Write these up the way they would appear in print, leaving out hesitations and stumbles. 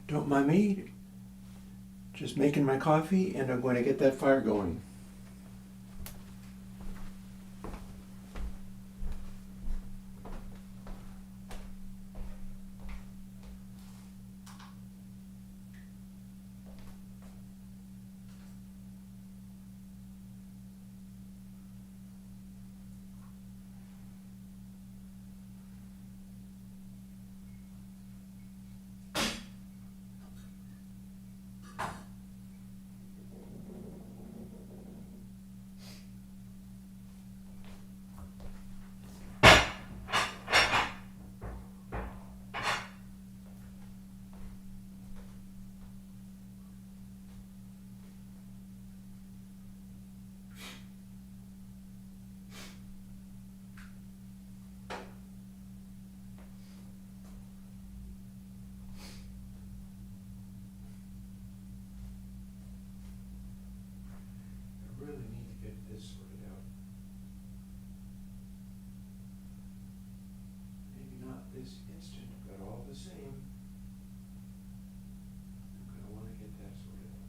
Don't mind me, just making my coffee and I'm going to get that fire going. I really need to get this sorted out. Maybe not this instant, but all the same, I'm gonna wanna get that sorted out.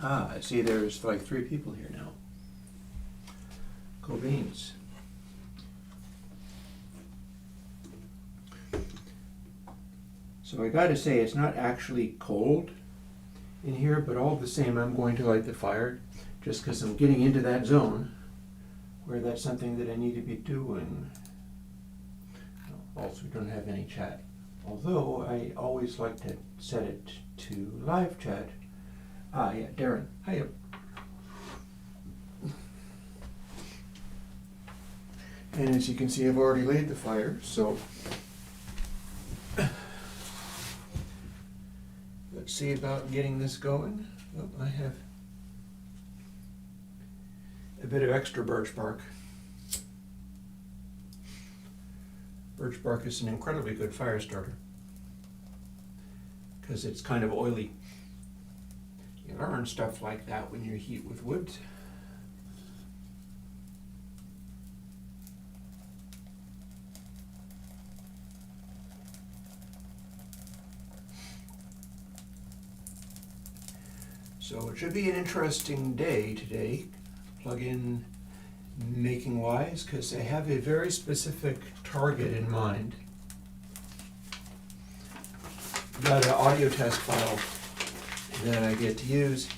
Ah, I see there's like 3 people here now. Go beans. So I gotta say, it's not actually cold in here, but all the same, I'm going to light the fire just because I'm getting into that zone where that's something that I need to be doing. Also, we don't have any chat. Although I always like to set it to live chat. Ah, yeah, Darren. Hiya. And as you can see, I've already laid the fire, so let's see about getting this going. Oh, I have a bit of extra birch bark. Birch bark is an incredibly good fire starter because it's kind of oily. You learn stuff like that when you heat with wood. So it should be an interesting day today, plug-in making wise, because I have a very specific target in mind. Got an audio test file that I get to use,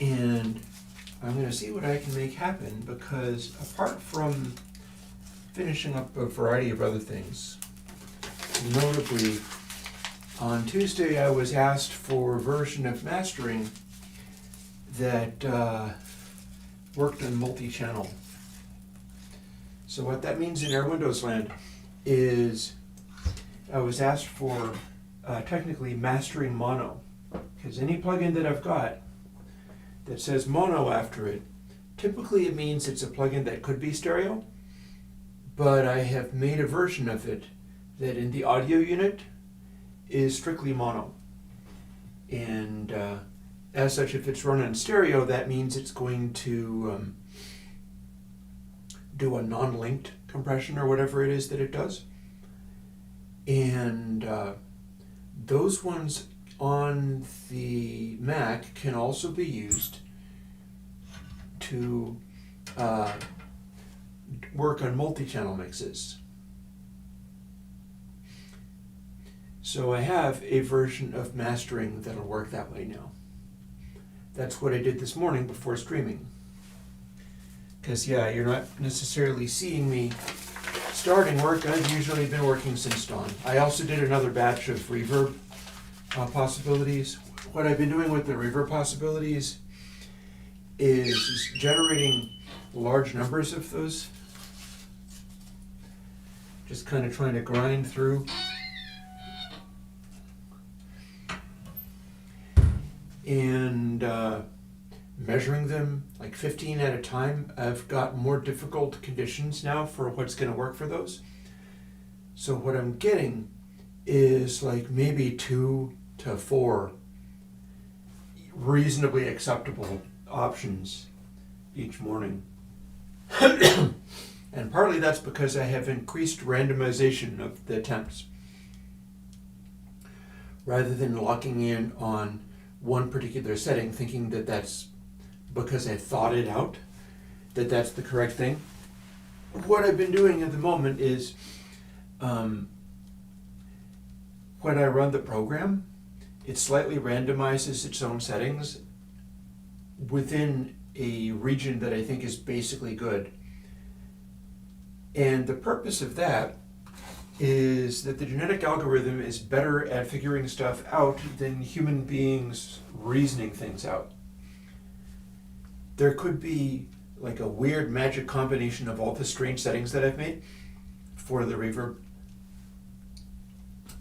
and I'm going to see what I can make happen, because apart from finishing up a variety of other things, notably on Tuesday I was asked for a version of mastering that worked on multi-channel. So what that means in Airwindows land is I was asked for technically mastering mono, because any plugin that I've got that says mono after it, typically it means it's a plugin that could be stereo, but I have made a version of it that in the audio unit is strictly mono. And as such, if it's run on stereo, that means it's going to do a non-linked compression or whatever it is that it does. And those ones on the Mac can also be used to work on multi-channel mixes. So I have a version of mastering that'll work that way now. That's what I did this morning before streaming. Because yeah, you're not necessarily seeing me starting work. I've usually been working since dawn. I also did another batch of reverb possibilities. What I've been doing with the reverb possibilities is generating large numbers of those. Just kind of trying to grind through. And measuring them like 15 at a time. I've got more difficult conditions now for what's going to work for those. So what I'm getting is like maybe 2 to 4 reasonably acceptable options each morning. And partly that's because I have increased randomization of the attempts. Rather than locking in on one particular setting, thinking that that's because I thought it out, that that's the correct thing. What I've been doing at the moment is when I run the program, it slightly randomizes its own settings within a region that I think is basically good. And the purpose of that is that the genetic algorithm is better at figuring stuff out than human beings reasoning things out. There could be like a weird magic combination of all the strange settings that I've made for the reverb.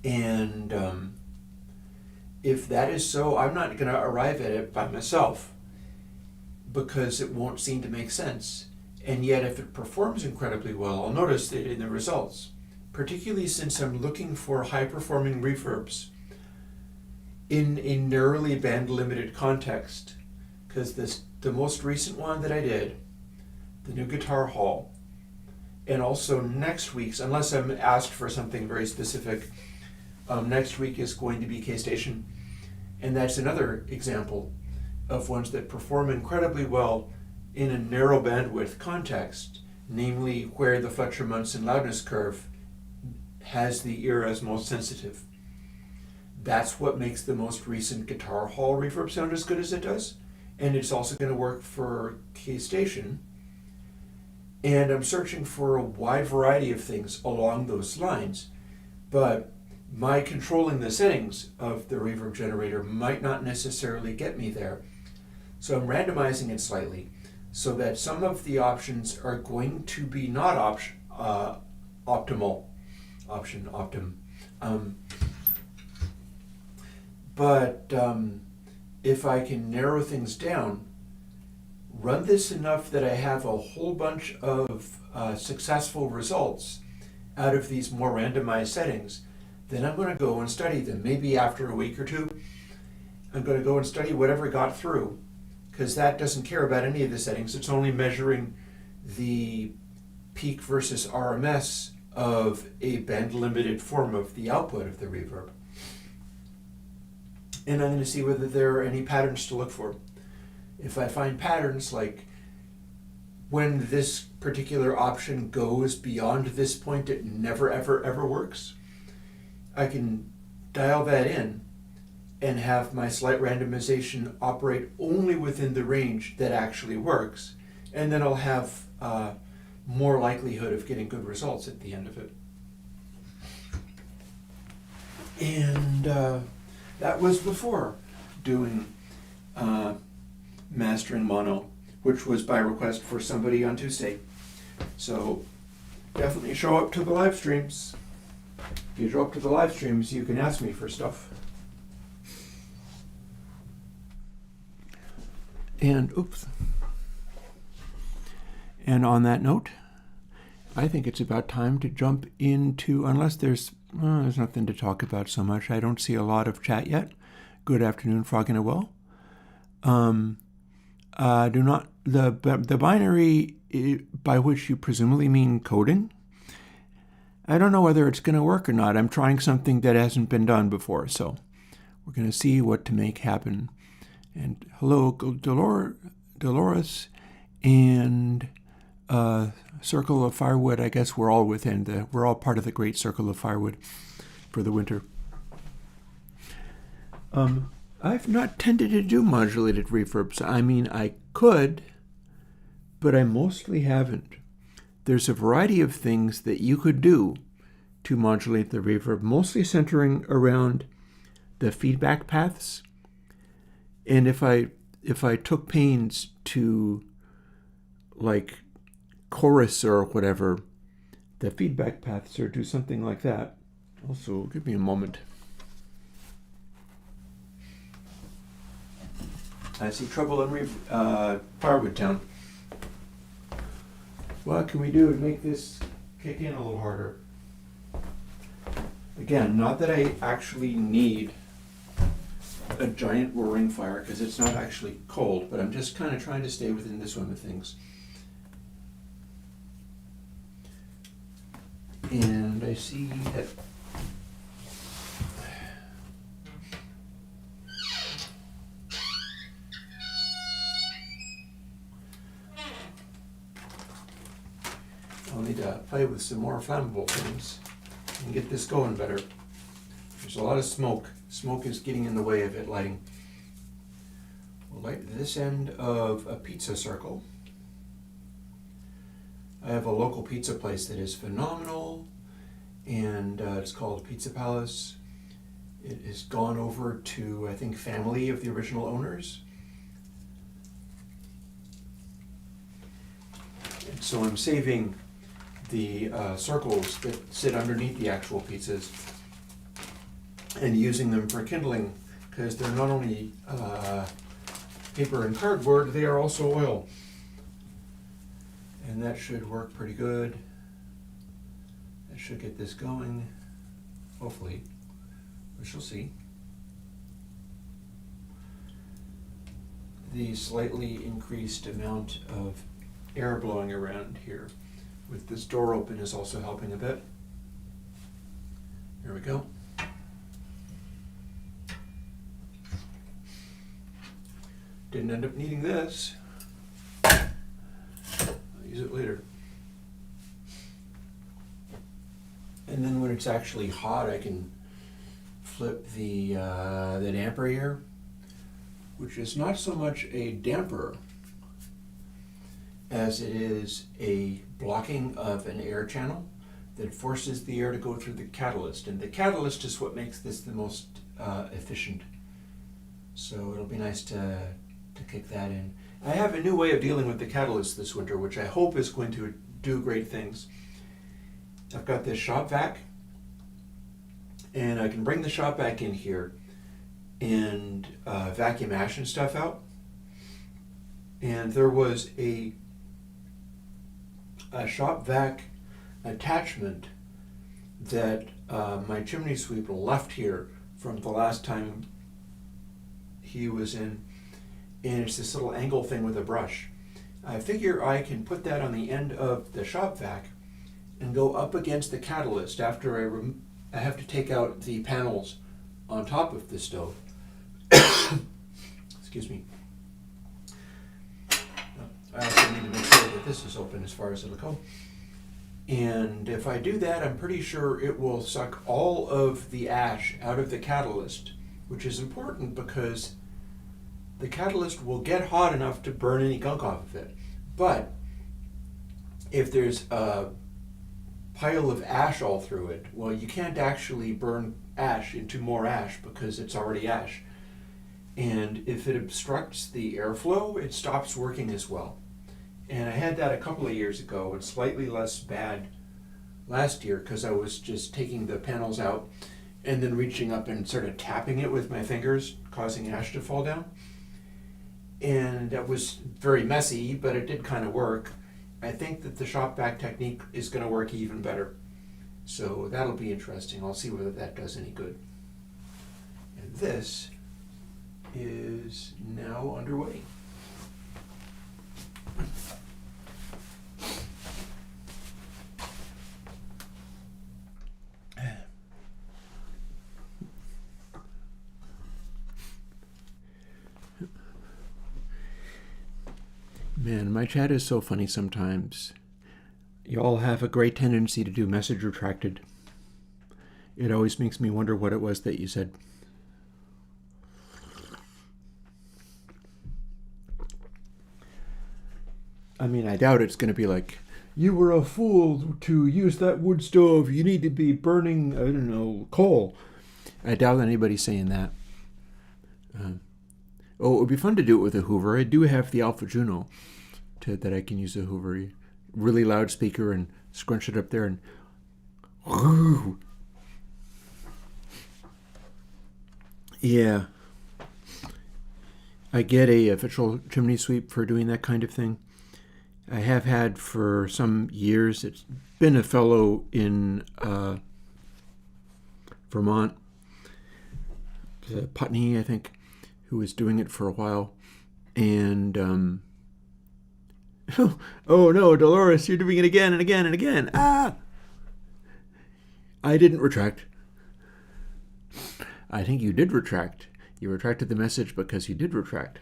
And if that is so, I'm not going to arrive at it by myself because it won't seem to make sense. And yet if it performs incredibly well, I'll notice it in the results. Particularly since I'm looking for high-performing reverbs in a narrowly band-limited context. Because the most recent one that I did, the new Guitar Hall, and also next week's, unless I'm asked for something very specific, next week is going to be K-Station. And that's another example of ones that perform incredibly well in a narrow bandwidth context, namely where the Fletcher-Munson loudness curve has the ear as most sensitive. That's what makes the most recent Guitar Hall reverb sound as good as it does. And it's also going to work for K-Station. And I'm searching for a wide variety of things along those lines. But my controlling the settings of the reverb generator might not necessarily get me there. So I'm randomizing it slightly so that some of the options are going to be not optimal. But if I can narrow things down, run this enough that I have a whole bunch of successful results out of these more randomized settings, then I'm going to go and study them. Maybe after a week or two, I'm going to go and study whatever got through, because that doesn't care about any of the settings. It's only measuring the peak versus RMS of a band-limited form of the output of the reverb. And I'm going to see whether there are any patterns to look for. if I find patterns like when this particular option goes beyond this point, it never, ever, ever works, I can dial that in and have my slight randomization operate only within the range that actually works. And then I'll have more likelihood of getting good results at the end of it. And that was before doing mastering mono, which was by request for somebody on Tuesday. So definitely show up to the live streams. If you show up to the live streams, you can ask me for stuff. And oops. And on that note, I think it's about time to jump into, unless there's nothing to talk about so much. I don't see a lot of chat yet. Good afternoon, Frog in a Well. Do not, the binary by which you presumably mean coding, I don't know whether it's going to work or not. I'm trying something that hasn't been done before, so we're going to see what to make happen. And hello, Dolores, and Circle of Firewood. I guess we're all we're all part of the great Circle of Firewood for the winter. I've not tended to do modulated reverbs. I mean, I could, but I mostly haven't. There's a variety of things that you could do to modulate the reverb, mostly centering around the feedback paths. And if I took pains to, like, chorus or whatever, the feedback paths, or do something like that. Also, give me a moment. I see trouble in Firewood Town. What can we do to make this kick in a little harder? Again, not that I actually need a giant roaring fire, because it's not actually cold, but I'm just kind of trying to stay within the swim of things. And I see that I'll need to play with some more flammable things and get this going better. There's a lot of smoke. Smoke is getting in the way of it lighting. We'll light this end of a pizza circle. I have a local pizza place that is phenomenal, and it's called Pizza Palace. It has gone over to, I think, family of the original owners. And so I'm saving the circles that sit underneath the actual pizzas and using them for kindling, because they're not only paper and cardboard, they are also oil. And that should work pretty good. That should get this going, hopefully. We shall see. The slightly increased amount of air blowing around here with this door open is also helping a bit. Here we go. Didn't end up needing this. I'll use it later. And then when it's actually hot, I can flip the damper here, which is not so much a damper as it is a blocking of an air channel that forces the air to go through the catalyst. And the catalyst is what makes this the most efficient. So it'll be nice to kick that in. I have a new way of dealing with the catalyst this winter, which I hope is going to do great things. I've got this shop vac, and I can bring the shop vac in here and vacuum ash and stuff out. And there was a shop vac attachment that my chimney sweep left here from the last time he was in, and it's this little angle thing with a brush. I figure I can put that on the end of the shop vac and go up against the catalyst after I have to take out the panels on top of the stove. Excuse me. I also need to make sure that this is open as far as it'll go. And if I do that, I'm pretty sure it will suck all of the ash out of the catalyst, which is important because the catalyst will get hot enough to burn any gunk off of it. But if there's a pile of ash all through it, well, you can't actually burn ash into more ash because it's already ash. And if it obstructs the airflow, it stops working as well. And I had that a couple of years ago. It's slightly less bad last year because I was just taking the panels out and then reaching up and sort of tapping it with my fingers, causing ash to fall down. And that was very messy, but it did kind of work. I think that the shop vac technique is going to work even better. So that'll be interesting. I'll see whether that does any good. And this is now underway. Man, my chat is so funny sometimes. Y'all have a great tendency to do message retracted. It always makes me wonder what it was that you said. I mean, I doubt it's going to be like, you were a fool to use that wood stove. You need to be burning, I don't know, coal. I doubt anybody's saying that. Oh, it would be fun to do it with a Hoover. I do have the Alpha Juno that I can use a Hoover. Really loud speaker and scrunch it up there and... Yeah. I get a official chimney sweep for doing that kind of thing. I have had for some years. It's been a fellow in Vermont, Putney, I think, who was doing it for a while. And, oh no, Dolores, you're doing it again and again and again. Ah! I didn't retract. I think you did retract. You retracted the message because you did retract.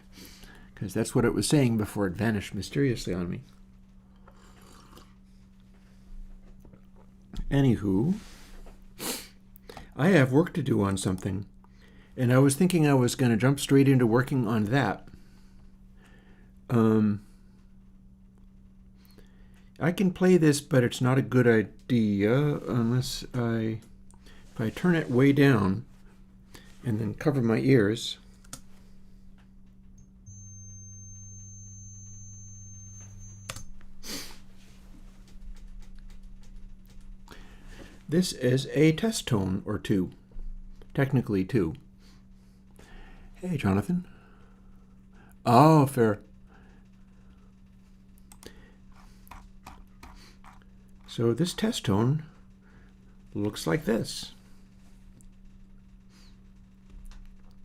Because that's what it was saying before it vanished mysteriously on me. Anywho, I have work to do on something. And I was thinking I was going to jump straight into working on that. I can play this, but it's not a good idea unless if I turn it way down and then cover my ears. This is a test tone or two, technically two. Hey, Jonathan. Oh, fair. So this test tone looks like this.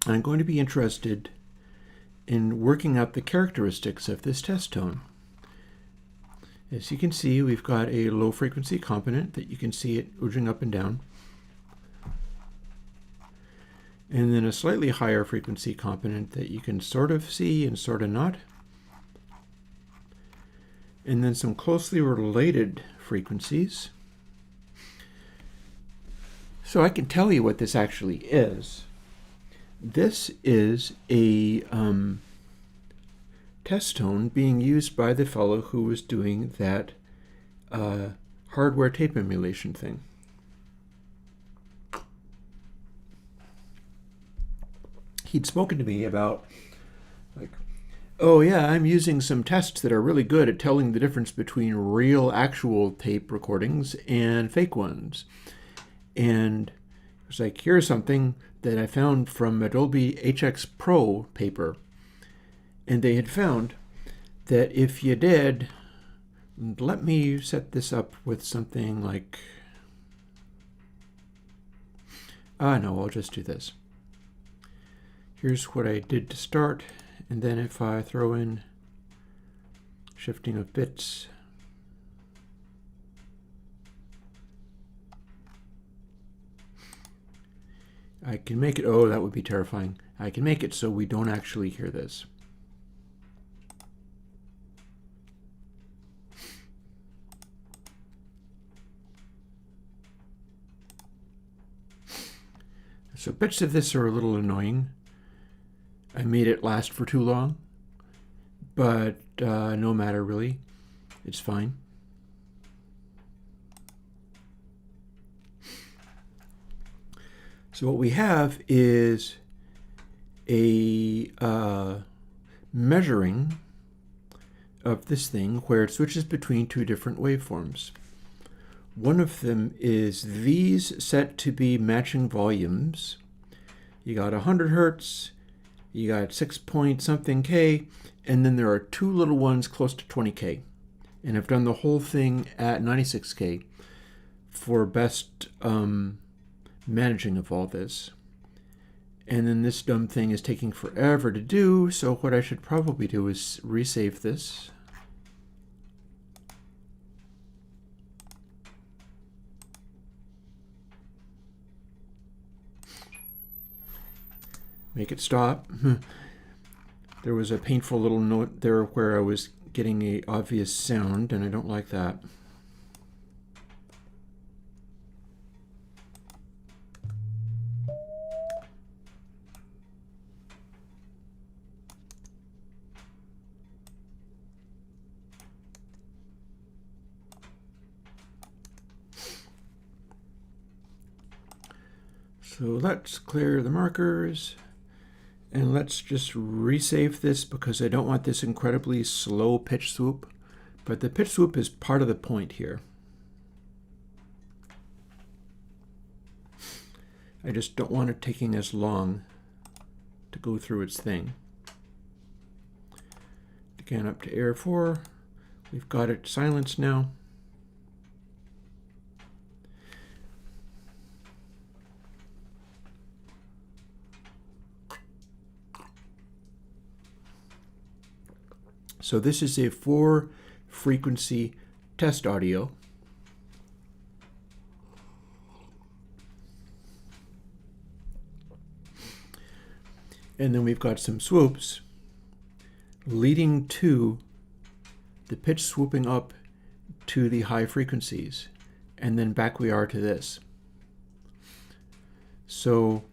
I'm going to be interested in working out the characteristics of this test tone. As you can see, we've got a low frequency component that you can see it ooging up and down. And then a slightly higher frequency component that you can sort of see and sort of not. And then some closely related frequencies. So I can tell you what this actually is. This is a test tone being used by the fellow who was doing that hardware tape emulation thing. He'd spoken to me about, like, oh yeah, I'm using some tests that are really good at telling the difference between real actual tape recordings and fake ones. And it was like, here's something that I found from Adobe HX Pro paper. And they had found that if you did, let me set this up with something like, no, I'll just do this. Here's what I did to start, and then if I throw in shifting of bits, I can make it, oh, that would be terrifying. I can make it so we don't actually hear this. So bits of this are a little annoying. I made it last for too long, but no matter really. It's fine. So what we have is a measuring of this thing where it switches between two different waveforms. One of them is these set to be matching volumes. You got 100 hertz, you got 6 point something K, and then there are two little ones close to 20K. And I've done the whole thing at 96K for best managing of all this. And then this dumb thing is taking forever to do, so what I should probably do is resave this. Make it stop. There was a painful little note there where I was getting an obvious sound, and I don't like that. So let's clear the markers. And let's just resave this because I don't want this incredibly slow pitch swoop. But the pitch swoop is part of the point here. I just don't want it taking as long to go through its thing. Again, up to Air 4. We've got it silenced now. So this is a 4-frequency test audio. And then we've got some swoops leading to the pitch swooping up to the high frequencies. And then back we are to this. So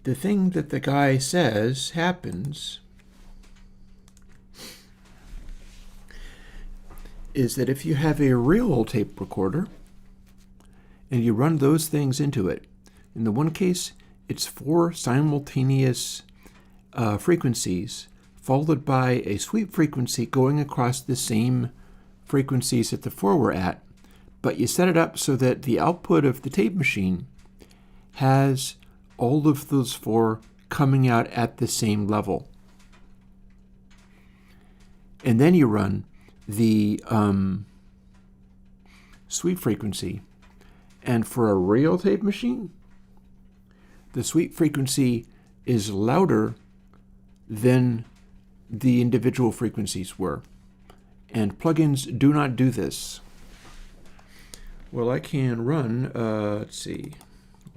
the thing that the guy says happens is that if you have a real tape recorder and you run those things into it, in the one case, it's 4 simultaneous frequencies followed by a sweep frequency going across the same frequencies that the 4 were at, but you set it up so that the output of the tape machine has all of those 4 coming out at the same level. And then you run the sweep frequency. And for a real tape machine, the sweep frequency is louder than the individual frequencies were. And plugins do not do this. Well, I can run, let's see,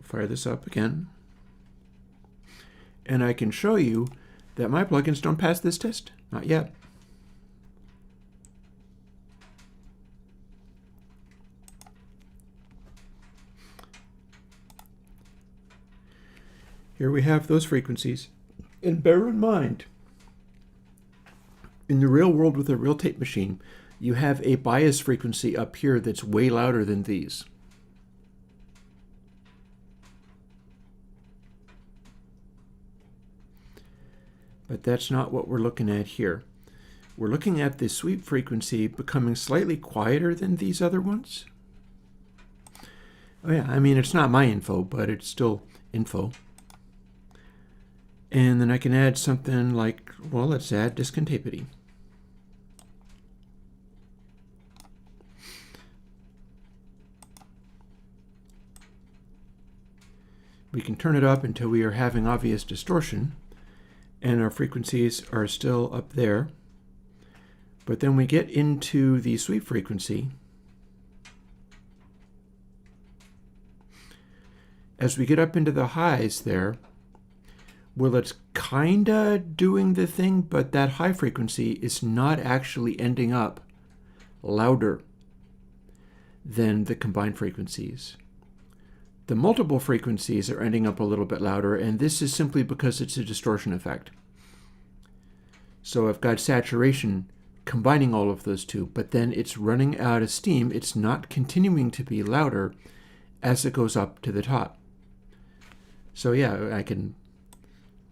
fire this up again. And I can show you that my plugins don't pass this test. Not yet. Here we have those frequencies. And bear in mind, in the real world with a real tape machine, you have a bias frequency up here that's way louder than these. But that's not what we're looking at here. We're looking at the sweep frequency becoming slightly quieter than these other ones. Oh yeah, I mean, it's not my info, but it's still info. And then I can add something like, well, let's add discontapity. We can turn it up until we are having obvious distortion, and our frequencies are still up there. But then we get into the sweep frequency. As we get up into the highs there, well, it's kinda doing the thing, but that high frequency is not actually ending up louder than the combined frequencies. The multiple frequencies are ending up a little bit louder, and this is simply because it's a distortion effect. So I've got saturation combining all of those two, but then it's running out of steam. It's not continuing to be louder as it goes up to the top. So yeah, I can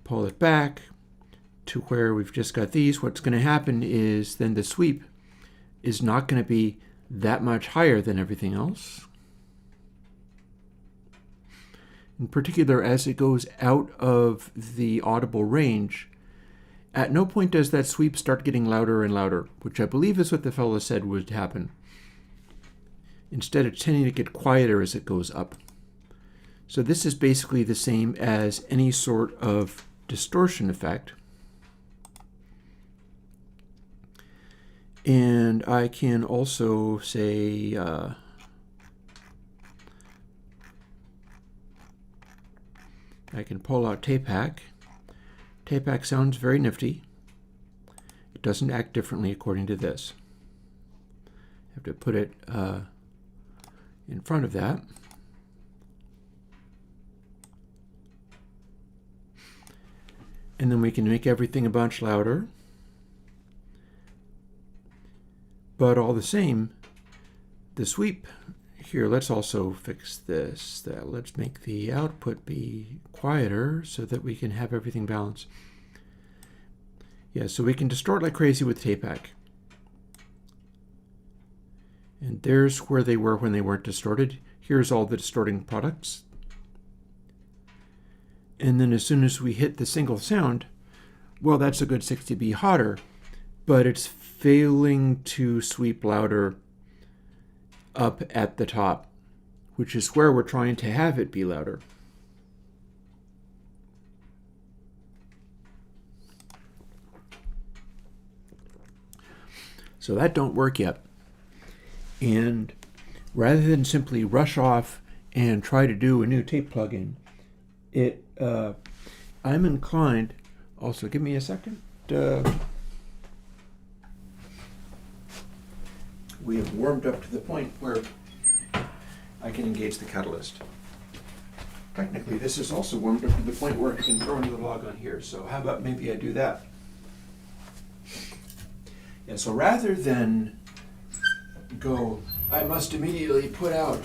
pull it back to where we've just got these. What's going to happen is then the sweep is not going to be that much higher than everything else. In particular, as it goes out of the audible range, at no point does that sweep start getting louder and louder, which I believe is what the fellow said would happen. Instead, it's tending to get quieter as it goes up. So this is basically the same as any sort of distortion effect. And I can also say I can pull out tape hack. Tape hack sounds very nifty. It doesn't act differently according to this. I have to put it in front of that. And then we can make everything a bunch louder. But all the same, the sweep here, let's also fix this. Let's make the output be quieter so that we can have everything balanced. Yeah, so we can distort like crazy with tape hack. And there's where they were when they weren't distorted. Here's all the distorting products. And then as soon as we hit the single sound, well, that's a good 60 dB hotter, but it's failing to sweep louder up at the top, which is where we're trying to have it be louder. So that don't work yet. And rather than simply rush off and try to do a new tape plugin, I'm inclined, also give me a second. We have warmed up to the point where I can engage the catalyst. Technically, this is also warmed up to the point where I can throw into the log on here. So how about maybe I do that? Yeah, so rather than go, I must immediately put out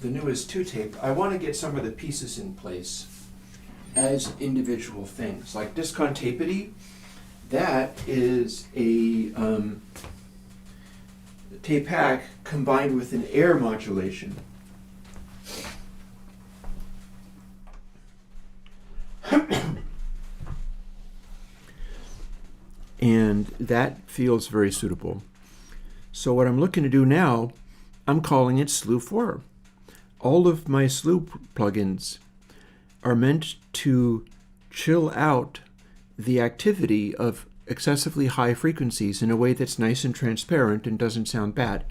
the newest 2 tape, I want to get some of the pieces in place as individual things. Like discontapity, that is a tape hack combined with an air modulation. And that feels very suitable. So what I'm looking to do now, I'm calling it Slew 4. All of my Slew plugins are meant to chill out the activity of excessively high frequencies in a way that's nice and transparent and doesn't sound bad.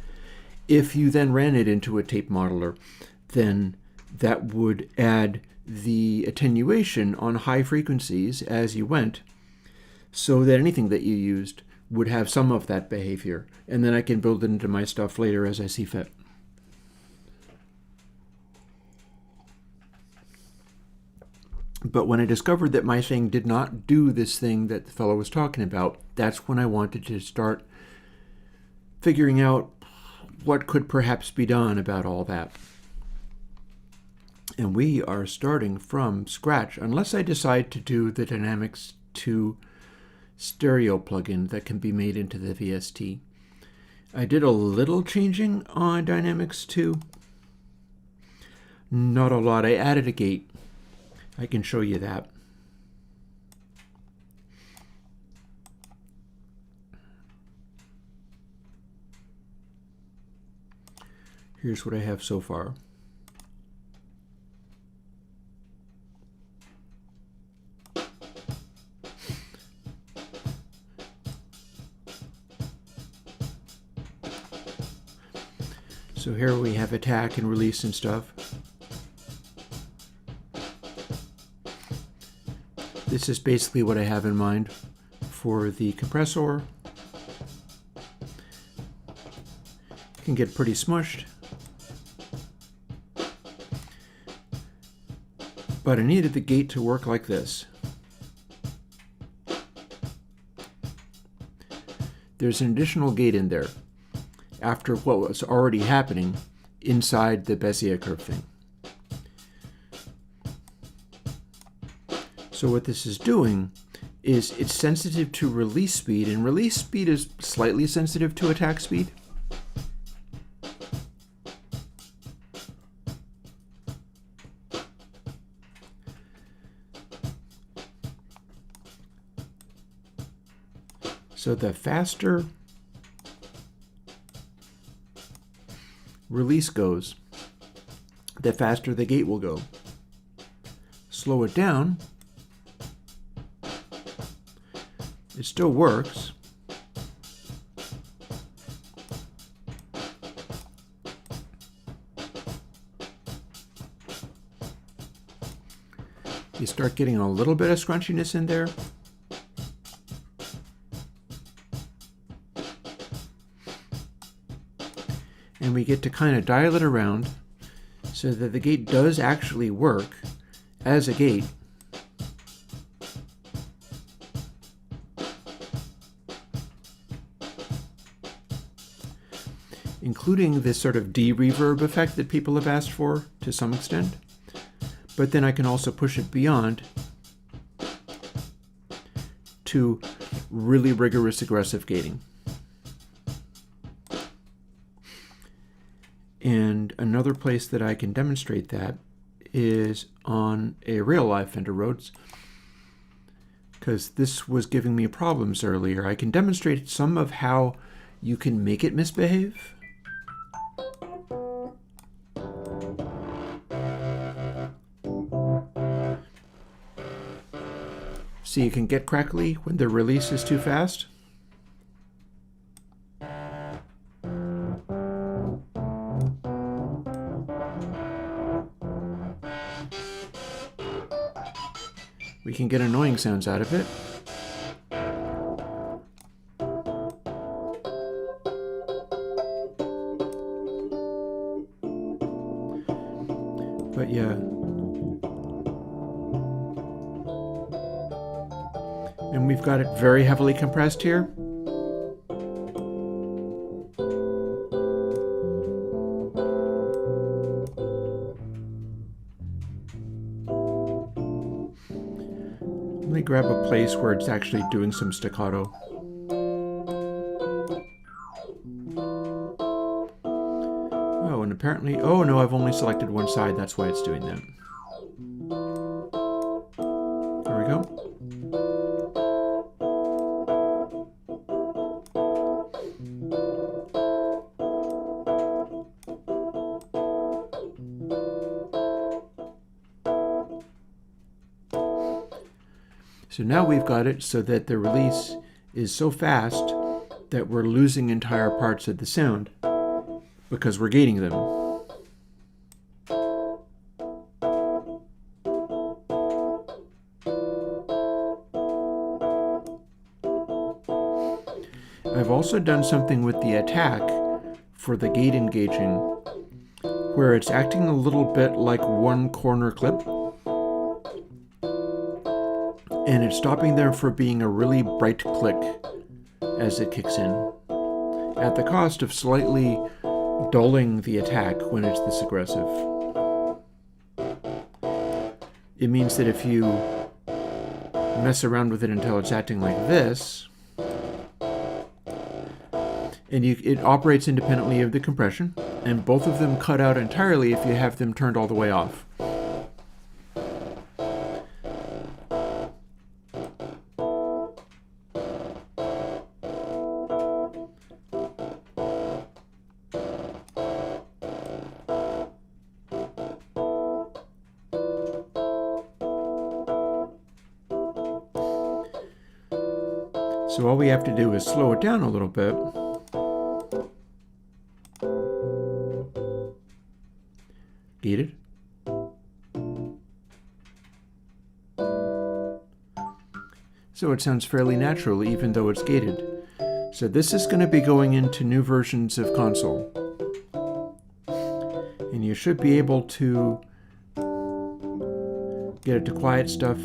If you then ran it into a tape modeler, then that would add the attenuation on high frequencies as you went, so that anything that you used would have some of that behavior. And then I can build it into my stuff later as I see fit. But when I discovered that my thing did not do this thing that the fellow was talking about, that's when I wanted to start figuring out what could perhaps be done about all that. And we are starting from scratch, unless I decide to do the Dynamics 2 stereo plugin that can be made into the VST. I did a little changing on Dynamics 2. Not a lot. I added a gate. I can show you that. Here's what I have so far. So here we have attack and release and stuff. This is basically what I have in mind for the compressor. It can get pretty smushed. But I needed the gate to work like this. There's an additional gate in there after what was already happening inside the Bezier curve thing. So what this is doing is it's sensitive to release speed, and release speed is slightly sensitive to attack speed. So the faster release goes, the faster the gate will go. Slow it down, it still works. You start getting a little bit of scrunchiness in there. And we get to kind of dial it around so that the gate does actually work as a gate. Including this sort of de-reverb effect that people have asked for to some extent. But then I can also push it beyond to really rigorous aggressive gating. And another place that I can demonstrate that is on a real live Fender Rhodes, because this was giving me problems earlier. I can demonstrate some of how you can make it misbehave. So you can get crackly when the release is too fast. We can get annoying sounds out of it. But yeah. And we've got it very heavily compressed here. Let me grab a place where it's actually doing some staccato. Oh, and apparently, oh no, I've only selected one side, that's why it's doing that. There we go. So now we've got it so that the release is so fast that we're losing entire parts of the sound because we're gating them. I've also done something with the attack for the gate engaging where it's acting a little bit like one corner clip. And it's stopping them from being a really bright click as it kicks in, at the cost of slightly dulling the attack when it's this aggressive. It means that if you mess around with it until it's acting like this, and it operates independently of the compression, and both of them cut out entirely if you have them turned all the way off. So all we have to do is slow it down a little bit. Gated. So it sounds fairly natural even though it's gated. So this is going to be going into new versions of console. And you should be able to get it to quiet stuff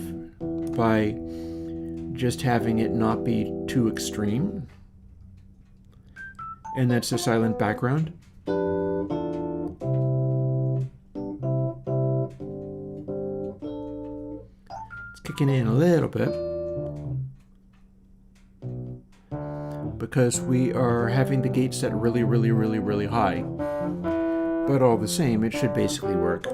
by just having it not be too extreme. And that's the silent background. It's kicking in a little bit because we are having the gate set really, really, really, really high. But all the same, it should basically work.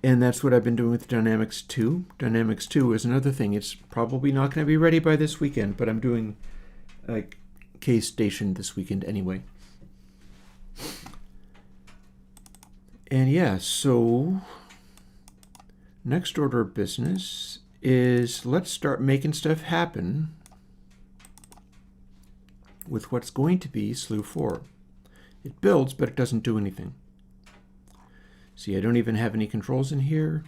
And that's what I've been doing with Dynamics 2. Dynamics 2 is another thing. It's probably not going to be ready by this weekend, but I'm doing a case station this weekend anyway. And yeah, so next order of business is let's start making stuff happen with what's going to be SLU 4. It builds, but it doesn't do anything. See, I don't even have any controls in here.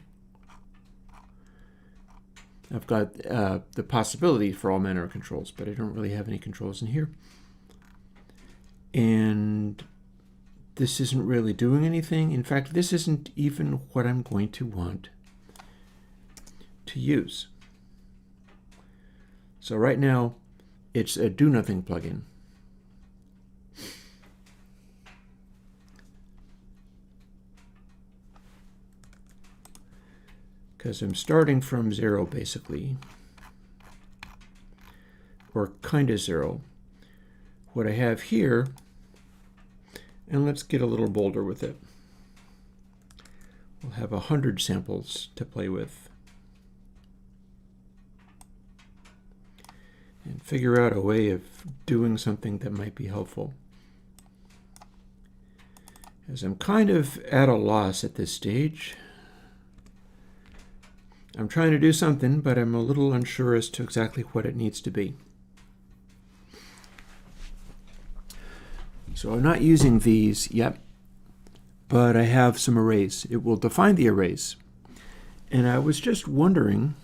I've got the possibility for all manner of controls, but I don't really have any controls in here. And this isn't really doing anything. In fact, this isn't even what I'm going to want to use. So right now, it's a do-nothing plugin. Because I'm starting from 0, basically. Or kind of 0. What I have here, and let's get a little bolder with it. We'll have 100 samples to play with. And figure out a way of doing something that might be helpful. As I'm kind of at a loss at this stage. I'm trying to do something, but I'm a little unsure as to exactly what it needs to be. So I'm not using these yet, but I have some arrays. It will define the arrays. And I was just wondering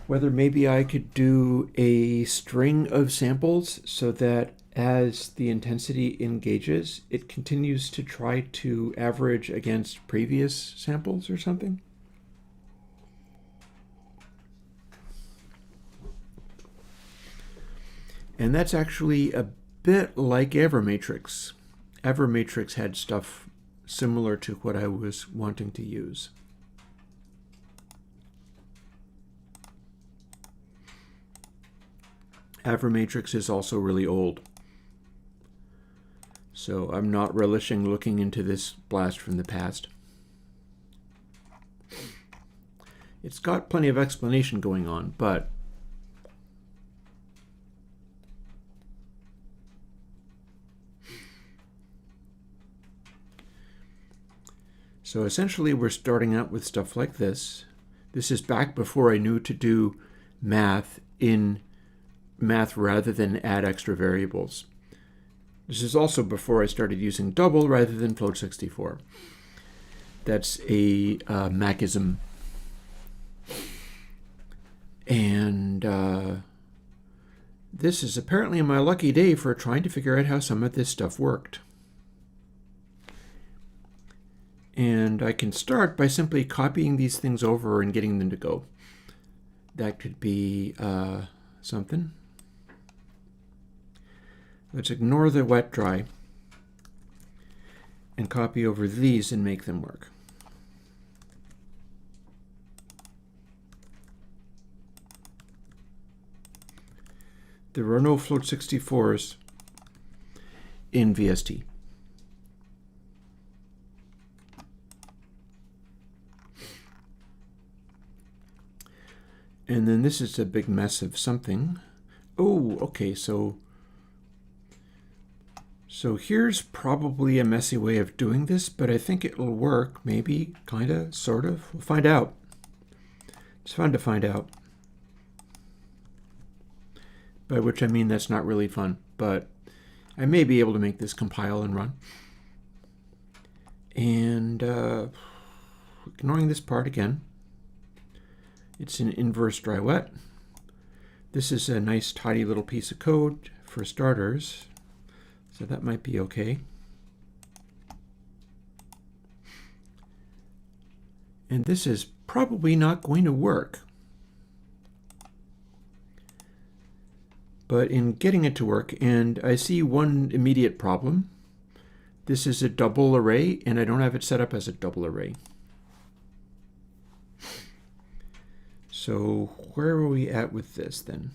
whether maybe I could do a string of samples so that as the intensity engages, it continues to try to average against previous samples or something. And that's actually a bit like Avermatrix. Avermatrix had stuff similar to what I was wanting to use. Avermatrix is also really old. So I'm not relishing looking into this blast from the past. It's got plenty of explanation going on, but so essentially we're starting out with stuff like this. This is back before I knew to do math in math rather than add extra variables. This is also before I started using double rather than float64. That's a Macism. And this is apparently my lucky day for trying to figure out how some of this stuff worked. And I can start by simply copying these things over and getting them to go. That could be something. Let's ignore the wet dry and copy over these and make them work. There are no float64s in VST. And then this is a big mess of something. Oh, okay, so here's probably a messy way of doing this, but I think it'll work, maybe, kind of, sort of. We'll find out. It's fun to find out. By which I mean that's not really fun, but I may be able to make this compile and run. And ignoring this part again. It's an inverse dry wet. This is a nice tidy little piece of code for starters, so that might be okay. And this is probably not going to work. But in getting it to work, and I see one immediate problem. This is a double array, and I don't have it set up as a double array. So where are we at with this then?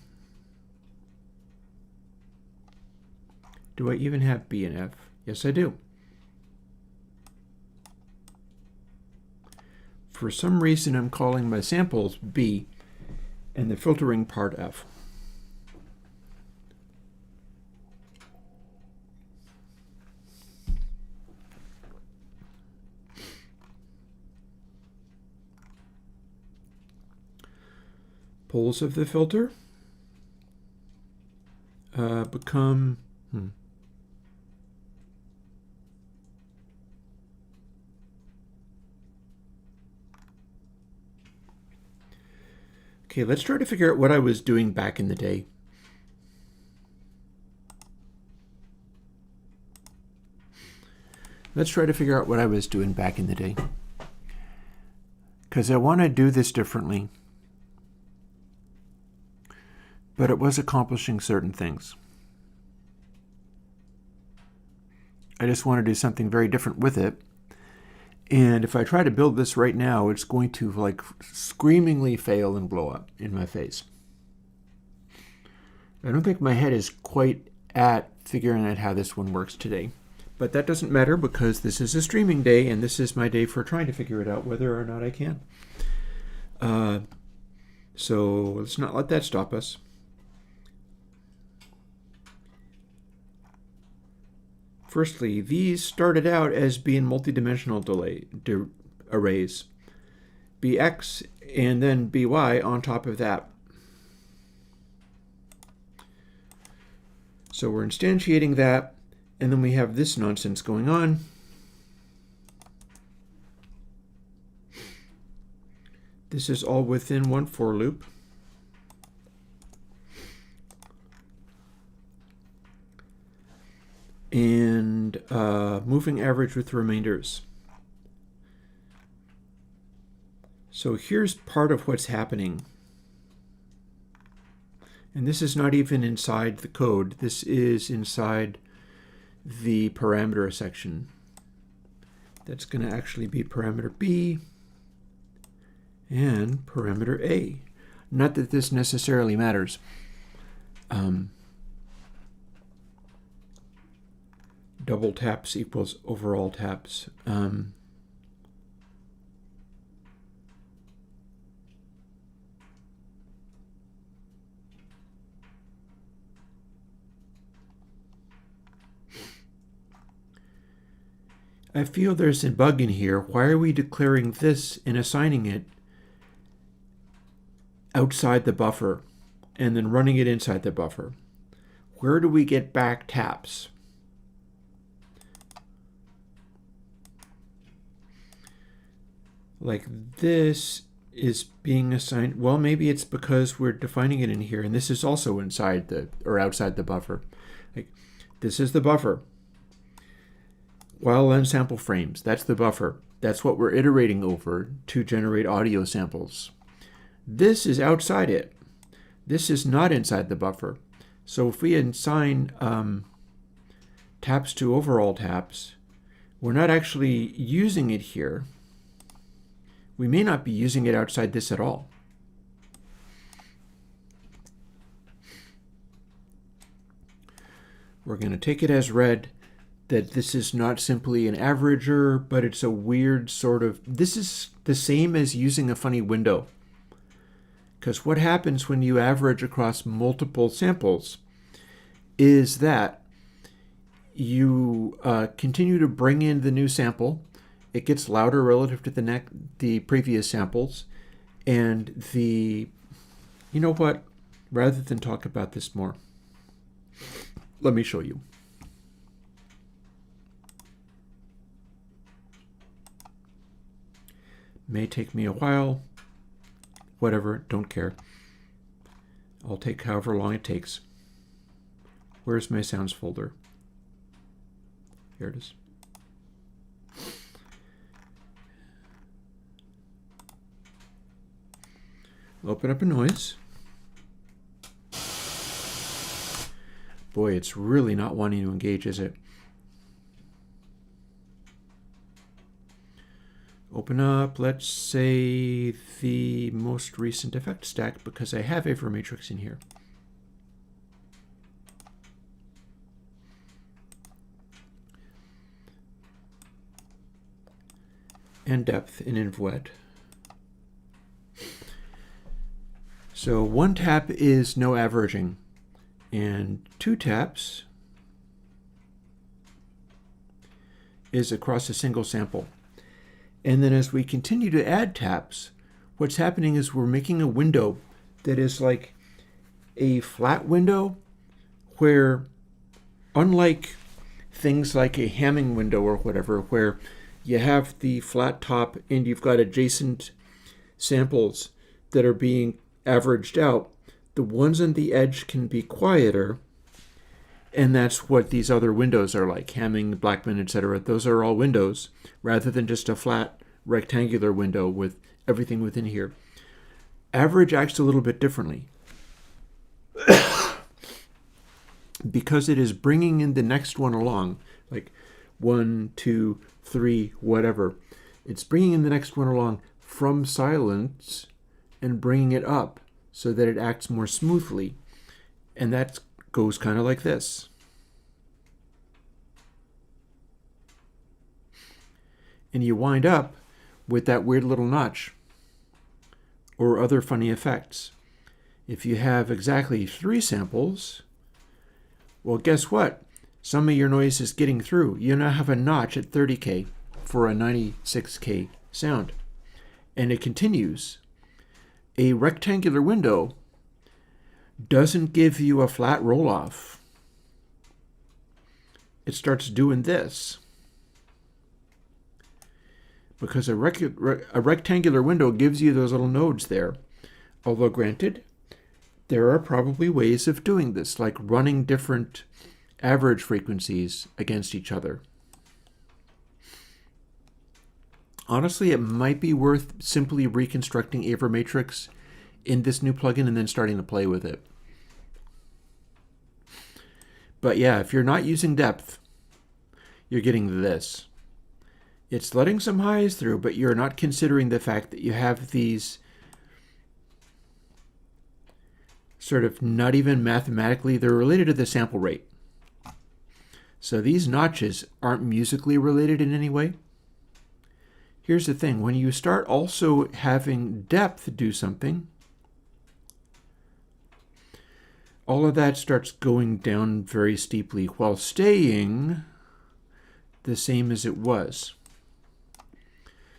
Do I even have B and F? Yes, I do. For some reason, I'm calling my samples B and the filtering part F. Poles of the filter become Okay, let's try to figure out what I was doing back in the day. Let's try to figure out what I was doing back in the day. Because I want to do this differently. But it was accomplishing certain things. I just want to do something very different with it. And if I try to build this right now, it's going to like screamingly fail and blow up in my face. I don't think my head is quite at figuring out how this one works today. But that doesn't matter because this is a streaming day and this is my day for trying to figure it out whether or not I can. So let's not let that stop us. Firstly, these started out as being multidimensional arrays. Bx and then by on top of that. So we're instantiating that, and then we have this nonsense going on. This is all within one for loop. And moving average with remainders. So here's part of what's happening. And this is not even inside the code. This is inside the parameter section. That's going to actually be parameter B and parameter A. Not that this necessarily matters. Double taps equals overall taps. I feel there's a bug in here. Why are we declaring this and assigning it outside the buffer and then running it inside the buffer? Where do we get back taps? Like this is being assigned, well, maybe it's because we're defining it in here, and this is also inside the, or outside the buffer. Like, this is the buffer. While unsample frames, that's the buffer. That's what we're iterating over to generate audio samples. This is outside it. This is not inside the buffer. So if we assign taps to overall taps, we're not actually using it here. We may not be using it outside this at all. We're going to take it as read that this is not simply an averager, but it's a weird sort of, this is the same as using a funny window. Because what happens when you average across multiple samples is that you continue to bring in the new sample. It gets louder relative to the previous samples. And you know what? Rather than talk about this more, let me show you. May take me a while. Whatever, don't care. I'll take however long it takes. Where's my sounds folder? Here it is. Open up a noise. Boy, it's really not wanting to engage, is it? Open up, let's say, the most recent effect stack, because I have a matrix in here. And depth in InvWet. So 1 tap is no averaging, and 2 taps is across a single sample. And then as we continue to add taps, what's happening is we're making a window that is like a flat window where, unlike things like a Hamming window or whatever, where you have the flat top and you've got adjacent samples that are being averaged out, the ones on the edge can be quieter, and that's what these other windows are like. Hamming, Blackman, etc. Those are all windows, rather than just a flat rectangular window with everything within here. Average acts a little bit differently. Because it is bringing in the next one along, like 1, 2, 3, whatever. It's bringing in the next one along from silence and bringing it up so that it acts more smoothly. And that goes kind of like this. And you wind up with that weird little notch or other funny effects. If you have exactly 3 samples, well, guess what? Some of your noise is getting through. You now have a notch at 30K for a 96K sound. And it continues. A rectangular window doesn't give you a flat roll-off. It starts doing this. Because a rectangular window gives you those little nodes there. Although granted, there are probably ways of doing this, like running different average frequencies against each other. Honestly, it might be worth simply reconstructing a matrix in this new plugin and then starting to play with it. But yeah, if you're not using depth, you're getting this. It's letting some highs through, but you're not considering the fact that you have these sort of not even mathematically, they're related to the sample rate. So these notches aren't musically related in any way. Here's the thing, when you start also having depth do something, all of that starts going down very steeply while staying the same as it was.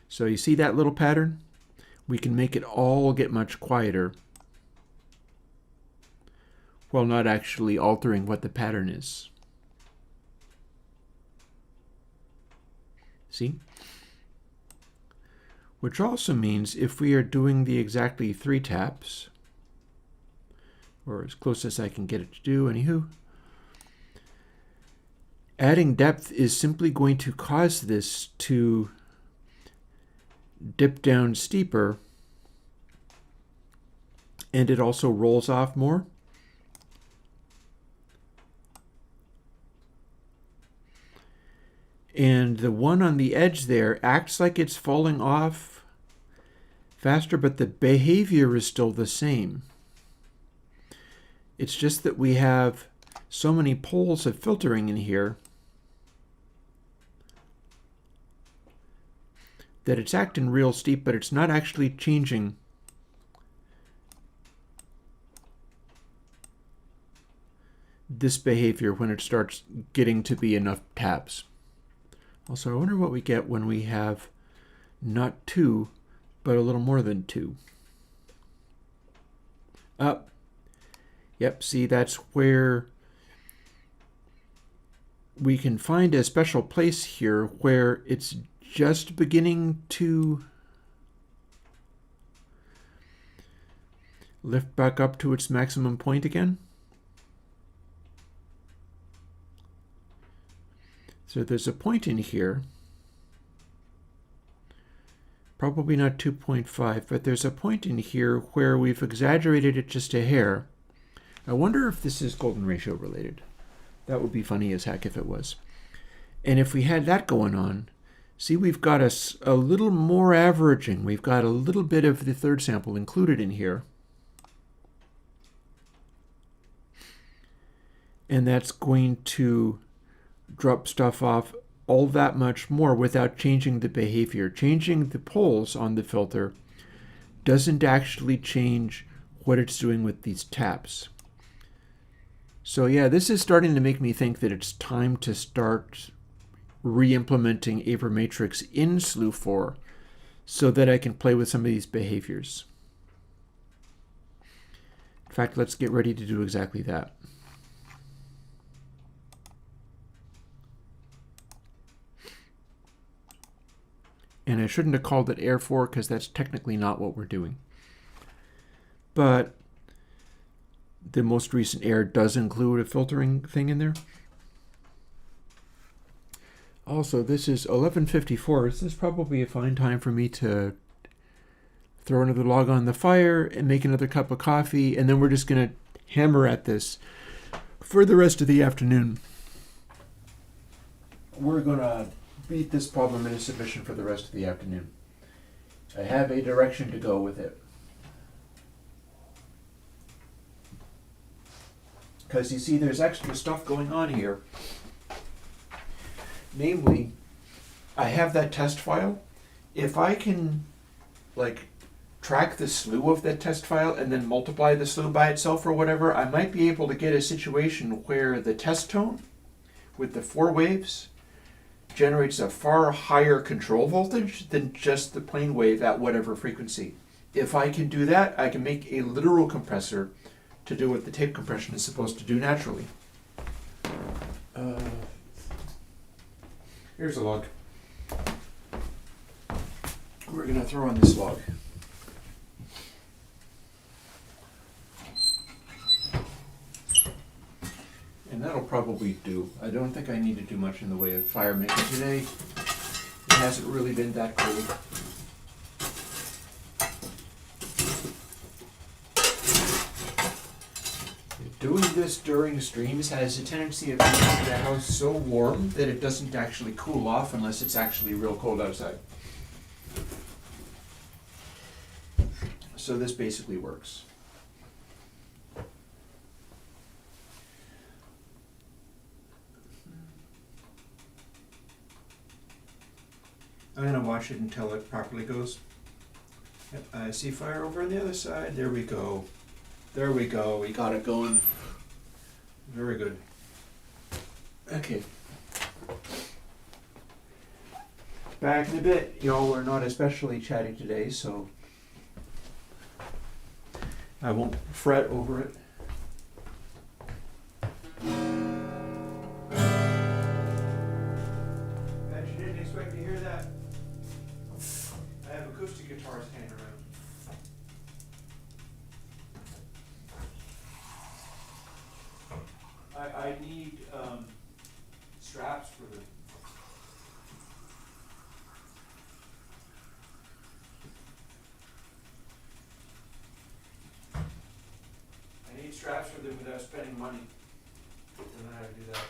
So you see that little pattern? We can make it all get much quieter while not actually altering what the pattern is. See? Which also means if we are doing the exactly 3 taps, or as close as I can get it to do, anywho, adding depth is simply going to cause this to dip down steeper, and it also rolls off more. And the one on the edge there acts like it's falling off faster, but the behavior is still the same. It's just that we have so many poles of filtering in here that it's acting real steep, but it's not actually changing this behavior when it starts getting to be enough taps. Also, I wonder what we get when we have not 2, but a little more than 2. Up. Yep, see, that's where we can find a special place here where it's just beginning to lift back up to its maximum point again. So there's a point in here Probably not 2.5, but there's a point in here where we've exaggerated it just a hair. I wonder if this is golden ratio related. That would be funny as heck if it was. And if we had that going on, see, we've got a little more averaging. We've got a little bit of the third sample included in here. And that's going to drop stuff off all that much more without changing the behavior. Changing the poles on the filter doesn't actually change what it's doing with these taps. So yeah, this is starting to make me think that it's time to start re-implementing Avermatrix in SLU 4 so that I can play with some of these behaviors. In fact, let's get ready to do exactly that. And I shouldn't have called it Air 4 because that's technically not what we're doing. But the most recent Air does include a filtering thing in there. Also, this is 11:54. This is probably a fine time for me to throw another log on the fire and make another cup of coffee, and then we're just going to hammer at this for the rest of the afternoon. We're going to beat this problem into submission for the rest of the afternoon. I have a direction to go with it. Because you see, there's extra stuff going on here. Namely, I have that test file. If I can, track the slew of that test file and then multiply the slew by itself or whatever, I might be able to get a situation where the test tone with the 4 waves generates a far higher control voltage than just the plain wave at whatever frequency. If I can do that, I can make a literal compressor to do what the tape compression is supposed to do naturally. Here's a log. We're going to throw on this log. And that'll probably do. I don't think I need to do much in the way of fire making today. It hasn't really been that cold. Doing this during streams has a tendency of making the house so warm that it doesn't actually cool off unless it's actually real cold outside. So this basically works. I'm going to watch it until it properly goes. Yep, I see fire over on the other side. There we go. There we go. We got it going. Very good. Okay. Back in a bit. Y'all are not especially chatty today, so I won't fret over it. Bet you didn't expect to hear that. I have acoustic guitars hanging around. I need straps for the. I need straps for them without spending money. I don't know how to do that.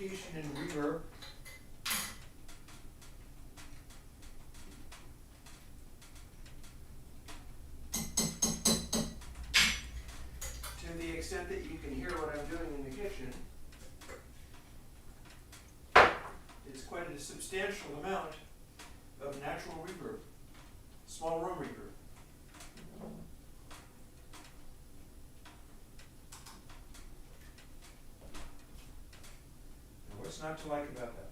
amplification and reverb. To the extent that you can hear what I'm doing in the kitchen, it's quite a substantial amount of natural reverb, small room reverb. Now, what's not to like about that?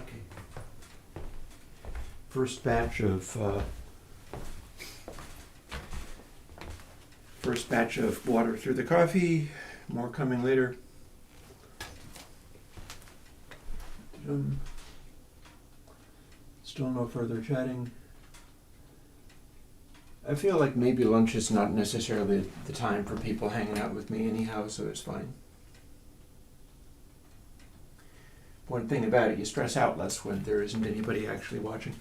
Okay. First batch of water through the coffee. More coming later. Still no further chatting. I feel like maybe lunch is not necessarily the time for people hanging out with me anyhow, so it's fine. One thing about it, you stress out less when there isn't anybody actually watching.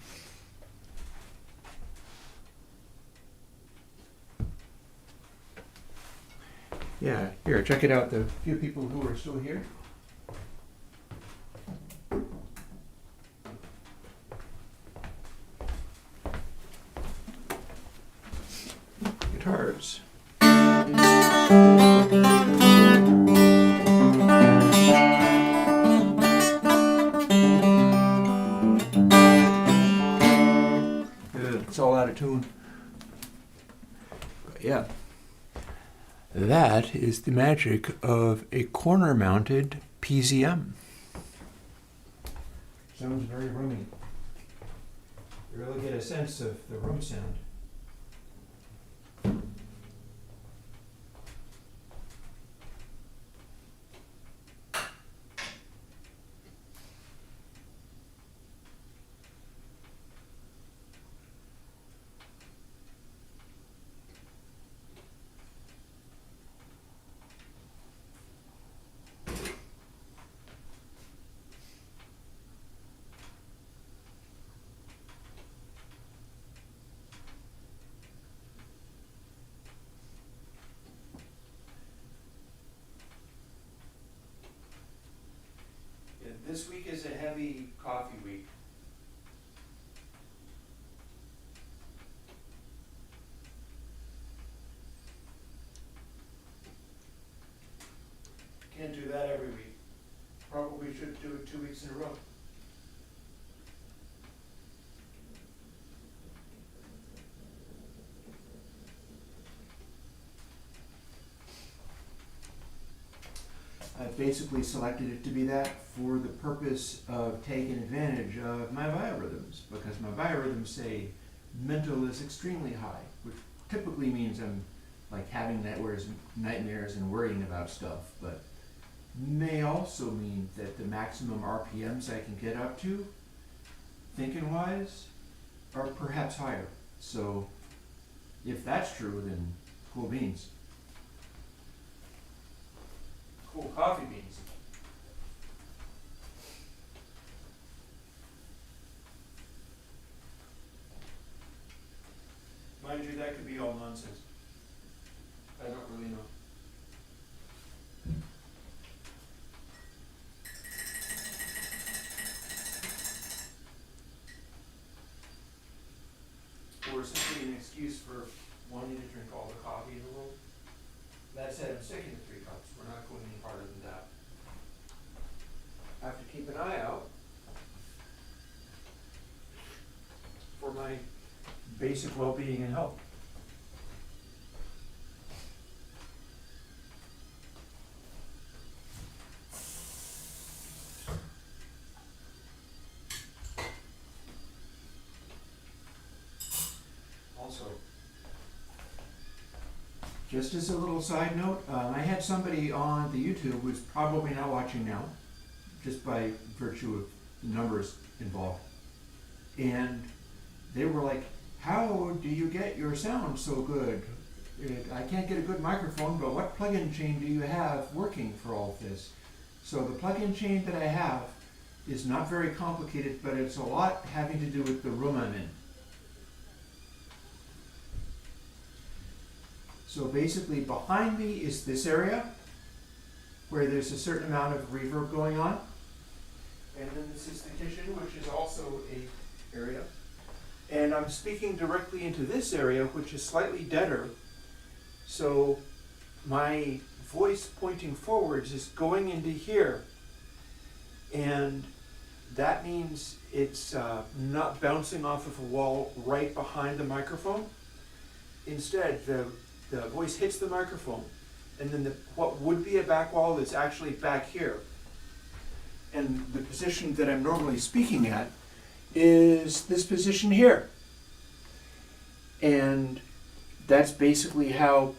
Yeah, here, check it out, the few people who are still here. Guitars. It's all out of tune. But yeah. That is the magic of a corner-mounted PZM. Sounds very roomy. You really get a sense of the room sound. This week is a heavy coffee week. Can't do that every week. Probably should do it 2 weeks in a row. I've basically selected it to be that for the purpose of taking advantage of my biorhythms, because my biorhythms say mental is extremely high, which typically means I'm like having nightmares and worrying about stuff, but may also mean that the maximum RPMs I can get up to, thinking wise, are perhaps higher. So if that's true, then cool beans. Cool coffee beans. Mind you, that could be all nonsense. I don't really know. Or simply an excuse for wanting to drink all the coffee in the world. That said, I'm sticking to 3 cups. We're not going any farther than that. I have to keep an eye out for my basic well-being and health. Also, just as a little side note, I had somebody on the YouTube who's probably not watching now, just by virtue of the numbers involved. And they were like, how do you get your sound so good? I can't get a good microphone, but what plug-in chain do you have working for all of this? So the plug-in chain that I have is not very complicated, but it's a lot having to do with the room I'm in. So basically behind me is this area where there's a certain amount of reverb going on. And then this is the kitchen, which is also a area. And I'm speaking directly into this area, which is slightly deader. So my voice pointing forwards is going into here. And that means it's not bouncing off of a wall right behind the microphone. Instead, the voice hits the microphone. And then what would be a back wall is actually back here. And the position that I'm normally speaking at is this position here. And that's basically how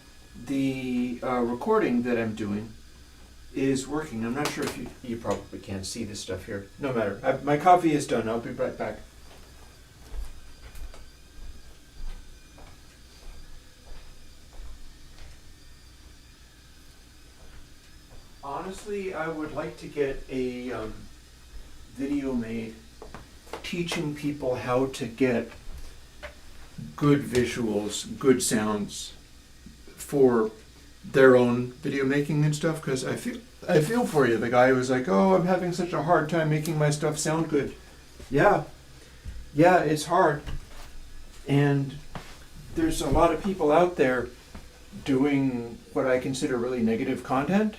the recording that I'm doing is working. I'm not sure if you probably can't see this stuff here. No matter. My coffee is done. I'll be right back. Honestly, I would like to get a video made teaching people how to get good visuals, good sounds for their own video making and stuff, because I feel for you. The guy was like, oh, I'm having such a hard time making my stuff sound good. Yeah, it's hard. And there's a lot of people out there doing what I consider really negative content,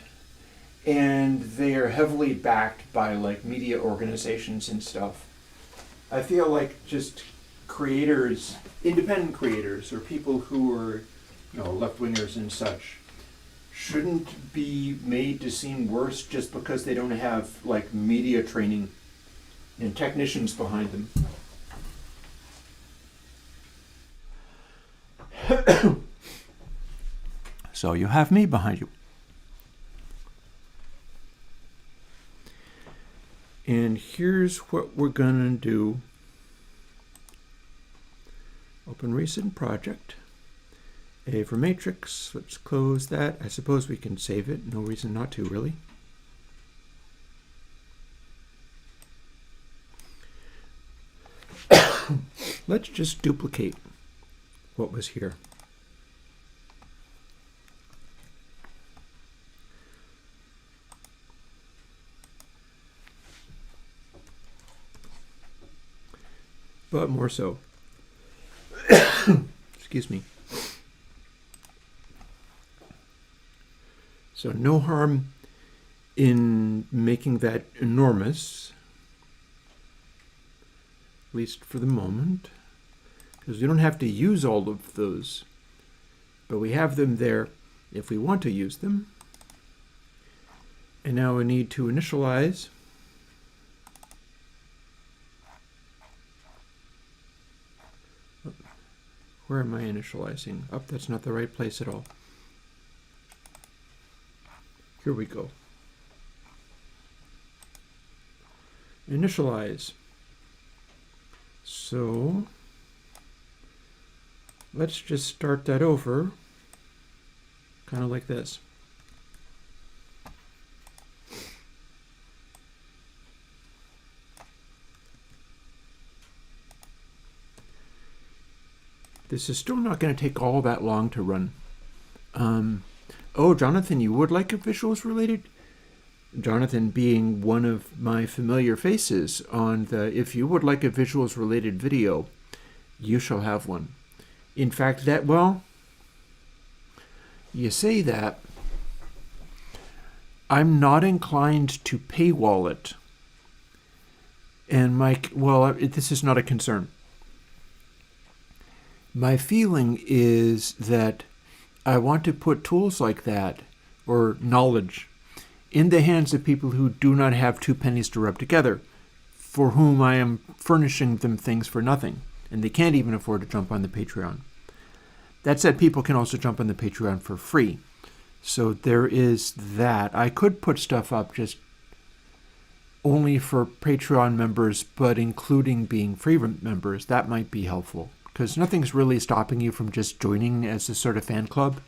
and they are heavily backed by like media organizations and stuff. I feel like just creators, independent creators, or people who are, left-wingers and such, shouldn't be made to seem worse just because they don't have like media training and technicians behind them. So you have me behind you. And here's what we're gonna do. Open recent project. A for matrix, let's close that. I suppose we can save it, no reason not to really. Let's just duplicate what was here. But more so. Excuse me. So no harm in making that enormous, at least for the moment, because we don't have to use all of those, but we have them there if we want to use them. And now we need to initialize. Where am I initializing? Oh, that's not the right place at all. Here we go. Initialize. So let's just start that over, kind of like this. This is still not going to take all that long to run. Oh, Jonathan, you would like a visuals related? Jonathan being one of my familiar faces on the if you would like a visuals related video, you shall have one. In fact, you say that. I'm not inclined to paywall it. And this is not a concern. My feeling is that I want to put tools like that, or knowledge, in the hands of people who do not have two pennies to rub together, for whom I am furnishing them things for nothing, and they can't even afford to jump on the Patreon. That said, people can also jump on the Patreon for free. So there is that. I could put stuff up just only for Patreon members, but including being free members. That might be helpful, because nothing's really stopping you from just joining as a sort of fan club.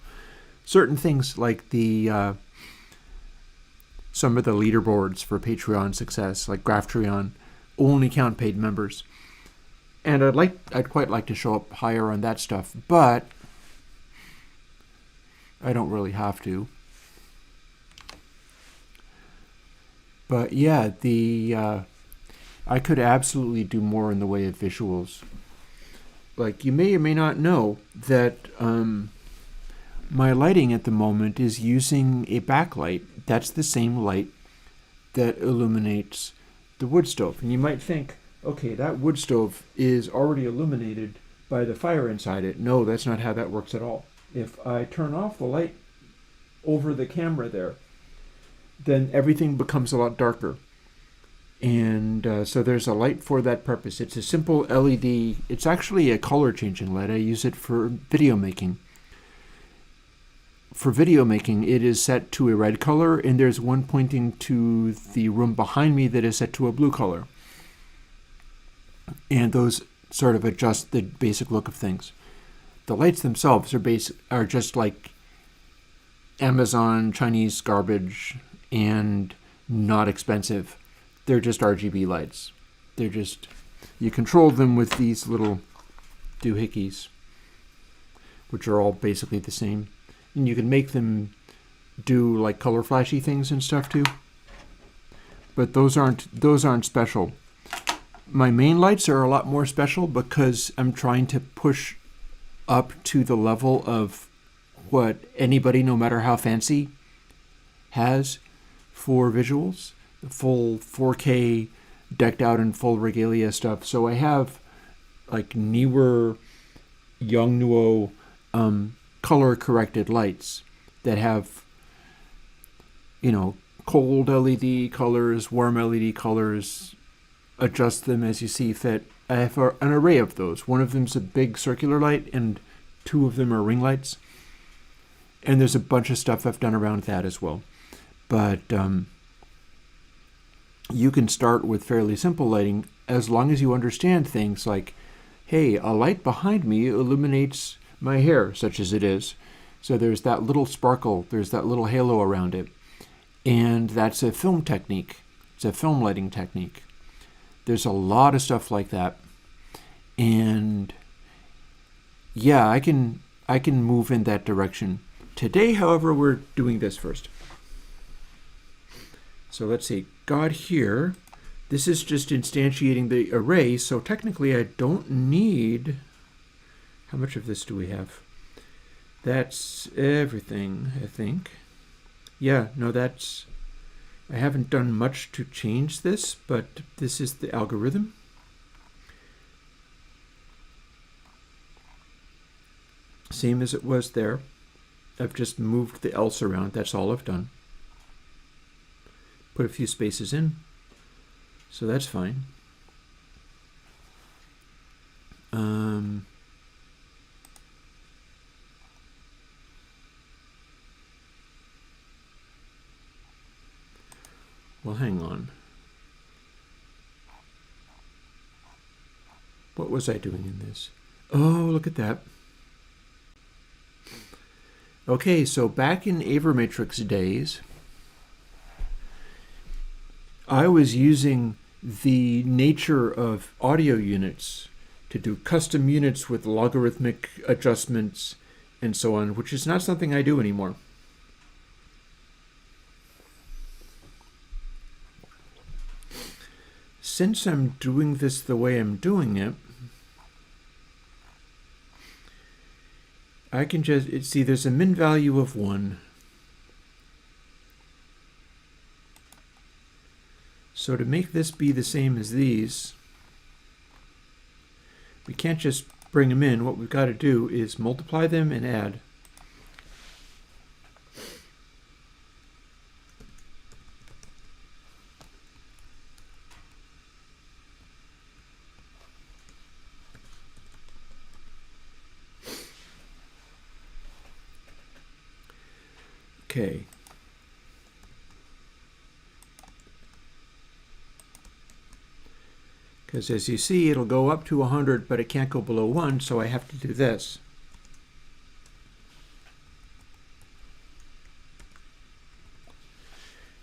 Certain things like the some of the leaderboards for Patreon success, like Graphtreon, only count paid members. And I'd quite like to show up higher on that stuff, but I don't really have to. But yeah, I could absolutely do more in the way of visuals. Like, you may or may not know that my lighting at the moment is using a backlight. That's the same light that illuminates the wood stove. And you might think, okay, that wood stove is already illuminated by the fire inside it. No, that's not how that works at all. If I turn off the light over the camera there, then everything becomes a lot darker. And so there's a light for that purpose. It's a simple LED. It's actually a color changing light. I use it for video making. For video making, it is set to a red color, and there's one pointing to the room behind me that is set to a blue color. And those sort of adjust the basic look of things. The lights themselves are just like Amazon Chinese garbage and not expensive. They're just RGB lights. You control them with these little doohickeys, which are all basically the same. And you can make them do like color flashy things and stuff too. But those aren't special. My main lights are a lot more special because I'm trying to push up to the level of what anybody, no matter how fancy, has for visuals. The full 4K decked out in full regalia stuff. So I have like newer Yongnuo color corrected lights that have, cold LED colors, warm LED colors, adjust them as you see fit. I have an array of those. One of them's a big circular light and two of them are ring lights. And there's a bunch of stuff I've done around that as well. But you can start with fairly simple lighting as long as you understand things like, hey, a light behind me illuminates my hair, such as it is. So there's that little sparkle, there's that little halo around it. And that's a film technique. It's a film lighting technique. There's a lot of stuff like that. And yeah, I can move in that direction. Today, however, we're doing this first. So let's see, got here. This is just instantiating the array, so technically I don't need... How much of this do we have? That's everything, I think. Yeah, no, that's... I haven't done much to change this, but this is the algorithm. Same as it was there. I've just moved the else around, that's all I've done. Put a few spaces in, so that's fine. Well, hang on. What was I doing in this? Oh, look at that. Okay, so back in Avermatrix days, I was using the nature of audio units to do custom units with logarithmic adjustments and so on, which is not something I do anymore. Since I'm doing this the way I'm doing it, I can just see there's a min value of 1. So to make this be the same as these, we can't just bring them in. What we've got to do is multiply them and add. Okay. Because as you see, it'll go up to 100, but it can't go below 1, so I have to do this.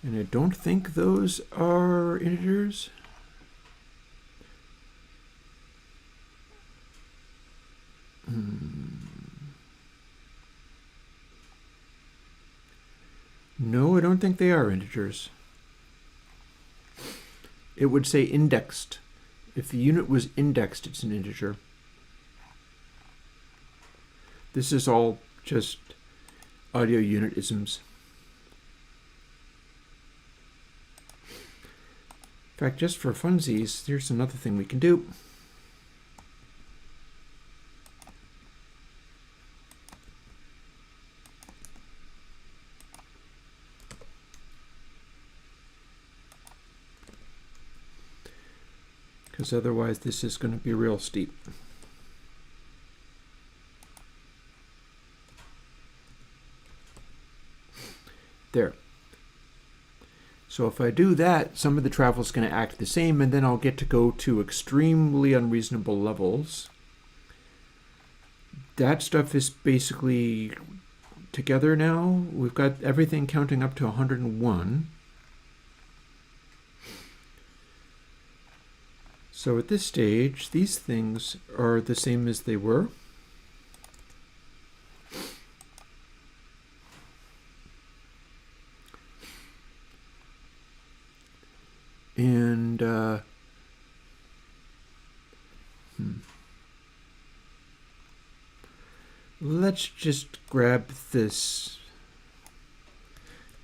And I don't think those are integers. No, I don't think they are integers. It would say indexed. If the unit was indexed, it's an integer. This is all just audio unit isms. In fact, just for funsies, here's another thing we can do. Because otherwise this is going to be real steep. There. So if I do that, some of the travel is going to act the same, and then I'll get to go to extremely unreasonable levels. That stuff is basically together now. We've got everything counting up to 101. So at this stage, these things are the same as they were. And let's just grab this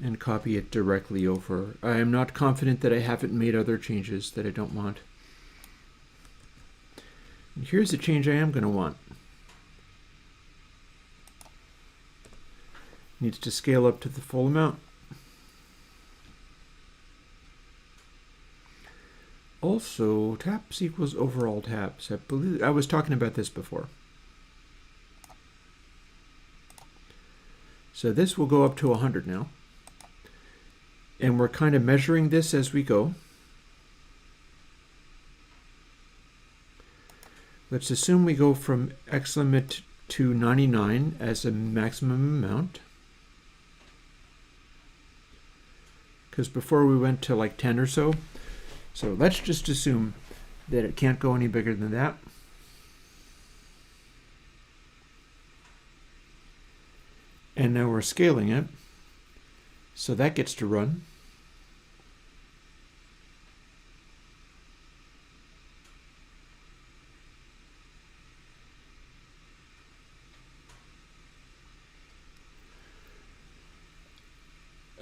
and copy it directly over. I am not confident that I haven't made other changes that I don't want. And here's a change I am going to want. Needs to scale up to the full amount. Also, taps equals overall taps. I believe I was talking about this before. So this will go up to 100 now. And we're kind of measuring this as we go. Let's assume we go from X limit to 99 as a maximum amount. Because before we went to like 10 or so. So let's just assume that it can't go any bigger than that. And now we're scaling it. So that gets to run.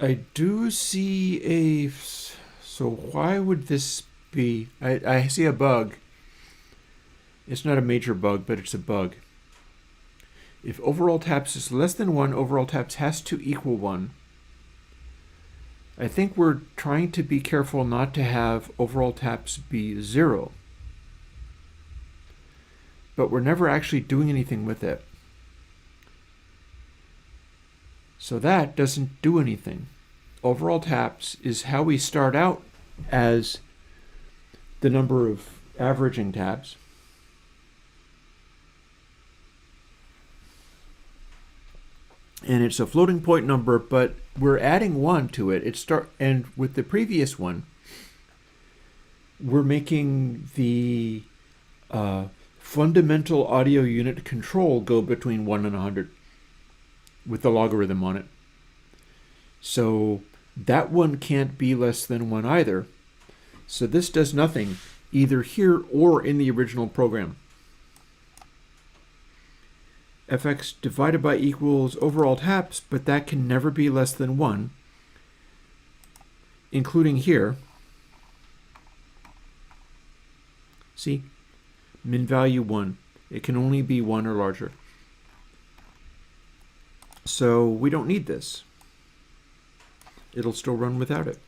I do see a... So why would this be... I see a bug. It's not a major bug, but it's a bug. If overall taps is less than 1, overall taps has to equal 1. I think we're trying to be careful not to have overall taps be 0. But we're never actually doing anything with it. So that doesn't do anything. Overall taps is how we start out as the number of averaging taps. And it's a floating point number, but we're adding 1 to it. And with the previous one, we're making the fundamental audio unit control go between 1 and 100 with the logarithm on it. So that one can't be less than 1 either. So this does nothing, either here or in the original program. fx divided by equals overall taps, but that can never be less than 1, including here. See? Min value 1. It can only be 1 or larger. So we don't need this. It'll still run without it.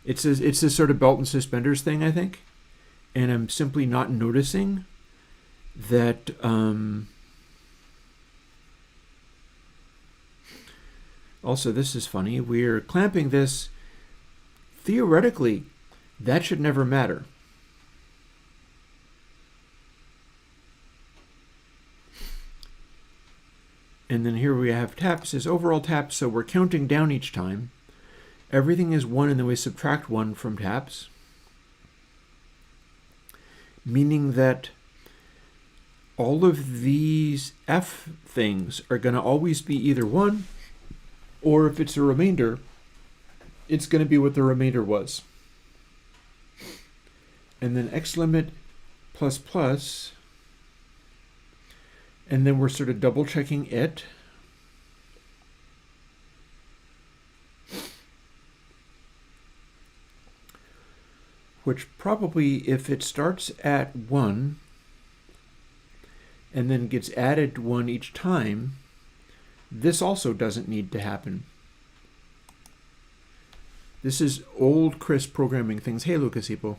It's a sort of belt and suspenders thing, I think. And I'm simply not noticing that also, this is funny. We're clamping this. Theoretically, that should never matter. And then here we have taps as overall taps, so we're counting down each time. Everything is 1, and then we subtract 1 from taps, meaning that all of these F things are going to always be either 1, or if it's a remainder, it's going to be what the remainder was. And then X limit plus plus, and then we're sort of double checking it. Which probably, if it starts at 1 and then gets added 1 each time, this also doesn't need to happen. This is old Chris programming things. Hey, Lucas Epo.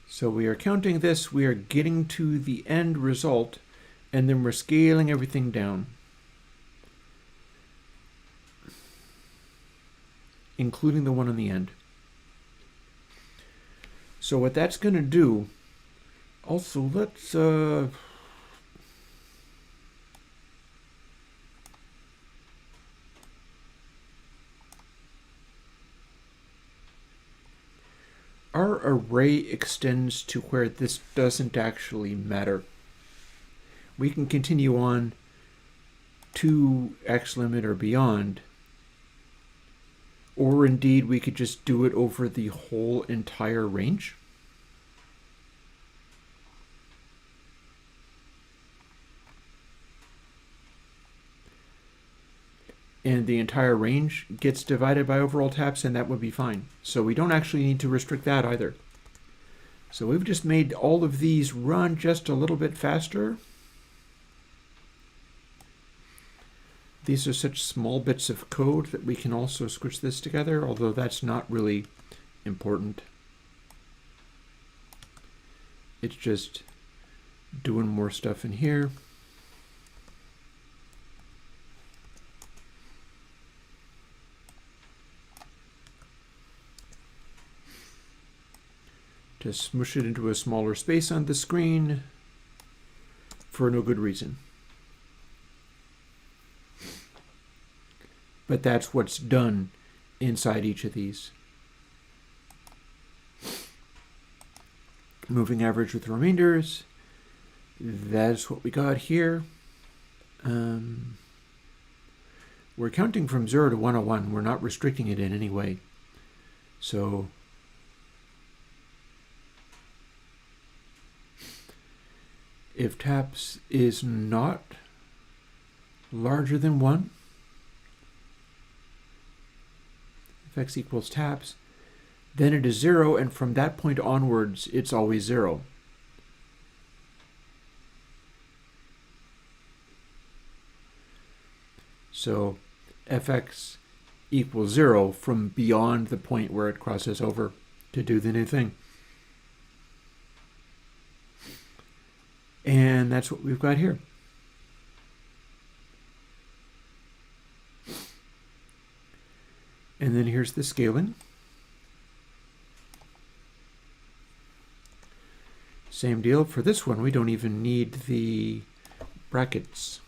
So we are counting this, we are getting to the end result, and then we're scaling everything down, including the one on the end. So what that's going to do, also let's our array extends to where this doesn't actually matter. We can continue on to X limit or beyond, or indeed we could just do it over the whole entire range. And the entire range gets divided by overall taps, and that would be fine. So we don't actually need to restrict that either. So we've just made all of these run just a little bit faster. These are such small bits of code that we can also squish this together, although that's not really important. It's just doing more stuff in here. To smush it into a smaller space on the screen for no good reason. But that's what's done inside each of these. Moving average with remainders. That's what we got here. We're counting from 0 to 101. We're not restricting it in any way. So if taps is not larger than 1, if x equals taps, then it is 0, and from that point onwards, it's always 0. So fx equals 0 from beyond the point where it crosses over to do the new thing. And that's what we've got here. And then here's the scaling. Same deal for this one. We don't even need the brackets.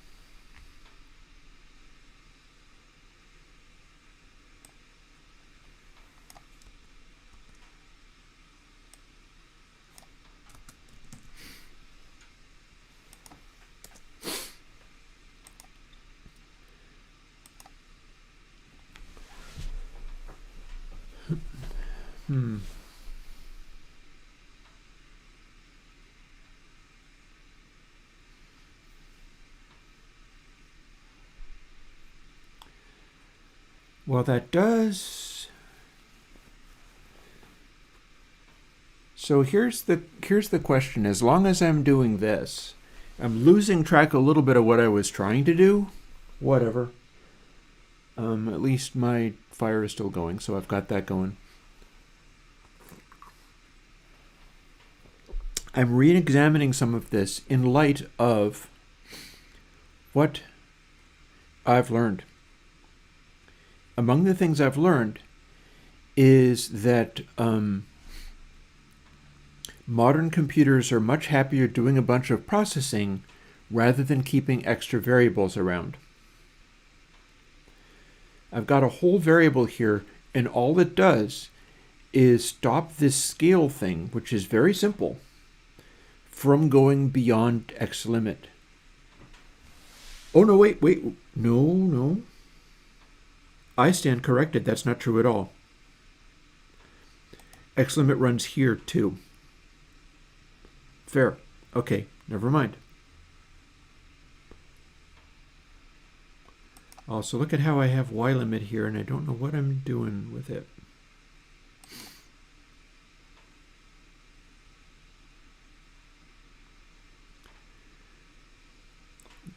Well, that does. So here's the question. As long as I'm doing this, I'm losing track a little bit of what I was trying to do. Whatever. At least my fire is still going, so I've got that going. I'm re-examining some of this in light of what I've learned. Among the things I've learned is that modern computers are much happier doing a bunch of processing rather than keeping extra variables around. I've got a whole variable here, and all it does is stop this scale thing, which is very simple, from going beyond X limit. Oh, no, wait. No. I stand corrected. That's not true at all. X limit runs here, too. Fair. Okay, never mind. Also, look at how I have Y limit here, and I don't know what I'm doing with it.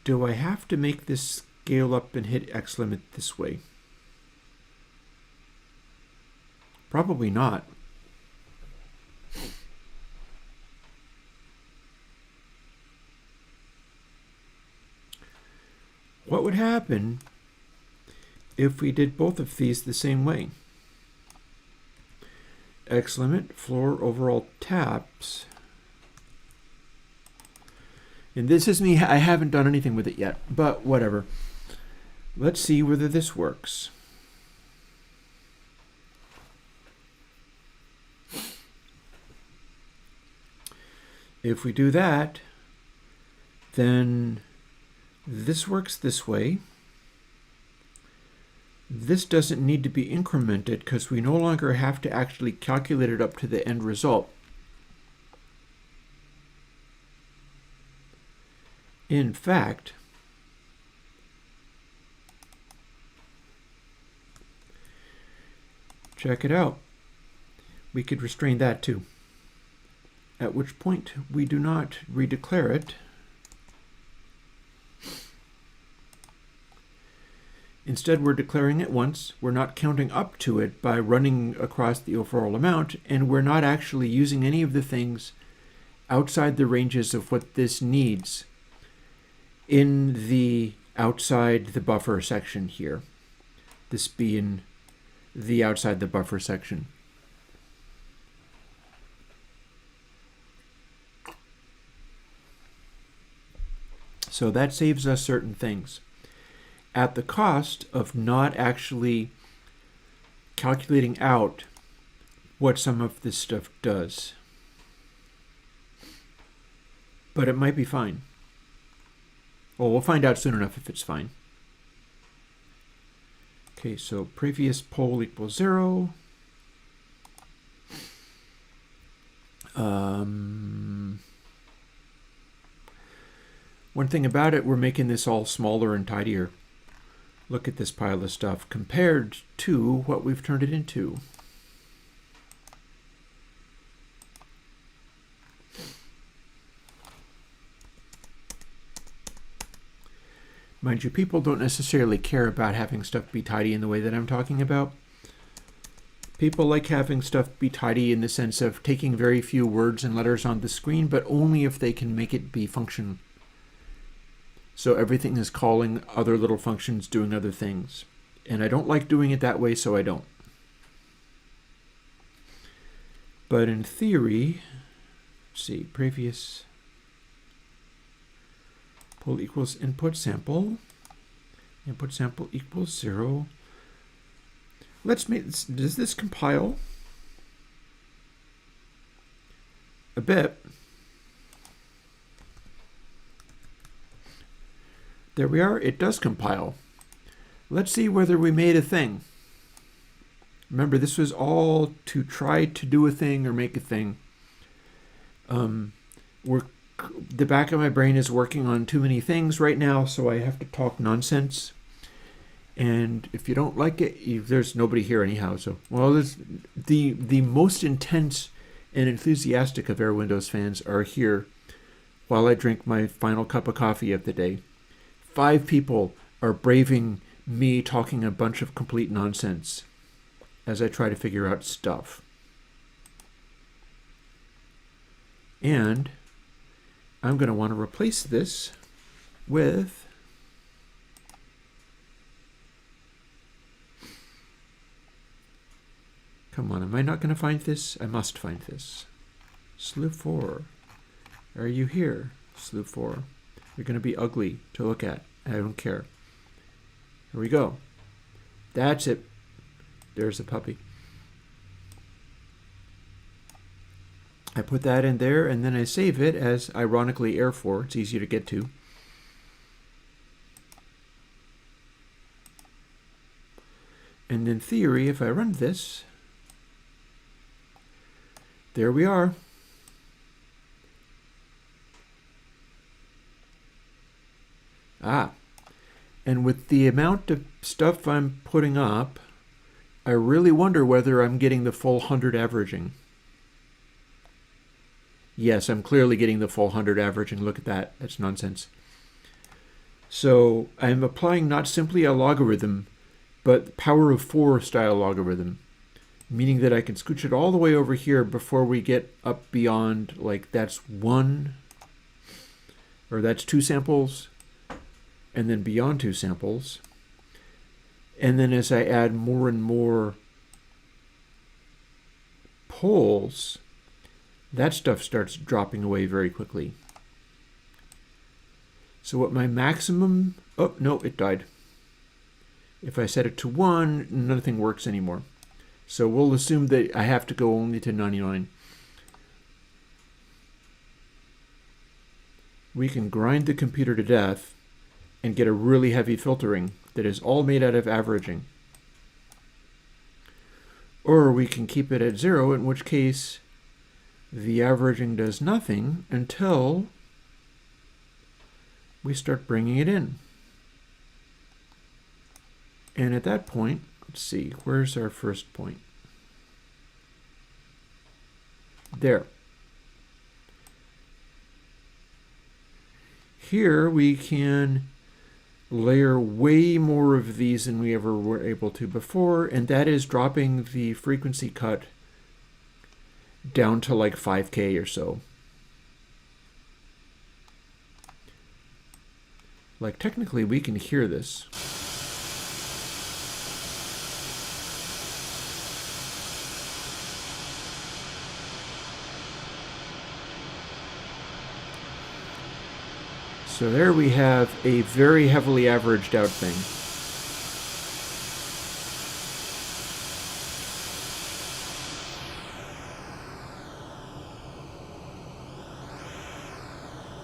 Do I have to make this scale up and hit X limit this way? Probably not. What would happen if we did both of these the same way? X limit, floor overall taps. And this is me, I haven't done anything with it yet, but whatever. Let's see whether this works. If we do that, then this works this way. This doesn't need to be incremented because we no longer have to actually calculate it up to the end result. In fact, check it out. We could restrain that too. At which point we do not redeclare it. Instead, we're declaring it once. We're not counting up to it by running across the overall amount, and we're not actually using any of the things outside the ranges of what this needs in the outside the buffer section here. This being the outside the buffer section. So that saves us certain things at the cost of not actually calculating out what some of this stuff does. But it might be fine. Well, we'll find out soon enough if it's fine. Okay, so previous poll equals 0. One thing about it, we're making this all smaller and tidier. Look at this pile of stuff compared to what we've turned it into. Mind you, people don't necessarily care about having stuff be tidy in the way that I'm talking about. People like having stuff be tidy in the sense of taking very few words and letters on the screen, but only if they can make it be function. So everything is calling other little functions, doing other things. And I don't like doing it that way, so I don't. But in theory, let's see, previous poll equals input sample equals 0. Let's make this, does this compile? A bit. There we are, it does compile. Let's see whether we made a thing. Remember, this was all to try to do a thing or make a thing. The back of my brain is working on too many things right now, so I have to talk nonsense. And if you don't like it, there's nobody here anyhow. So, well, the most intense and enthusiastic of Airwindows fans are here while I drink my final cup of coffee of the day. 5 people are braving me talking a bunch of complete nonsense as I try to figure out stuff. And I'm going to want to replace this with Come on, am I not going to find this? I must find this. Slew 4. Are you here, Slew 4? You're going to be ugly to look at. I don't care. Here we go. That's it. There's a puppy. I put that in there, and then I save it as, ironically, Air 4. It's easier to get to. And in theory, if I run this, there we are. And with the amount of stuff I'm putting up, I really wonder whether I'm getting the full 100 averaging. Yes, I'm clearly getting the full 100 averaging. Look at that. That's nonsense. So I'm applying not simply a logarithm, but power of 4 style logarithm, meaning that I can scooch it all the way over here before we get up beyond, like, that's 1, or that's 2 samples, and then beyond 2 samples. And then as I add more and more poles, that stuff starts dropping away very quickly. So what my maximum, oh, no, it died. If I set it to 1, nothing works anymore. So we'll assume that I have to go only to 99. We can grind the computer to death and get a really heavy filtering that is all made out of averaging. Or we can keep it at 0, in which case the averaging does nothing until we start bringing it in. And at that point, let's see, where's our first point? There. Here we can layer way more of these than we ever were able to before, and that is dropping the frequency cut down to like 5K or so. Like, technically we can hear this. So there we have a very heavily averaged out thing.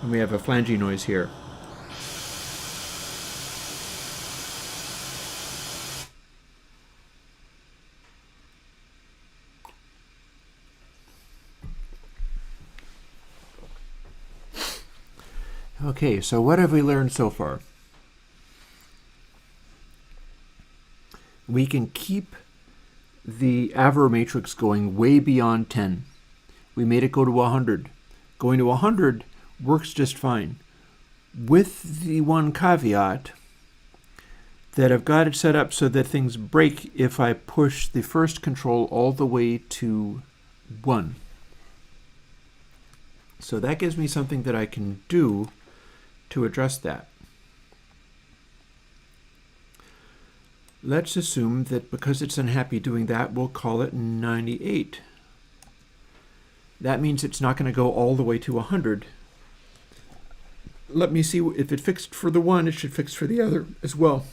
And we have a flangey noise here. Okay, so what have we learned so far? We can keep the Aver matrix going way beyond 10. We made it go to 100. Going to 100 works just fine, with the one caveat that I've got it set up so that things break if I push the first control all the way to 1. So that gives me something that I can do to address that. Let's assume that because it's unhappy doing that, we'll call it 98. That means it's not going to go all the way to 100. Let me see if it fixed for the one, it should fix for the other as well.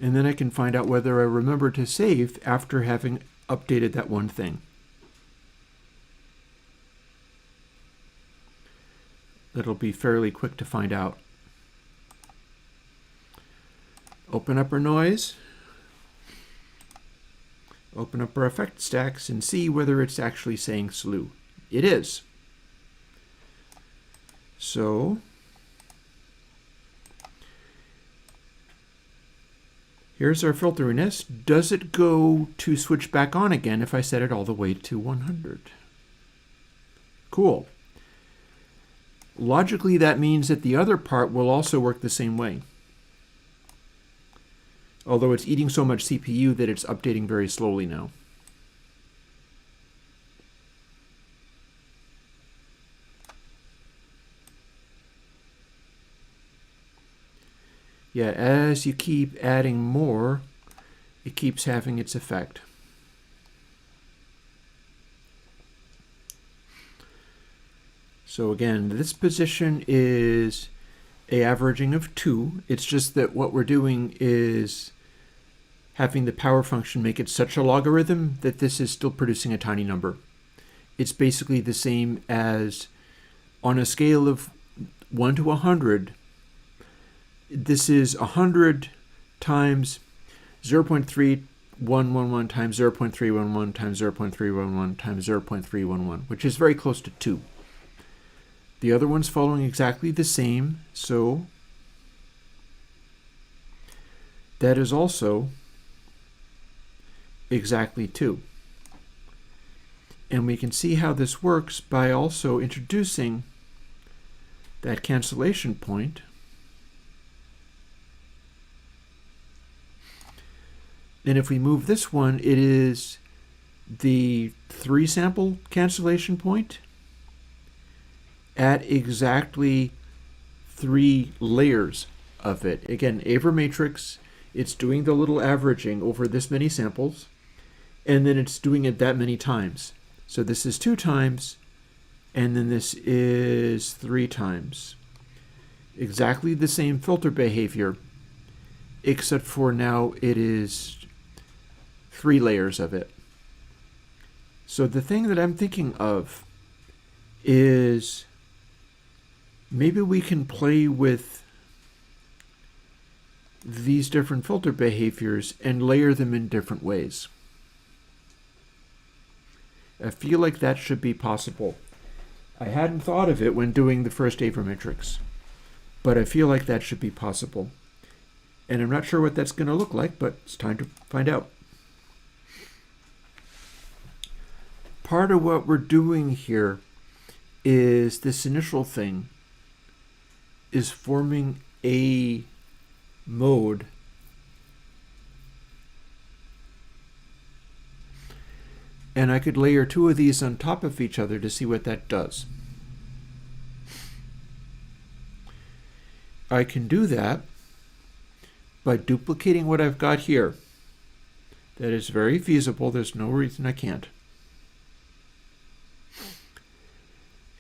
And then I can find out whether I remember to save after having updated that one thing. That'll be fairly quick to find out. Open up our noise. Open up our effect stacks and see whether it's actually saying slew. It is. So here's our filteriness. Does it go to switch back on again if I set it all the way to 100? Cool. Logically, that means that the other part will also work the same way. Although it's eating so much CPU that it's updating very slowly now. Yeah, as you keep adding more, it keeps having its effect. So again, this position is an averaging of 2. It's just that what we're doing is having the power function make it such a logarithm that this is still producing a tiny number. It's basically the same as on a scale of 1 to 100. This is 100 times 0.3111 times 0.311 times 0.311 times 0.311, which is very close to 2. The other one's following exactly the same, so that is also exactly 2. And we can see how this works by also introducing that cancellation point. And if we move this one, it is the 3 sample cancellation point at exactly 3 layers of it. Again, Avro matrix, it's doing the little averaging over this many samples, and then it's doing it that many times. So this is 2 times, and then this is 3 times. Exactly the same filter behavior, except for now it is 3 layers of it. So the thing that I'm thinking of is maybe we can play with these different filter behaviors and layer them in different ways. I feel like that should be possible. I hadn't thought of it when doing the first Avro matrix, but I feel like that should be possible. And I'm not sure what that's going to look like, but it's time to find out. Part of what we're doing here is this initial thing is forming a mode and I could layer 2 of these on top of each other to see what that does. I can do that by duplicating what I've got here. That is very feasible. There's no reason I can't.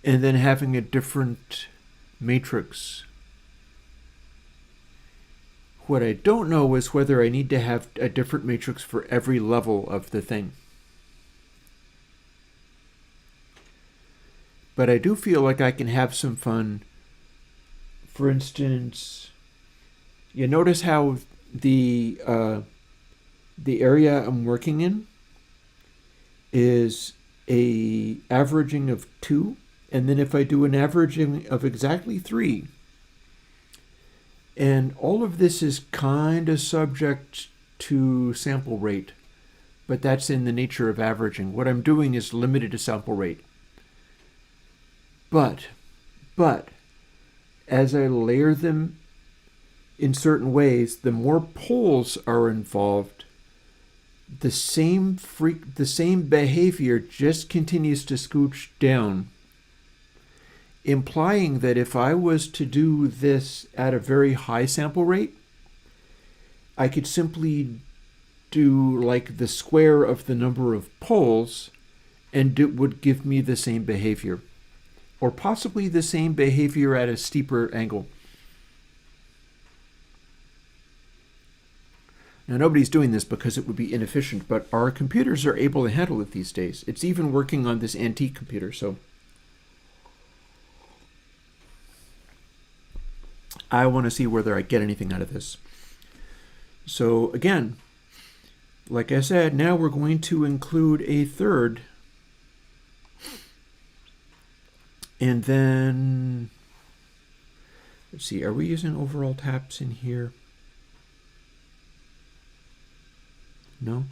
And then having a different matrix. What I don't know is whether I need to have a different matrix for every level of the thing. But I do feel like I can have some fun. For instance, you notice how the area I'm working in is a averaging of 2, and then if I do an averaging of exactly 3, and all of this is kind of subject to sample rate, but that's in the nature of averaging. What I'm doing is limited to sample rate. But as I layer them in certain ways, the more poles are involved, the same behavior just continues to scooch down, implying that if I was to do this at a very high sample rate, I could simply do like the square of the number of poles and it would give me the same behavior, or possibly the same behavior at a steeper angle. Now, nobody's doing this because it would be inefficient, but our computers are able to handle it these days. It's even working on this antique computer, so I want to see whether I get anything out of this. So again, like I said, now we're going to include a third. And then, let's see, are we using overall taps in here? No?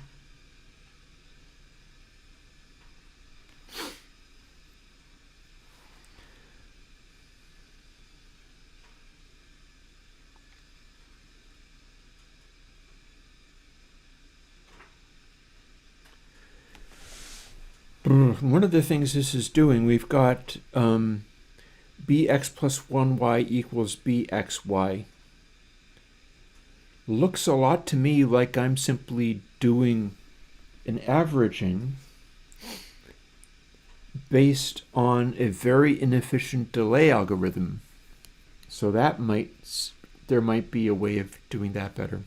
One of the things this is doing, we've got bx plus 1y equals bxy. looks a lot to me like I'm simply doing an averaging based on a very inefficient delay algorithm. So there might be a way of doing that better.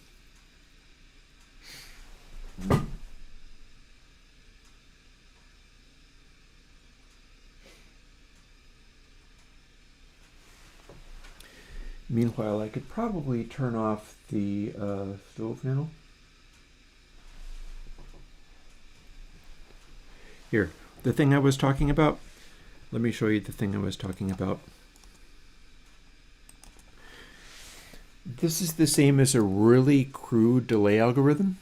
Meanwhile, I could probably turn off the stove now. Here, the thing I was talking about. Let me show you the thing I was talking about. This is the same as a really crude delay algorithm.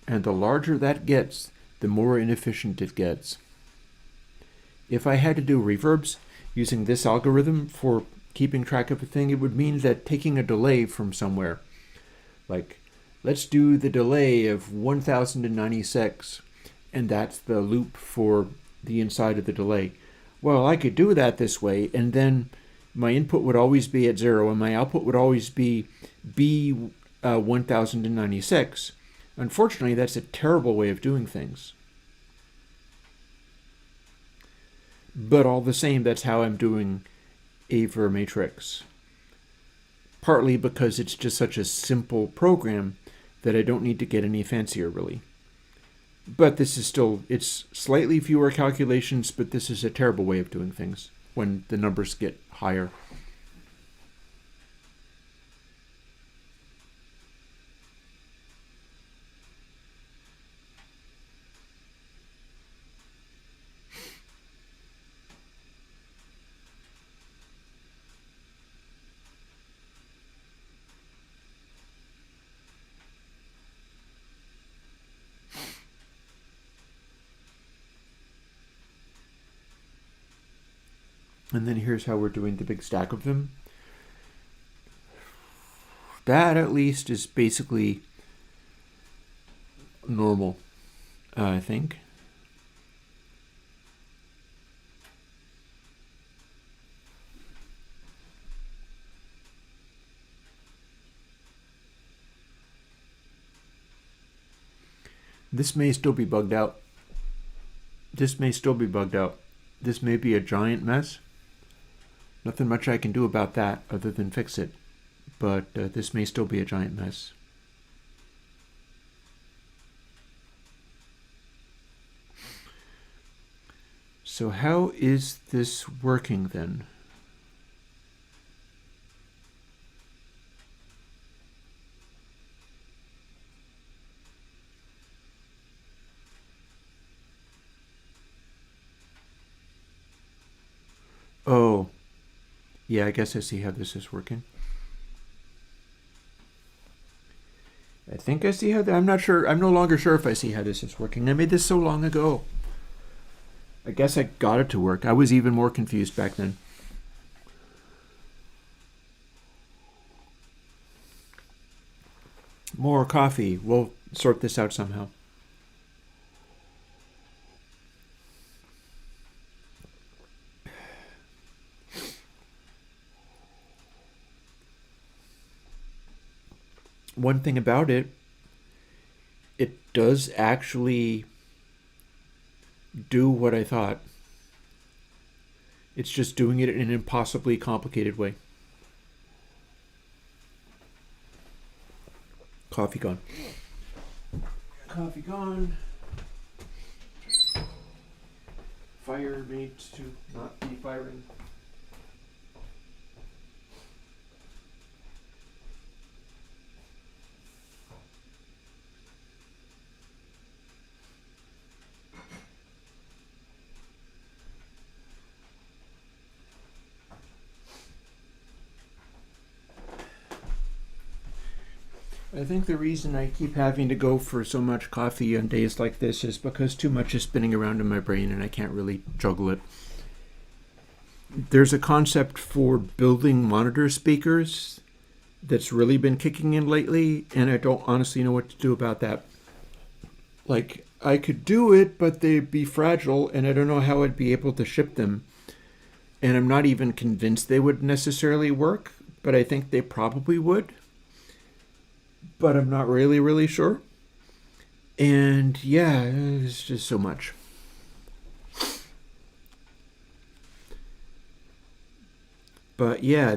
And the larger that gets, the more inefficient it gets. If I had to do reverbs using this algorithm for keeping track of a thing, it would mean that taking a delay from somewhere, like let's do the delay of 1096, and that's the loop for the inside of the delay. Well, I could do that this way, and then my input would always be at 0, and my output would always be B1096. Unfortunately, that's a terrible way of doing things. But all the same, that's how I'm doing a Ver matrix. Partly because it's just such a simple program that I don't need to get any fancier, really. But this is still, it's slightly fewer calculations, but this is a terrible way of doing things when the numbers get higher. And then here's how we're doing the big stack of them. That at least is basically normal, I think. This may still be bugged out. This may be a giant mess. Nothing much I can do about that other than fix it. But this may still be a giant mess. So how is this working then? Oh, yeah, I guess I see how this is working. I think I see how I'm not sure. I'm no longer sure if I see how this is working. I made this so long ago. I guess I got it to work. I was even more confused back then. More coffee. We'll sort this out somehow. One thing about it, it does actually do what I thought. It's just doing it in an impossibly complicated way. Coffee gone. Coffee gone. Fire made to not be firing. I think the reason I keep having to go for so much coffee on days like this is because too much is spinning around in my brain and I can't really juggle it. There's a concept for building monitor speakers that's really been kicking in lately, and I don't honestly know what to do about that. Like, I could do it, but they'd be fragile, and I don't know how I'd be able to ship them. And I'm not even convinced they would necessarily work, but I think they probably would. But I'm not really sure. And yeah, it's just so much. But yeah,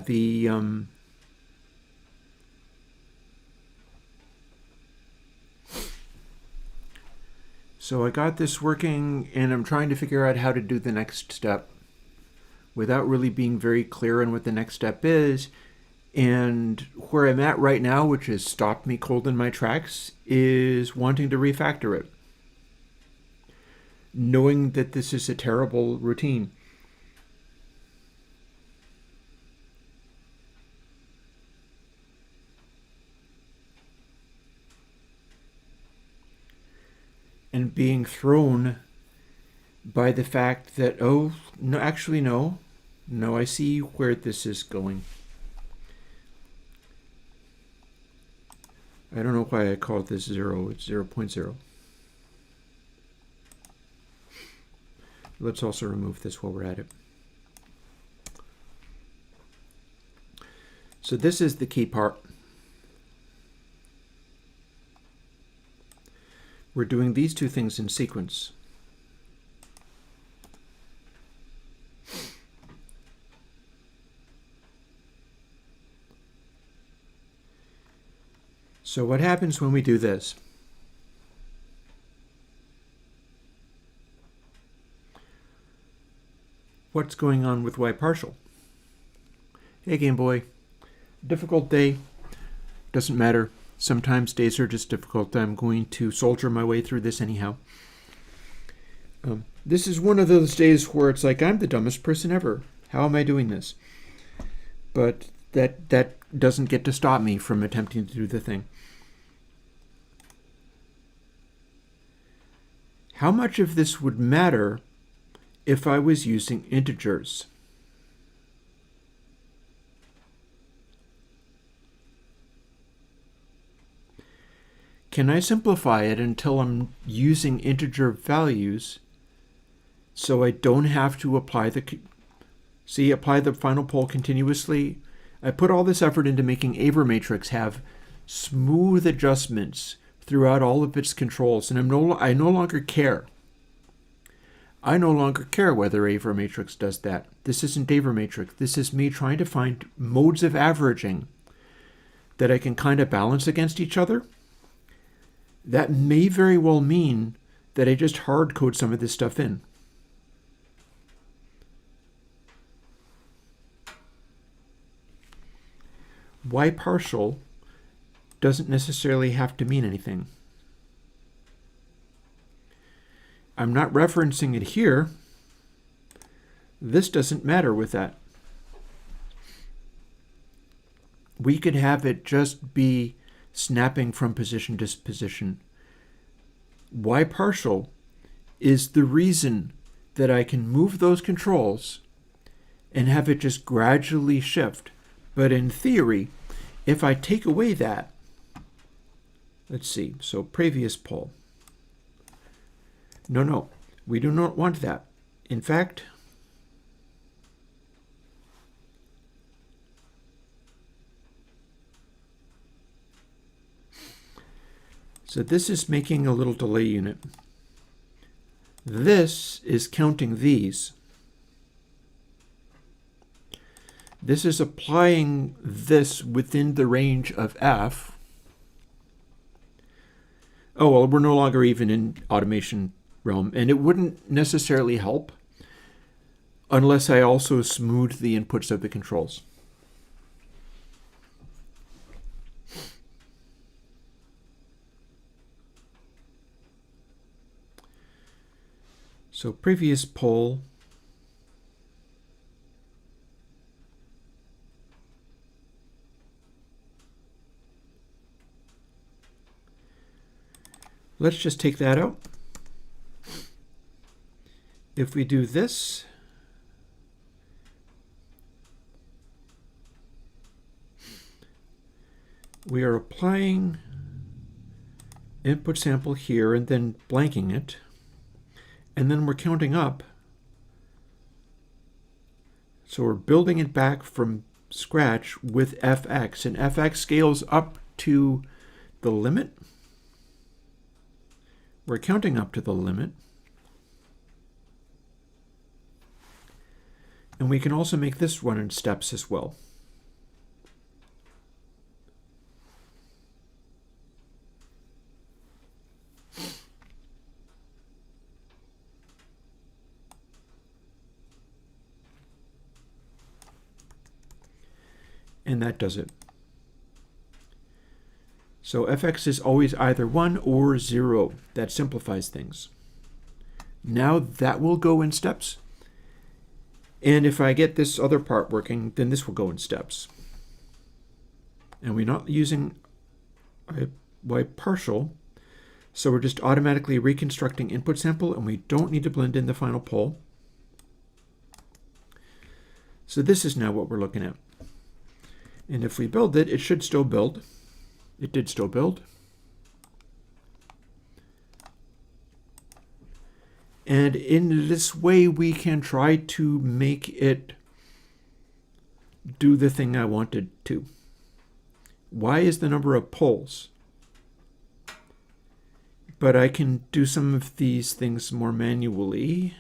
so I got this working, and I'm trying to figure out how to do the next step without really being very clear on what the next step is. And where I'm at right now, which has stopped me cold in my tracks, is wanting to refactor it, knowing that this is a terrible routine. And being thrown by the fact that, oh, no, actually, no, I see where this is going. I don't know why I call this 0. It's 0.0. Let's also remove this while we're at it. So this is the key part. We're doing these two things in sequence. So what happens when we do this? What's going on with y partial? Hey, Game Boy. Difficult day. Doesn't matter. Sometimes days are just difficult. I'm going to soldier my way through this anyhow. This is one of those days where it's like, I'm the dumbest person ever. How am I doing this? But that doesn't get to stop me from attempting to do the thing. How much of this would matter if I was using integers? Can I simplify it until I'm using integer values so I don't have to apply the final pole continuously? I put all this effort into making Avermatrix have smooth adjustments throughout all of its controls, and I no longer care. I no longer care whether Avermatrix does that. This isn't Avermatrix. This is me trying to find modes of averaging that I can kind of balance against each other. That may very well mean that I just hard code some of this stuff in. Y partial doesn't necessarily have to mean anything. I'm not referencing it here. This doesn't matter with that. We could have it just be snapping from position to position. Y partial is the reason that I can move those controls and have it just gradually shift. But in theory, if I take away that, let's see, so previous pole. No, we do not want that. In fact, so this is making a little delay unit. This is counting these. This is applying this within the range of f. Oh, well, we're no longer even in automation realm, and it wouldn't necessarily help unless I also smooth the inputs of the controls. So previous pole, let's just take that out. If we do this, we are applying input sample here and then blanking it, and then we're counting up. So we're building it back from scratch with fx, and fx scales up to the limit. We're counting up to the limit. And we can also make this run in steps as well. And that does it. So fx is always either 1 or 0. That simplifies things. Now that will go in steps. And if I get this other part working, then this will go in steps. And we're not using a y partial, so we're just automatically reconstructing input sample, and we don't need to blend in the final pole. So this is now what we're looking at. And if we build it, it should still build. It did still build. And in this way, we can try to make it do the thing I wanted to. Y is the number of poles. But I can do some of these things more manually,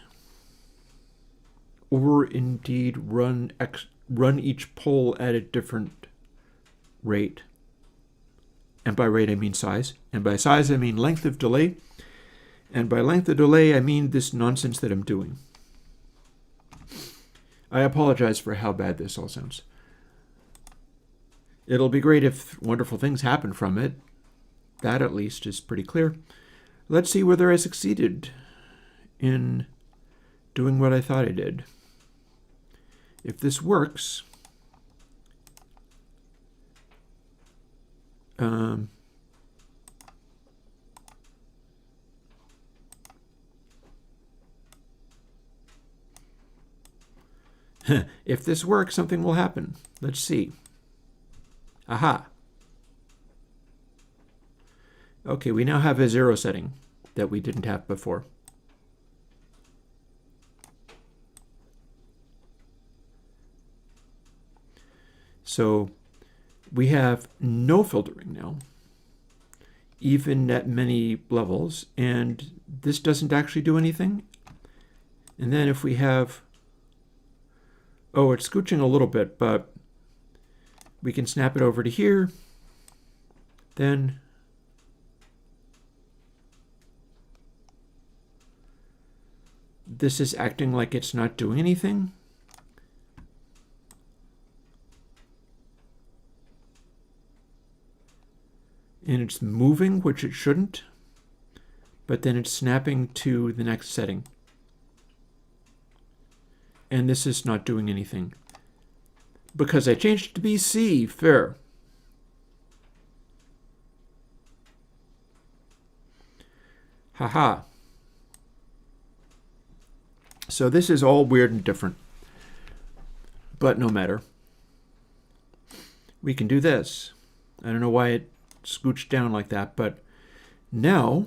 or indeed run each pole at a different rate. And by rate, I mean size. And by size, I mean length of delay. And by length of delay, I mean this nonsense that I'm doing. I apologize for how bad this all sounds. It'll be great if wonderful things happen from it. That, at least, is pretty clear. Let's see whether I succeeded in doing what I thought I did. If this works, if this works, something will happen. Let's see. Aha. Okay, we now have a 0 setting that we didn't have before. So we have no filtering now, even at many levels, and this doesn't actually do anything. And then if we have, oh, it's scooching a little bit, but we can snap it over to here. Then this is acting like it's not doing anything. And it's moving, which it shouldn't, but then it's snapping to the next setting. And this is not doing anything because I changed it to BC. Fair. Haha. So this is all weird and different, but no matter. We can do this. I don't know why it scooched down like that, but now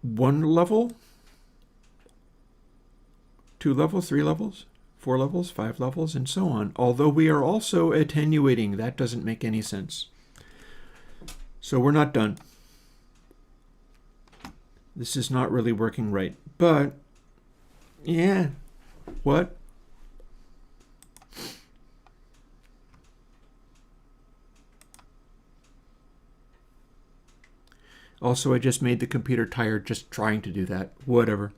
1 level, 2 levels, 3 levels, 4 levels, 5 levels, and so on. Although we are also attenuating, that doesn't make any sense. So we're not done. This is not really working right, but yeah, what? Also, I just made the computer tired just trying to do that. Whatever.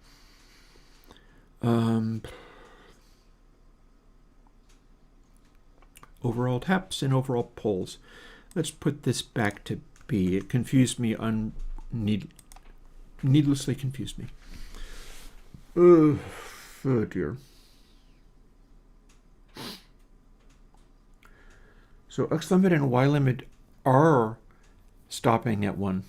Overall taps and overall pulls. Let's put this back to B. It confused me, needlessly confused me. Oh dear. So X limit and Y limit are stopping at 1.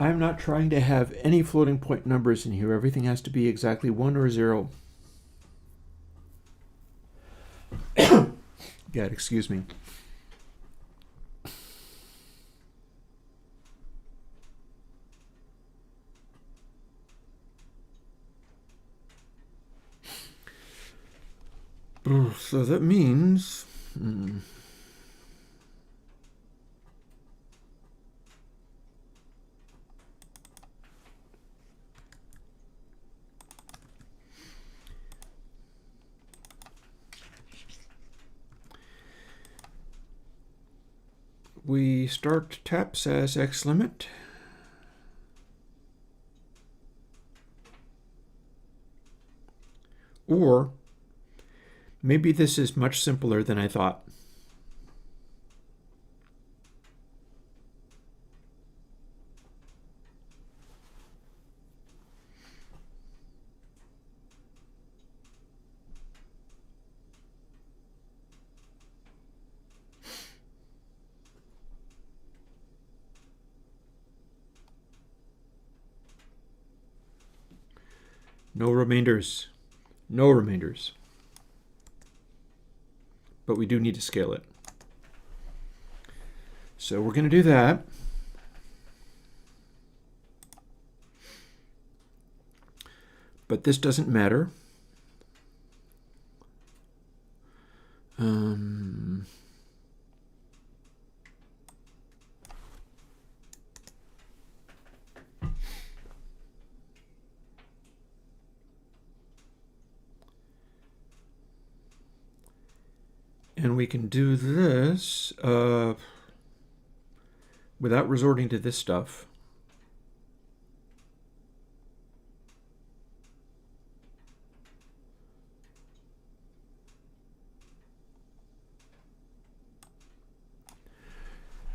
I'm not trying to have any floating point numbers in here. Everything has to be exactly 1 or 0. God, excuse me. So that means... we start taps as x limit. Or maybe this is much simpler than I thought. No remainders. No remainders. But we do need to scale it. So we're going to do that. But this doesn't matter. And we can do this without resorting to this stuff.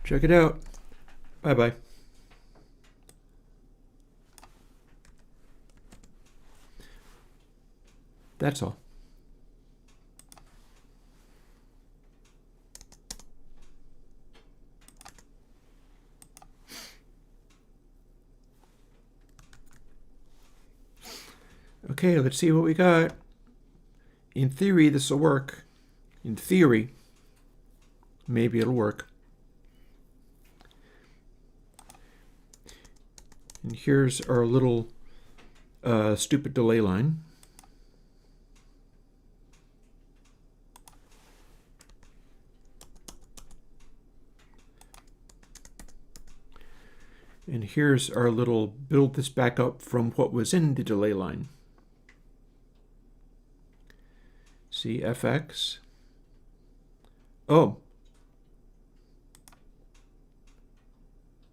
Check it out. Bye-bye. That's all. Okay, let's see what we got. In theory, this will work. In theory, maybe it'll work. And here's our little stupid delay line. And here's our little build this back up from what was in the delay line. See FX. Oh.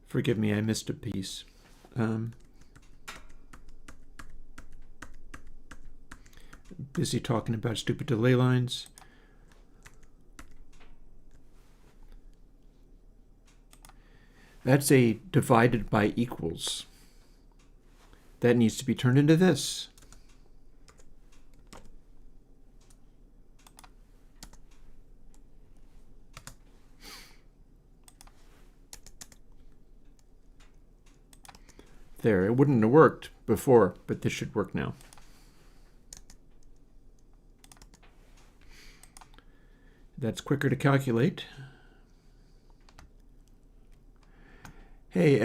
Forgive me, I missed a piece. Busy talking about stupid delay lines. That's a divided by equals. That needs to be turned into this. There, it wouldn't have worked before, but this should work now. That's quicker to calculate. Hey,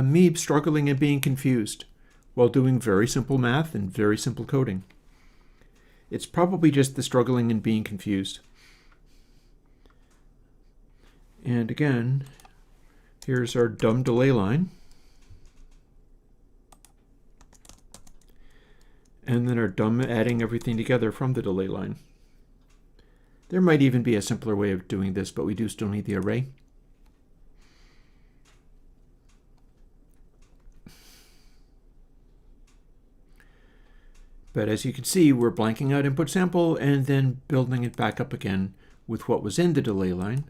me struggling and being confused while doing very simple math and very simple coding. It's probably just the struggling and being confused. And again, here's our dumb delay line. And then our dumb adding everything together from the delay line. There might even be a simpler way of doing this, but we do still need the array. But as you can see, we're blanking out input sample and then building it back up again with what was in the delay line.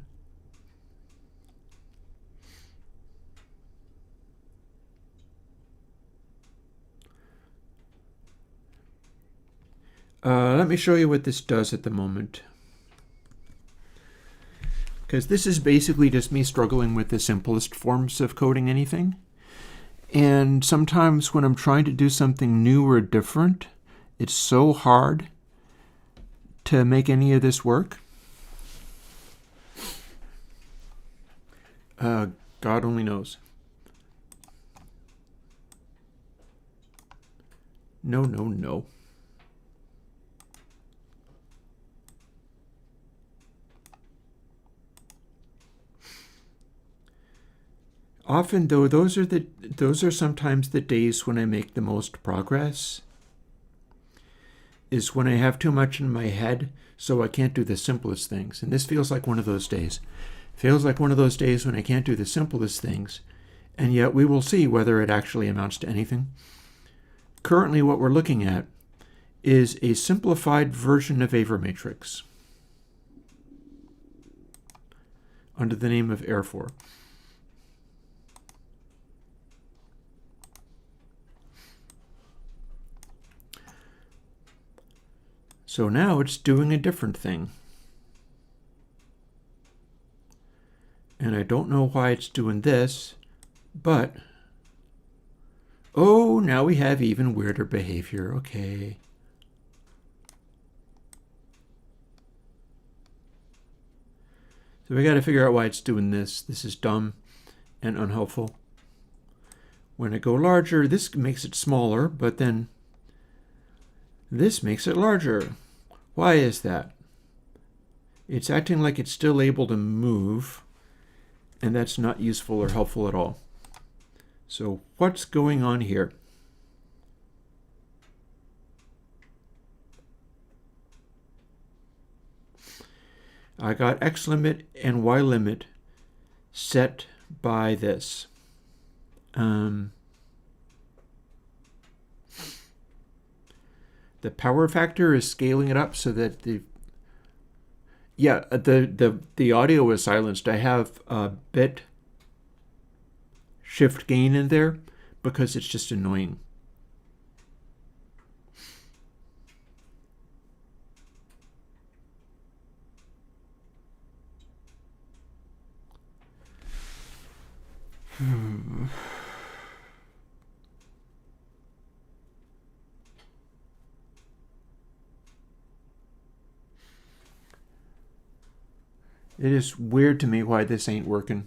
Let me show you what this does at the moment. because this is basically just me struggling with the simplest forms of coding anything. And sometimes when I'm trying to do something new or different, it's so hard to make any of this work. God only knows. No, no, no. Often, though, those are sometimes the days when I make the most progress. Is when I have too much in my head, so I can't do the simplest things. And this feels like one of those days. Feels like one of those days when I can't do the simplest things, and yet we will see whether it actually amounts to anything. Currently, what we're looking at is a simplified version of Avermatrix under the name of Air4. So now it's doing a different thing. And I don't know why it's doing this, but oh, now we have even weirder behavior. Okay. So we got to figure out why it's doing this. This is dumb and unhelpful. When I go larger, this makes it smaller, but then this makes it larger. Why is that? It's acting like it's still able to move, and that's not useful or helpful at all. So what's going on here? I got X limit and Y limit set by this. The power factor is scaling it up so that the audio is silenced. I have a bit shift gain in there because it's just annoying. It is weird to me why this ain't working.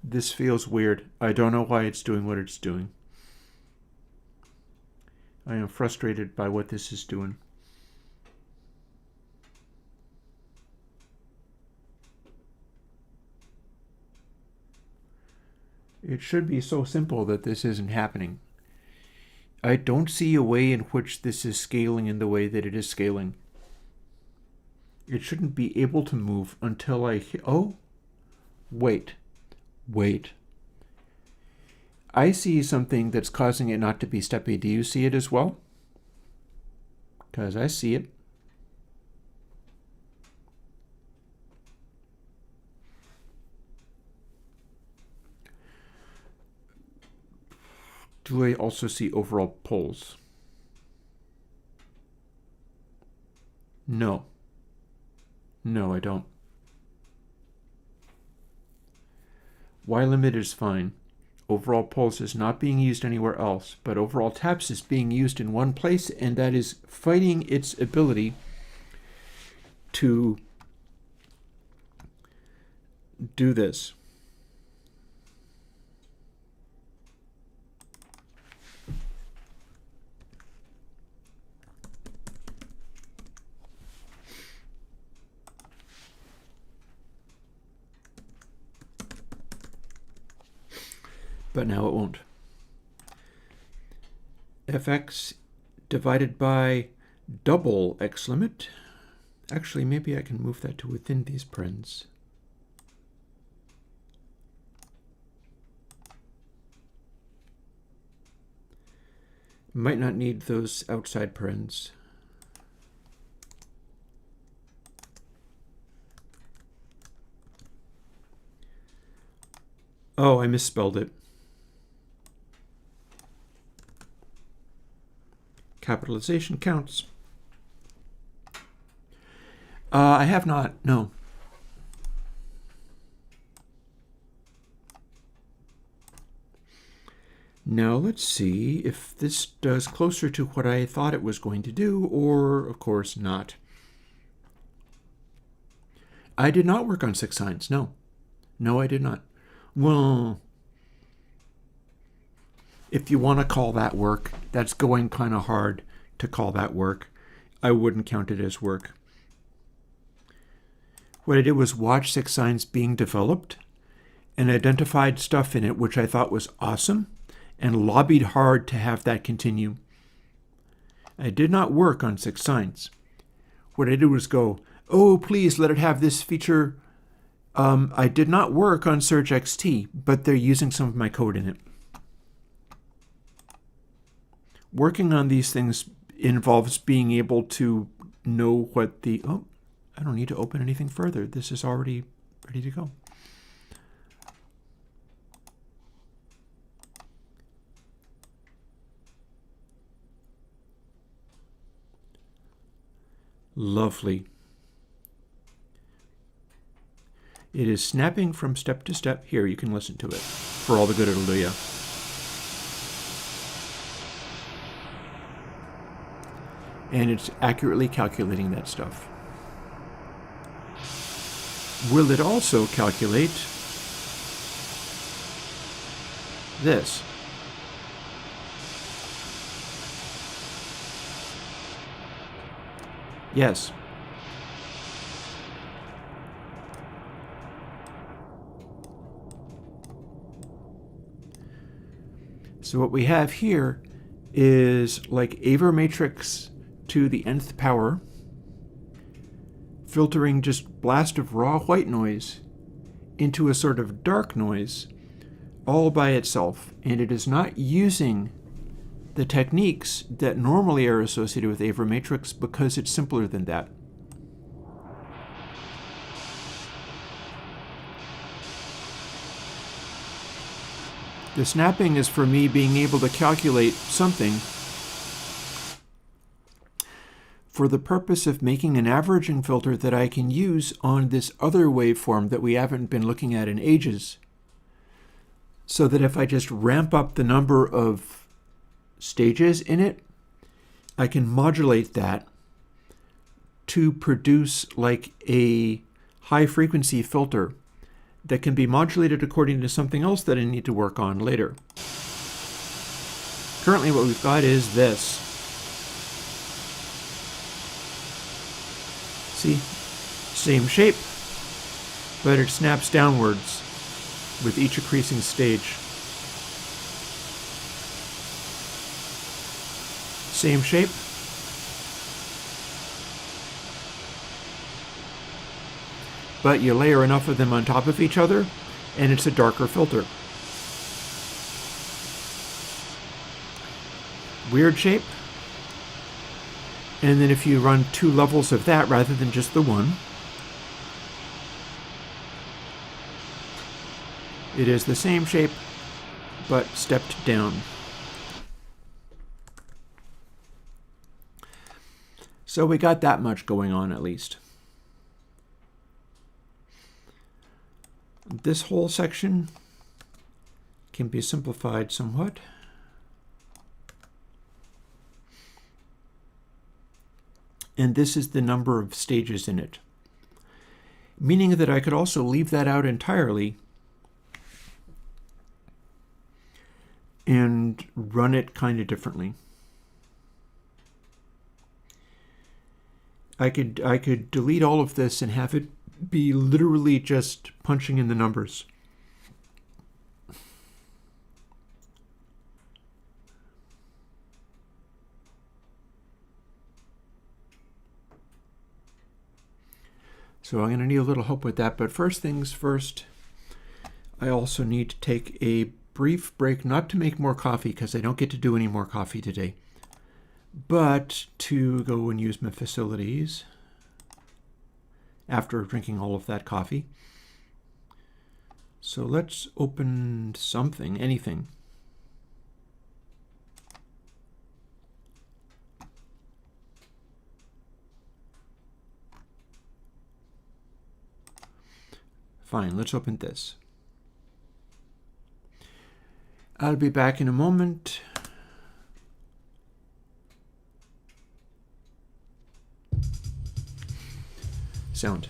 This feels weird. I don't know why it's doing what it's doing. I am frustrated by what this is doing. It should be so simple that this isn't happening. I don't see a way in which this is scaling in the way that it is scaling. It shouldn't be able to move until I hit... Oh, wait. I see something that's causing it not to be steppy. Do you see it as well? Because I see it. Do I also see overall pulls? No. No, I don't. Y limit is fine. Overall pulse is not being used anywhere else, but overall taps is being used in one place, and that is fighting its ability to do this. But now it won't. Fx divided by double x limit. Actually, maybe I can move that to within these parens. Might not need those outside parens. Oh, I misspelled it. Capitalization counts. I have not, no. Now let's see if this does closer to what I thought it was going to do, or of course not. I did not work on 6 signs, no. No, I did not. Well, if you want to call that work, that's going kind of hard to call that work. I wouldn't count it as work. What I did was watch 6 signs being developed and identified stuff in it which I thought was awesome and lobbied hard to have that continue. I did not work on 6 signs. What I did was go, oh, please let it have this feature. I did not work on Surge XT, but they're using some of my code in it. Working on these things involves being able to know what the... Oh, I don't need to open anything further. This is already ready to go. Lovely. It is snapping from step to step. Here, you can listen to it for all the good it'll do you. And it's accurately calculating that stuff. Will it also calculate this? Yes. So what we have here is like Avro matrix to the nth power, filtering just blast of raw white noise into a sort of dark noise all by itself. And it is not using the techniques that normally are associated with Avro matrix because it's simpler than that. The snapping is for me being able to calculate something for the purpose of making an averaging filter that I can use on this other waveform that we haven't been looking at in ages. So that if I just ramp up the number of stages in it, I can modulate that to produce like a high frequency filter that can be modulated according to something else that I need to work on later. Currently what we've got is this. See, same shape, but it snaps downwards with each increasing stage. Same shape. But you layer enough of them on top of each other, and it's a darker filter. Weird shape. And then if you run 2 levels of that rather than just the one, it is the same shape, but stepped down. So we got that much going on at least. This whole section can be simplified somewhat. And this is the number of stages in it, meaning that I could also leave that out entirely and run it kind of differently. I could delete all of this and have it be literally just punching in the numbers. So I'm going to need a little help with that, but first things first, I also need to take a brief break, not to make more coffee because I don't get to do any more coffee today, but to go and use my facilities after drinking all of that coffee. So let's open something, anything. Fine, let's open this. I'll be back in a moment. Sound.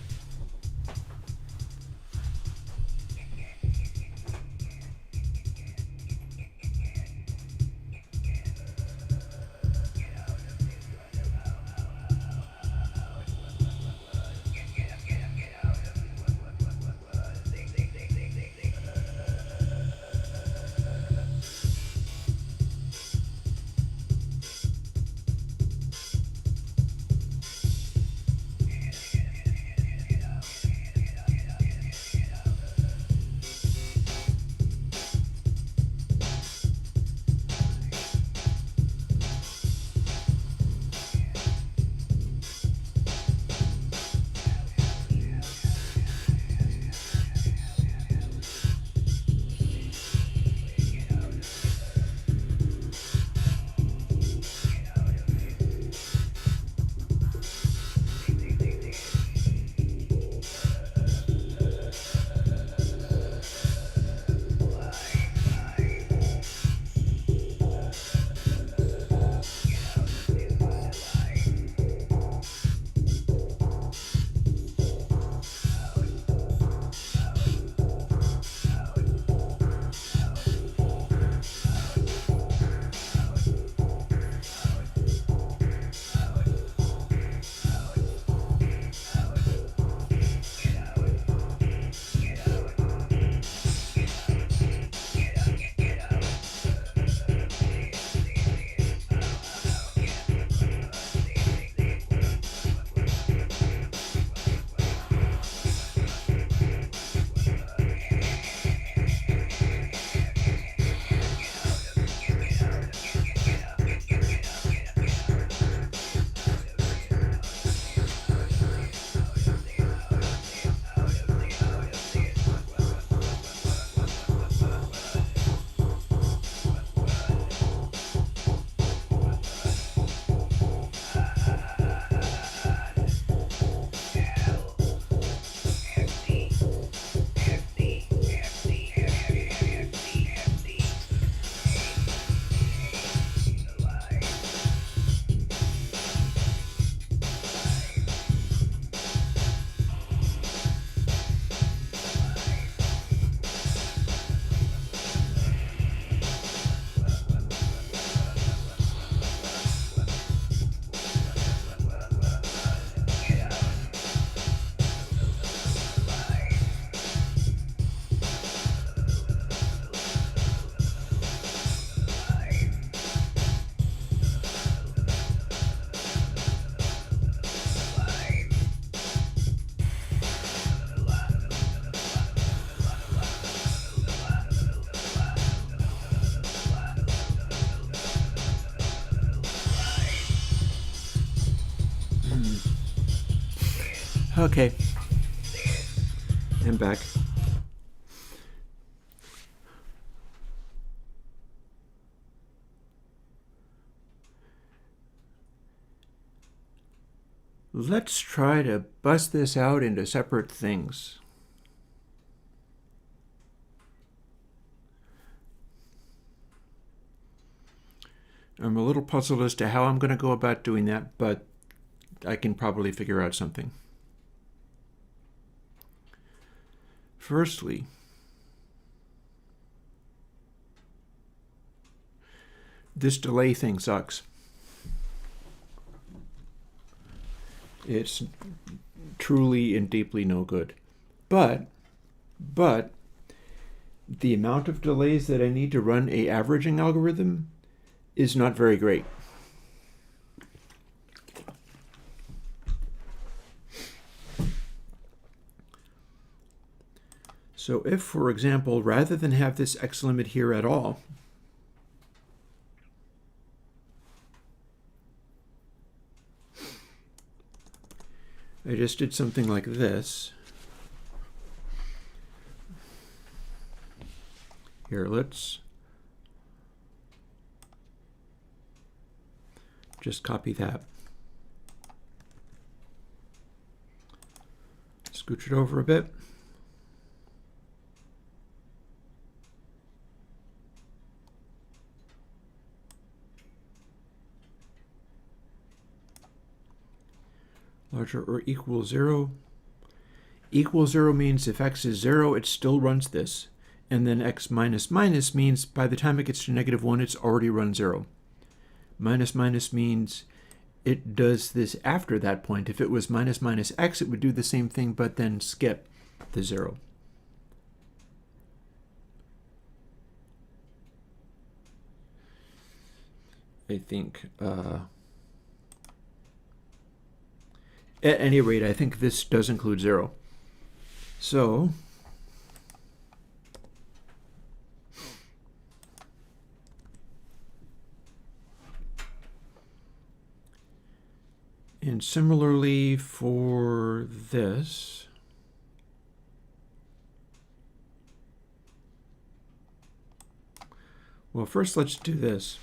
Okay, I'm back. Let's try to bust this out into separate things. I'm a little puzzled as to how I'm going to go about doing that, but I can probably figure out something. Firstly, this delay thing sucks. It's truly and deeply no good. But the amount of delays that I need to run a averaging algorithm is not very great. So if, for example, rather than have this X limit here at all, I just did something like this. Here, let's just copy that. Scooch it over a bit. larger or equal 0. Equal 0 means if x is 0, it still runs this. And then x minus minus means by the time it gets to -1, it's already run 0. Minus minus means it does this after that point. If it was minus minus x, it would do the same thing, but then skip the 0. I think, at any rate, I think this does include 0. So, and similarly for this, well, first let's do this.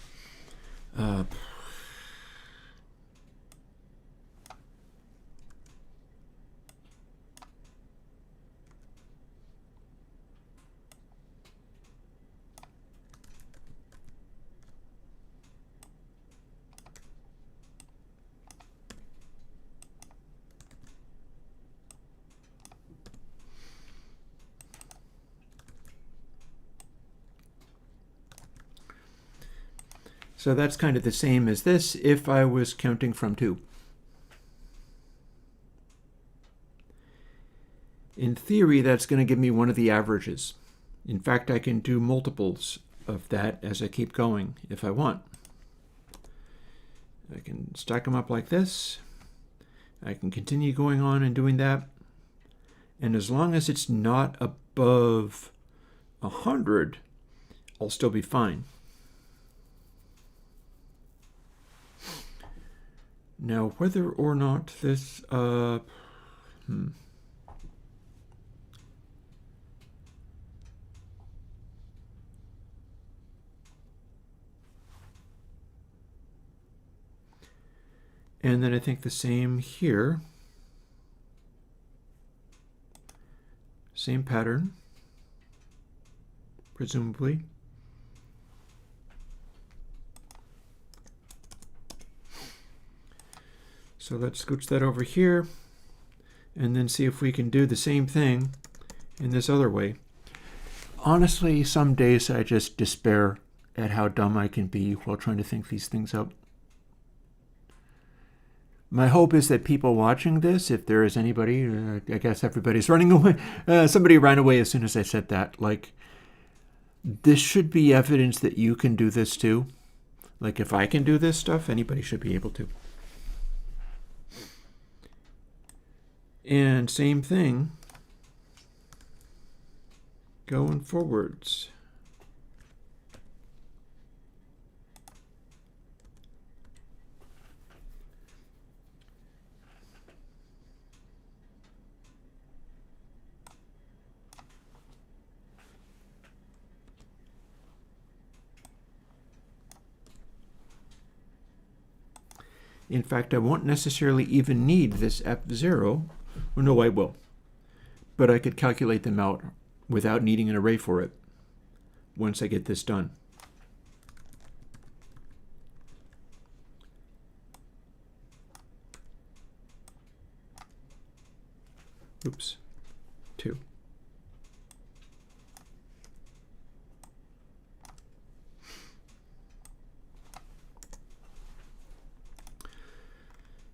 So that's kind of the same as this if I was counting from 2. In theory, that's going to give me one of the averages. In fact, I can do multiples of that as I keep going if I want. I can stack them up like this. I can continue going on and doing that. And as long as it's not above 100, I'll still be fine. Now, whether or not this, And then I think the same here. Same pattern, presumably. So let's scooch that over here and then see if we can do the same thing in this other way. Honestly, some days I just despair at how dumb I can be while trying to think these things up. My hope is that people watching this, if there is anybody, I guess everybody's running away. Somebody ran away as soon as I said that. Like, this should be evidence that you can do this too. Like, if I can do this stuff, anybody should be able to. And same thing going forwards. In fact, I won't necessarily even need this F0. Well, no, I will. But I could calculate them out without needing an array for it once I get this done. Oops, 2.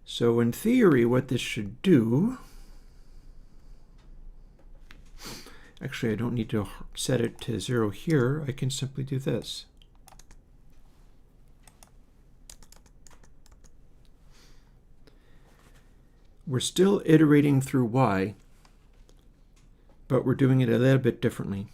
So in theory, what this should do, actually I don't need to set it to 0 here, I can simply do this. We're still iterating through y, but we're doing it a little bit differently.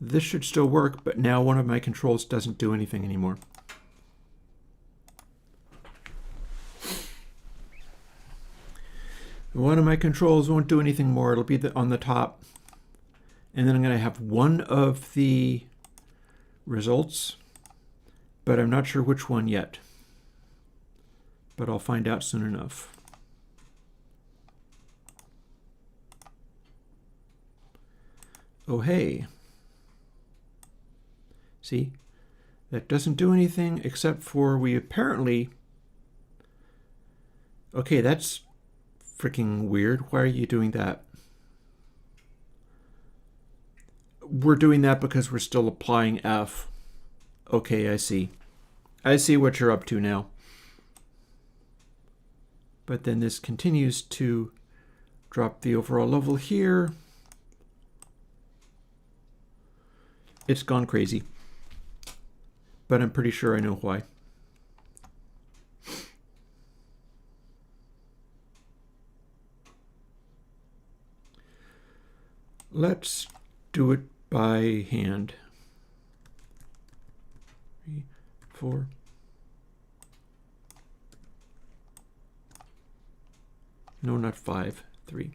This should still work, but now one of my controls doesn't do anything anymore. One of my controls won't do anything more. It'll be on the top. And then I'm going to have one of the results, but I'm not sure which one yet. But I'll find out soon enough. Oh, hey. See, that doesn't do anything except for we apparently... Okay, that's freaking weird. Why are you doing that? We're doing that because we're still applying F. Okay, I see. I see what you're up to now. But then this continues to drop the overall level here. It's gone crazy. But I'm pretty sure I know why. Let's do it by hand. 3, 4. No, not 5, 3.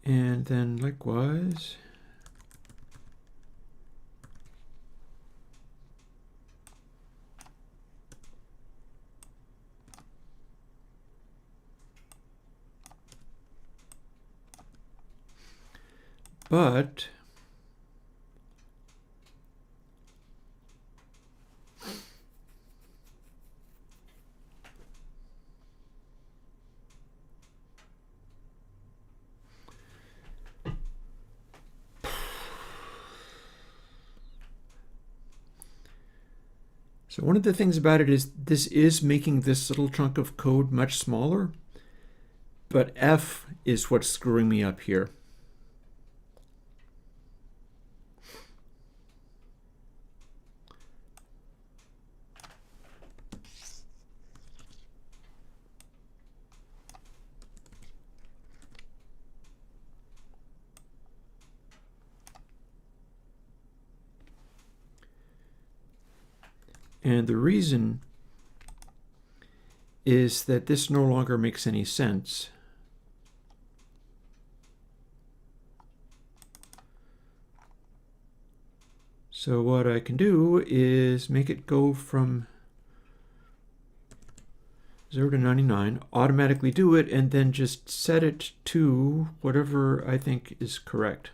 And then likewise, but so one of the things about it is this is making this little chunk of code much smaller, but F is what's screwing me up here. And the reason is that this no longer makes any sense. So what I can do is make it go from 0 to 99, automatically do it, and then just set it to whatever I think is correct.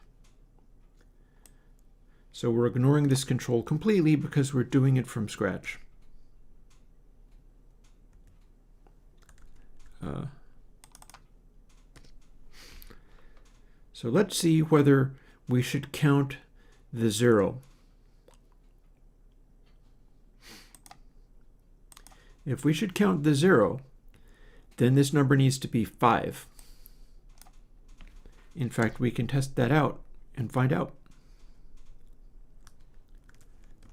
So we're ignoring this control completely because we're doing it from scratch. So let's see whether we should count the 0. If we should count the 0, then this number needs to be 5. In fact, we can test that out and find out.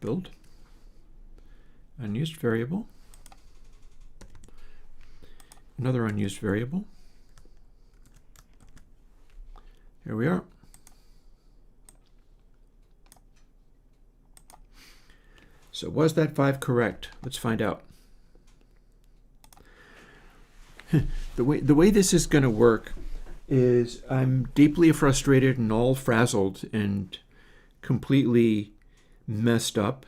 Build, unused variable, another unused variable. Here we are. So was that 5 correct? Let's find out. The way this is going to work is I'm deeply frustrated and all frazzled and completely messed up,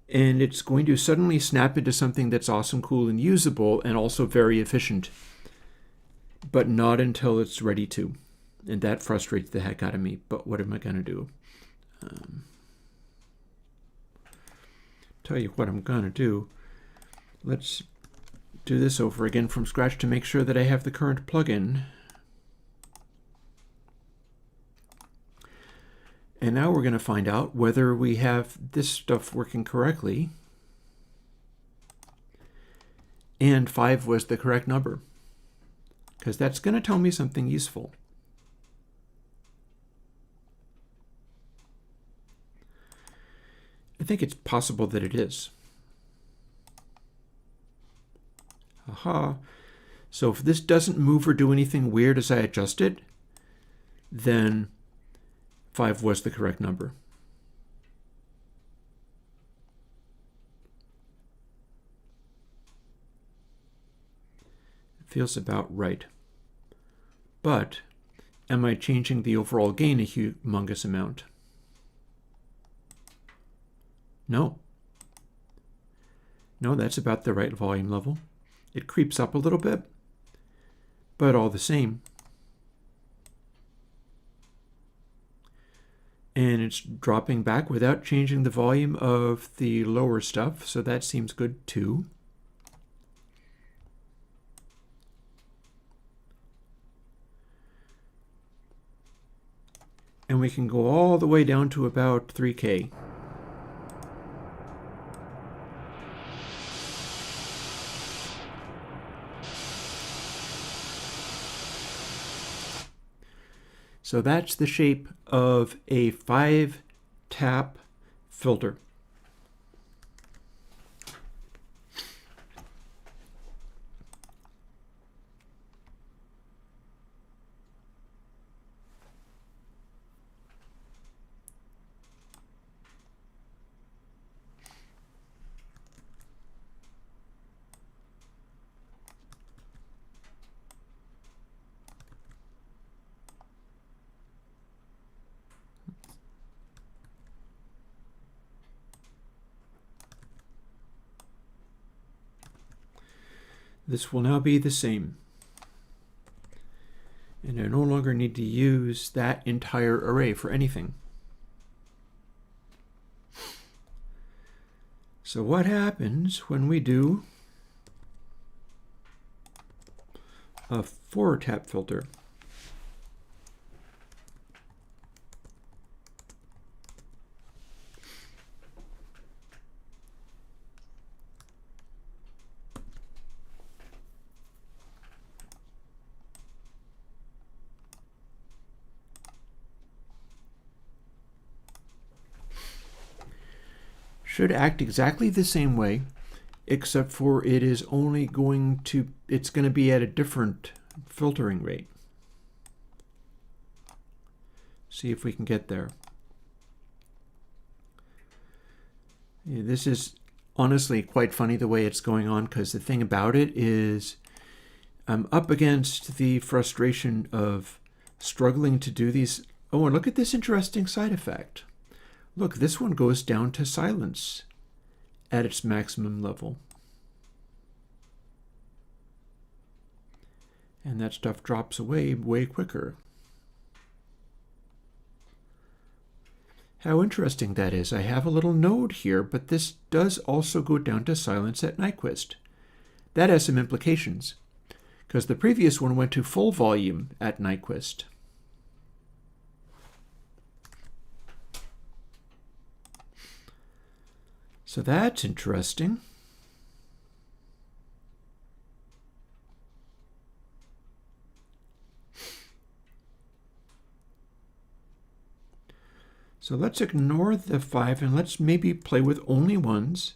and it's going to suddenly snap into something that's awesome, cool, and usable, and also very efficient, but not until it's ready to, and that frustrates the heck out of me. But what am I going to do? Tell you what I'm going to do. Let's do this over again from scratch to make sure that I have the current plugin. And now we're going to find out whether we have this stuff working correctly and 5 was the correct number, because that's going to tell me something useful. I think it's possible that it is. Aha. So if this doesn't move or do anything weird as I adjust it, then 5 was the correct number. It feels about right. But am I changing the overall gain a humongous amount? No. No, that's about the right volume level. It creeps up a little bit, but all the same. And it's dropping back without changing the volume of the lower stuff, so that seems good too. And we can go all the way down to about 3K. So that's the shape of a 5-tap filter. This will now be the same. And I no longer need to use that entire array for anything. So what happens when we do a 4-tap filter? Should act exactly the same way, except for it's going to be at a different filtering rate. See if we can get there. Yeah, this is honestly quite funny the way it's going on, because the thing about it is I'm up against the frustration of struggling to do these. Oh, and look at this interesting side effect. Look, this one goes down to silence at its maximum level. And that stuff drops away way quicker. How interesting that is. I have a little node here, but this does also go down to silence at Nyquist. That has some implications, because the previous one went to full volume at Nyquist. So that's interesting. So let's ignore the 5 and let's maybe play with only ones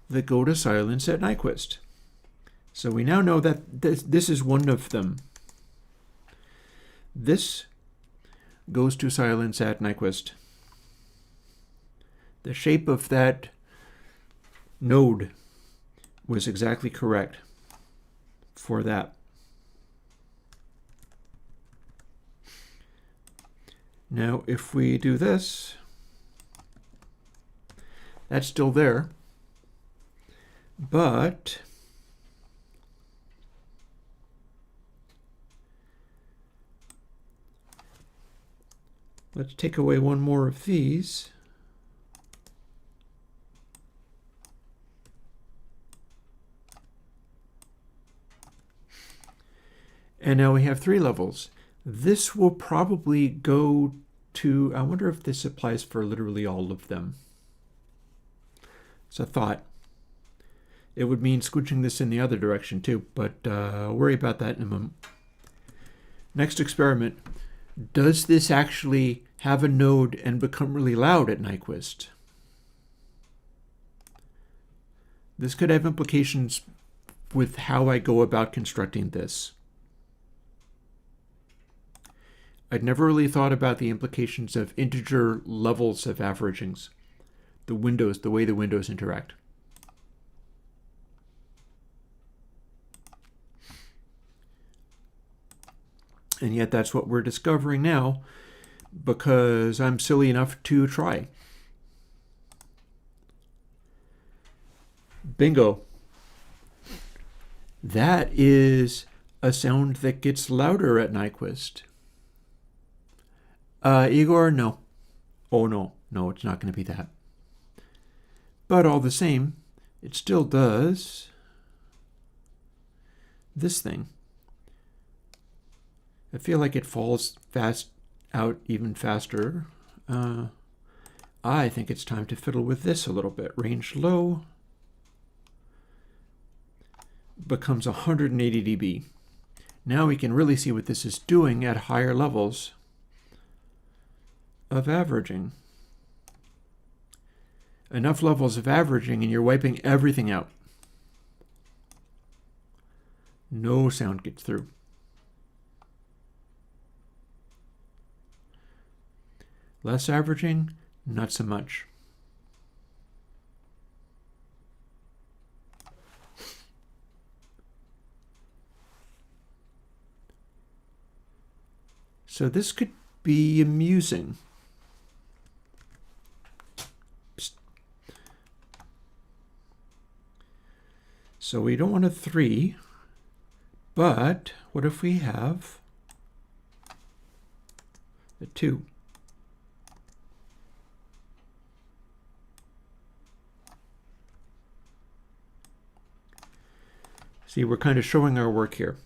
that go to silence at Nyquist. So we now know that this is one of them. This goes to silence at Nyquist. The shape of that node was exactly correct for that. Now, if we do this, that's still there, but let's take away one more of these. And now we have 3 levels. This will probably go to, I wonder if this applies for literally all of them. It's a thought. It would mean squishing this in the other direction too, but I'll worry about that in a moment. Next experiment. Does this actually have a node and become really loud at Nyquist? This could have implications with how I go about constructing this. I'd never really thought about the implications of integer levels of averagings, the way the windows interact. And yet that's what we're discovering now, because I'm silly enough to try. Bingo. That is a sound that gets louder at Nyquist. Igor, no. Oh, no. No, it's not going to be that. But all the same, it still does this thing. I feel like it falls fast out even faster. I think it's time to fiddle with this a little bit. Range low becomes 180 dB. Now we can really see what this is doing at higher levels of averaging. Enough levels of averaging and you're wiping everything out. No sound gets through. Less averaging, not so much. So this could be amusing. So we don't want a 3, but what if we have a 2? See, we're kind of showing our work here.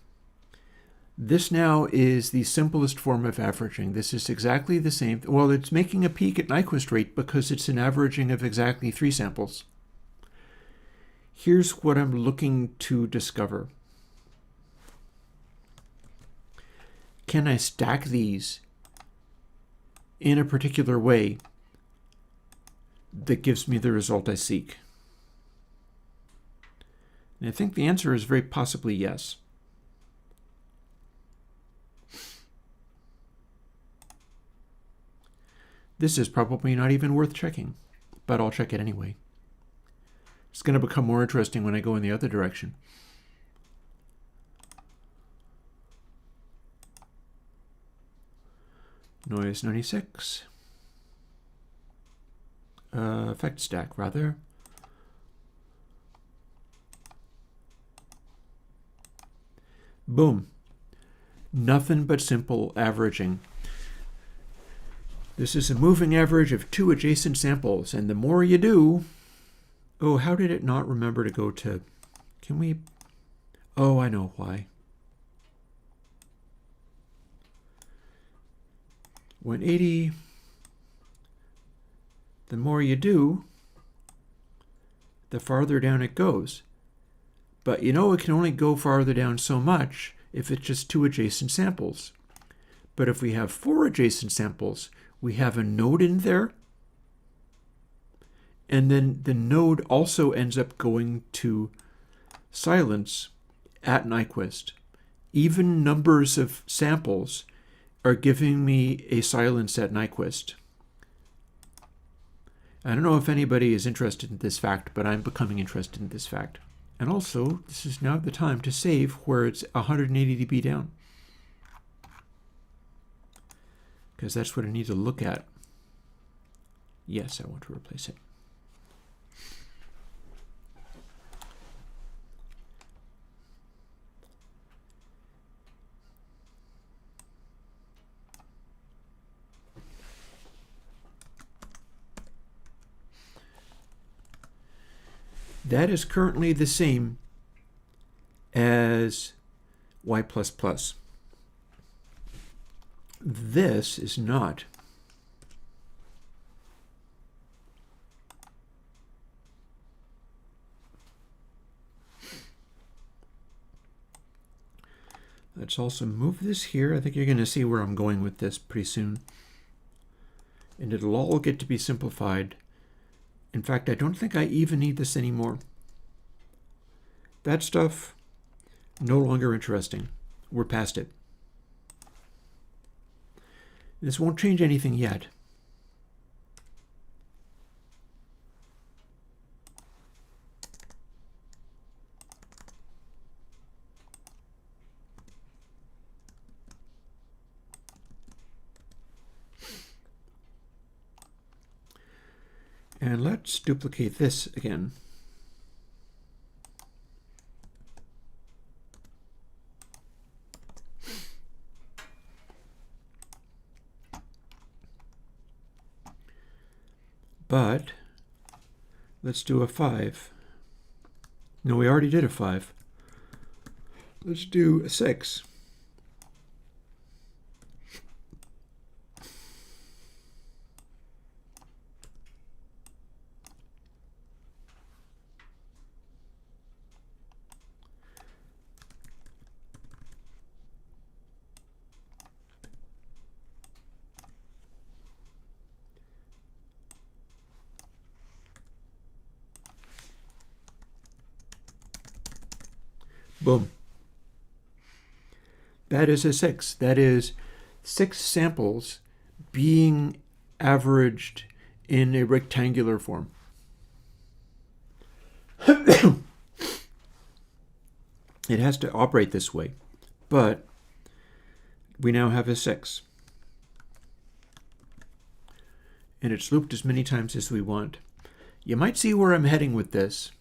This now is the simplest form of averaging. This is exactly the same. Well, it's making a peak at Nyquist rate because it's an averaging of exactly 3 samples. Here's what I'm looking to discover. Can I stack these in a particular way that gives me the result I seek? And I think the answer is very possibly yes. This is probably not even worth checking, but I'll check it anyway. It's going to become more interesting when I go in the other direction. Noise 96. Effect stack, rather. Boom. Nothing but simple averaging. This is a moving average of 2 adjacent samples, and the more you do... Oh, how did it not remember to go to... Can we... Oh, I know why. 180. The more you do, the farther down it goes. But you know it can only go farther down so much if it's just 2 adjacent samples. But if we have 4 adjacent samples, we have a node in there, and then the node also ends up going to silence at Nyquist. Even numbers of samples are giving me a silence at Nyquist. I don't know if anybody is interested in this fact, but I'm becoming interested in this fact. And also, this is now the time to save where it's 180 dB down, because that's what I need to look at. Yes, I want to replace it. That is currently the same as y++. This is not. Let's also move this here. I think you're going to see where I'm going with this pretty soon. And it'll all get to be simplified. In fact, I don't think I even need this anymore. That stuff, no longer interesting. We're past it. This won't change anything yet. And let's duplicate this again. But let's do a 5. No, we already did a 5. Let's do a 6. Boom. That is a 6. That is 6 samples being averaged in a rectangular form. It has to operate this way, but we now have a 6. And it's looped as many times as we want. You might see where I'm heading with this.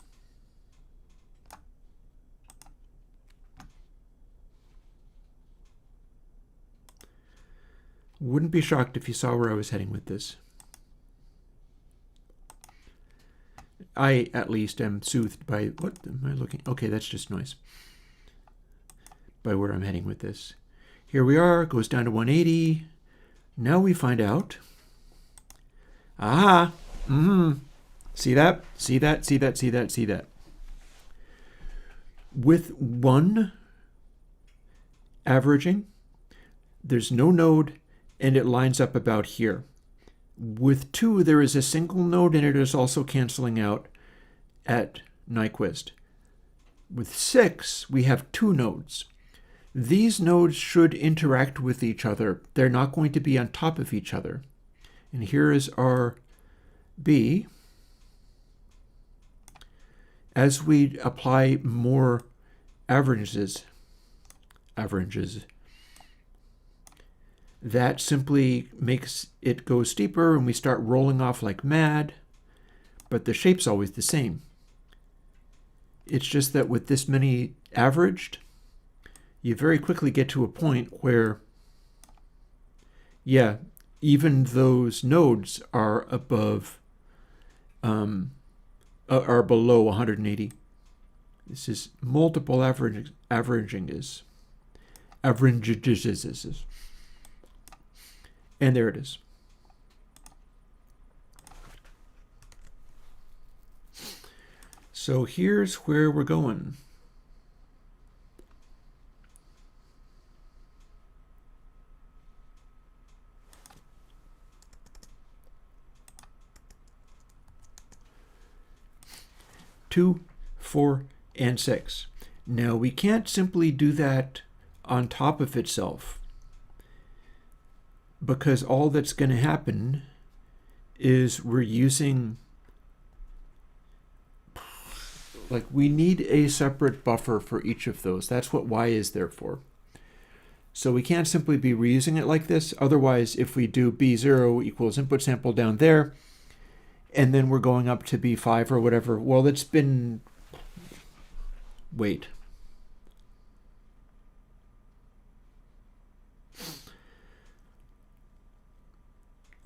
Wouldn't be shocked if you saw where I was heading with this. I, at least, am soothed by... What am I looking... Okay, that's just noise. By where I'm heading with this. Here we are. Goes down to 180. Now we find out... Aha! See that? See that? See that? See that? See that? With 1 averaging, there's no node, and it lines up about here. With 2, there is a single node, and it is also canceling out at Nyquist. With 6, we have 2 nodes. These nodes should interact with each other. They're not going to be on top of each other. And here is our B. As we apply more averages, that simply makes it go steeper and we start rolling off like mad, but the shape's always the same. It's just that with this many averaged, you very quickly get to a point where, yeah, even those nodes are above, are below 180. This is multiple averaging is. And there it is. So here's where we're going. Two, 4, and 6. Now we can't simply do that on top of itself, because all that's going to happen is we're using, like, we need a separate buffer for each of those. That's what Y is there for. So we can't simply be reusing it like this. Otherwise, if we do B0 equals input sample down there, and then we're going up to B5 or whatever, well, it's been, wait.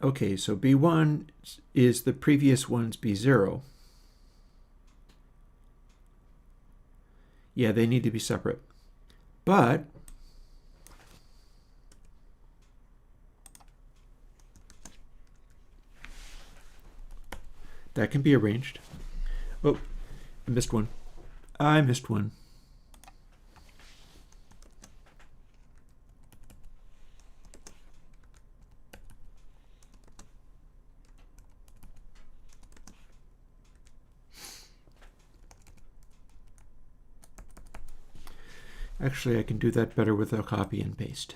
Okay, so B1 is the previous one's B0. Yeah, they need to be separate. But that can be arranged. Oh, I missed one. I missed one. Actually, I can do that better with a copy and paste.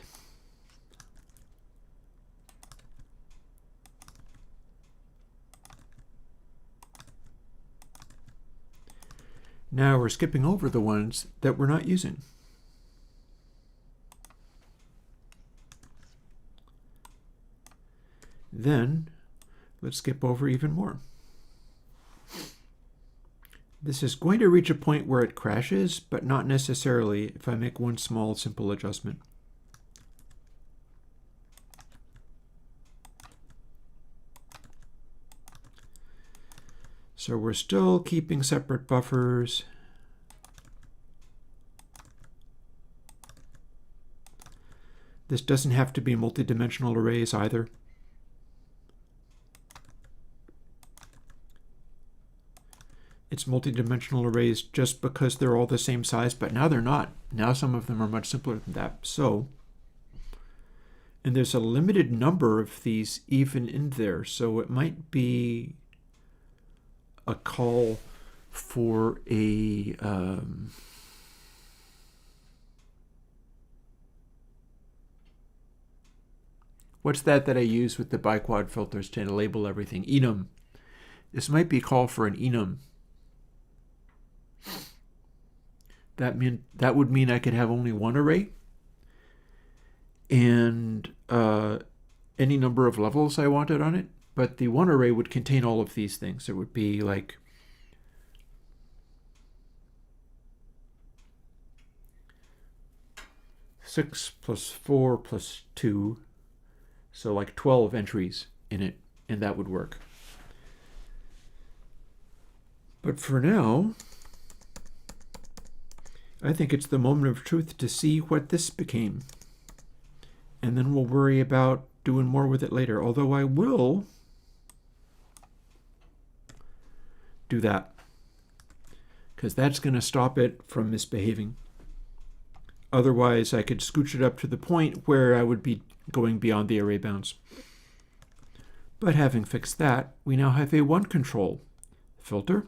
Now we're skipping over the ones that we're not using. Then let's skip over even more. This is going to reach a point where it crashes, but not necessarily if I make one small, simple adjustment. So we're still keeping separate buffers. This doesn't have to be multidimensional arrays either. It's multidimensional arrays just because they're all the same size, but now they're not. Now some of them are much simpler than that. So, and there's a limited number of these even in there, so it might be a call for a what's that I use with the biquad filters to label everything? Enum. This might be a call for an enum. That would mean I could have only one array and any number of levels I wanted on it, but the one array would contain all of these things. It would be like six plus 4 plus 2, so like 12 entries in it, and that would work. But for now, I think it's the moment of truth to see what this became. And then we'll worry about doing more with it later, although I will do that, because that's going to stop it from misbehaving. Otherwise, I could scooch it up to the point where I would be going beyond the array bounds. But having fixed that, we now have a one control filter.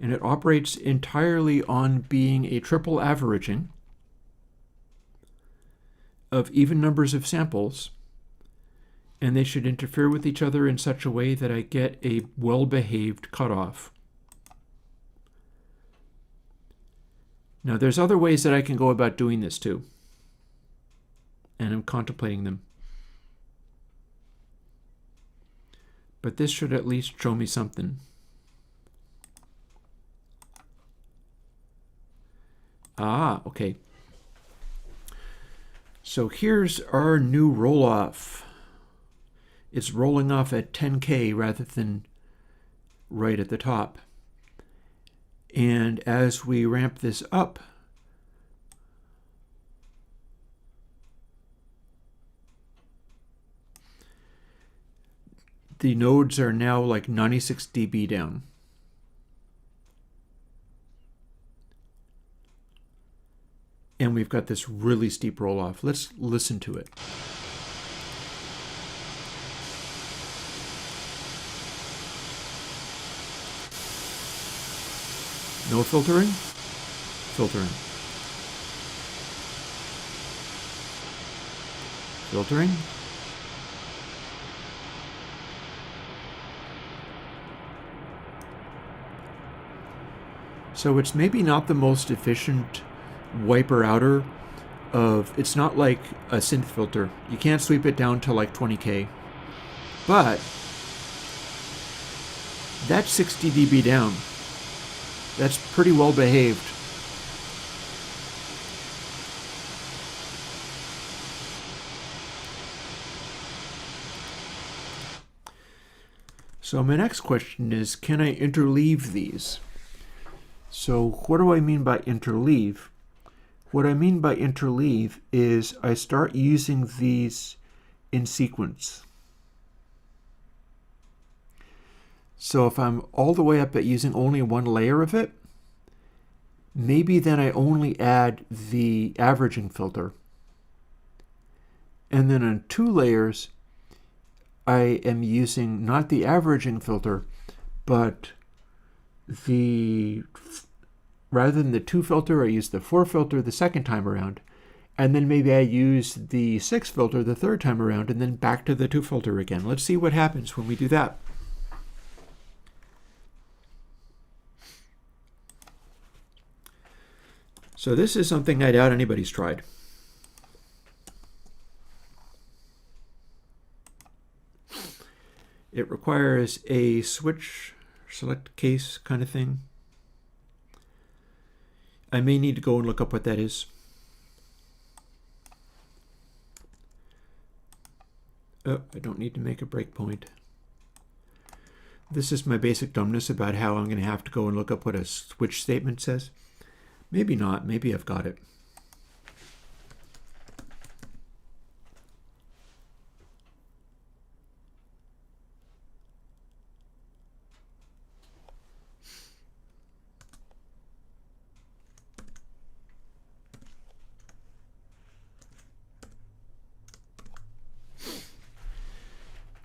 And it operates entirely on being a triple averaging of even numbers of samples, and they should interfere with each other in such a way that I get a well-behaved cutoff. Now, there's other ways that I can go about doing this too, and I'm contemplating them. But this should at least show me something. Ah, okay. So here's our new roll-off. It's rolling off at 10K rather than right at the top. And as we ramp this up, the nodes are now like 96 dB down. And we've got this really steep roll-off. Let's listen to it. No filtering? Filtering. Filtering. So it's maybe not the most efficient wiper outer of, it's not like a synth filter. You can't sweep it down to like 20K. But that's 60 dB down. That's pretty well behaved. So my next question is, can I interleave these? So what do I mean by interleave? What I mean by interleave is I start using these in sequence. So if I'm all the way up at using only one layer of it, maybe then I only add the averaging filter. And then on 2 layers, I am using not the averaging filter, but rather than the 2 filter, I use the 4 filter the second time around. And then maybe I use the 6 filter the third time around, and then back to the 2 filter again. Let's see what happens when we do that. So this is something I doubt anybody's tried. It requires a switch select case kind of thing. I may need to go and look up what that is. Oh, I don't need to make a breakpoint. This is my basic dumbness about how I'm going to have to go and look up what a switch statement says. Maybe not. Maybe I've got it.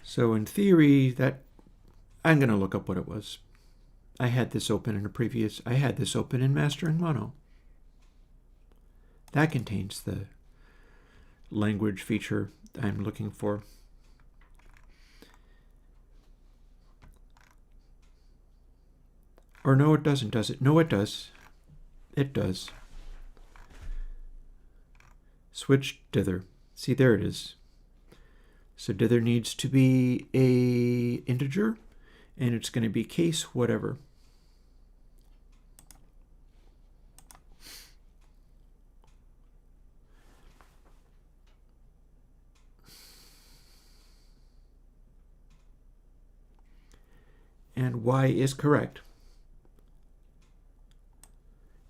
So in theory, that I'm going to look up what it was. I had this open in Master and Mono. That contains the language feature I'm looking for. Or no, it doesn't, does it? No, it does. It does. Switch dither. See, there it is. So dither needs to be a integer, and it's going to be case whatever. And y is correct.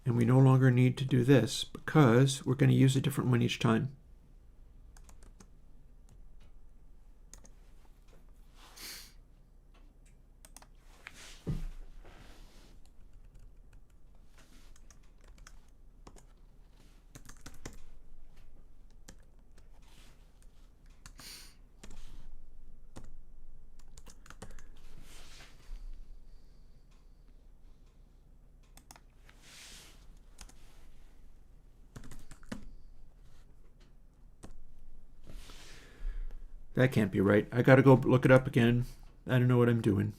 And we no longer need to do this because we're going to use a different one each time. That can't be right. I gotta go look it up again. I don't know what I'm doing.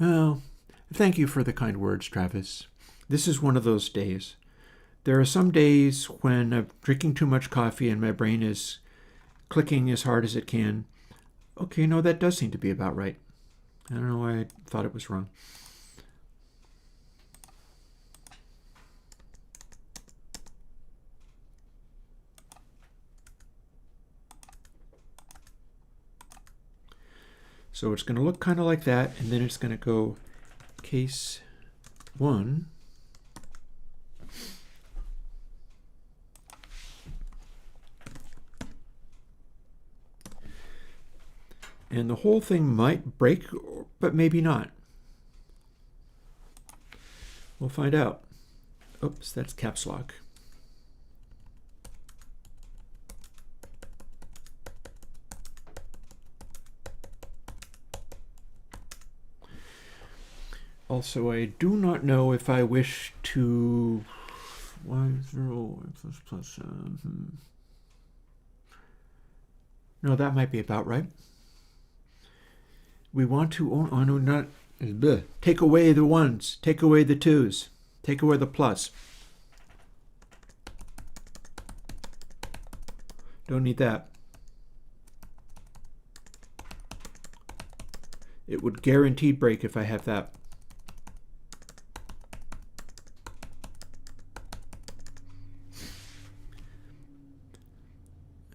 Well, thank you for the kind words, Travis. This is one of those days. There are some days when I'm drinking too much coffee and my brain is clicking as hard as it can. Okay, no, that does seem to be about right. I don't know why I thought it was wrong. So it's going to look kind of like that, and then it's going to go case 1. And the whole thing might break, but maybe not. We'll find out. Oops, that's caps lock. Also, I do not know if I wish to y0 plus No, that might be about right. We want to take away the 1s, take away the 2s, take away the plus. Don't need that. It would guaranteed break if I have that.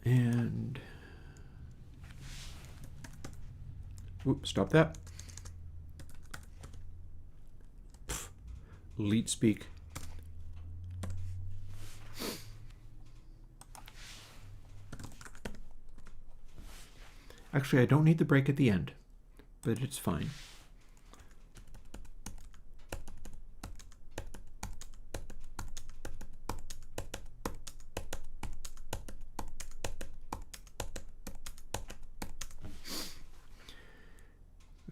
And oops, stop that. Leet speak. Actually, I don't need the break at the end, but it's fine.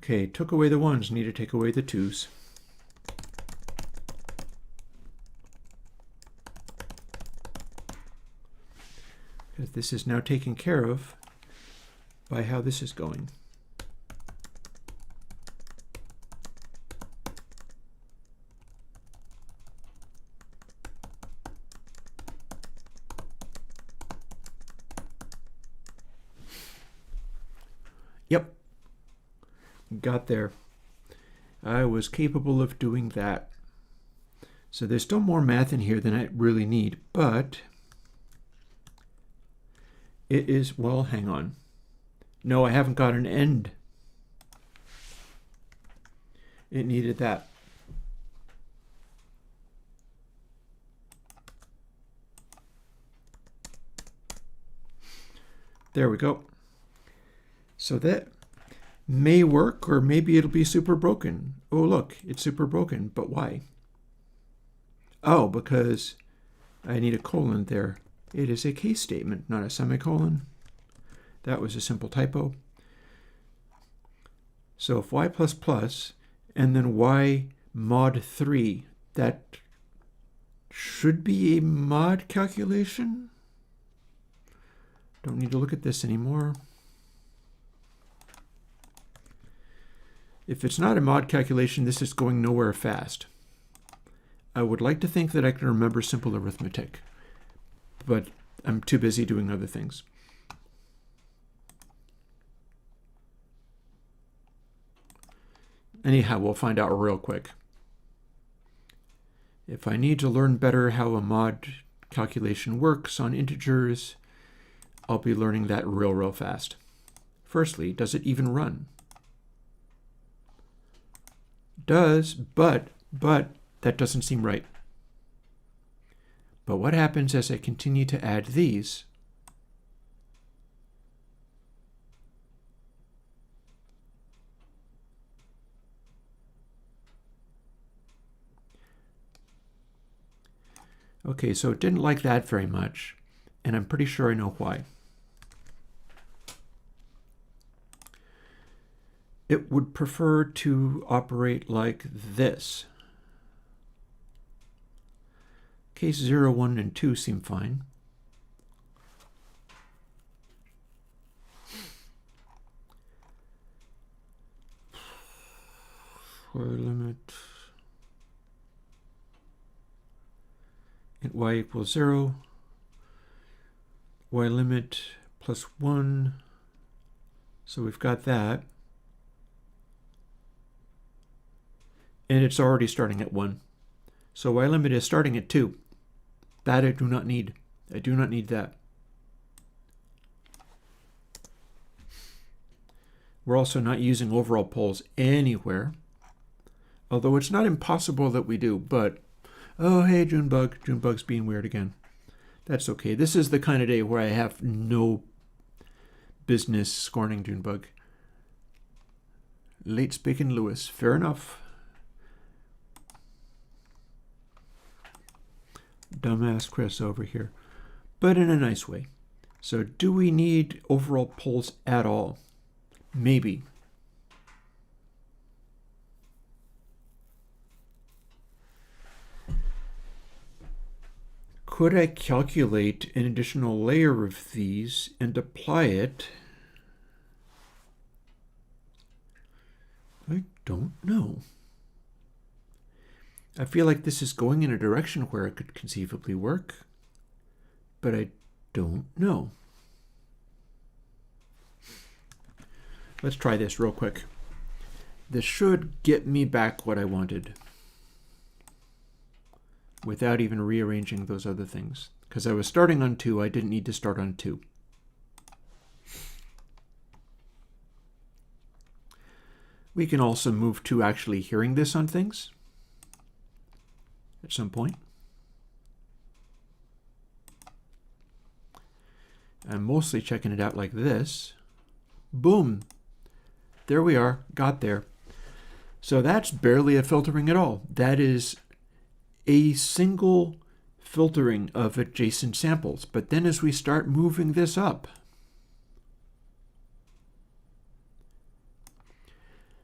Okay, took away the 1s, need to take away the 2s. Because this is now taken care of by how this is going. Yep. Got there. I was capable of doing that. So there's still more math in here than I really need, but it is, well, hang on. No, I haven't got an end. It needed that. There we go. So that may work, or maybe it'll be super broken. Oh, look, it's super broken, but why? Oh, because I need a colon there. It is a case statement, not a semicolon. That was a simple typo. So if y++ and then y mod 3, that should be a mod calculation. Don't need to look at this anymore. If it's not a mod calculation, this is going nowhere fast. I would like to think that I can remember simple arithmetic, but I'm too busy doing other things. Anyhow, we'll find out real quick. If I need to learn better how a mod calculation works on integers, I'll be learning that real fast. Firstly, does it even run? Does, but that doesn't seem right. But what happens as I continue to add these? Okay, so it didn't like that very much, and I'm pretty sure I know why. It would prefer to operate like this. Case 0, 1, and 2 seem fine. For limit at y equals 0, y limit plus 1. So we've got that. And it's already starting at 1. So y limit is starting at 2. That I do not need. I do not need that. We're also not using overall poles anywhere. Although it's not impossible that we do, but oh hey Junebug. Junebug's being weird again. That's okay. This is the kind of day where I have no business scorning Junebug. Late speaking Lewis. Fair enough. Dumbass Chris over here, but in a nice way. So do we need overall poles at all? Maybe. Could I calculate an additional layer of these and apply it? I don't know. I feel like this is going in a direction where it could conceivably work, but I don't know. Let's try this real quick. This should get me back what I wanted without even rearranging those other things. Because I was starting on 2, I didn't need to start on 2. We can also move to actually hearing this on things at some point. I'm mostly checking it out like this. Boom. There we are. Got there. So that's barely a filtering at all. That is a single filtering of adjacent samples. But then as we start moving this up,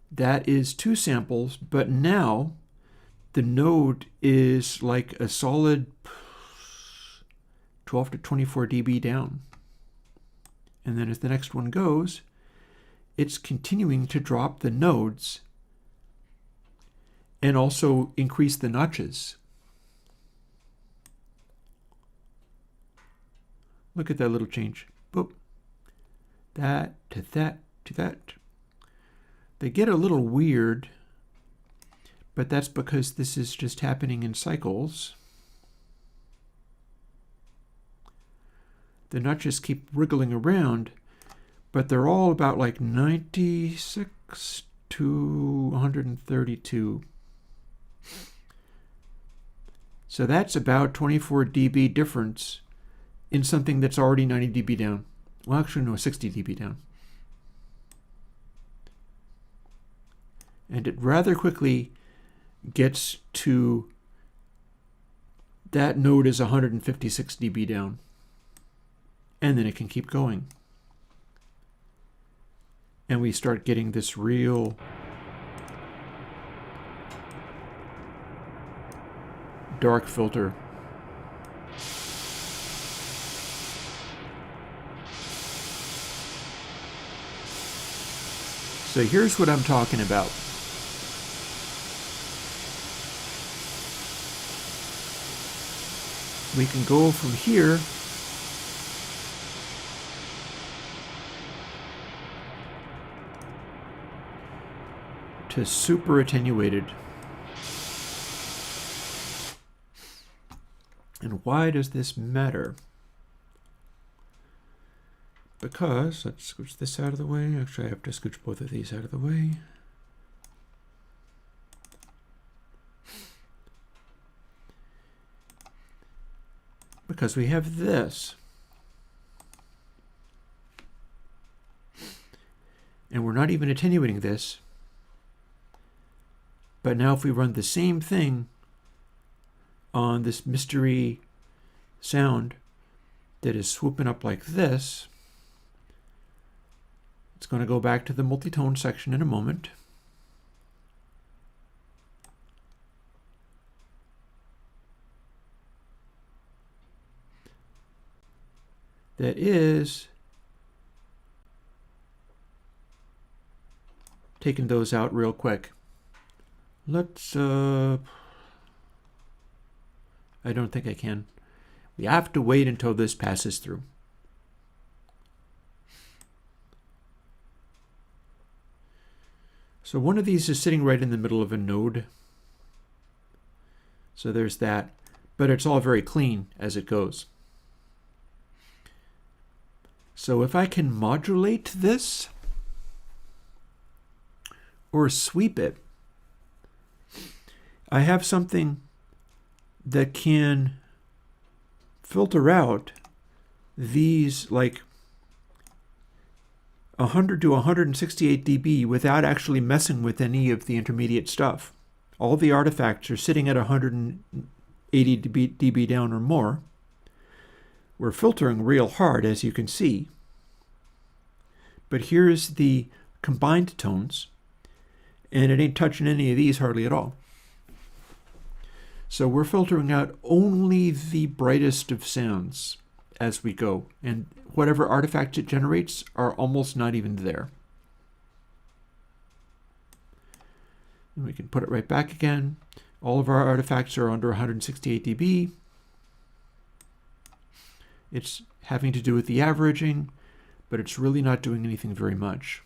that is 2 samples, but now the node is like a solid 12 to 24 dB down. And then as the next one goes, it's continuing to drop the nodes and also increase the notches. Look at that little change. Boop. That to that to that. They get a little weird, but that's because this is just happening in cycles. The notches keep wriggling around, but they're all about like 96 to 132. So that's about 24 dB difference in something that's already 90 dB down. Well, actually, no, 60 dB down. And it rather quickly gets to that node is 156 dB down. And then it can keep going. And we start getting this real dark filter. So here's what I'm talking about. We can go from here to super attenuated. And why does this matter? Because, let's scooch this out of the way. Actually, I have to scooch both of these out of the way. Because we have this. And we're not even attenuating this. But now if we run the same thing on this mystery sound that is swooping up like this, it's going to go back to the multi-tone section in a moment. That is taking those out real quick. Let's, I don't think I can. We have to wait until this passes through. So one of these is sitting right in the middle of a node. So there's that, but it's all very clean as it goes. So if I can modulate this or sweep it, I have something that can filter out these like 100 to 168 dB without actually messing with any of the intermediate stuff. All the artifacts are sitting at 180 dB down or more. We're filtering real hard, as you can see. But here's the combined tones, and it ain't touching any of these hardly at all. So we're filtering out only the brightest of sounds as we go, and whatever artifacts it generates are almost not even there. And we can put it right back again. All of our artifacts are under 168 dB. It's having to do with the averaging, but it's really not doing anything very much.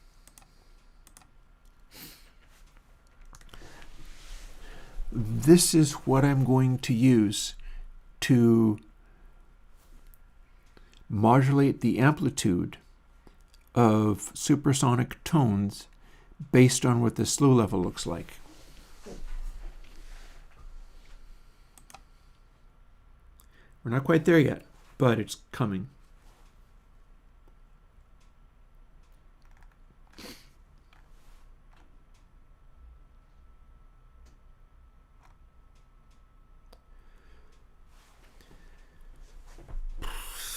This is what I'm going to use to modulate the amplitude of supersonic tones based on what the slew level looks like. We're not quite there yet, but it's coming.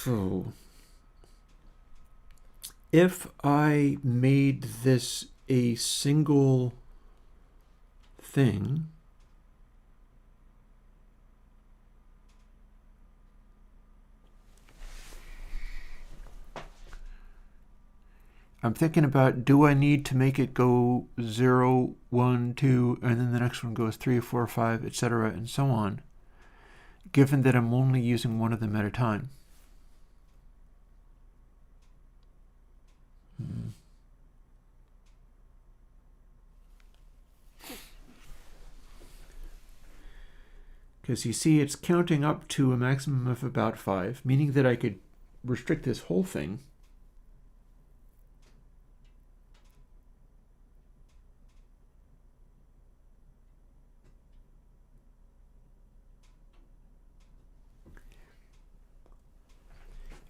So, if I made this a single thing, I'm thinking about, do I need to make it go 0, 1, 2, and then the next one goes 3, 4, 5, etc., and so on, given that I'm only using one of them at a time? Because you see it's counting up to a maximum of about 5, meaning that I could restrict this whole thing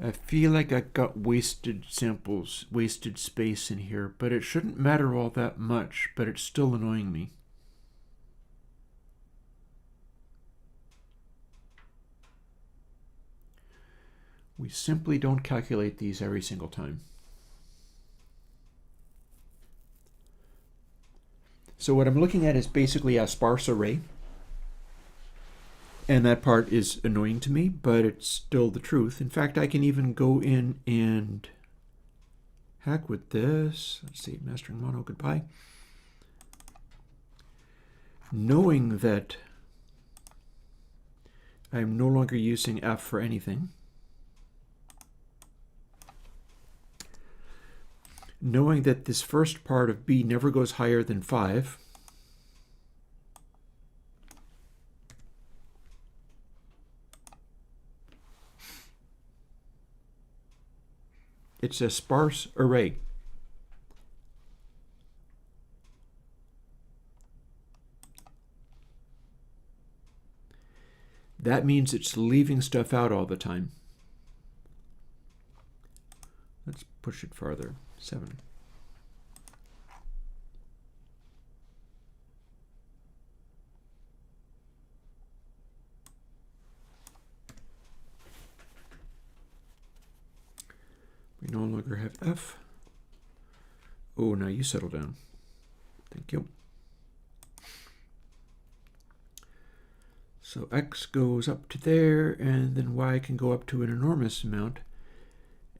I feel like I got wasted samples, wasted space in here, but it shouldn't matter all that much, but it's still annoying me. We simply don't calculate these every single time. So what I'm looking at is basically a sparse array. And that part is annoying to me, but it's still the truth. In fact, I can even go in and hack with this. Let's see, mastering mono, goodbye. Knowing that I'm no longer using F for anything. Knowing that this first part of B never goes higher than 5. It's a sparse array. That means it's leaving stuff out all the time. Let's push it farther. 7. We no longer have F. Oh, now you settle down. Thank you. So X goes up to there, and then Y can go up to an enormous amount.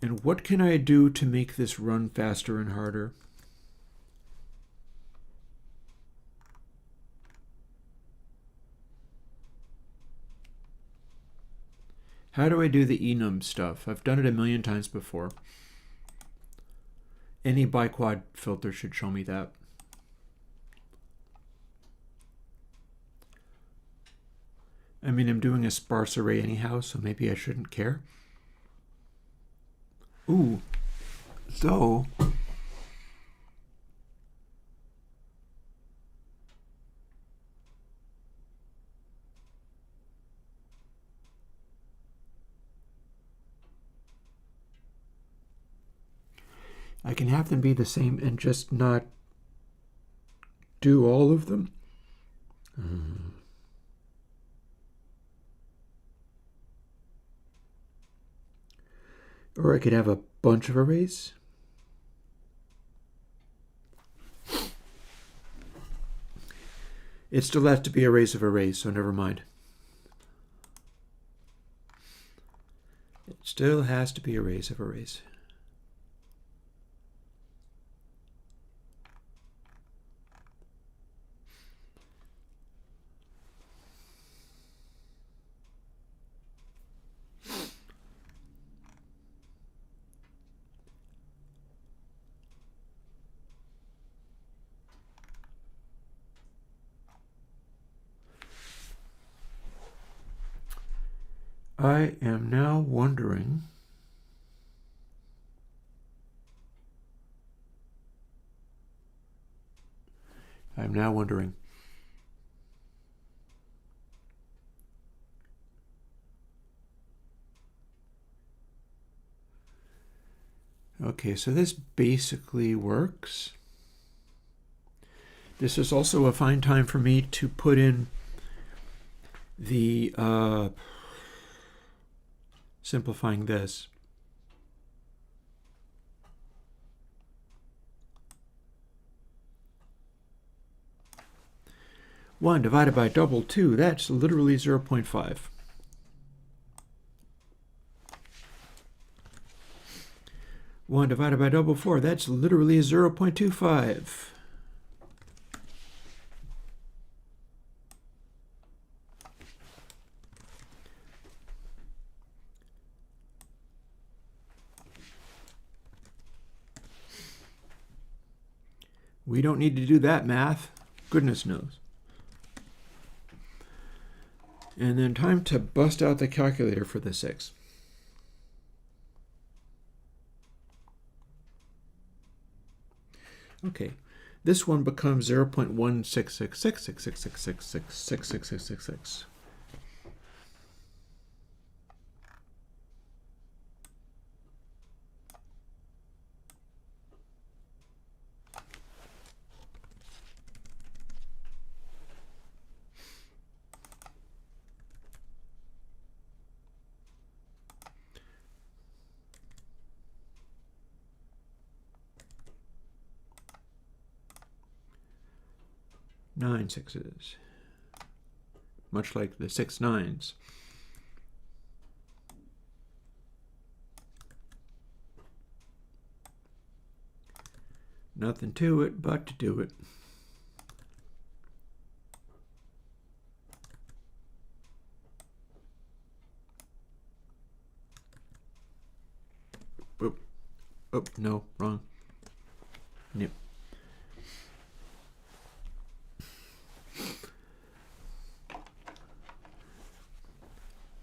And what can I do to make this run faster and harder? How do I do the enum stuff? I've done it a million times before. Any biquad filter should show me that. I mean, I'm doing a sparse array anyhow, so maybe I shouldn't care. Ooh, so I can have them be the same and just not do all of them. Or I could have a bunch of arrays. It still has to be arrays of arrays, so never mind. It still has to be arrays of arrays. I am now wondering okay, so this basically works. This is also a fine time for me to put in the simplifying this. One divided by double 2, that's literally 0.5. 1 divided by double 4, that's literally 0.25. We don't need to do that math. Goodness knows. And then time to bust out the calculator for the 6. Okay, this one becomes 0.1666666666666. 9 sixes, much like the 6 nines. Nothing to it but to do it. Oop. Oh, no, wrong. Yep.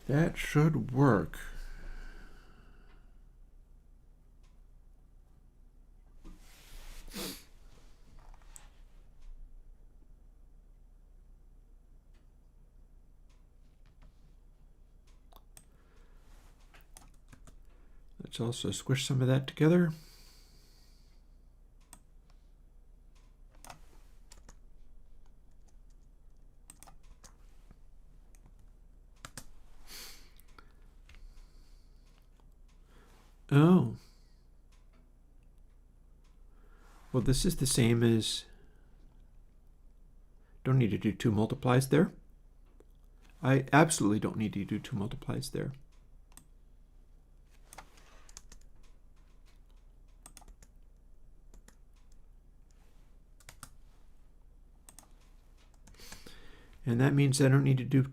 That should work. Let's also squish some of that together. Oh. Well, this is the same as, don't need to do 2 multiplies there. I absolutely don't need to do 2 multiplies there. And that means I don't need to do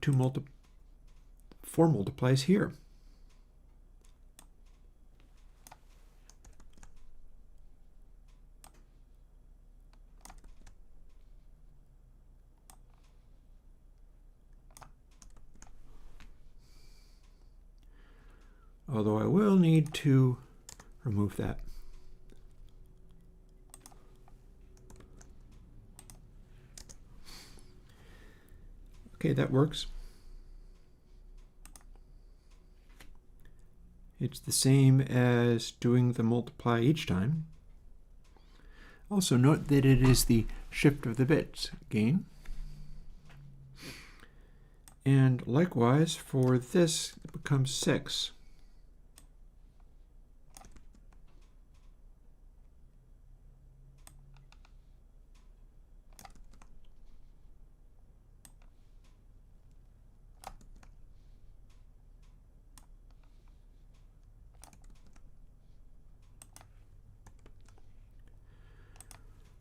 4 multiplies here. Although I will need to remove that. Okay, that works. It's the same as doing the multiply each time. Also note that it is the shift of the bits gain. And likewise for this, it becomes 6.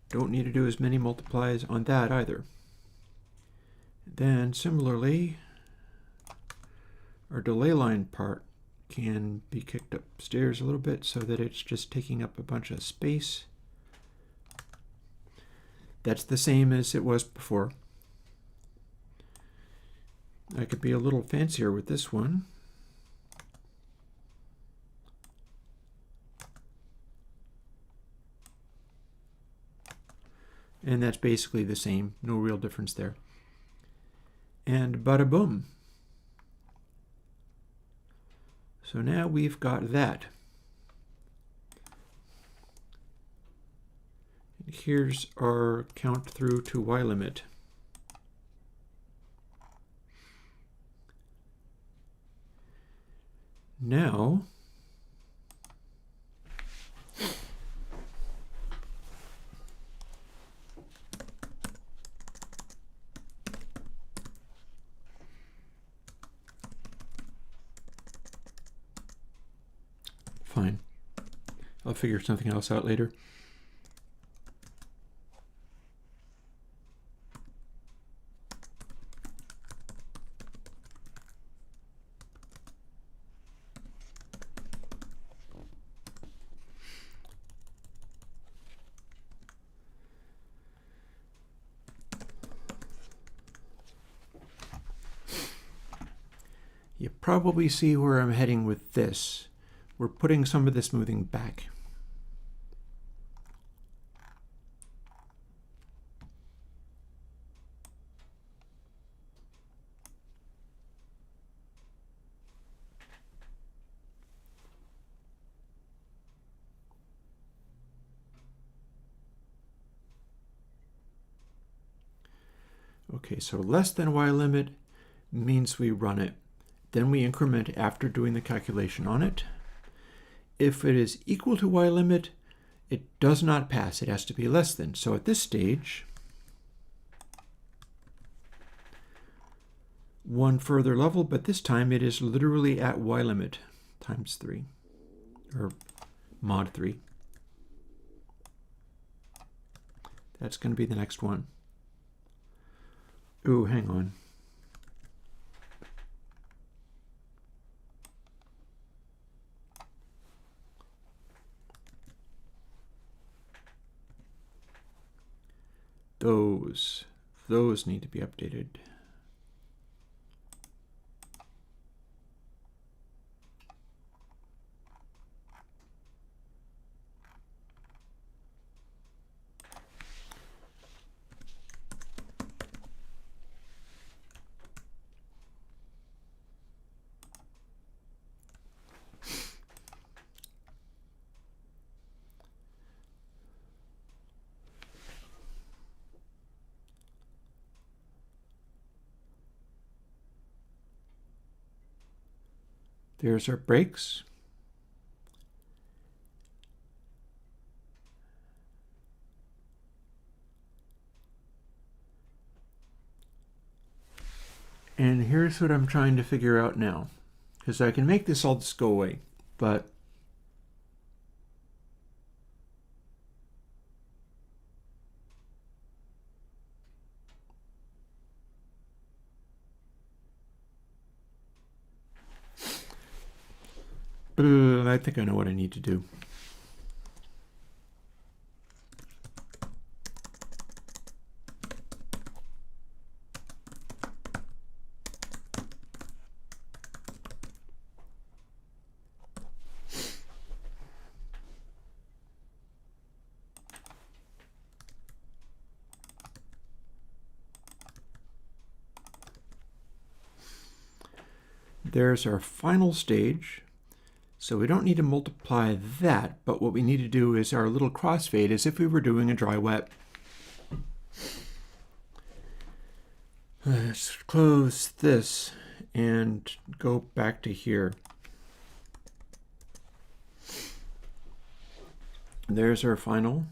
Don't need to do as many multiplies on that either. Then similarly, our delay line part can be kicked upstairs a little bit so that it's just taking up a bunch of space. That's the same as it was before. I could be a little fancier with this one. And that's basically the same, no real difference there. And bada boom. So now we've got that. And here's our count through to Y limit. Now, fine. I'll figure something else out later. You probably see where I'm heading with this. We're putting some of this smoothing back. Okay, so less than Y limit means we run it. Then we increment after doing the calculation on it. If it is equal to Y limit, it does not pass. It has to be less than. So at this stage, one further level, but this time it is literally at y limit times 3, or mod 3. That's going to be the next one. Ooh, hang on. Those need to be updated. There's our brakes. And here's what I'm trying to figure out now, because I can make this all just go away, but I think I know what I need to do. There's our final stage. So we don't need to multiply that, but what we need to do is our little crossfade as if we were doing a dry wet. Let's close this and go back to here. There's our final.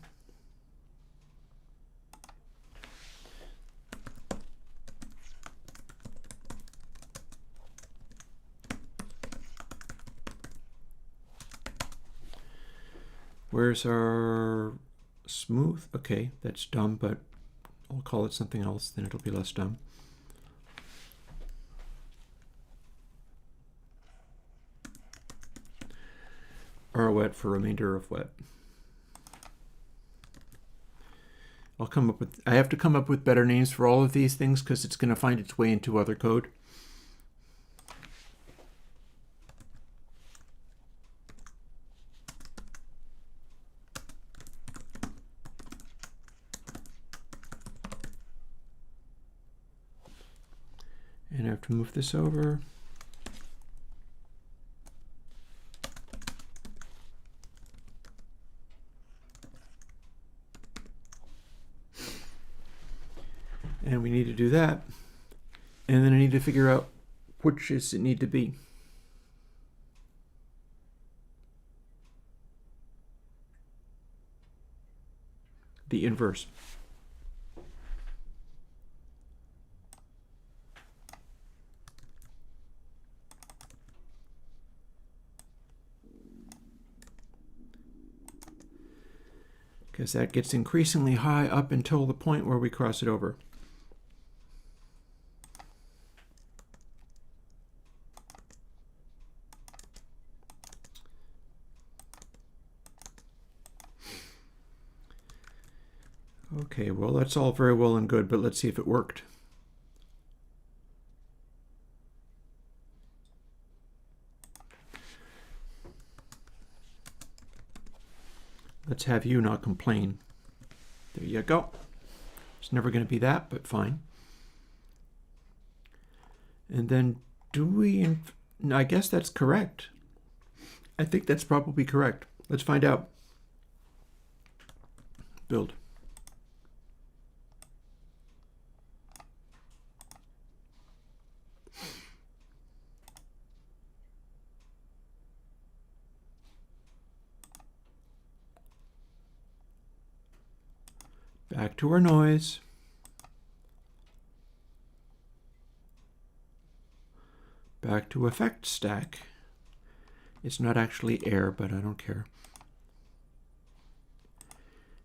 Where's our smooth? Okay, that's dumb, but I'll call it something else, then it'll be less dumb. R wet for remainder of wet. I have to come up with better names for all of these things because it's going to find its way into other code. And I have to move this over. And we need to do that. And then I need to figure out which does it need to be. The inverse. Because that gets increasingly high up until the point where we cross it over. Okay, well, that's all very well and good, but let's see if it worked. Let's have you not complain. There you go. It's never going to be that, but fine. And then I guess that's correct. I think that's probably correct. Let's find out. Build. Back to our noise. Back to effect stack. It's not actually air, but I don't care.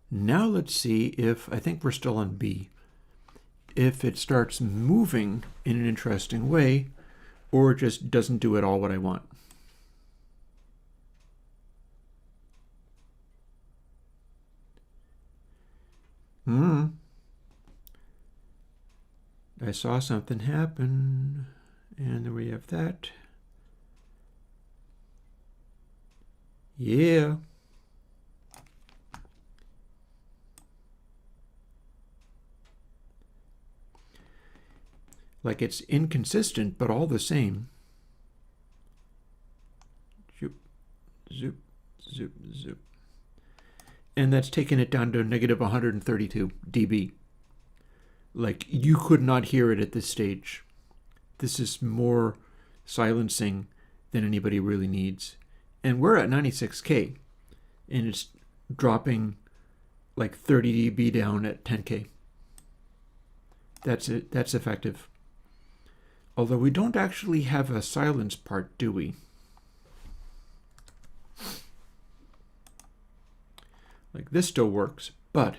Now let's see if, I think we're still on B, if it starts moving in an interesting way or just doesn't do at all what I want. I saw something happen, and there we have that. Yeah. Like it's inconsistent, but all the same. Zoop, zoop, zoop, zoop. And that's taken it down to negative 132 dB. Like, you could not hear it at this stage. This is more silencing than anybody really needs. And we're at 96K, and it's dropping like 30 dB down at 10K. That's it. That's effective. Although we don't actually have a silence part, do we? Like, this still works, but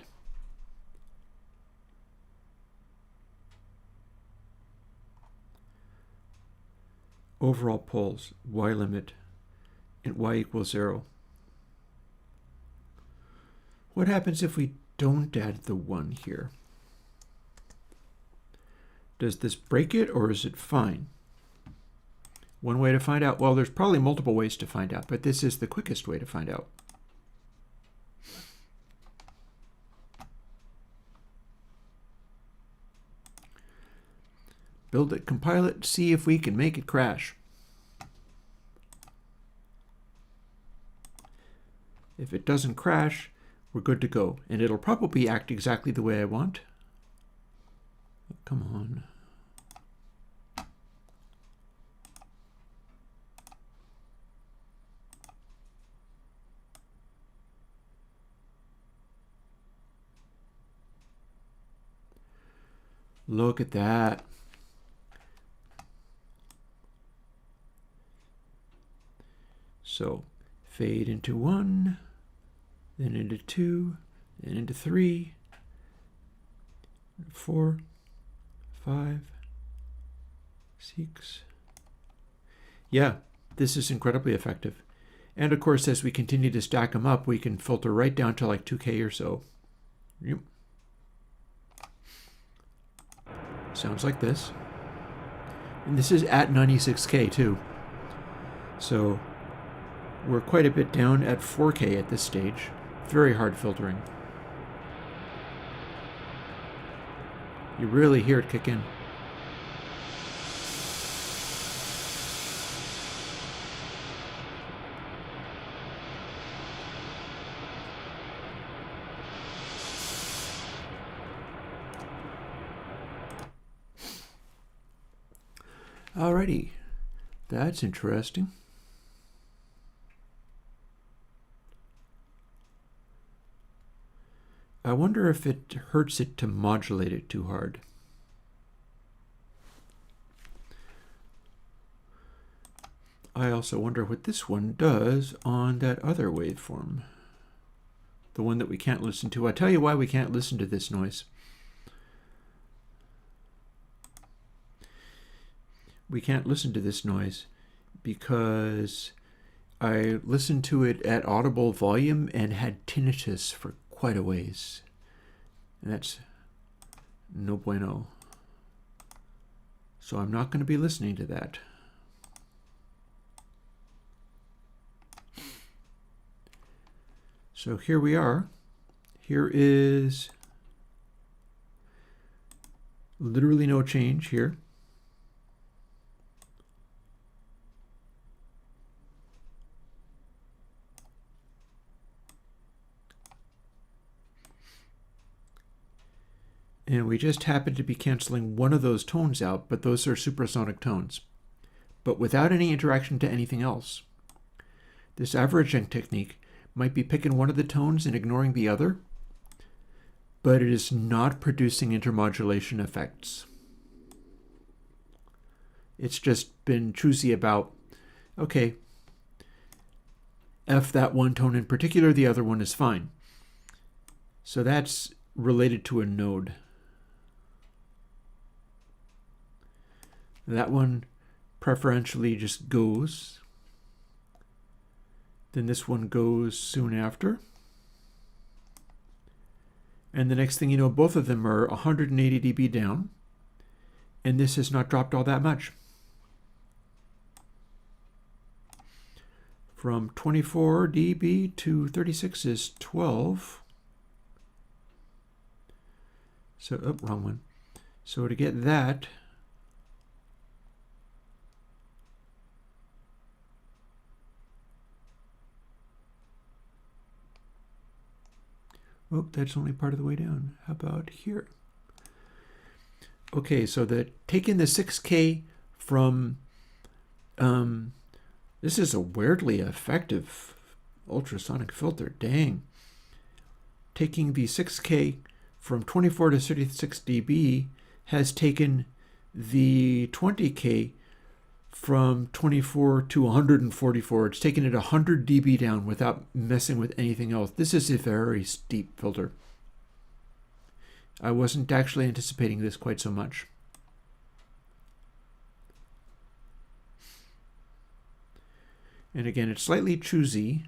overall poles, Y limit, and Y equals 0. What happens if we don't add the 1 here? Does this break it, or is it fine? One way to find out, well, there's probably multiple ways to find out, but this is the quickest way to find out. Build it, compile it, see if we can make it crash. If it doesn't crash, we're good to go. And it'll probably act exactly the way I want. Come on. Look at that. So fade into 1, then into 2, then into 3, 4, 5, 6. Yeah, this is incredibly effective. And of course, as we continue to stack them up, we can filter right down to like 2K or so. Yep. Sounds like this. And this is at 96K too. So we're quite a bit down at 4K at this stage. Very hard filtering. You really hear it kick in. Alrighty, that's interesting. I wonder if it hurts it to modulate it too hard. I also wonder what this one does on that other waveform. The one that we can't listen to. I'll tell you why we can't listen to this noise. We can't listen to this noise because I listened to it at audible volume and had tinnitus for quite a ways. And that's no bueno. So I'm not going to be listening to that. So here we are. Here is literally no change here. And we just happen to be canceling one of those tones out, but those are supersonic tones, but without any interaction to anything else. This averaging technique might be picking one of the tones and ignoring the other, but it is not producing intermodulation effects. It's just been choosy about, okay, F that one tone in particular, the other one is fine. So that's related to a node. That one preferentially just goes. Then this one goes soon after. And the next thing you know, both of them are 180 dB down. And this has not dropped all that much. From 24 dB to 36 is 12. So, oh, wrong one. So to get that, oh, that's only part of the way down. How about here? Okay, so taking the 6K from, this is a weirdly effective ultrasonic filter, dang. Taking the 6K from 24 to 36 dB has taken the 20K from 24 to 144. It's taken it 100 dB down without messing with anything else. This is a very steep filter. I wasn't actually anticipating this quite so much. And again, it's slightly choosy,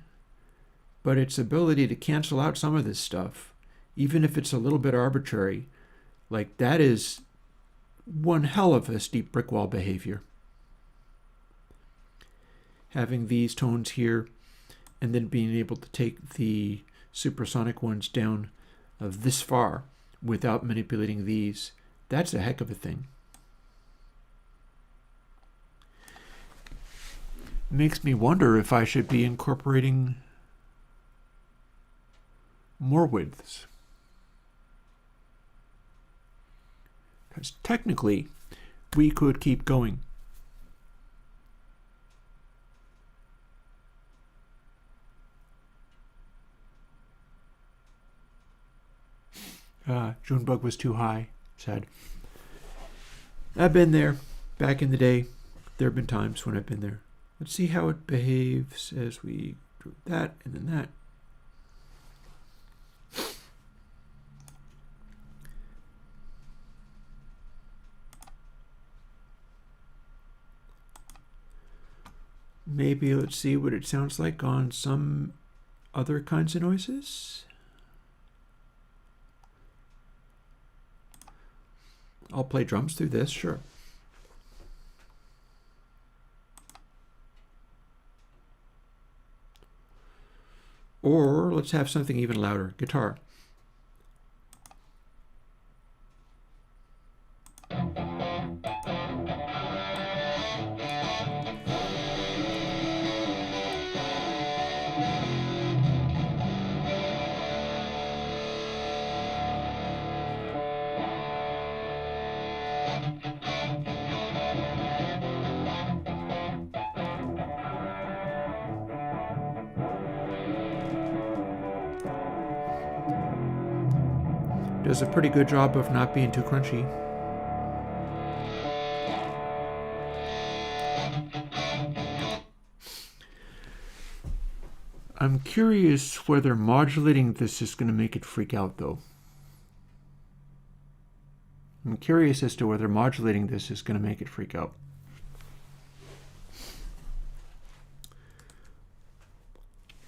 but its ability to cancel out some of this stuff, even if it's a little bit arbitrary, like that is one hell of a steep brick wall behavior. Having these tones here and then being able to take the supersonic ones down this far without manipulating these, that's a heck of a thing. Makes me wonder if I should be incorporating more widths. Because technically, we could keep going. Junebug was too high, sad. I've been there back in the day. There have been times when I've been there. Let's see how it behaves as we do that and then that. Maybe let's see what it sounds like on some other kinds of noises. I'll play drums through this, sure. Or let's have something even louder, guitar. Does a pretty good job of not being too crunchy. I'm curious whether modulating this is going to make it freak out, though. I'm curious as to whether modulating this is going to make it freak out.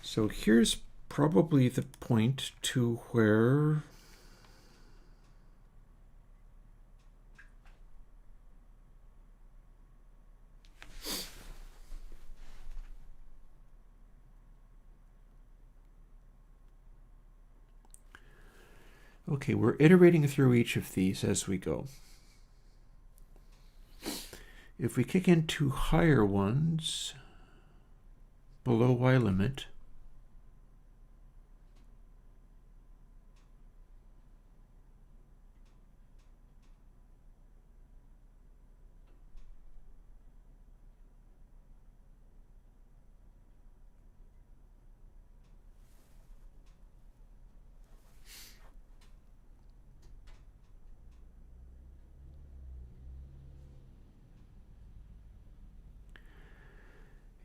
So here's probably the point to where okay, we're iterating through each of these as we go. If we kick into higher ones below Y limit,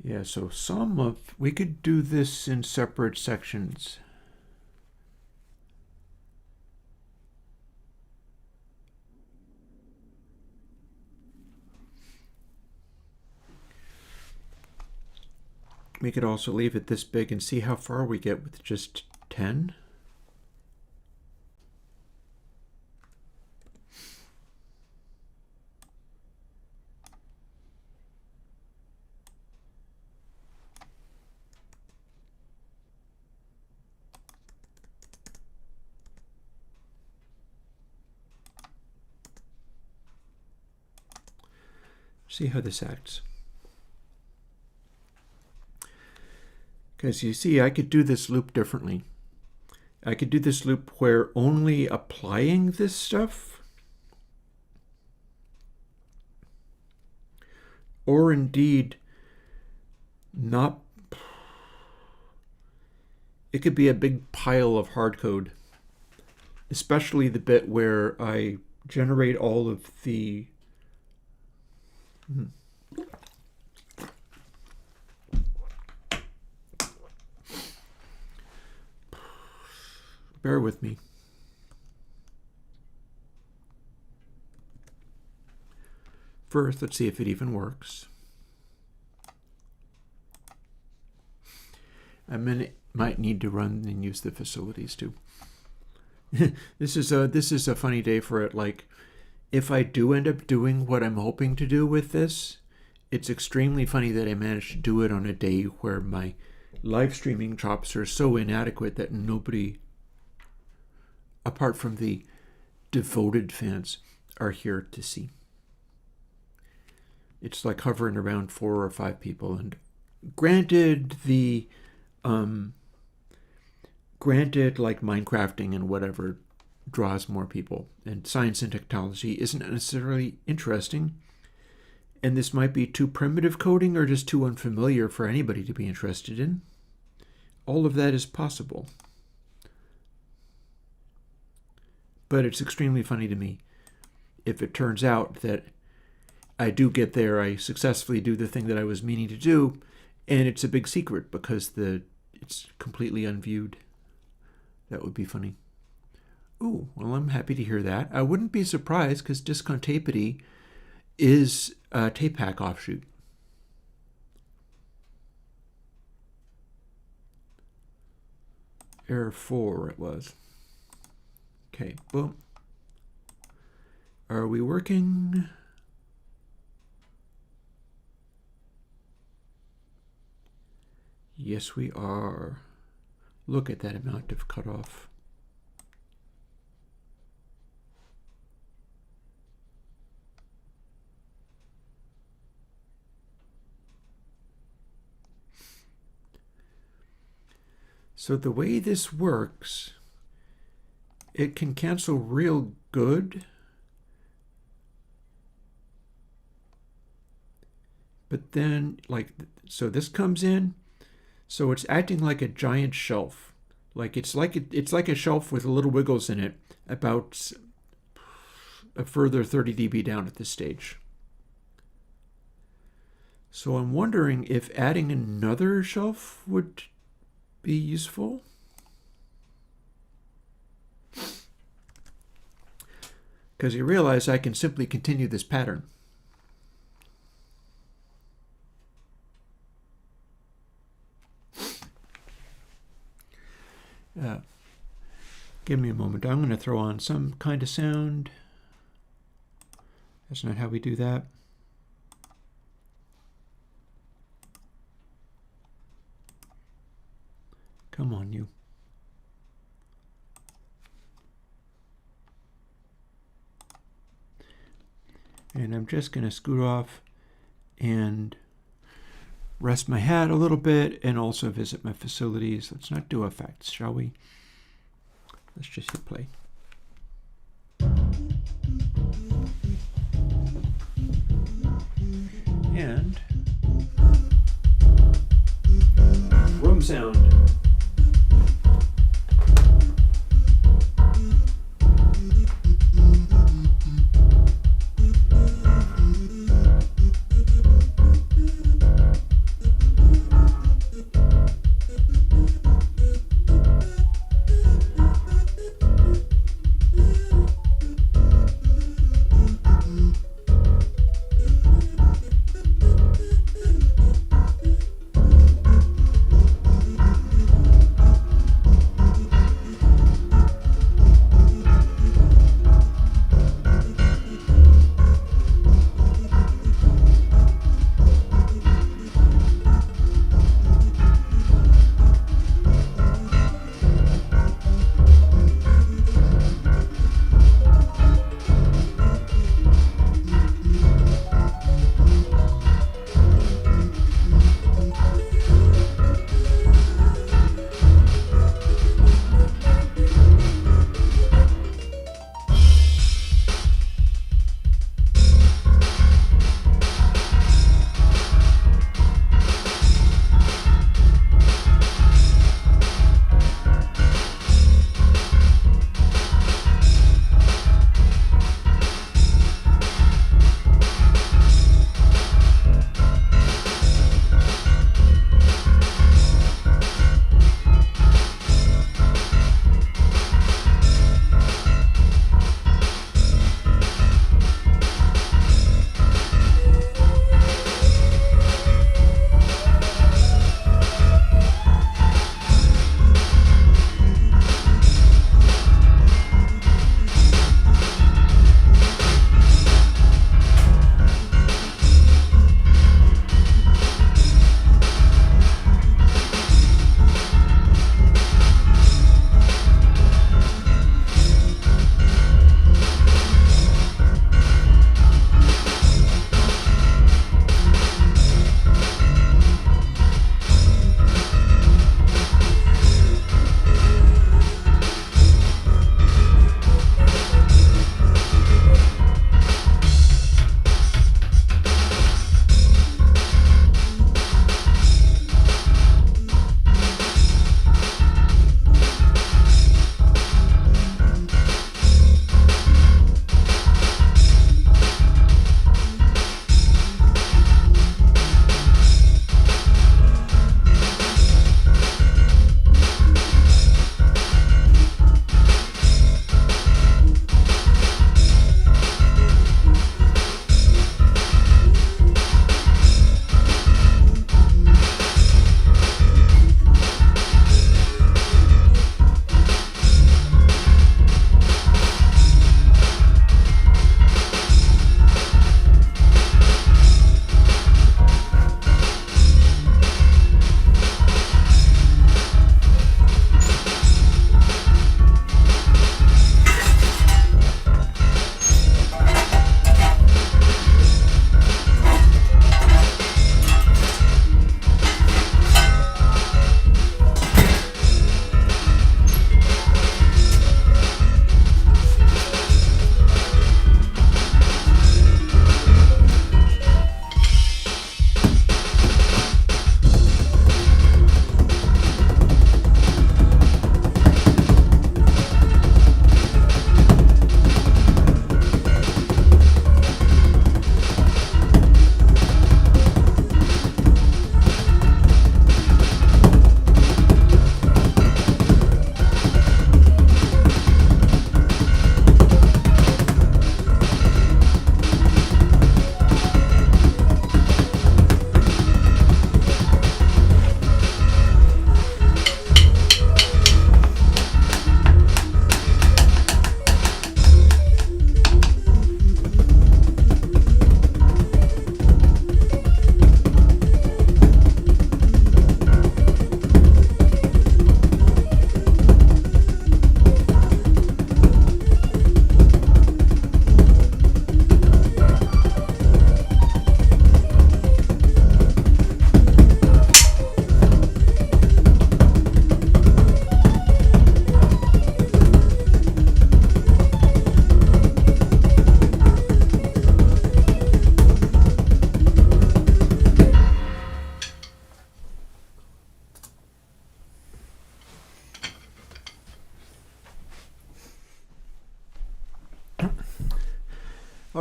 Yeah, so we could do this in separate sections. We could also leave it this big and see how far we get with just 10. See how this acts. Because you see, I could do this loop differently. I could do this loop where only applying this stuff, or indeed not. It could be a big pile of hard code, especially the bit where I generate all of the bear with me. First, let's see if it even works. Might need to run and use the facilities too. This is a funny day for it. Like, if I do end up doing what I'm hoping to do with this, it's extremely funny that I managed to do it on a day where my live streaming chops are so inadequate that nobody, apart from the devoted fans, are here to see. It's like hovering around 4 or 5 people, and granted like Minecrafting and whatever draws more people, and science and technology isn't necessarily interesting, and this might be too primitive coding or just too unfamiliar for anybody to be interested in. All of that is possible. But it's extremely funny to me if it turns out that I do get there, I successfully do the thing that I was meaning to do, and it's a big secret because it's completely unviewed. That would be funny. Ooh, well, I'm happy to hear that. I wouldn't be surprised because Discontapity is a tape hack offshoot. Error 4 it was. Okay, boom. Are we working? Yes, we are. Look at that amount of cutoff. So the way this works, it can cancel real good, but then so this comes in, so it's acting like a giant shelf. It's like a shelf with little wiggles in it, about a further 30 dB down at this stage. So I'm wondering if adding another shelf would be useful. Because you realize I can simply continue this pattern. Give me a moment. I'm going to throw on some kind of sound. That's not how we do that. Come on, you. And I'm just going to scoot off and rest my hat a little bit and also visit my facilities. Let's not do effects, shall we? Let's just hit play. And room sound.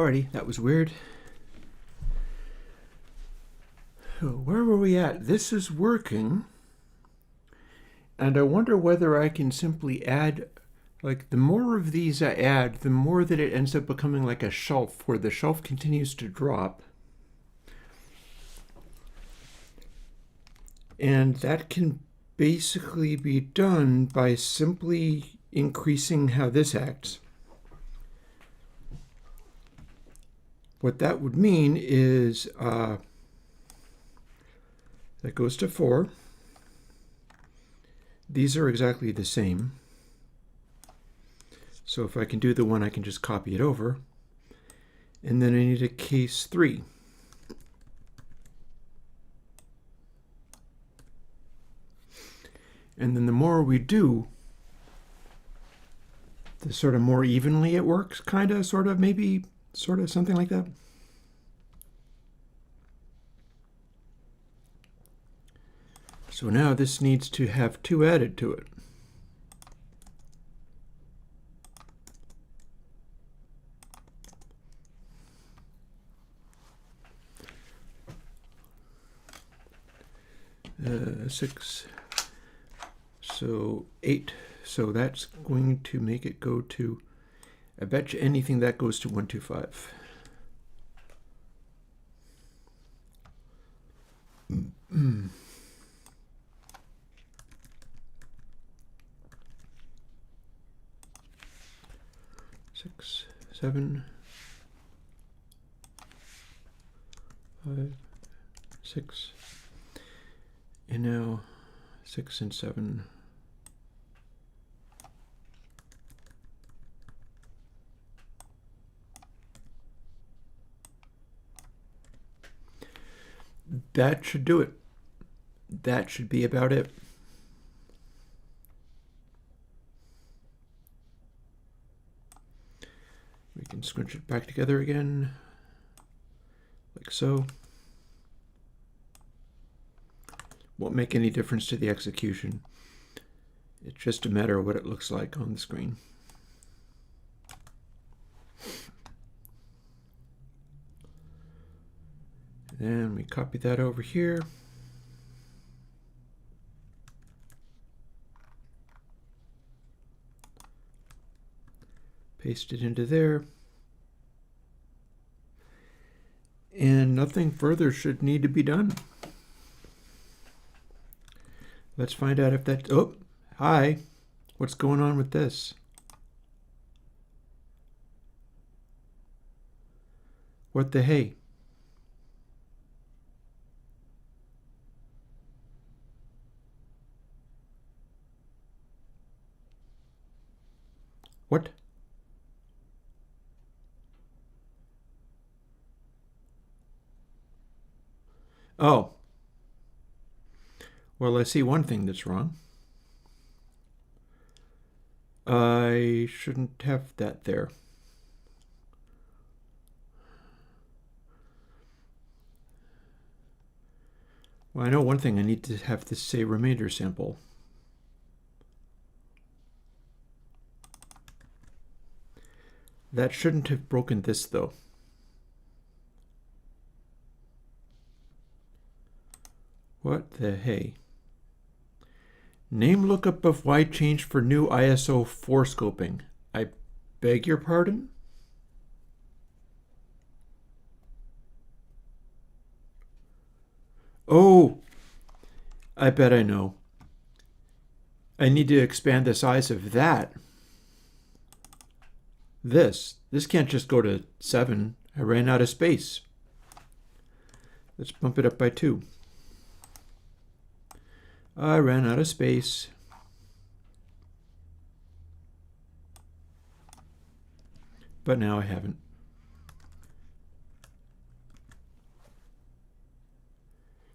Alrighty, that was weird. So where were we at? This is working. And I wonder whether I can simply add, like, the more of these I add, the more that it ends up becoming like a shelf, where the shelf continues to drop. And that can basically be done by simply increasing how this acts. What that would mean is that goes to 4. These are exactly the same. So if I can do the one, I can just copy it over. And then I need a case 3. And then the more we do, the sort of more evenly it works, kind of, sort of, maybe, sort of, something like that. So now this needs to have 2 added to it. Six. So 8. So that's going to make it go to, I bet you anything that goes to 125. Six, 7, 5, 6, and now 6 and 7. That should do it. That should be about it. We can scrunch it back together again, like so. Won't make any difference to the execution. It's just a matter of what it looks like on the screen. Then we copy that over here. Paste it into there. And nothing further should need to be done. Let's find out if that, oh, hi, what's going on with this? What the hey? What? Oh. Well, I see one thing that's wrong. I shouldn't have that there. Well, I know one thing. I need to have this say remainder sample. That shouldn't have broken this, though. What the hey? Name lookup of Y change for new ISO 4 scoping. I beg your pardon? Oh, I bet I know. I need to expand the size of that. This can't just go to 7. I ran out of space. Let's bump it up by 2. I ran out of space. But now I haven't.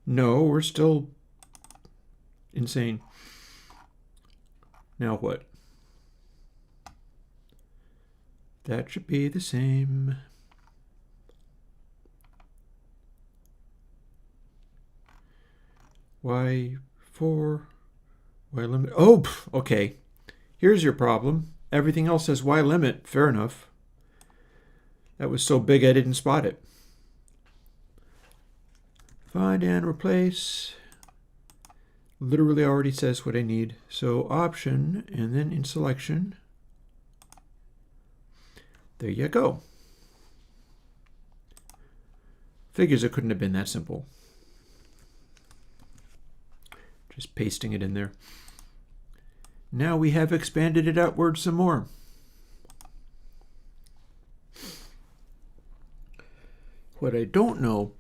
No, we're still insane. Now what? That should be the same. Y4, Y limit. Oh, okay. Here's your problem. Everything else says Y limit. Fair enough. That was so big I didn't spot it. Find and replace. Literally already says what I need. So option, and then in selection. There you go. Figures it couldn't have been that simple. Just pasting it in there. Now we have expanded it outward some more. What I don't know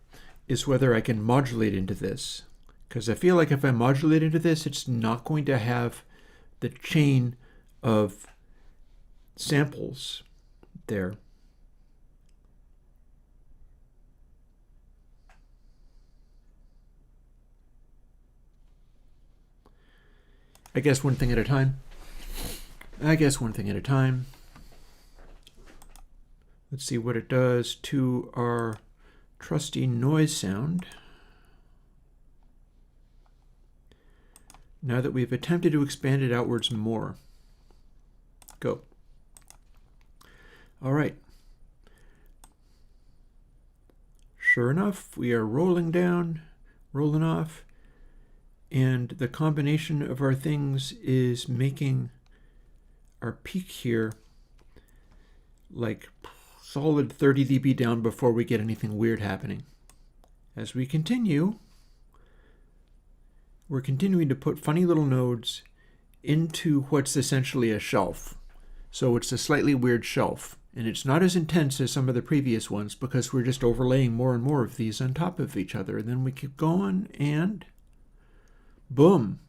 is whether I can modulate into this, because I feel like if I modulate into this, it's not going to have the chain of samples there. I guess one thing at a time. Let's see what it does to our trusty noise sound. Now that we've attempted to expand it outwards more. Go. All right. Sure enough, we are rolling down, rolling off. And the combination of our things is making our peak here like solid 30 dB down before we get anything weird happening. As we continue, we're continuing to put funny little nodes into what's essentially a shelf. So it's a slightly weird shelf. And it's not as intense as some of the previous ones because we're just overlaying more and more of these on top of each other. And then we keep going and boom,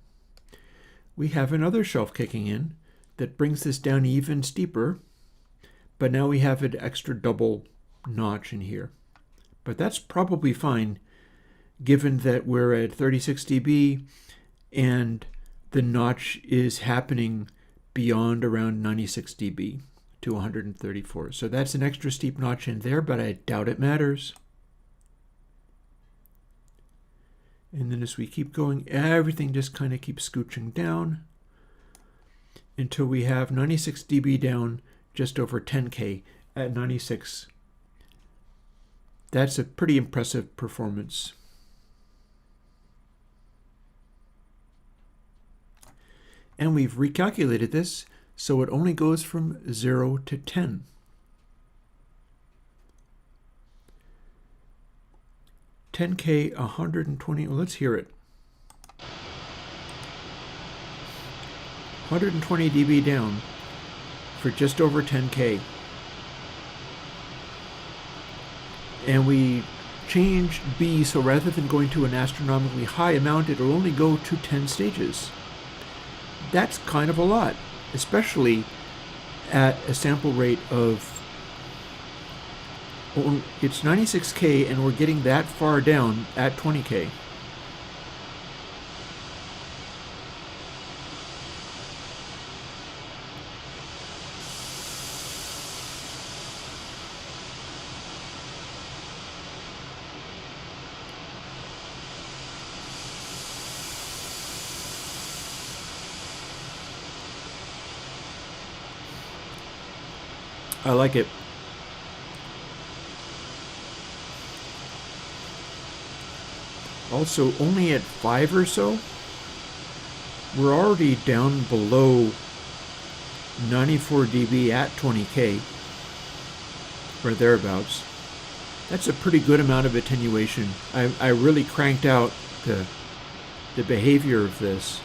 we have another shelf kicking in that brings this down even steeper, but now we have an extra double notch in here. But that's probably fine given that we're at 36 dB and the notch is happening beyond around 96 dB to 134. So that's an extra steep notch in there, but I doubt it matters. And then as we keep going, everything just kind of keeps scooching down until we have 96 dB down just over 10K at 96. That's a pretty impressive performance. And we've recalculated this so it only goes from 0 to 10. 10K, 120, well, let's hear it. 120 dB down for just over 10K. And we changed B, so rather than going to an astronomically high amount, it'll only go to 10 stages. That's kind of a lot, especially at a sample rate of, it's 96K and we're getting that far down at 20K. I like it. Also, only at 5 or so, we're already down below 94 dB at 20K, or thereabouts. That's a pretty good amount of attenuation. I really cranked out the behavior of this.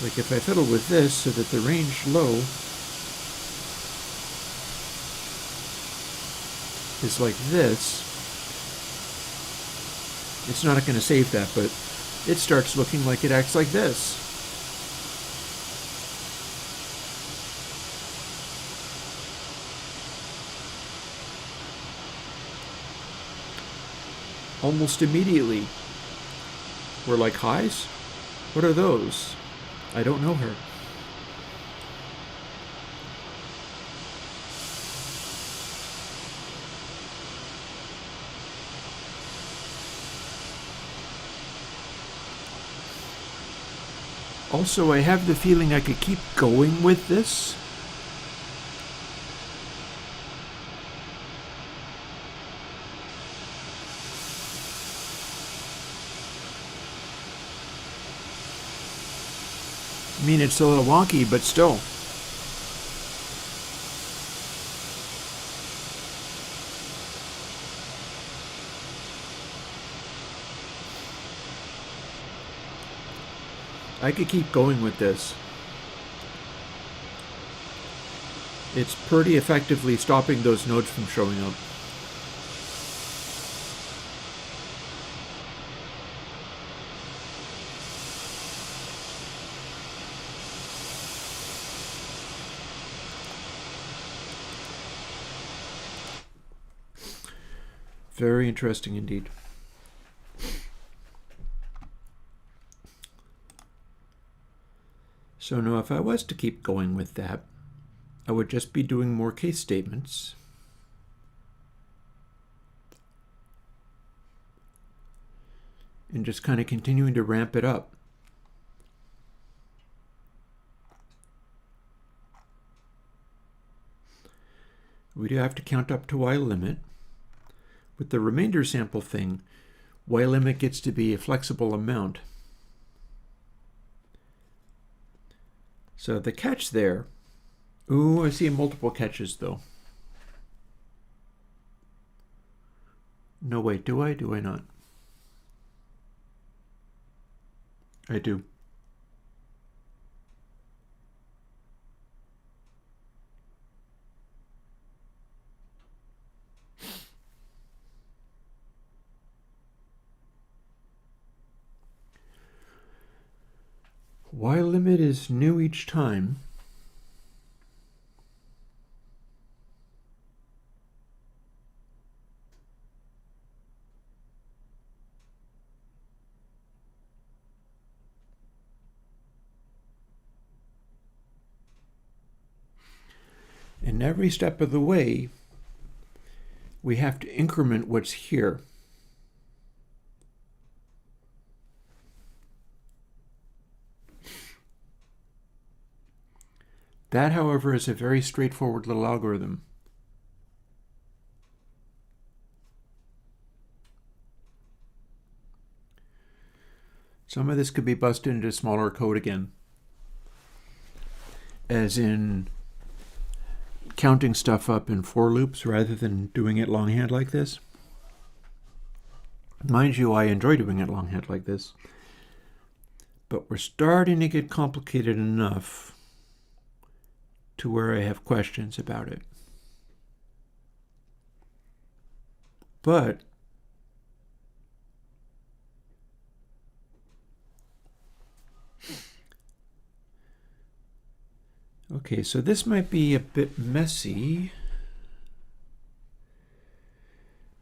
Like if I fiddle with this so that the range low is like this, it's not going to save that, but it starts looking like it acts like this. Almost immediately, we're like, highs? What are those? I don't know her. Also, I have the feeling I could keep going with this I mean, it's a little wonky, but still. I could keep going with this. It's pretty effectively stopping those nodes from showing up. Very interesting indeed. So now if I was to keep going with that, I would just be doing more case statements. And just kind of continuing to ramp it up. We do have to count up to Y limit. With the remainder sample thing, Y limit gets to be a flexible amount. So the catch there, ooh, I see multiple catches though. No, wait, do I? Do I not? I do. Y limit is new each time. And every step of the way, we have to increment what's here. That, however, is a very straightforward little algorithm. Some of this could be busted into smaller code again, as in counting stuff up in for loops rather than doing it longhand like this. Mind you, I enjoy doing it longhand like this, but we're starting to get complicated enough to where I have questions about it. But okay, so this might be a bit messy,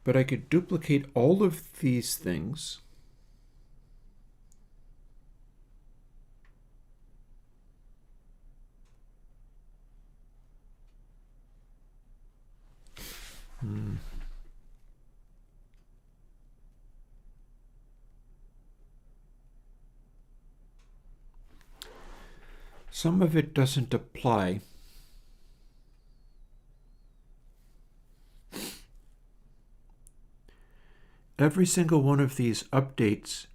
but I could duplicate all of these things. Some of it doesn't apply. Every single one of these updates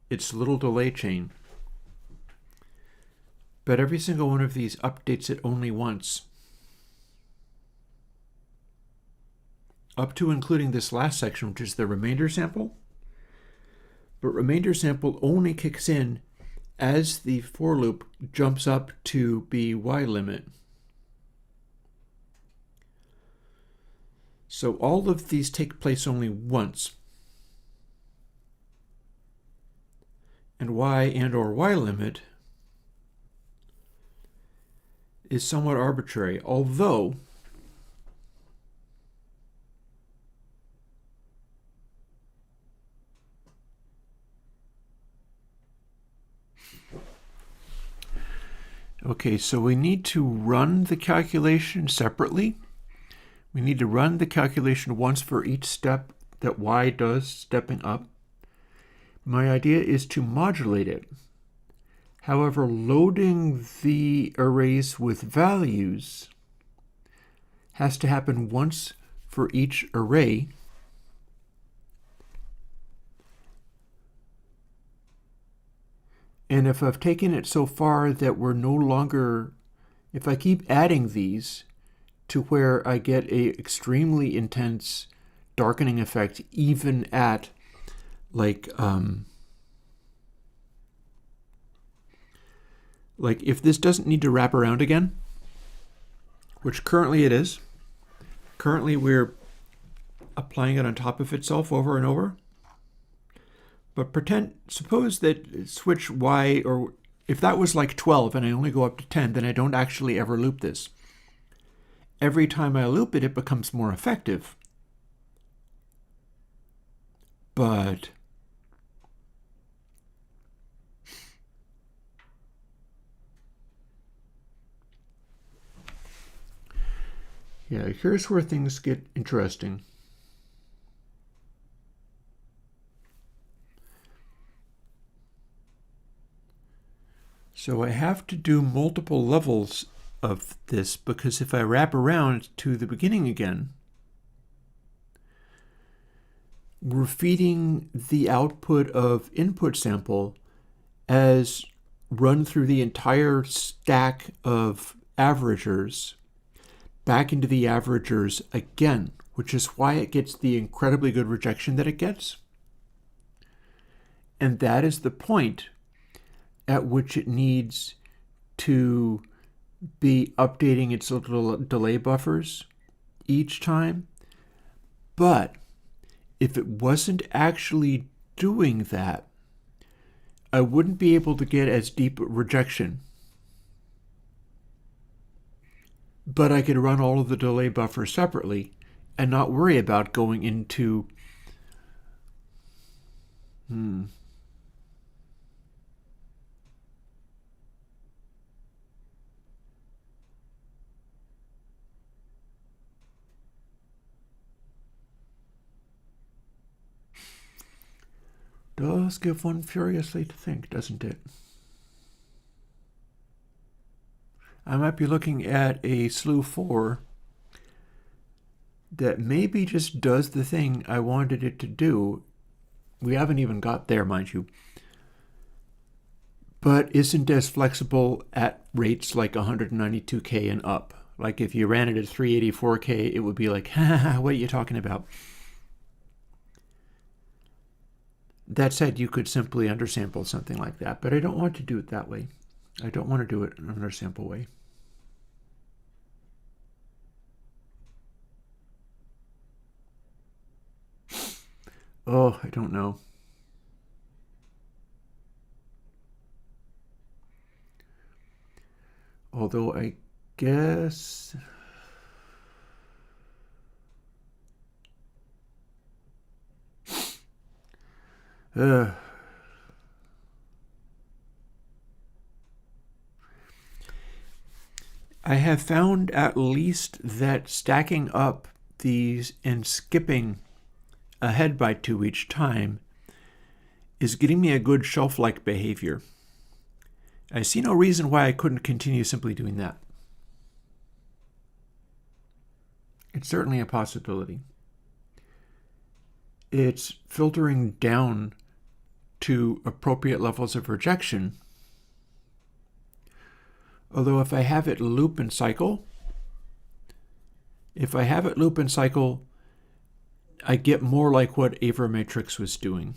its little delay chain, but every single one of these updates it only once. Up to including this last section, which is the remainder sample. But remainder sample only kicks in as the for loop jumps up to be Y limit. So all of these take place only once. And Y and or Y limit is somewhat arbitrary, although okay, so we need to run the calculation separately. We need to run the calculation once for each step that Y does stepping up. My idea is to modulate it. However, loading the arrays with values has to happen once for each array. And if I've taken it so far that we're no longer, if I keep adding these to where I get a extremely intense darkening effect, even at like if this doesn't need to wrap around again, which currently it is. Currently we're applying it on top of itself over and over. But suppose that switch Y, or if that was like 12 and I only go up to 10, then I don't actually ever loop this. Every time I loop it, it becomes more effective. But yeah, here's where things get interesting. So I have to do multiple levels of this, because if I wrap around to the beginning again, we're feeding the output of input sample as run through the entire stack of averagers back into the averagers again, which is why it gets the incredibly good rejection that it gets. And that is the point at which it needs to be updating its little delay buffers each time. But if it wasn't actually doing that, I wouldn't be able to get as deep rejection. But I could run all of the delay buffers separately and not worry about going into does give one furiously to think, doesn't it? I might be looking at a slew 4 that maybe just does the thing I wanted it to do. We haven't even got there, mind you. But isn't as flexible at rates like 192K and up. Like if you ran it at 384K, it would be like, ha, what are you talking about? That said, you could simply undersample something like that, but I don't want to do it that way. I don't want to do it in an undersample way. Oh, I don't know. Although I guess I have found at least that stacking up these and skipping ahead by 2 each time is getting me a good shelf-like behavior. I see no reason why I couldn't continue simply doing that. It's certainly a possibility. It's filtering down to appropriate levels of rejection. Although if I have it loop and cycle, I get more like what Avermatrix was doing.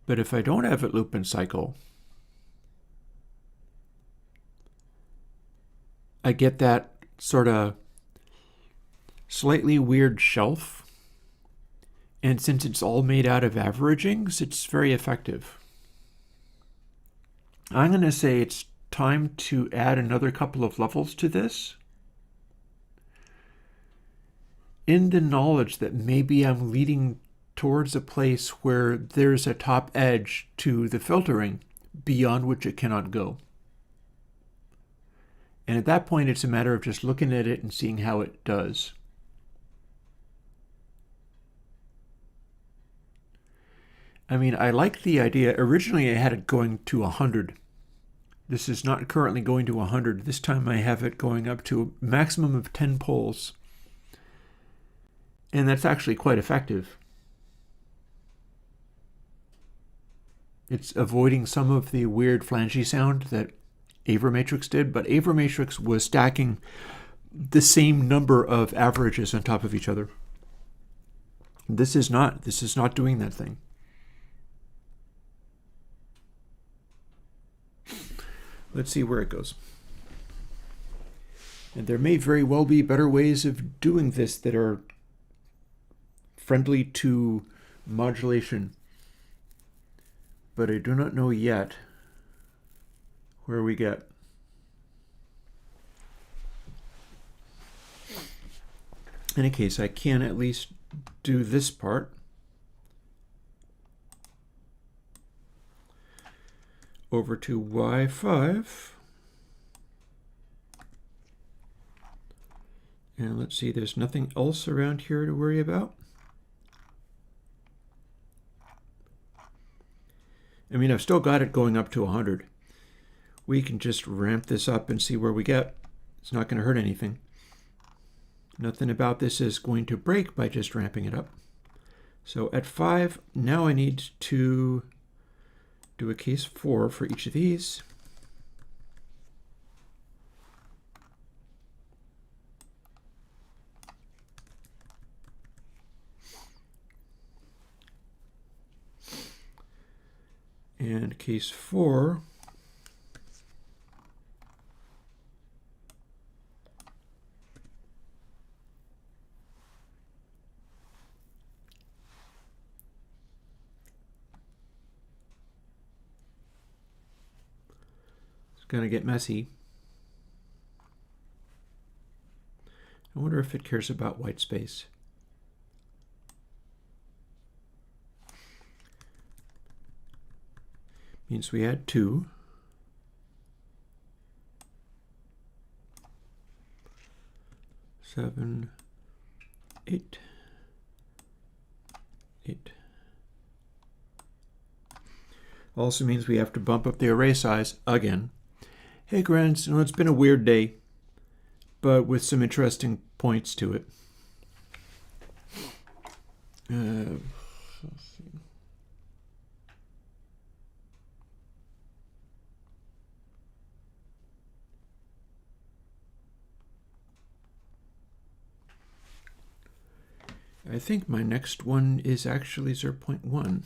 But if I don't have it loop and cycle, I get that sort of slightly weird shelf. And since it's all made out of averagings, it's very effective. I'm going to say it's time to add another couple of levels to this, in the knowledge that maybe I'm leading towards a place where there's a top edge to the filtering beyond which it cannot go. And at that point, it's a matter of just looking at it and seeing how it does. I mean, I like the idea. Originally, I had it going to 100. This is not currently going to 100. This time I have it going up to a maximum of 10 poles. And that's actually quite effective. It's avoiding some of the weird flangey sound that Avermatrix did, but Avermatrix was stacking the same number of averages on top of each other. This is not doing that thing. Let's see where it goes. And there may very well be better ways of doing this that are friendly to modulation, but I do not know yet where we get. In any case, I can at least do this part. Over to Y5. And let's see, there's nothing else around here to worry about. I mean, I've still got it going up to 100. We can just ramp this up and see where we get. It's not going to hurt anything. Nothing about this is going to break by just ramping it up. So at 5, now I need to do a case 4 for each of these. And case 4 it's going to get messy. I wonder if it cares about white space. Means we add 2. 7, 8, 8. Also means we have to bump up the array size again. Hey, Grants, it's been a weird day, but with some interesting points to it. Let's see. I think my next one is actually 0.1.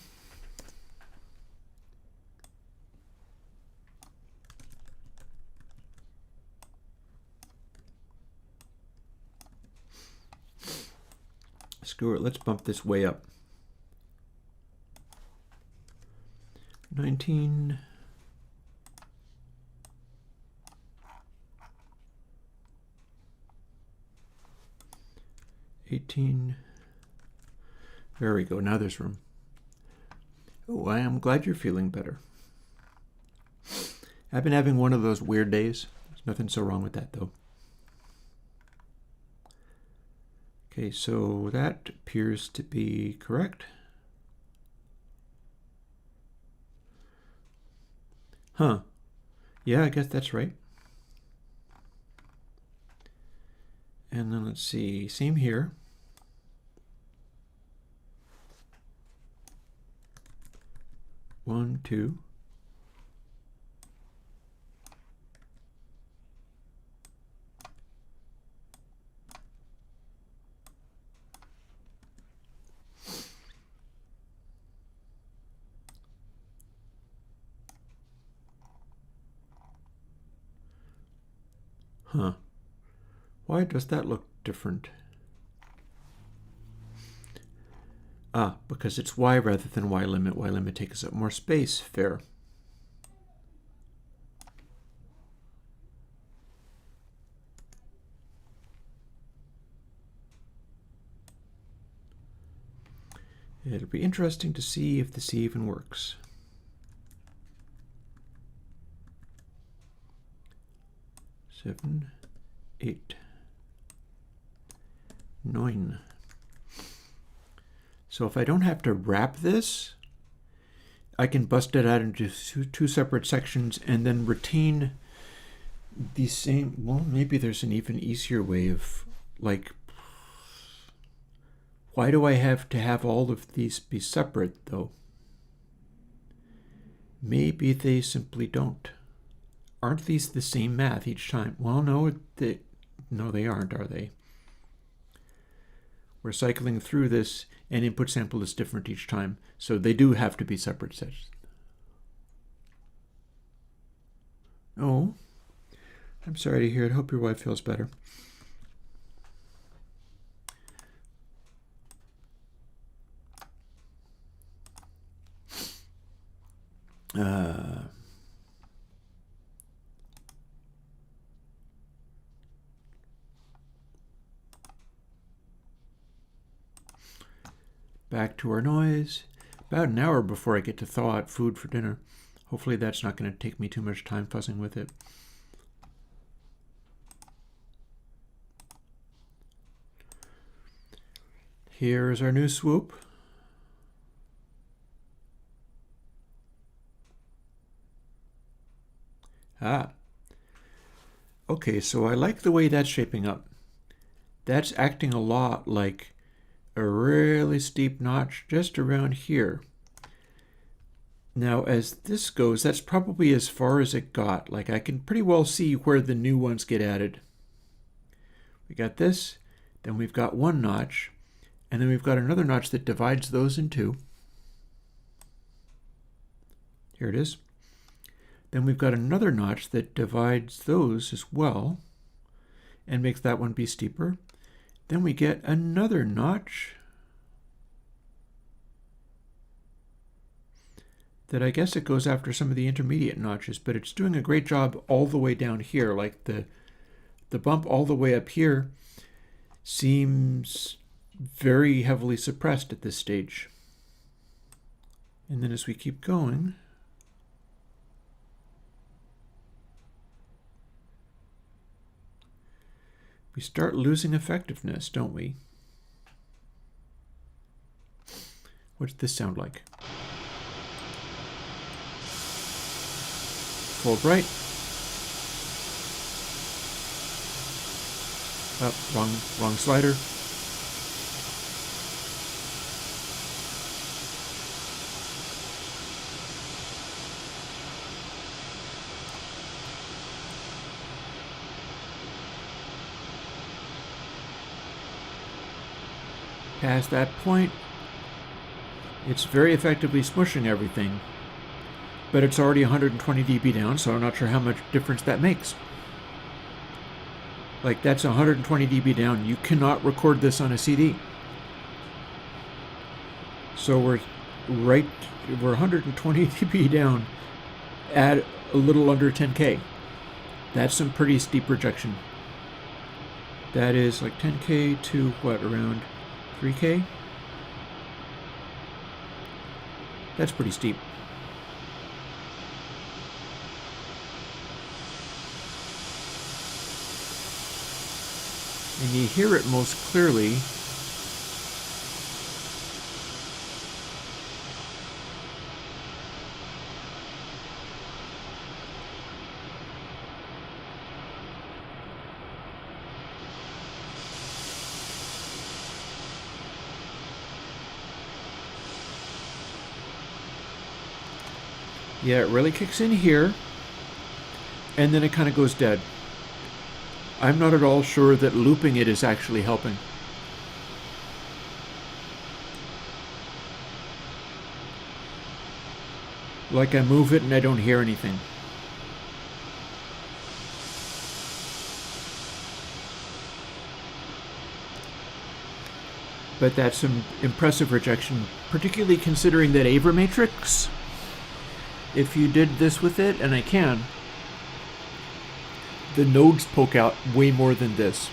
Screw it, let's bump this way up. 19. 18. There we go, now there's room. Oh, I am glad you're feeling better. I've been having one of those weird days. There's nothing so wrong with that, though. Okay, so that appears to be correct. Huh. Yeah, I guess that's right. And then let's see, same here. One, two. Huh. Why does that look different? Ah, because it's y rather than y limit. Y limit takes up more space. Fair. It'll be interesting to see if this even works. Seven, 8, 9. So if I don't have to wrap this, I can bust it out into two separate sections and then retain the same. Well, maybe there's an even easier way of, like, why do I have to have all of these be separate, though? Maybe they simply don't. Aren't these the same math each time? Well, no, they aren't, are they? We're cycling through this, and input sample is different each time, so they do have to be separate sets. Oh, I'm sorry to hear it. Hope your wife feels better. Back to our noise. About an hour before I get to thaw out food for dinner. Hopefully that's not going to take me too much time fussing with it. Here's our new swoop. Okay, so I like the way that's shaping up. That's acting a lot like a really steep notch just around here. Now, as this goes, that's probably as far as it got. Like, I can pretty well see where the new ones get added. We got this, then we've got one notch, and then we've got another notch that divides those in two. Here it is. Then we've got another notch that divides those as well and makes that one be steeper. Then we get another notch that I guess it goes after some of the intermediate notches, but it's doing a great job all the way down here. Like the bump all the way up here seems very heavily suppressed at this stage. And then as we keep going, we start losing effectiveness, don't we? What's this sound like? Full bright. Oh, wrong slider. Past that point, it's very effectively smushing everything, but it's already 120 dB down, so I'm not sure how much difference that makes. Like, that's 120 dB down. You cannot record this on a CD. So we're 120 dB down at a little under 10K. That's some pretty steep rejection. That is like 10K to what, around 3K? That's pretty steep. And you hear it most clearly yeah, it really kicks in here, and then it kind of goes dead. I'm not at all sure that looping it is actually helping. Like, I move it and I don't hear anything. But that's some impressive rejection, particularly considering that Avra matrix, if you did this with it, and I can, the nodes poke out way more than this.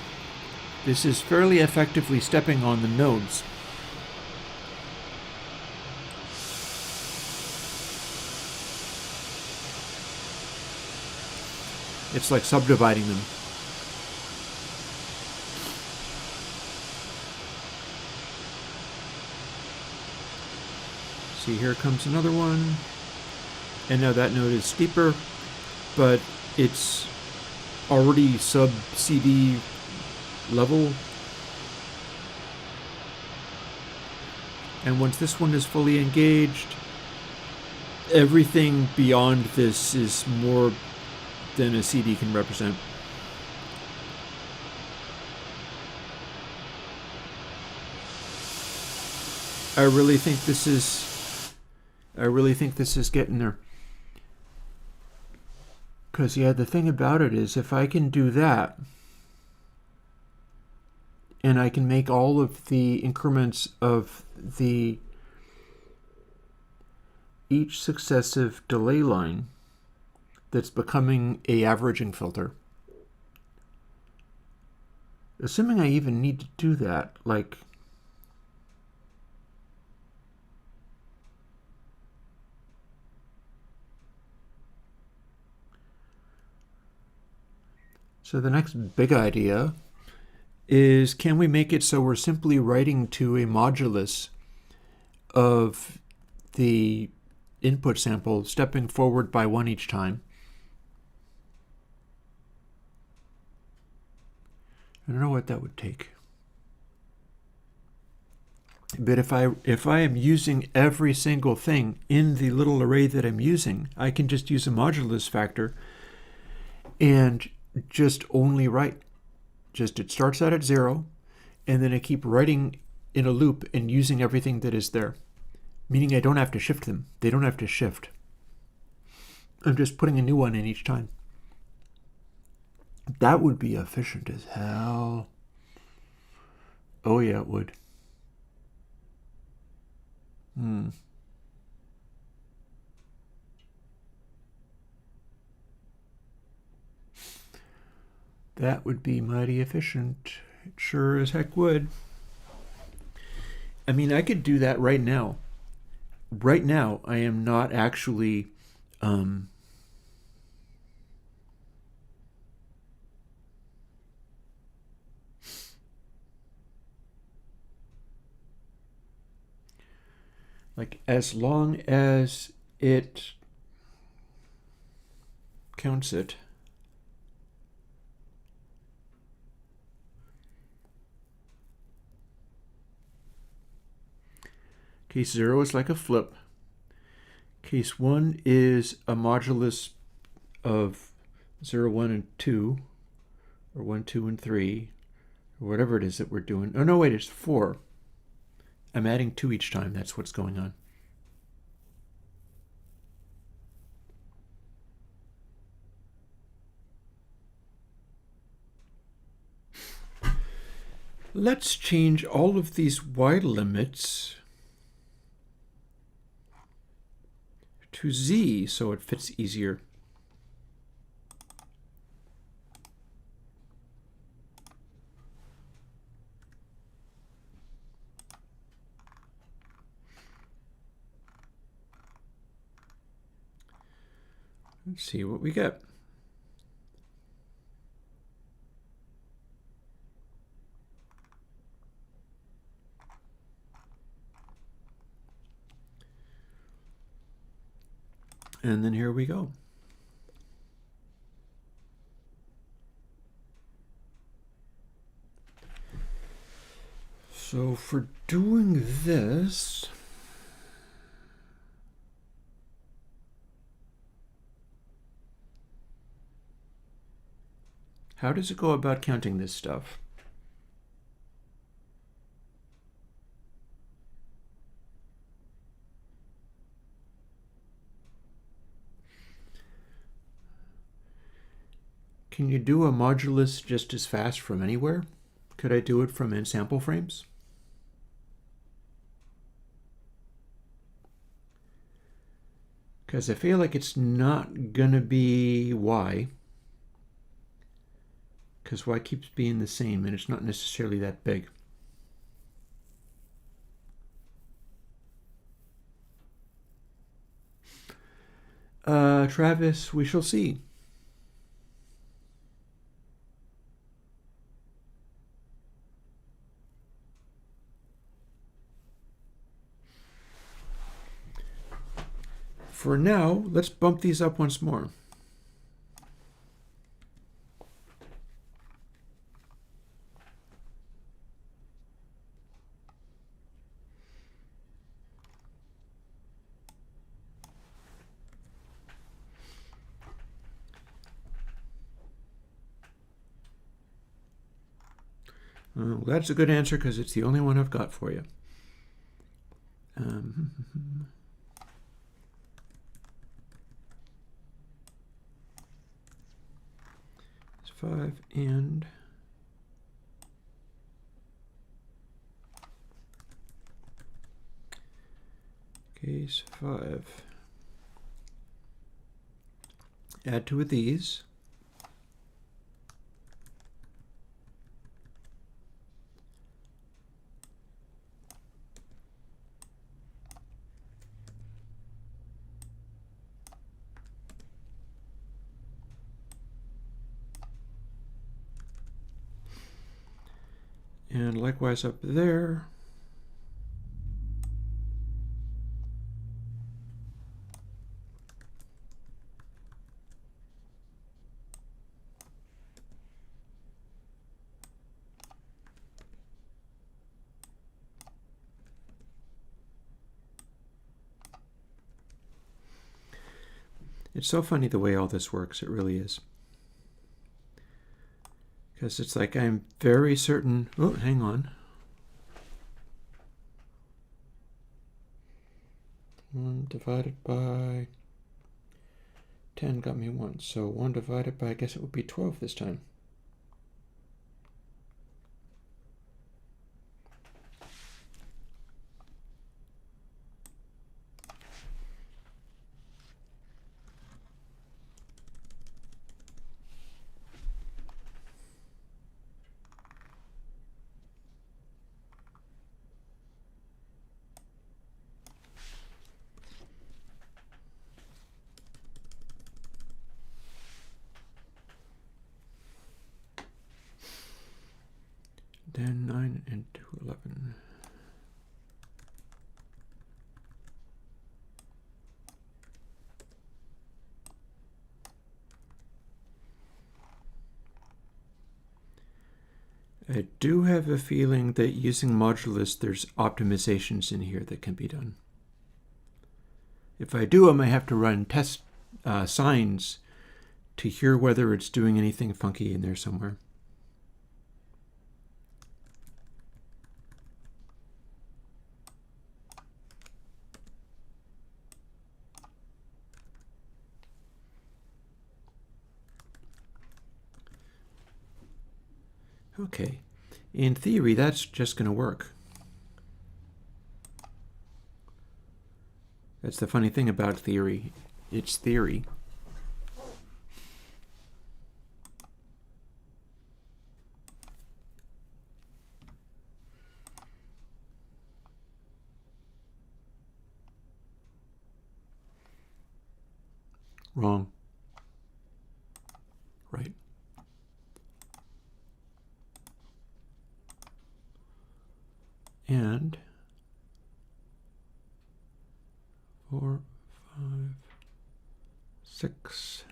This is fairly effectively stepping on the nodes. It's like subdividing them. See, here comes another one. And now that node is steeper, but it's already sub-CD level. And once this one is fully engaged, everything beyond this is more than a CD can represent. I really think this is getting there. Because, yeah, the thing about it is, if I can do that, and I can make all of the increments of each successive delay line that's becoming a averaging filter. Assuming I even need to do that, like, so the next big idea is, can we make it so we're simply writing to a modulus of the input sample, stepping forward by 1 each time? I don't know what that would take. But if I am using every single thing in the little array that I'm using, I can just use a modulus factor and just only write. Just it starts out at 0, and then I keep writing in a loop and using everything that is there. Meaning I don't have to shift them. They don't have to shift. I'm just putting a new one in each time. That would be efficient as hell. Oh yeah, it would. That would be mighty efficient. It sure as heck would. I mean, I could do that right now. Right now, I am not actually like, as long as it counts it. Case 0 is like a flip. Case 1 is a modulus of 0, 1, and 2, or 1, 2, and 3, or whatever it is that we're doing. Oh, no, wait, it's 4. I'm adding 2 each time. That's what's going on. Let's change all of these y limits to z so it fits easier. Let's see what we get. And then here we go. So for doing this, how does it go about counting this stuff? Can you do a modulus just as fast from anywhere? Could I do it from in sample frames? Because I feel like it's not gonna be y, because y keeps being the same and it's not necessarily that big. Travis, we shall see. For now, let's bump these up once more. Well, that's a good answer because it's the only one I've got for you. It's 5 and case 5. Add two of these. And likewise up there. It's so funny the way all this works, it really is. Because it's like I'm very certain, oh, hang on. 1 divided by 10 got me 1. So 1 divided by, I guess it would be 12 this time. Then 9 and 2, 11. I do have a feeling that using modulus, there's optimizations in here that can be done. If I do, I might have to run test signs to hear whether it's doing anything funky in there somewhere. Okay, in theory, that's just going to work. That's the funny thing about theory. It's theory. Wrong. Right. And 4, 5, 6.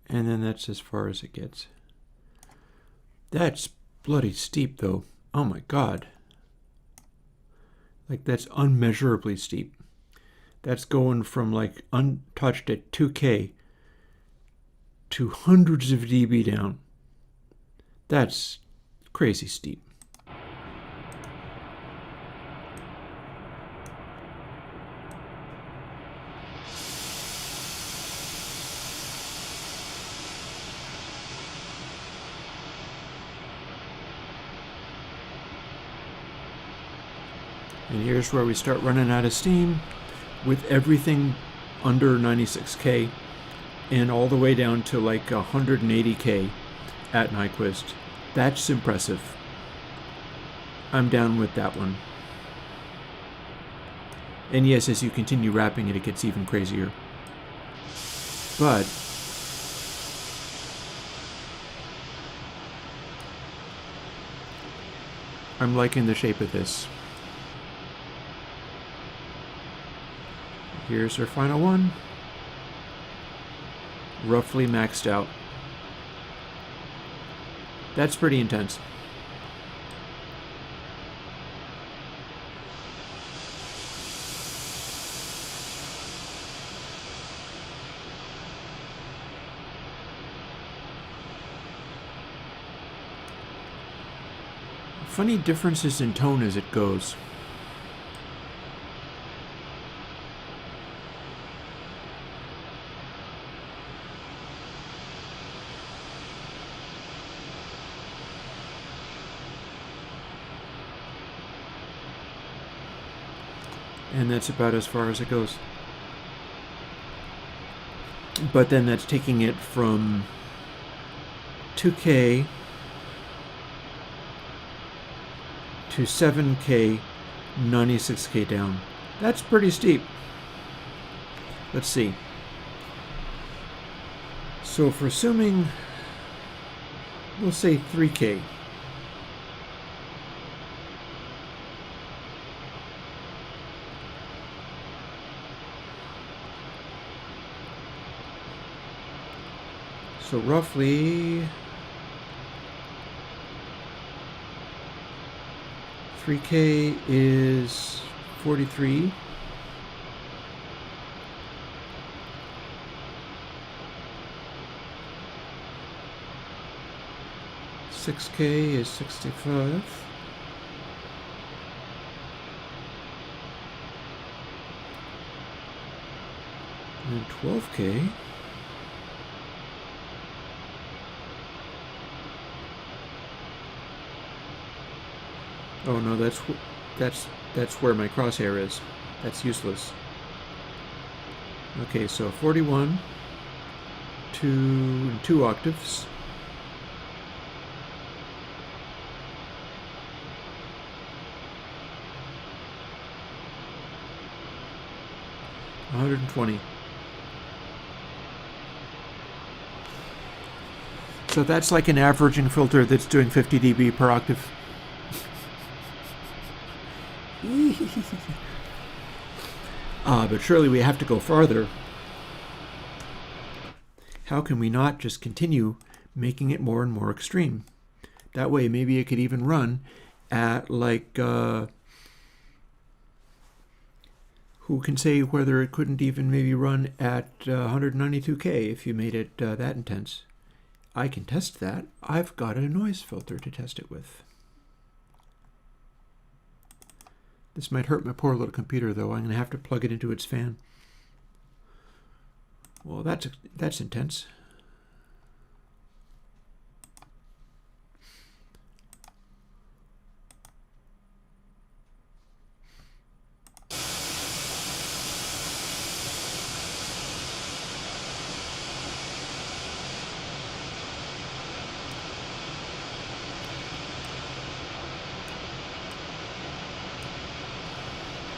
And then that's as far as it gets. That's bloody steep, though. Oh my God. Like, that's unmeasurably steep. That's going from like untouched at 2K to hundreds of dB down. That's crazy steep. And here's where we start running out of steam with everything under 96K and all the way down to like 180K at Nyquist. That's impressive. I'm down with that one. And yes, as you continue wrapping it, it gets even crazier. But I'm liking the shape of this. Here's our final one. Roughly maxed out. That's pretty intense. Funny differences in tone as it goes. And that's about as far as it goes. But then that's taking it from 2K to 7K, 96K down. That's pretty steep. Let's see. So for assuming, we'll say 3K. So roughly 3K is 43. Six K is 65. And 12K. Oh no, that's where my crosshair is. That's useless. Okay, so 41 to 2 octaves. $120. So that's like an averaging filter that's doing 50 dB per octave. But surely we have to go farther. How can we not just continue making it more and more extreme? That way maybe it could even run at like, who can say whether it couldn't even maybe run at 192K if you made it that intense? I can test that. I've got a noise filter to test it with. This might hurt my poor little computer, though. I'm going to have to plug it into its fan. Well, that's intense.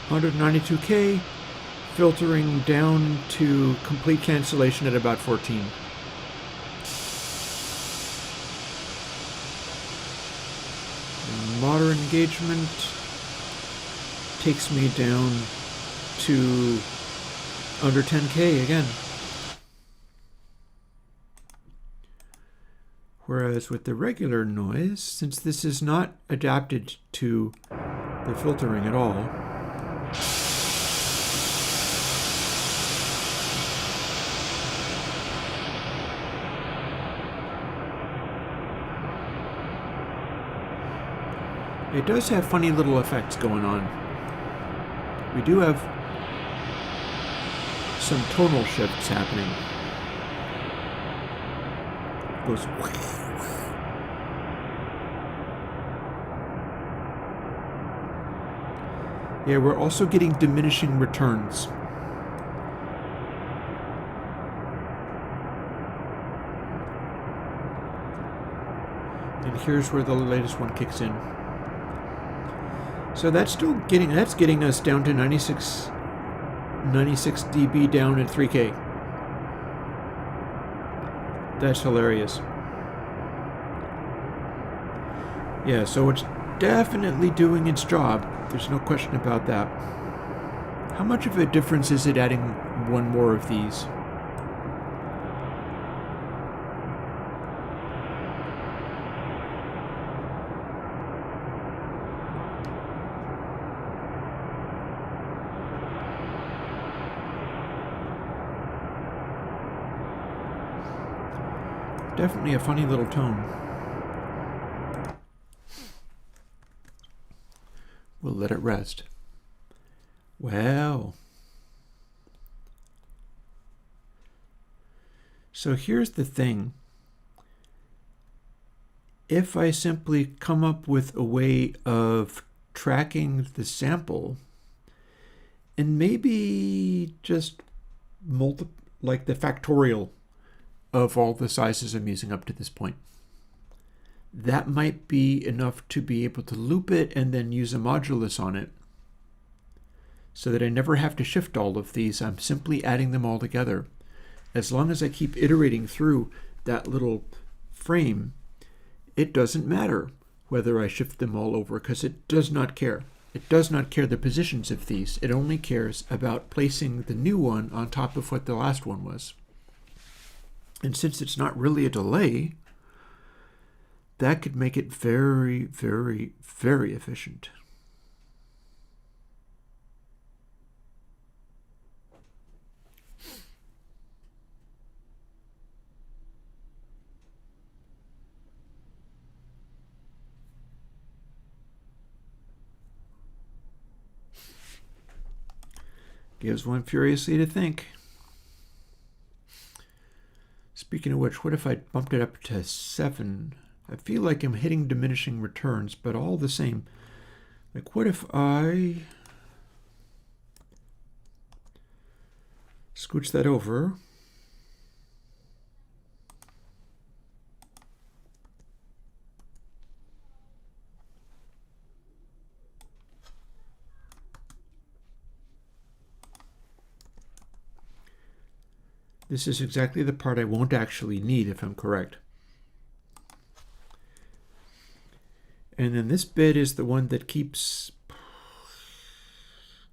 $192K, filtering down to complete cancellation at about 14. Moderate engagement takes me down to under 10K again. Whereas with the regular noise, since this is not adapted to the filtering at all, it does have funny little effects going on. We do have some tonal shifts happening. It goes. Yeah, we're also getting diminishing returns. And here's where the latest one kicks in. So that's getting us down to 96 dB down at 3K. That's hilarious. Yeah, so it's definitely doing its job. There's no question about that. How much of a difference is it adding one more of these? Definitely a funny little tone. We'll let it rest. Well, so here's the thing. If I simply come up with a way of tracking the sample and maybe just like the factorial of all the sizes I'm using up to this point, that might be enough to be able to loop it and then use a modulus on it so that I never have to shift all of these. I'm simply adding them all together. As long as I keep iterating through that little frame, it doesn't matter whether I shift them all over, because it does not care. It does not care the positions of these. It only cares about placing the new one on top of what the last one was. And since it's not really a delay, that could make it very, very, very efficient. Gives one furiously to think. Speaking of which, what if I bumped it up to 7? I feel like I'm hitting diminishing returns, but all the same, like what if I scooch that over? This is exactly the part I won't actually need if I'm correct. And then this bit is the one that keeps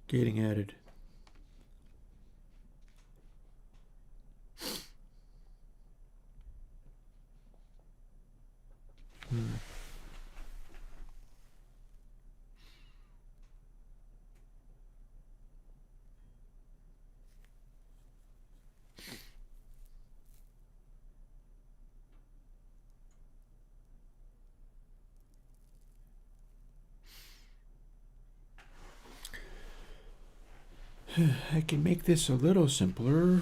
getting added. I can make this a little simpler.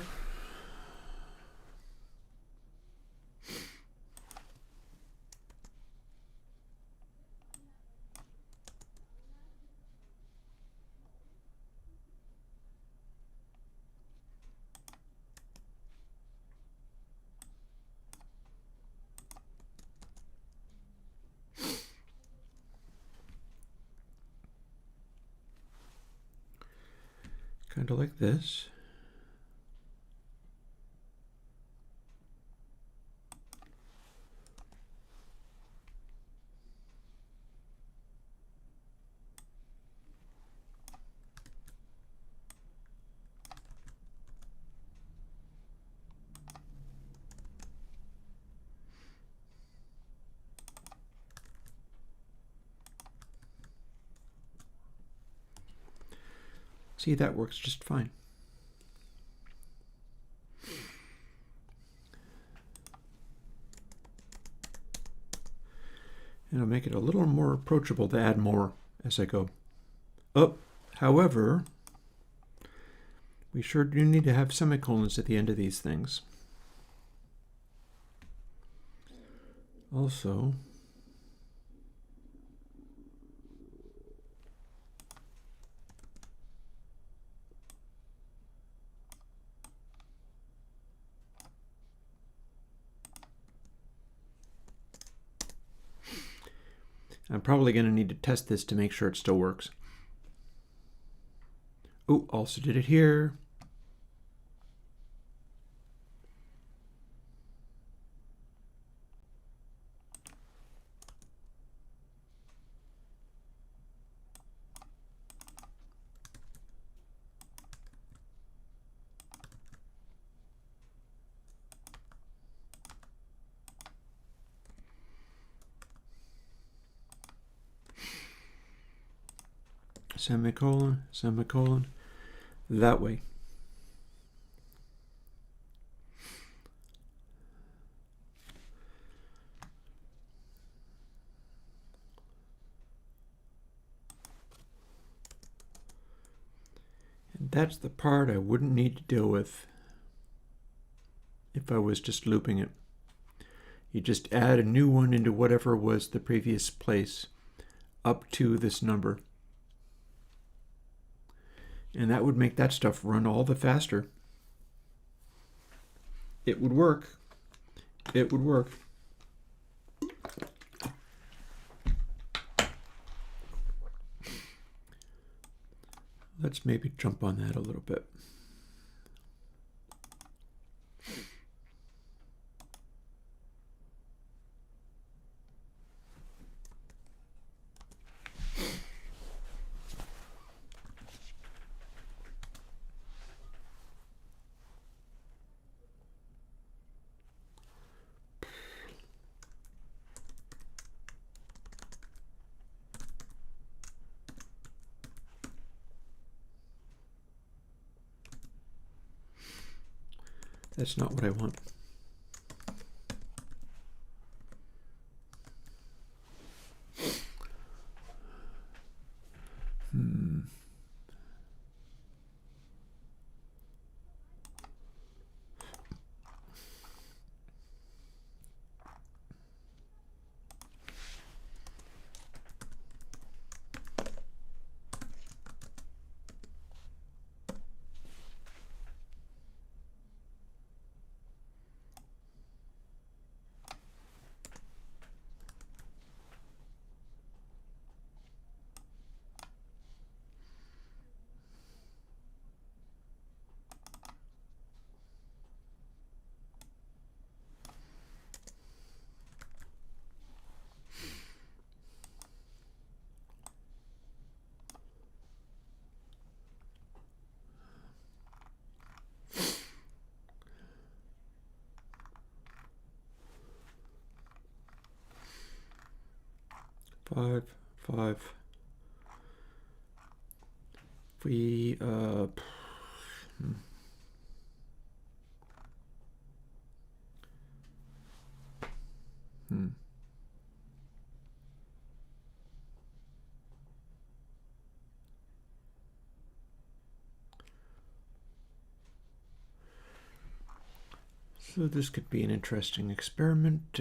Kind of like this. See, that works just fine. And I'll make it a little more approachable to add more as I go. Oh, however, we sure do need to have semicolons at the end of these things. Also, I'm probably going to need to test this to make sure it still works. Oh, also did it here. Semicolon, semicolon, that way. that's the part I wouldn't need to deal with if I was just looping it. You just add a new one into whatever was the previous place up to this number. And that would make that stuff run all the faster. It would work. It would work. Let's maybe jump on that a little bit. That's not what I want. Five. If we So this could be an interesting experiment.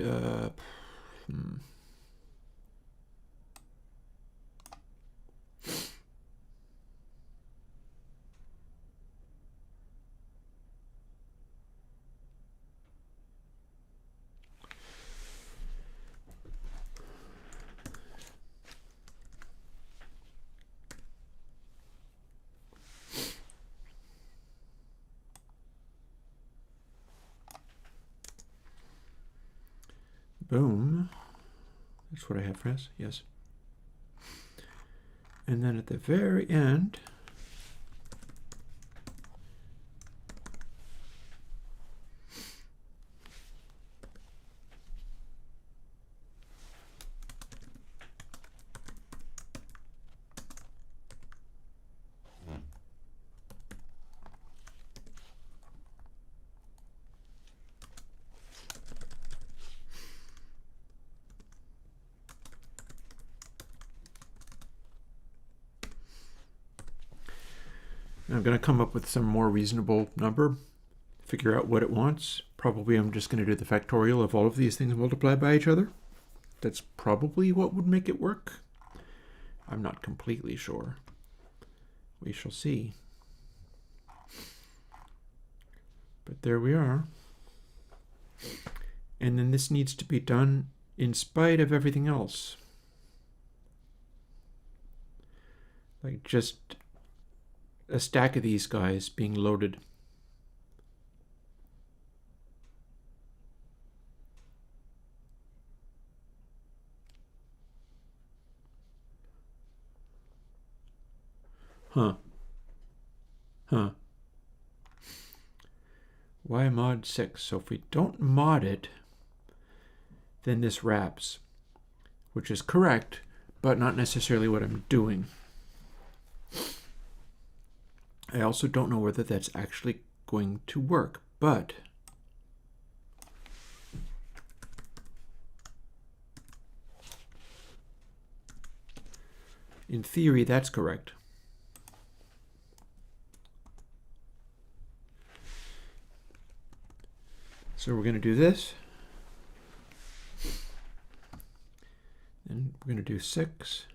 Boom. That's what I have, friends. Yes. And then at the very end, I'm going to come up with some more reasonable number, figure out what it wants. Probably I'm just going to do the factorial of all of these things multiplied by each other. That's probably what would make it work. I'm not completely sure. We shall see. But there we are. And then this needs to be done in spite of everything else. Like just a stack of these guys being loaded. Huh. Why mod 6? So if we don't mod it, then this wraps, which is correct, but not necessarily what I'm doing. I also don't know whether that's actually going to work, but in theory, that's correct. So we're going to do this. And we're going to do 6.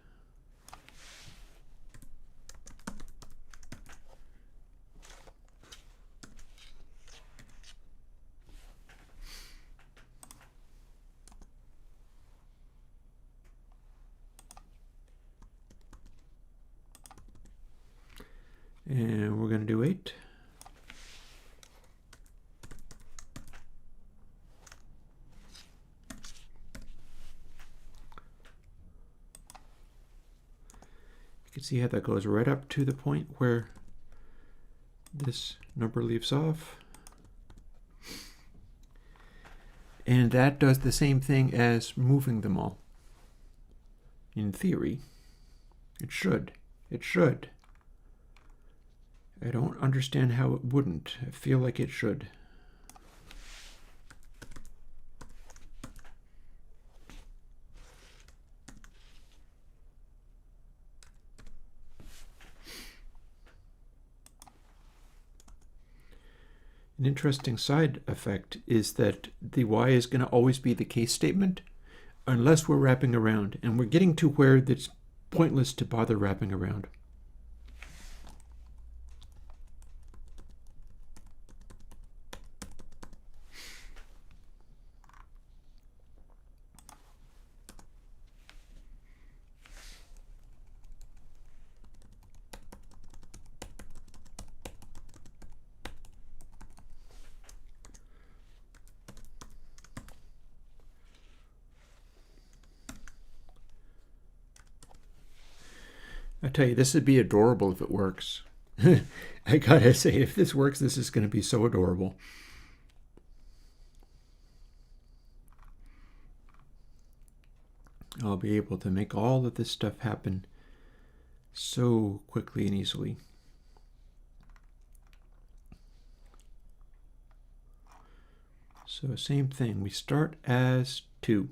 And we're going to do 8. You can see how that goes right up to the point where this number leaves off. And that does the same thing as moving them all. In theory, it should. It should. I don't understand how it wouldn't. I feel like it should. An interesting side effect is that the y is going to always be the case statement unless we're wrapping around, and we're getting to where it's pointless to bother wrapping around. I tell you, this would be adorable if it works. I gotta say, if this works, this is going to be so adorable. I'll be able to make all of this stuff happen so quickly and easily. So same thing, we start as 2.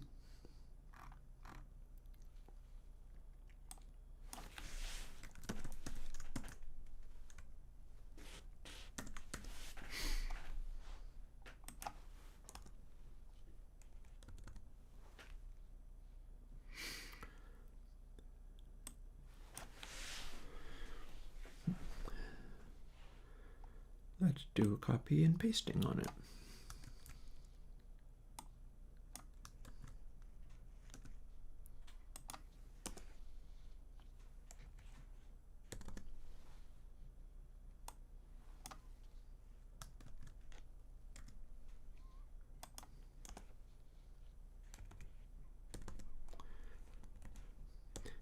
Let's do a copy and pasting on it.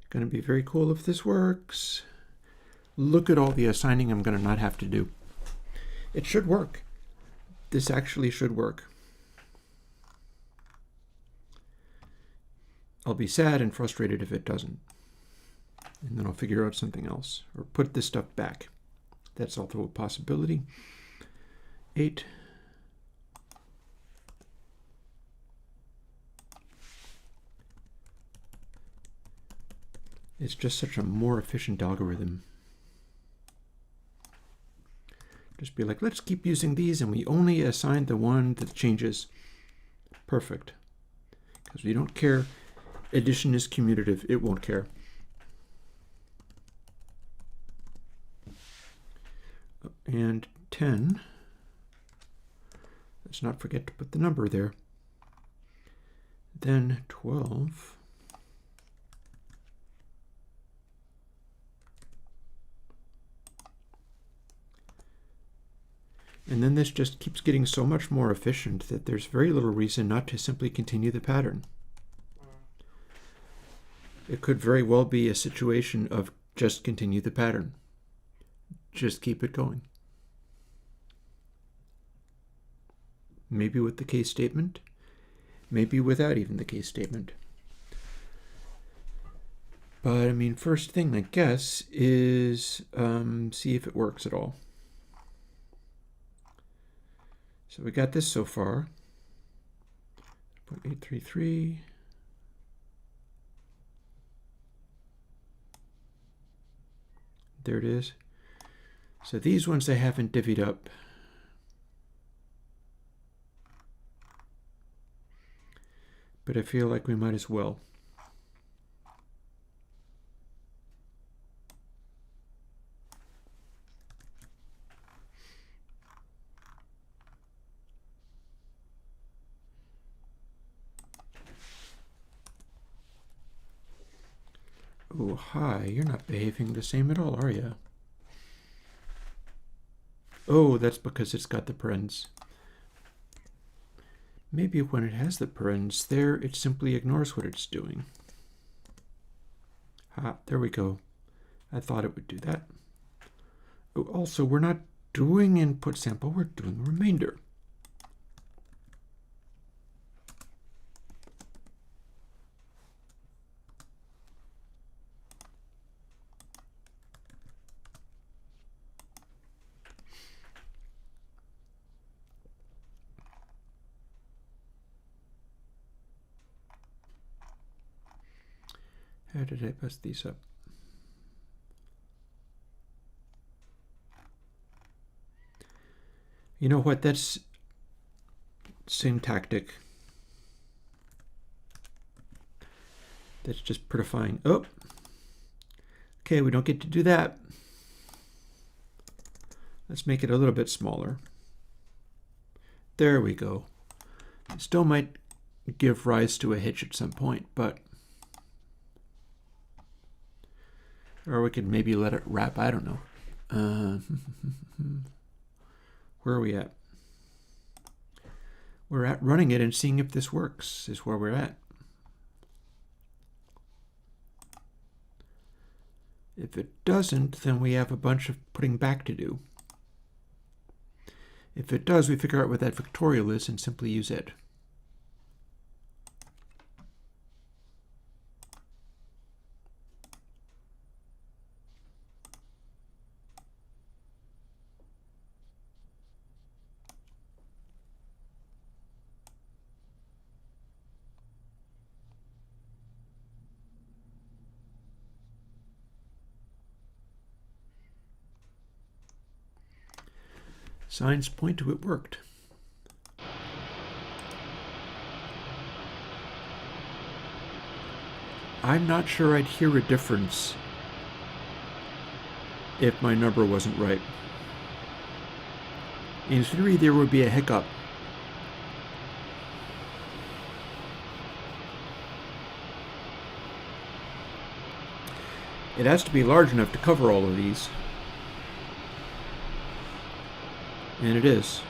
Going to be very cool if this works. Look at all the assigning I'm going to not have to do. It should work. This actually should work. I'll be sad and frustrated if it doesn't. And then I'll figure out something else or put this stuff back. That's also a possibility. 8. It's just such a more efficient algorithm. Just be like, let's keep using these, and we only assign the one that changes. Perfect. Because we don't care. Addition is commutative. It won't care. And 10. Let's not forget to put the number there. Then 12. And then this just keeps getting so much more efficient that there's very little reason not to simply continue the pattern. It could very well be a situation of just continue the pattern. Just keep it going. Maybe with the case statement, maybe without even the case statement. But I mean, first thing I guess is see if it works at all. So we got this so far. 0.833. There it is. So these ones I haven't divvied up. but I feel like we might as well. Oh, hi, you're not behaving the same at all, are you? Oh, that's because it's got the parens. Maybe when it has the parens there, it simply ignores what it's doing. Ah, there we go. I thought it would do that. Oh, also, we're not doing input sample, we're doing remainder. How did I mess these up? You know what? That's syntactic. That's just prettifying. Oh, okay, we don't get to do that. Let's make it a little bit smaller. There we go. It still might give rise to a hitch at some point, but... Or we could maybe let it wrap, I don't know. Where are we at? We're at running it and seeing if this works, is where we're at. If it doesn't, then we have a bunch of putting back to do. If it does, we figure out what that factorial is and simply use it. Signs point to it worked. I'm not sure I'd hear a difference if my number wasn't right. In theory, there would be a hiccup. It has to be large enough to cover all of these. And it is.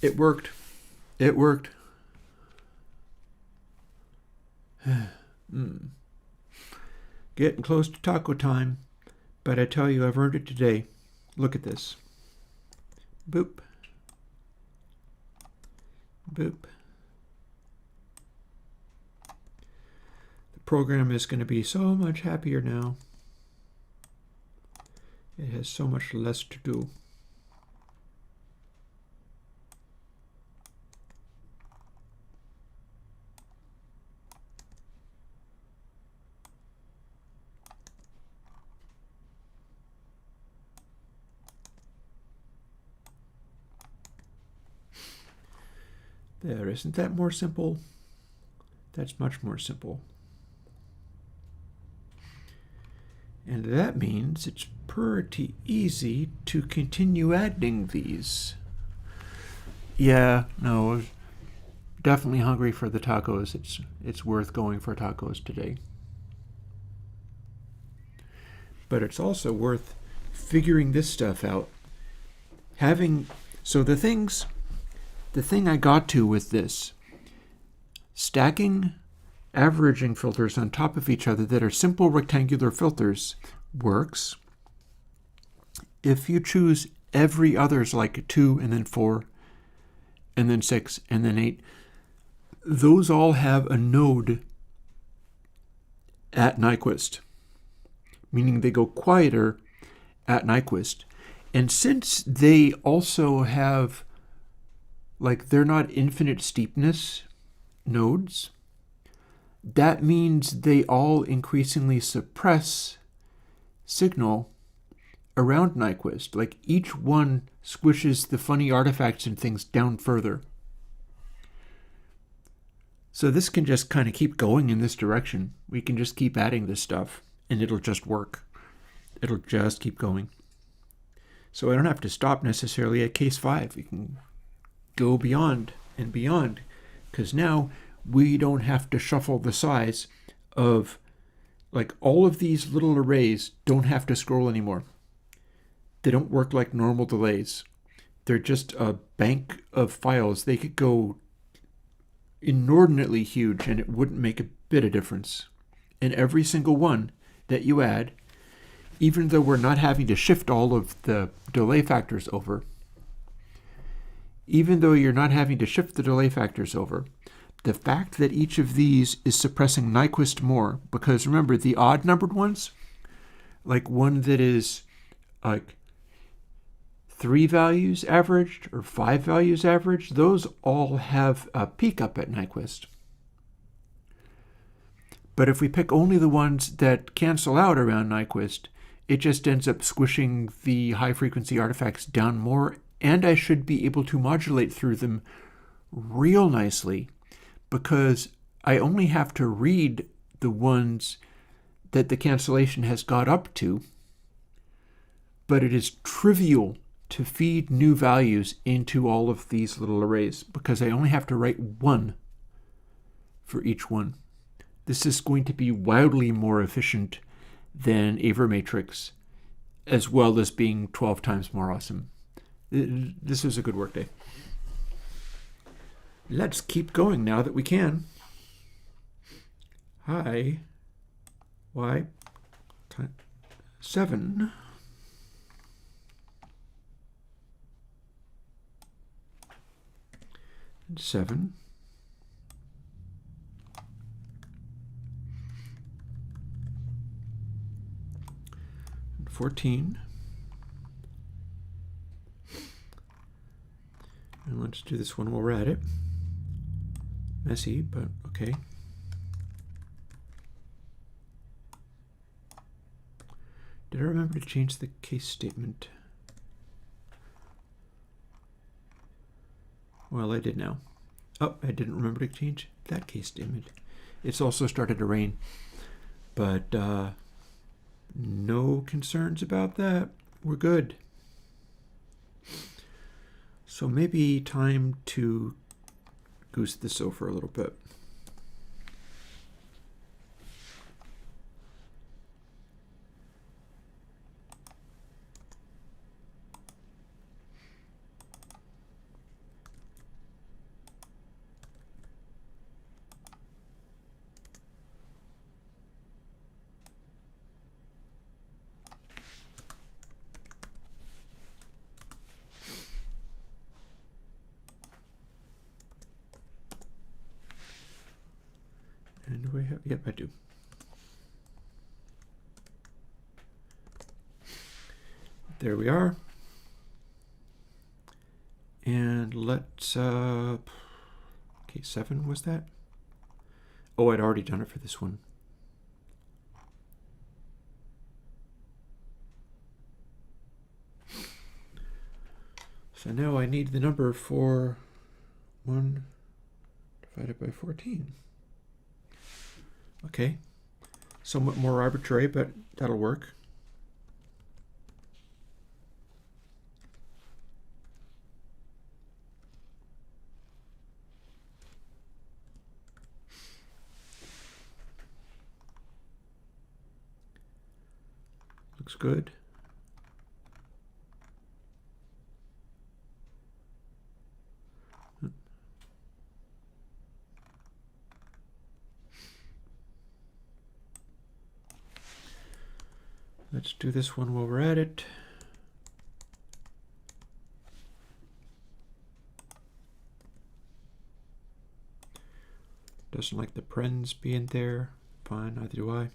It worked. It worked. Getting close to taco time, but I tell you, I've earned it today. Look at this. Boop. Boop. The program is going to be so much happier now. It has so much less to do. There, isn't that more simple? That's much more simple. And that means it's pretty easy to continue adding these. Yeah, no, I was definitely hungry for the tacos. It's worth going for tacos today. But it's also worth figuring this stuff out. So the thing I got to with this, stacking averaging filters on top of each other that are simple rectangular filters works if you choose every others like 2 and then 4 and then 6 and then 8. Those all have a node at Nyquist, meaning they go quieter at Nyquist. And since they also have, like, they're not infinite steepness nodes, that means they all increasingly suppress signal around Nyquist. Like each one squishes the funny artifacts and things down further. So this can just kind of keep going in this direction. We can just keep adding this stuff and it'll just work. It'll just keep going. So I don't have to stop necessarily at case 5. We can go beyond and beyond, because now we don't have to shuffle the size of, like, all of these little arrays don't have to scroll anymore. They don't work like normal delays. They're just a bank of files. They could go inordinately huge and it wouldn't make a bit of difference. And every single one that you add, even though we're not having to shift all of the delay factors over, even though you're not having to shift the delay factors over, the fact that each of these is suppressing Nyquist more, because remember, the odd numbered ones, like one that is like 3 values averaged or 5 values averaged, those all have a peak up at Nyquist. But if we pick only the ones that cancel out around Nyquist, it just ends up squishing the high frequency artifacts down more, and I should be able to modulate through them real nicely, because I only have to read the ones that the cancellation has got up to, but it is trivial to feed new values into all of these little arrays, because I only have to write 1 for each one. This is going to be wildly more efficient than Avermatrix, as well as being 12 times more awesome. This was a good workday. Let's keep going now that we can. Hi, y, 7. And 7. And 14. And let's do this one while we're at it. Messy, but okay. Did I remember to change the case statement? Well, I did now. Oh, I didn't remember to change that case statement. It's also started to rain, but no concerns about that. We're good. So maybe time to goose this over a little bit. And do I have? Yep, I do. There we are. And let's, okay, 7 was that? Oh, I'd already done it for this one. So now I need the number for 1 divided by 14. Okay, somewhat more arbitrary, but that'll work. Looks good. Let's do this one while we're at it. Doesn't like the parens being there. Fine, neither do I.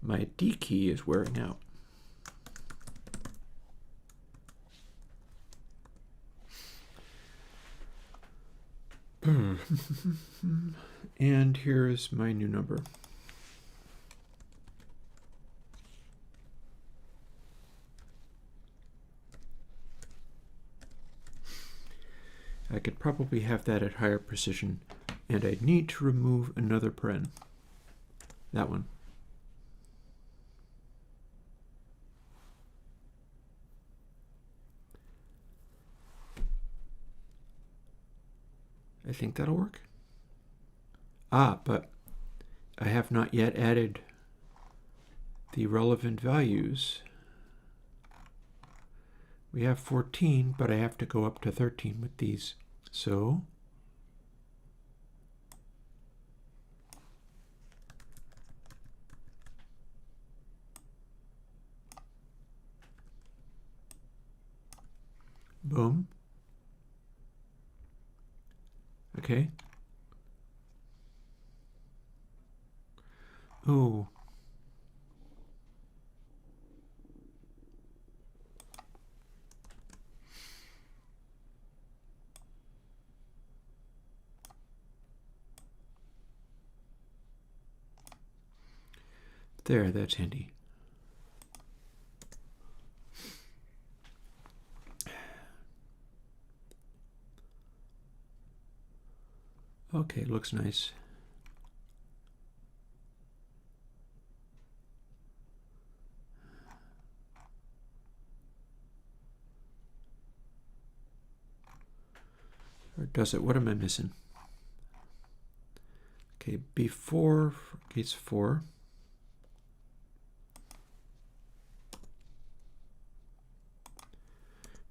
my D key is wearing out. And here's my new number. I could probably have that at higher precision, and I'd need to remove another paren. That one. I think that'll work. But I have not yet added the relevant values. We have 14, but I have to go up to 13 with these. So boom. Okay. Oh. There, that's handy. Okay, looks nice. Or does it? What am I missing? Okay, before case 4.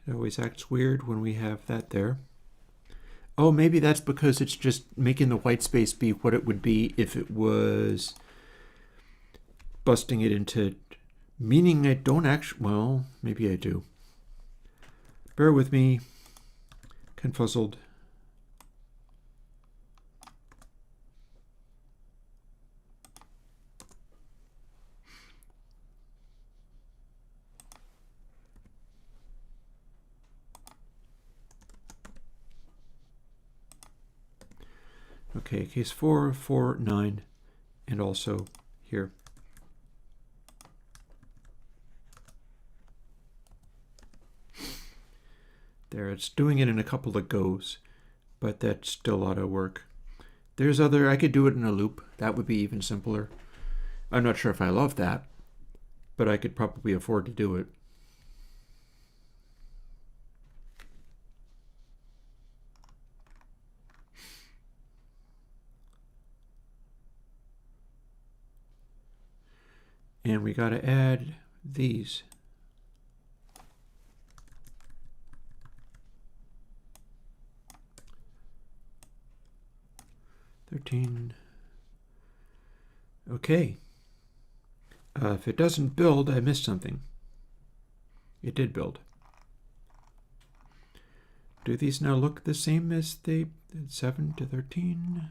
It always acts weird when we have that there. Oh, maybe that's because it's just making the white space be what it would be if it was busting it into, meaning I don't actually, well, maybe I do. Bear with me, confuzzled. Okay, case 4, 4, 9, and also here. There, it's doing it in a couple of goes, but that's still a lot of work. There's other, I could do it in a loop. That would be even simpler. I'm not sure if I love that, but I could probably afford to do it. And we got to add these. Okay. If it doesn't build, I missed something. It did build. Do these now look the same as they 7 to 13?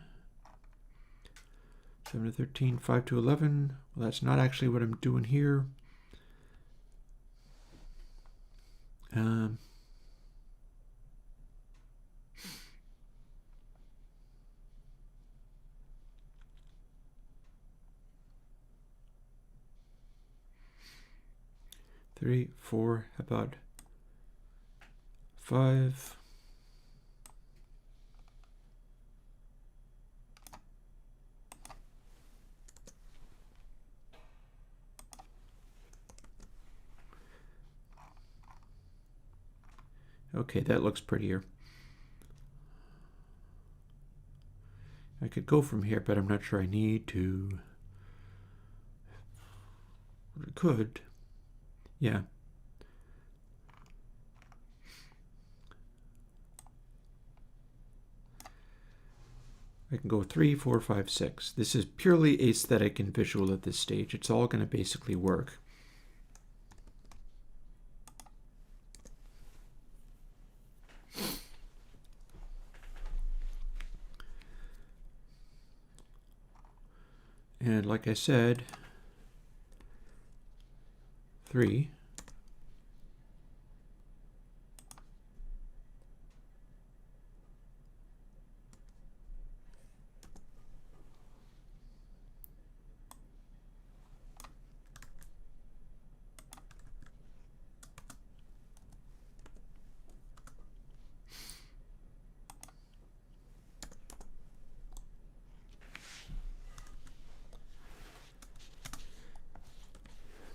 7 to 13, 5 to 11. Well, that's not actually what I'm doing here. 3, 4, about 5. Okay, that looks prettier. I could go from here, but I'm not sure I need to. I could. Yeah. I can go 3, 4, 5, 6. This is purely aesthetic and visual at this stage. It's all going to basically work. And like I said, 3.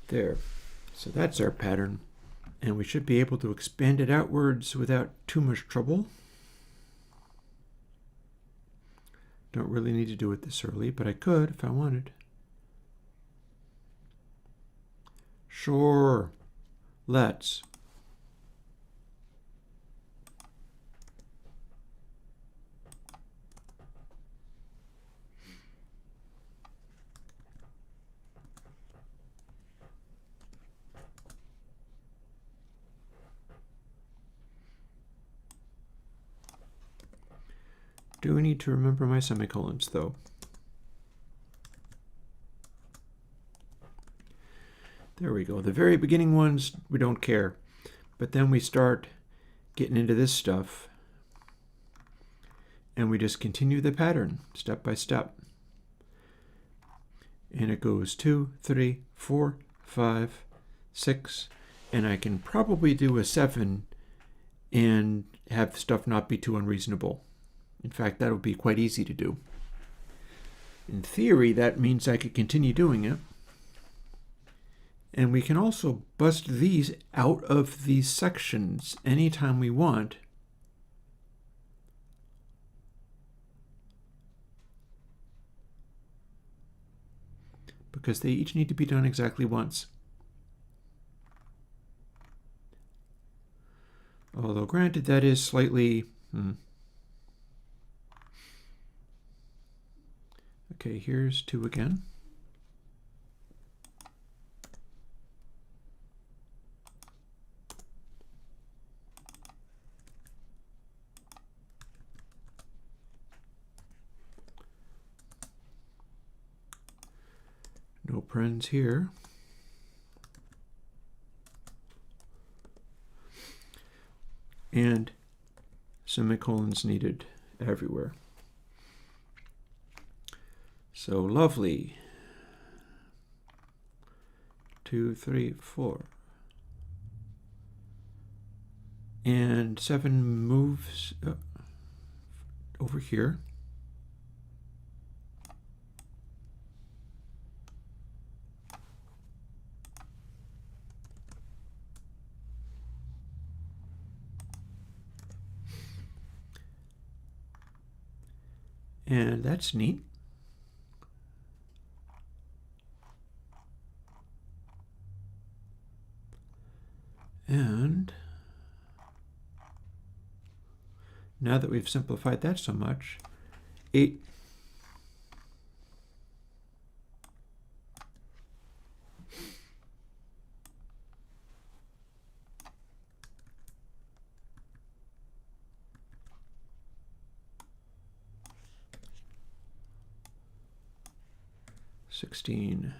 There. So that's our pattern. And we should be able to expand it outwards without too much trouble. Don't really need to do it this early, but I could if I wanted. Sure. Let's. Do need to remember my semicolons, though. There we go. The very beginning ones, we don't care. But then we start getting into this stuff, and we just continue the pattern step by step. And it goes 2, 3, 4, 5, 6, and I can probably do a 7 and have stuff not be too unreasonable. In fact, that would be quite easy to do. In theory, that means I could continue doing it. And we can also bust these out of these sections anytime we want. Because they each need to be done exactly once. Although granted, that is slightly... Okay, here's 2 again. No parens here. And semicolons needed everywhere. So lovely. 2, 3, 4. And 7 moves over here. And that's neat. And now that we've simplified that so much, 8. $16.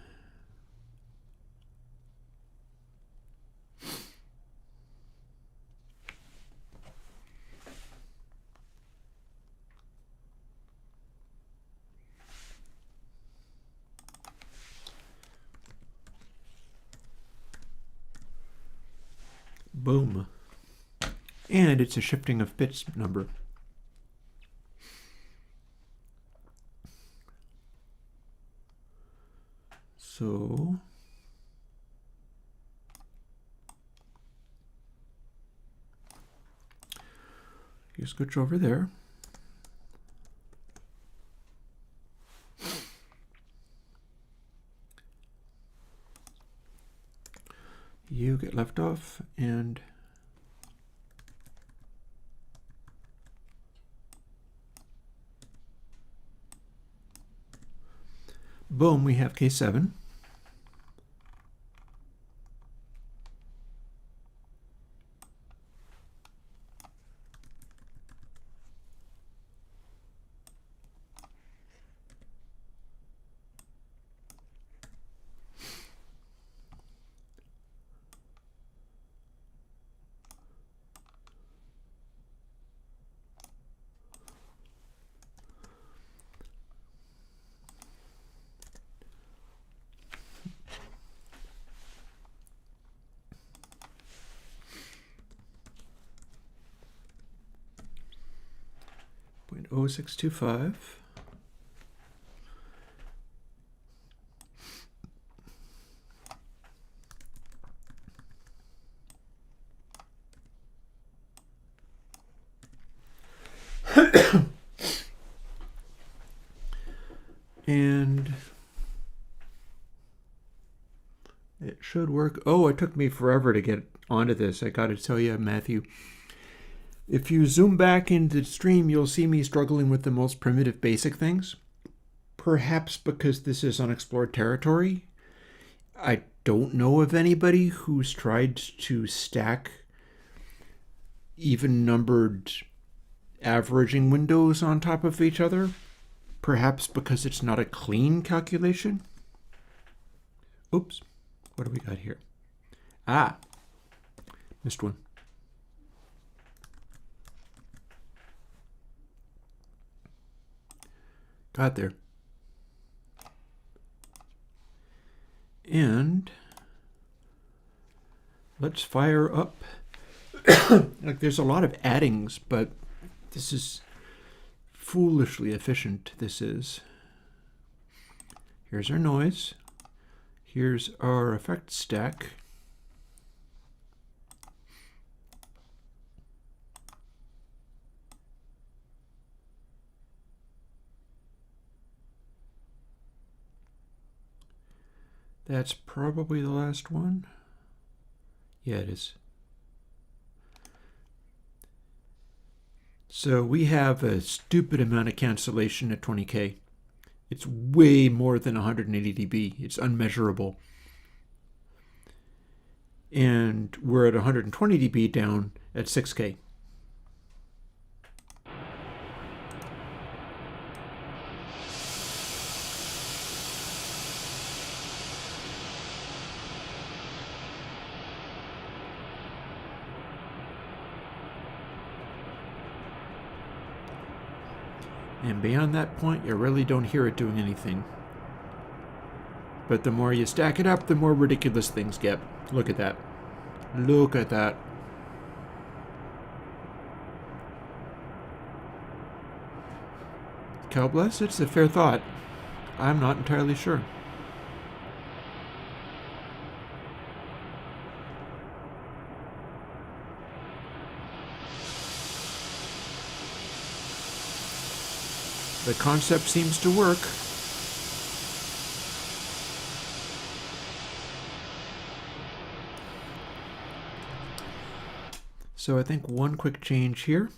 Boom. And it's a shifting of bits number. So you switch over there. You get left off, and boom, we have K7. 0.0625. And it should work. Oh, it took me forever to get onto this. I got to tell you, Matthew, if you zoom back into the stream, you'll see me struggling with the most primitive basic things. Perhaps because this is unexplored territory. I don't know of anybody who's tried to stack even numbered averaging windows on top of each other. Perhaps because it's not a clean calculation. Oops. What do we got here? Ah, missed one. Got there. And let's fire up. Like, there's a lot of addings, but this is foolishly efficient. This is. Here's our noise. Here's our effect stack. That's probably the last one. Yeah, it is. So we have a stupid amount of cancellation at 20K. It's way more than 180 dB. It's unmeasurable. And we're at 120 dB down at 6K. And beyond that point, you really don't hear it doing anything. But the more you stack it up, the more ridiculous things get. Look at that. Look at that. God bless, it's a fair thought. I'm not entirely sure. The concept seems to work. So I think one quick change here.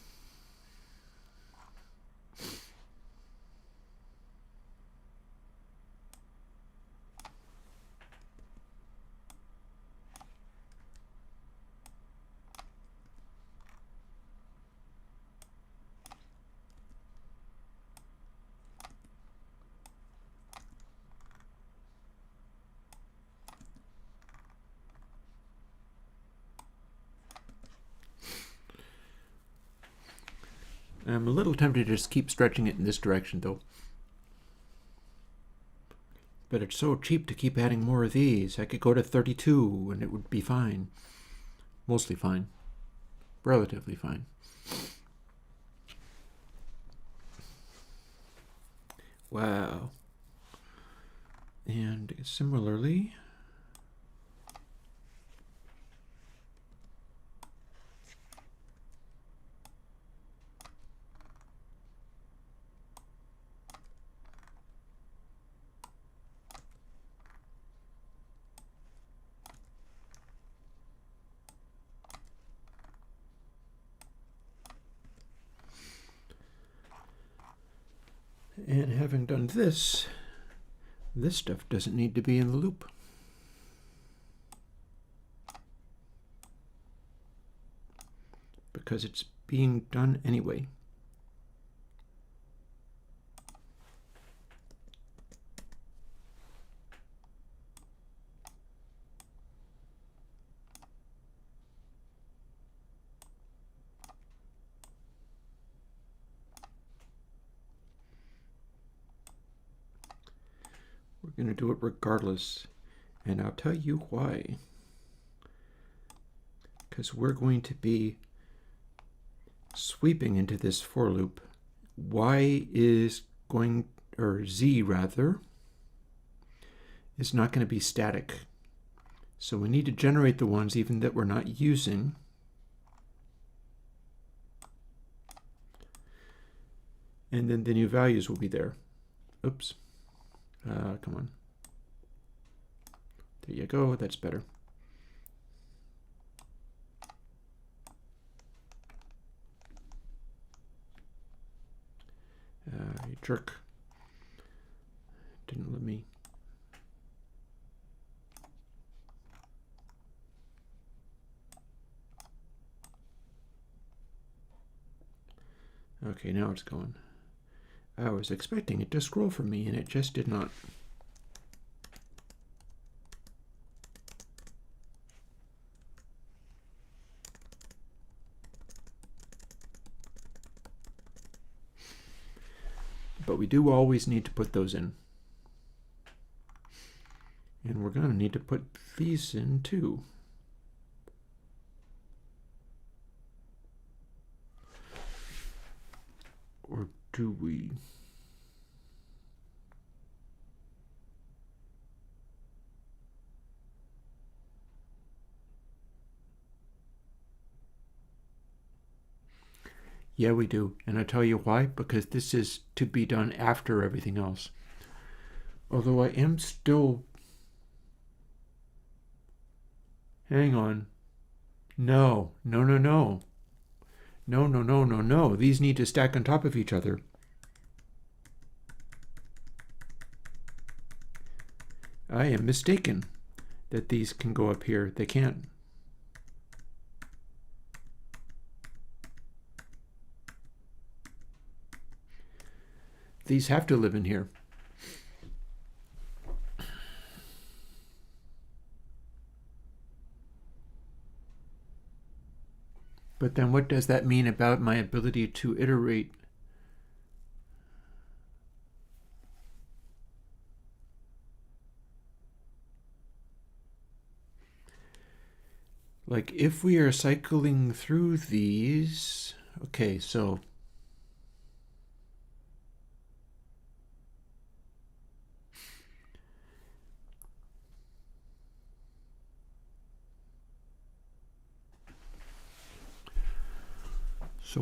I'm a little tempted to just keep stretching it in this direction, though. But it's so cheap to keep adding more of these. I could go to 32 and it would be fine. Mostly fine. Relatively fine. Wow. And similarly... And having done this stuff doesn't need to be in the loop. Because it's being done anyway. We're going to do it regardless, and I'll tell you why. Because we're going to be sweeping into this for loop y is going, or z rather, is not going to be static. So we need to generate the ones even that we're not using. And then the new values will be there. Oops. Come on. There you go. That's better. You jerk. Didn't let me. Okay, now it's going. I was expecting it to scroll for me, and it just did not. But we do always need to put those in. And we're going to need to put these in too. Or do we? Yeah, we do. And I'll tell you why. Because this is to be done after everything else. Although I am still... Hang on. No. No, no, no. No, no, no, no, no. These need to stack on top of each other. I am mistaken that these can go up here. They can't. These have to live in here. But then what does that mean about my ability to iterate? Like if we are cycling through these, okay, so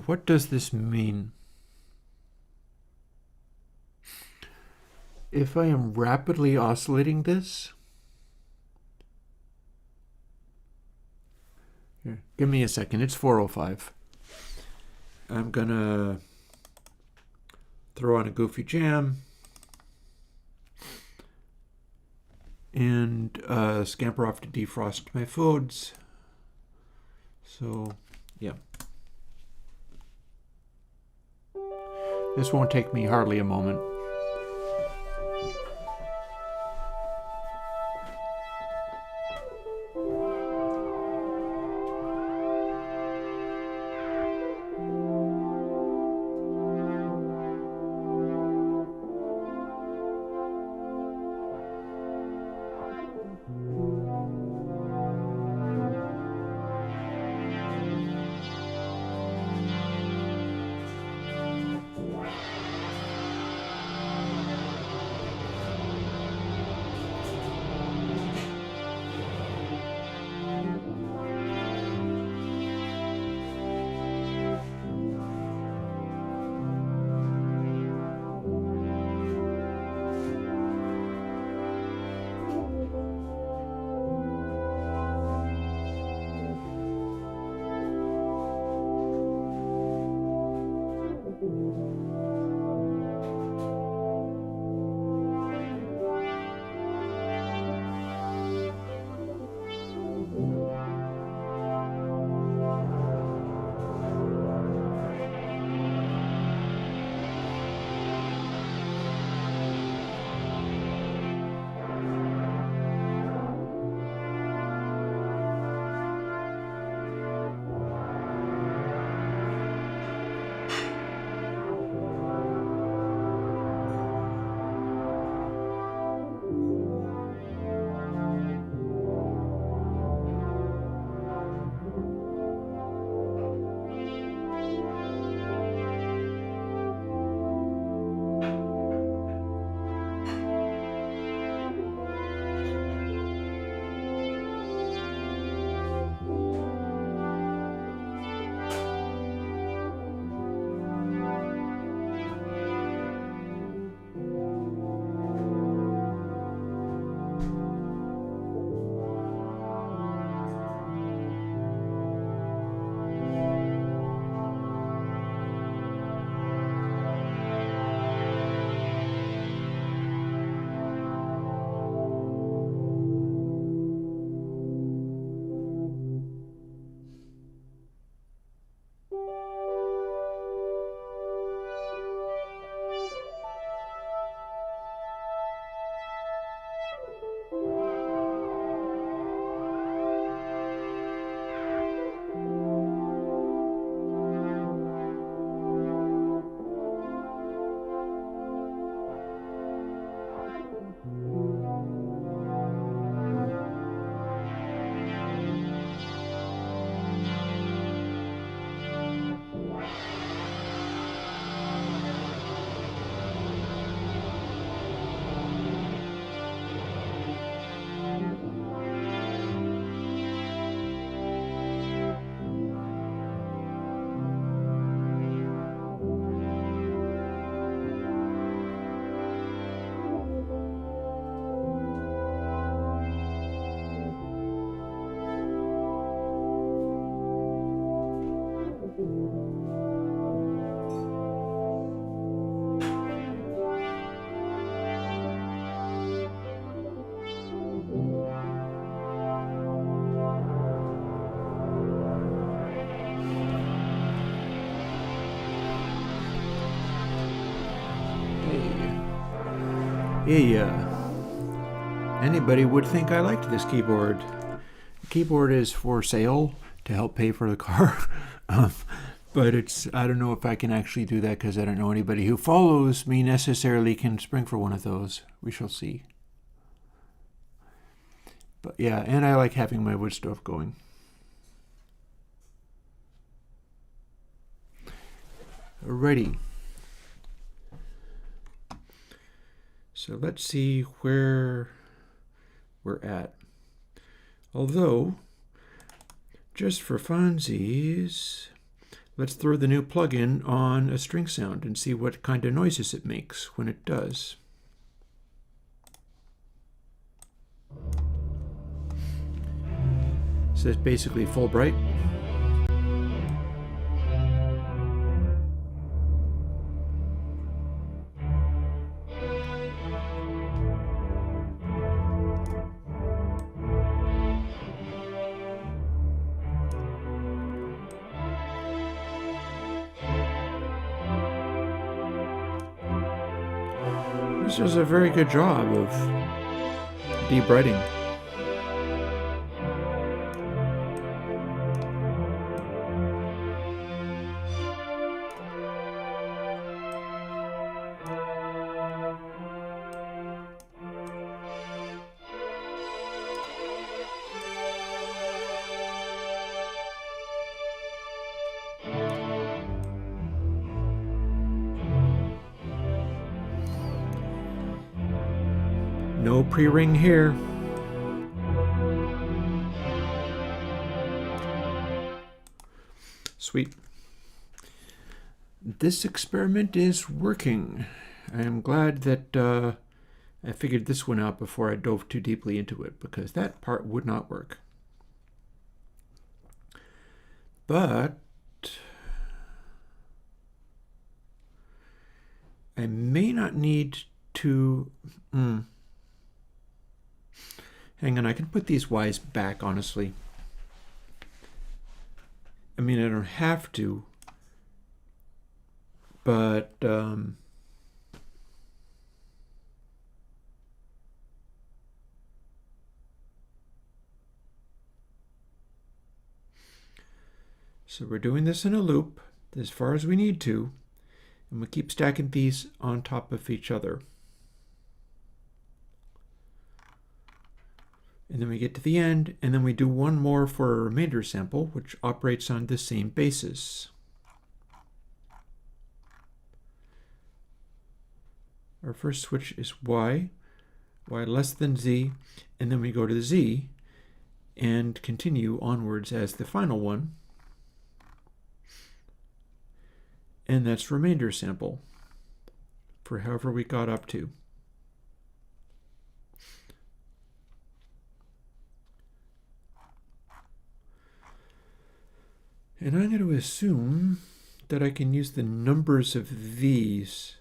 what does this mean? If I am rapidly oscillating this, here, give me a second, it's 4:05. I'm gonna throw on a goofy jam and scamper off to defrost my foods. So, yeah. This won't take me hardly a moment. Hey, anybody would think I liked this keyboard. The keyboard is for sale to help pay for the car. But I don't know if I can actually do that because I don't know anybody who follows me necessarily can spring for one of those. We shall see. But yeah, and I like having my wood stove going. Alrighty. So let's see where we're at. Although, just for funsies, let's throw the new plugin on a string sound and see what kind of noises it makes when it does. So it's basically full bright. This does a very good job of debrighting. No pre-ring here. Sweet. This experiment is working. I am glad that I figured this one out before I dove too deeply into it, because that part would not work. But I may not need to... Hang on, I can put these Ys back, honestly. I mean, I don't have to, but so we're doing this in a loop as far as we need to, and we keep stacking these on top of each other. And then we get to the end, and then we do one more for a remainder sample, which operates on the same basis. Our first switch is Y less than Z, and then we go to the Z and continue onwards as the final one. And that's remainder sample for however we got up to. And I'm going to assume that I can use the numbers of these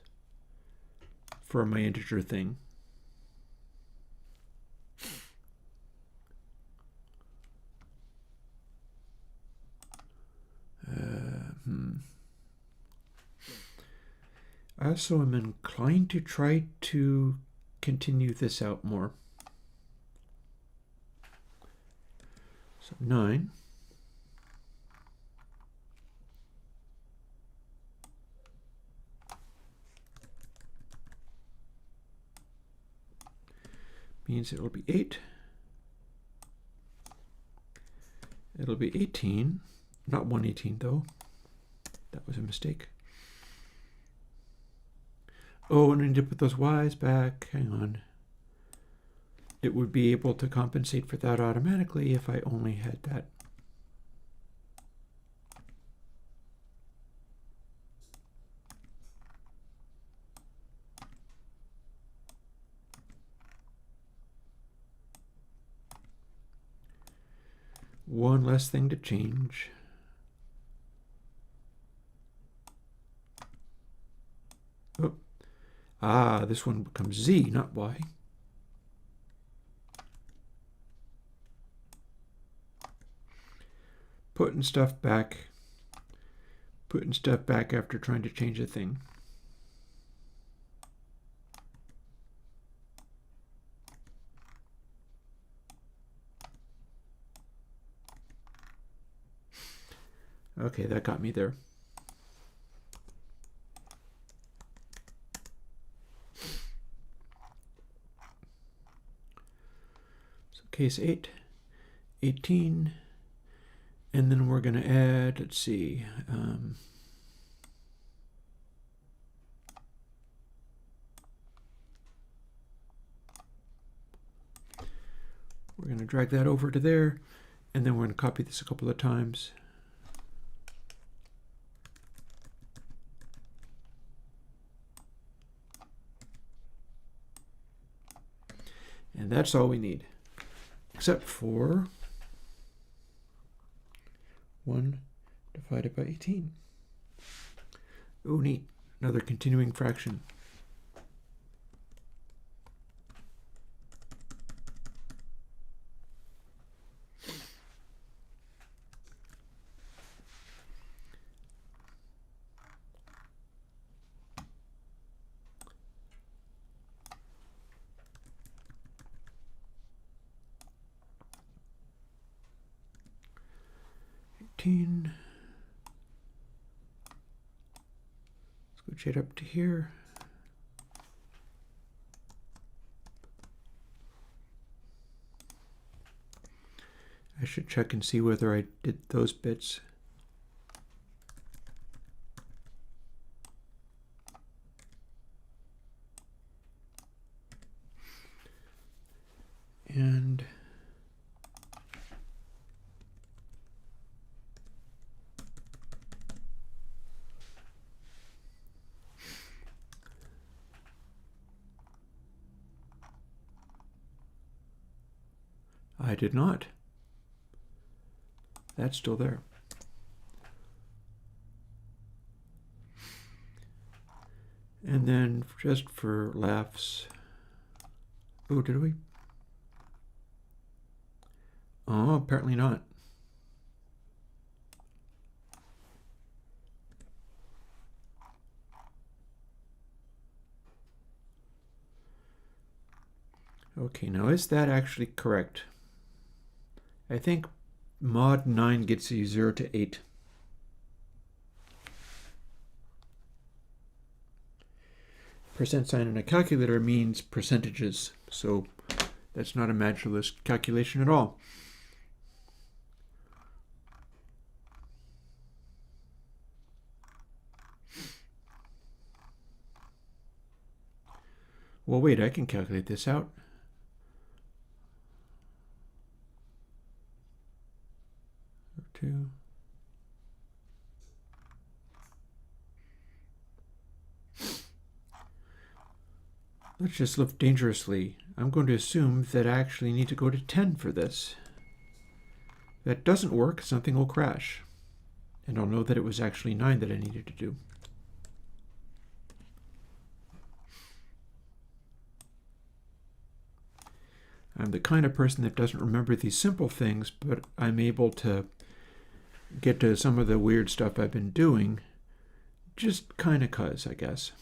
for my integer thing. I also am inclined to try to continue this out more. So 9. Means it will be 8. It'll be 18, not 118 though. That was a mistake. Oh, and I need to put those Y's back. Hang on. It would be able to compensate for that automatically if I only had that. One less thing to change. Oh. Ah, this one becomes Z, not Y. Putting stuff back after trying to change a thing. Okay, that got me there. So case 8, 18, and then we're going to add, let's see, we're going to drag that over to there, and then we're going to copy this a couple of times. And that's all we need, except for 1 divided by 18. Oh, neat. Another continuing fraction. Let's go up to here. I should check and see whether I did those bits. And I did not. That's still there. And then just for laughs, oh, did we? Oh, apparently not. Okay, now is that actually correct? I think mod 9 gets you 0 to 8. Percent sign in a calculator means percentages, so that's not a modulus calculation at all. Well, wait, I can calculate this out. Two. Let's just live dangerously. I'm going to assume that I actually need to go to 10 for this. If that doesn't work, something will crash. And I'll know that it was actually 9 that I needed to do. I'm the kind of person that doesn't remember these simple things, but I'm able to get to some of the weird stuff I've been doing just kind of 'cause, I guess.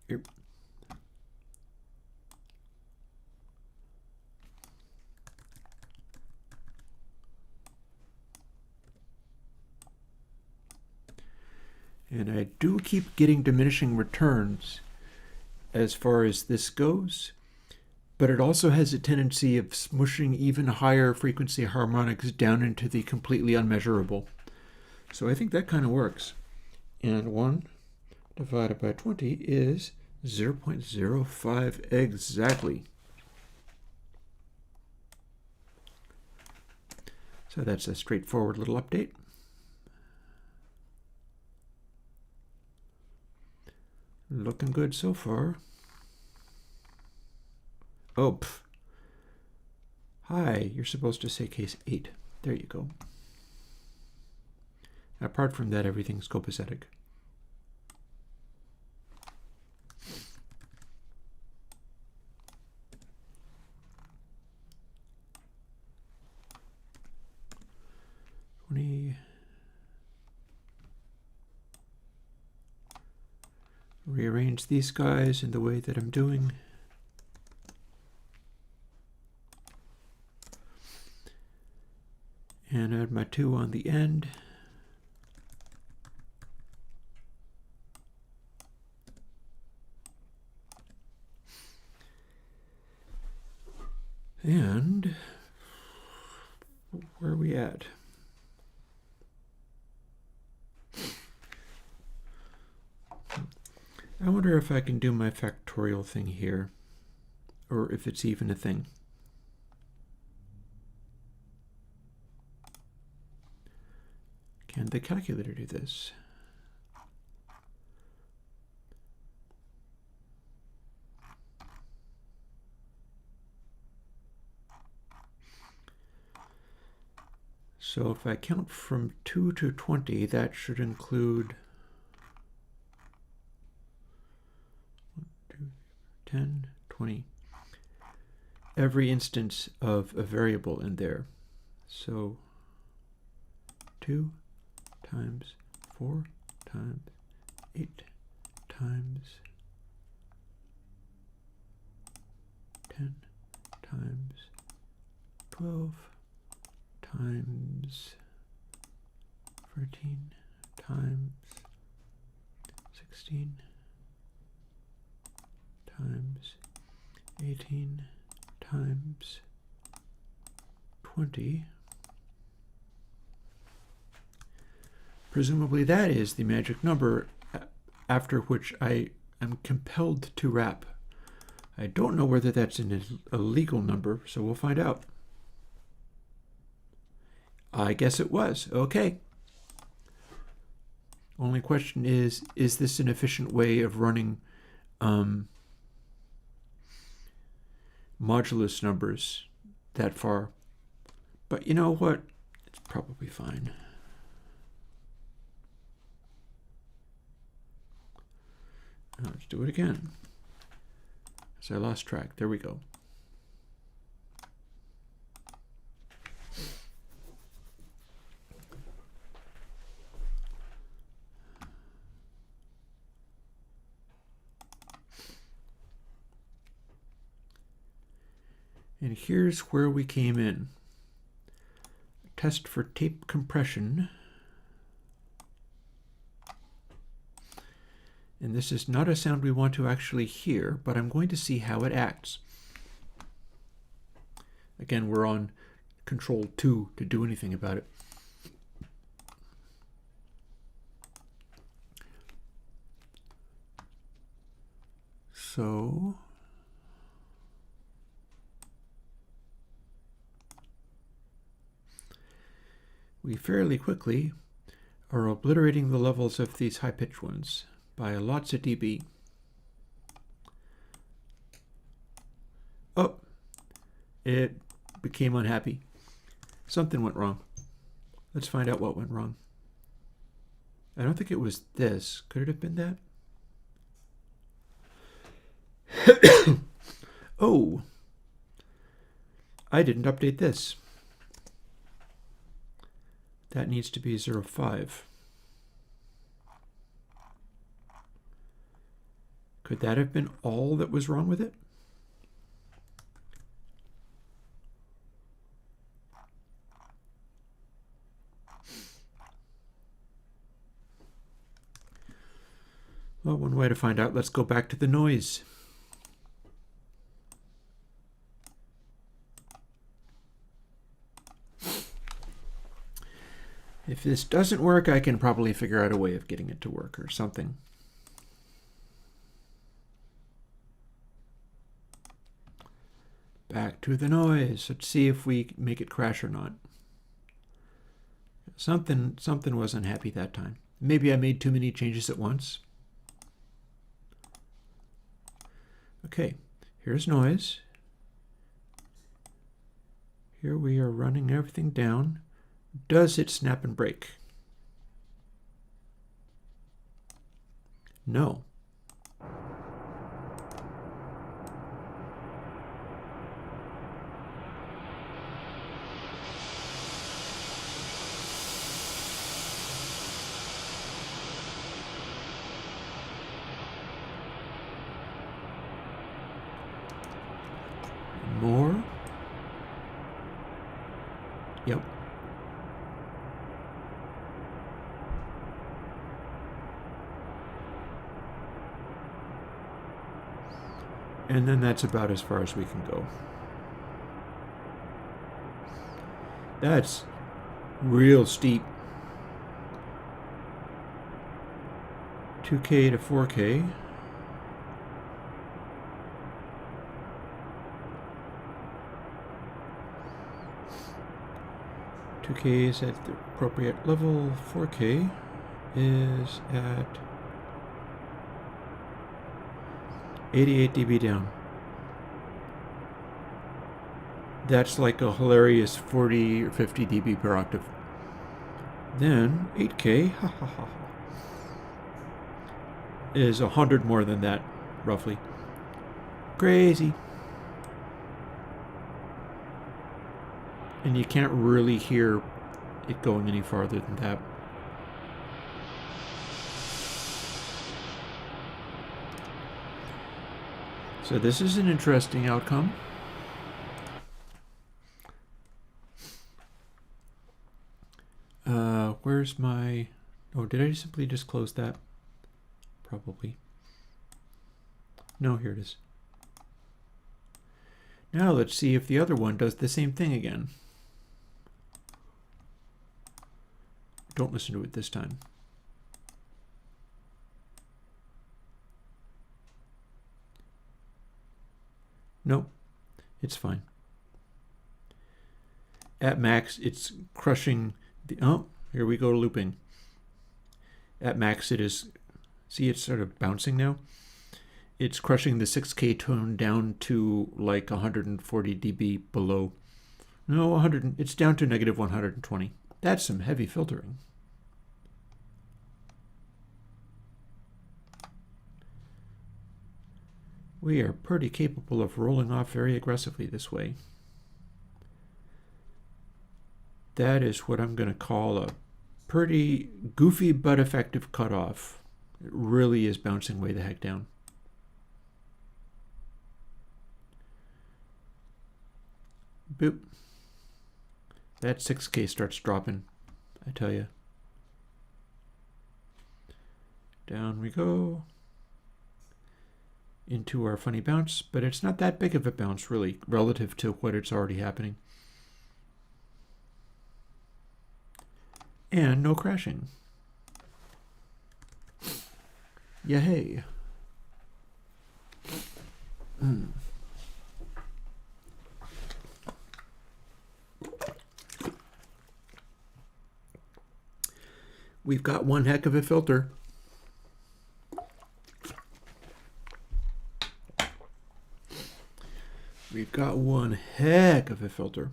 Here. And I do keep getting diminishing returns as far as this goes, but it also has a tendency of smushing even higher frequency harmonics down into the completely unmeasurable. So I think that kind of works. And 1 divided by 20 is 0.05 exactly. So that's a straightforward little update. Looking good so far. Oh, hi, you're supposed to say case 8. There you go. Apart from that, everything's copacetic. rearrange these guys in the way that I'm doing. And add my 2 on the end. And where are we at? I wonder if I can do my factorial thing here, or if it's even a thing. Can the calculator do this? So if I count from 2 to 20, that should include 10, 20. Every instance of a variable in there. So 2 times 4 times 8 times 10 times 12 times 13 times 16 times 18 times 20. Presumably that is the magic number after which I am compelled to wrap. I don't know whether that's a legal number, so we'll find out. I guess it was. Okay. Only question is this an efficient way of running modulus numbers that far? But you know what? It's probably fine. Now let's do it again. So I lost track. There we go. And here's where we came in. Test for tape compression. And this is not a sound we want to actually hear, but I'm going to see how it acts. Again, we're on Control 2 to do anything about it. So we fairly quickly are obliterating the levels of these high-pitched ones by lots of dB. Oh, it became unhappy. Something went wrong. Let's find out what went wrong. I don't think it was this. Could it have been that? Oh, I didn't update this. That needs to be 0.5. Could that have been all that was wrong with it? Well, one way to find out, let's go back to the noise. If this doesn't work, I can probably figure out a way of getting it to work or something. Back to the noise. Let's see if we make it crash or not. Something wasn't happy that time. Maybe I made too many changes at once. Okay, here's noise. Here we are running everything down. Does it snap and break? No. And then that's about as far as we can go. That's real steep. 2K to 4K. .2K is at the appropriate level. 4K is at 88 dB down. That's like a hilarious 40 or 50 dB per octave. Then 8K is 100 more than that, roughly. Crazy. And you can't really hear it going any farther than that. So this is an interesting outcome. Where's my... Oh, did I simply just close that? Probably. No, here it is. Now let's see if the other one does the same thing again. Don't listen to it this time. Nope, it's fine. At max, it's crushing the... Oh, here we go looping. At max, it is... See, it's sort of bouncing now. It's crushing the 6K tone down to like 140 dB below. No, 100. It's down to negative 120. That's some heavy filtering. We are pretty capable of rolling off very aggressively this way. That is what I'm going to call a pretty goofy but effective cutoff. It really is bouncing way the heck down. Boop. That 6K starts dropping, I tell you. Down we go. Into our funny bounce, but it's not that big of a bounce, really, relative to what it's already happening. And no crashing. Yay. We've got one heck of a filter. We've got one heck of a filter.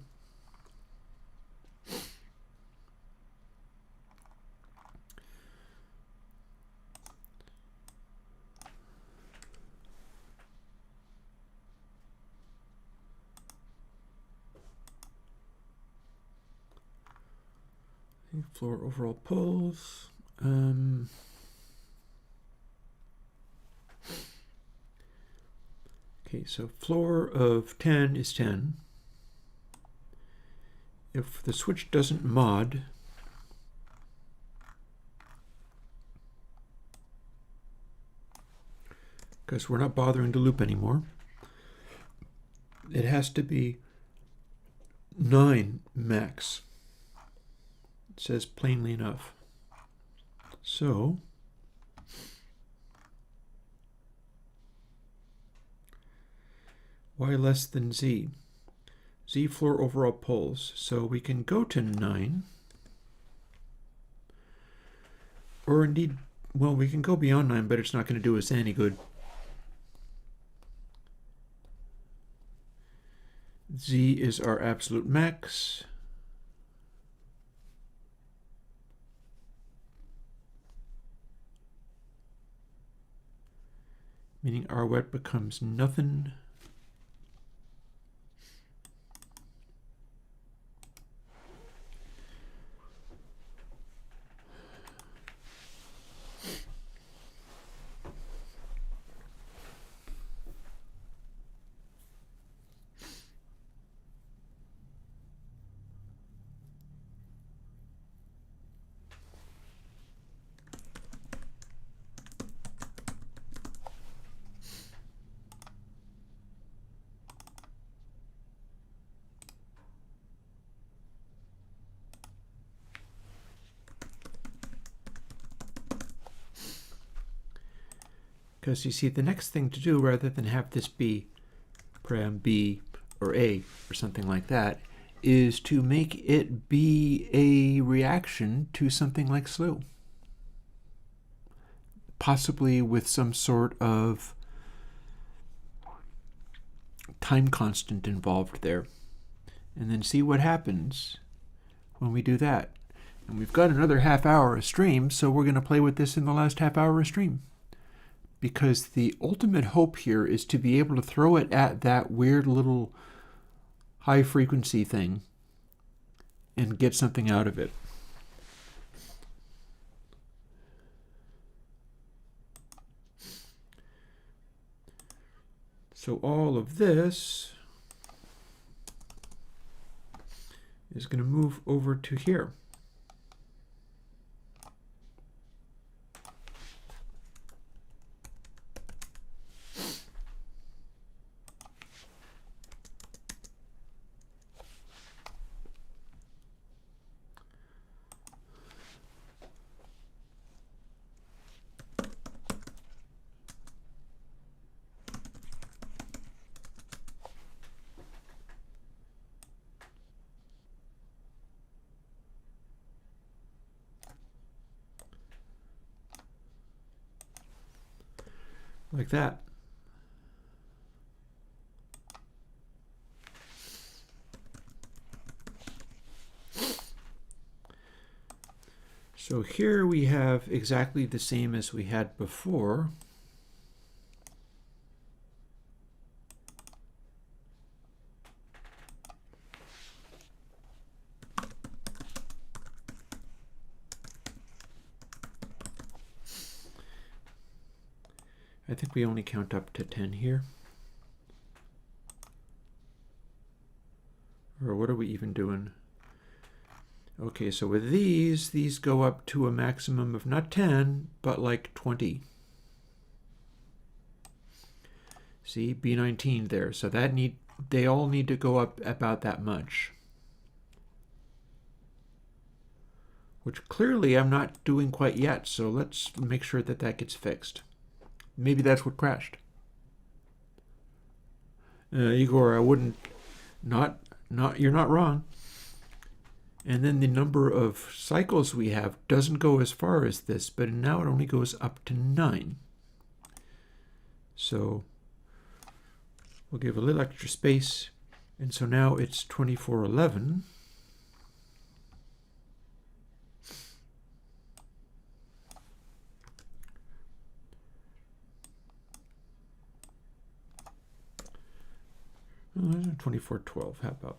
Floor overall pulls. Okay, so floor of 10 is 10. If the switch doesn't mod, because we're not bothering to loop anymore, it has to be 9 max. It says plainly enough. So y less than z. Z floor overall pulls. So we can go to 9. Or indeed, well, we can go beyond 9, but it's not going to do us any good. Z is our absolute max. Meaning our wet becomes nothing. Because you see, the next thing to do, rather than have this be param B or A or something like that, is to make it be a reaction to something like slew. Possibly with some sort of time constant involved there. And then see what happens when we do that. And we've got another half hour of stream, so we're going to play with this in the last half hour of stream. Because the ultimate hope here is to be able to throw it at that weird little high frequency thing and get something out of it. So all of this is going to move over to here. Like that. So here we have exactly the same as we had before. I think we only count up to 10 here. Or what are we even doing? Okay, so with these go up to a maximum of not 10, but like 20. See, B19 there. So they all need to go up about that much. Which clearly I'm not doing quite yet, so let's make sure that that gets fixed. Maybe that's what crashed. Igor, I wouldn't, you're not wrong. And then the number of cycles we have doesn't go as far as this, but now it only goes up to 9. So we'll give a little extra space. And so now it's 2411. Oh, 2412, how about?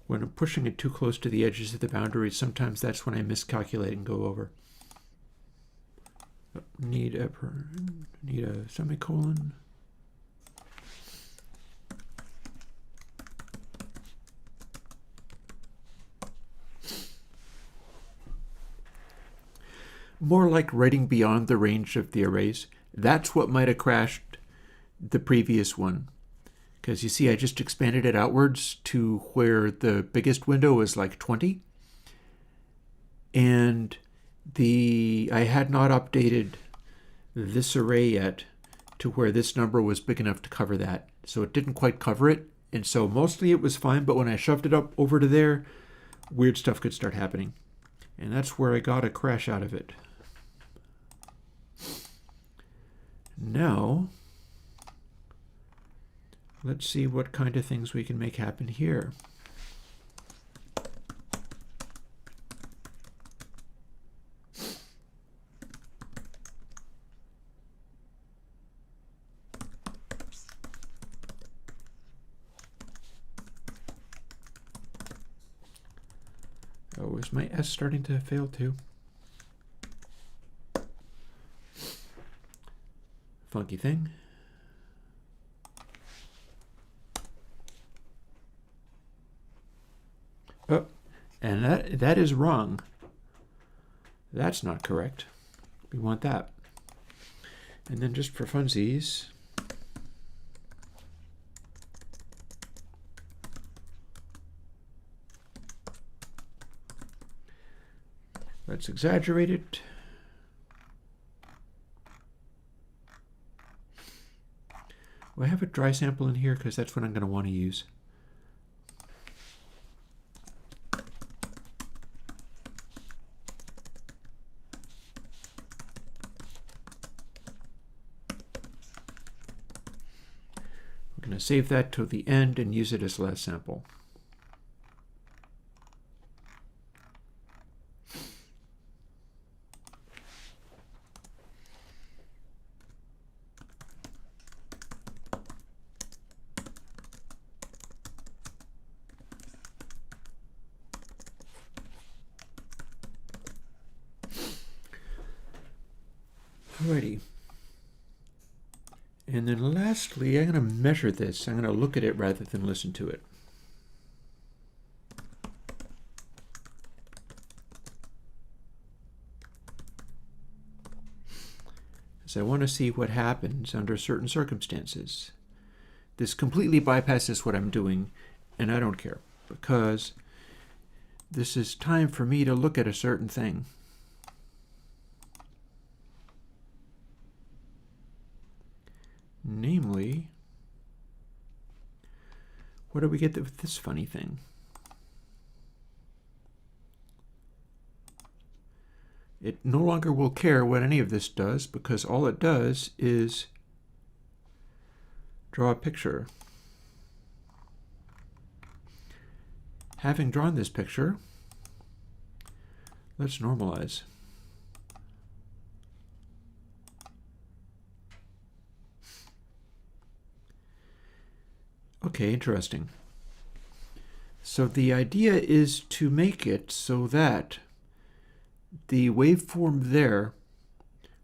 When I'm pushing it too close to the edges of the boundary, sometimes that's when I miscalculate and go over. Need a semicolon. More like writing beyond the range of the arrays. That's what might have crashed the previous one. Because you see, I just expanded it outwards to where the biggest window is like 20. And I had not updated this array yet to where this number was big enough to cover that. So it didn't quite cover it. And so mostly it was fine, but when I shoved it up over to there, weird stuff could start happening. And that's where I got a crash out of it. Now, let's see what kind of things we can make happen here. Oh, is my S starting to fail too? Funky thing. Oh, and that is wrong. That's not correct. We want that. And then just for funsies, Let's exaggerate it. Do I have a dry sample in here? Because that's what I'm going to want to use. We're going to save that to the end and use it as last sample. Alrighty. And then lastly, I'm going to measure this. I'm going to look at it rather than listen to it. As I want to see what happens under certain circumstances. This completely bypasses what I'm doing, and I don't care, because this is time for me to look at a certain thing. Namely, what do we get with this funny thing? It no longer will care what any of this does, because all it does is draw a picture. Having drawn this picture, let's normalize. Okay, interesting. So the idea is to make it so that the waveform there,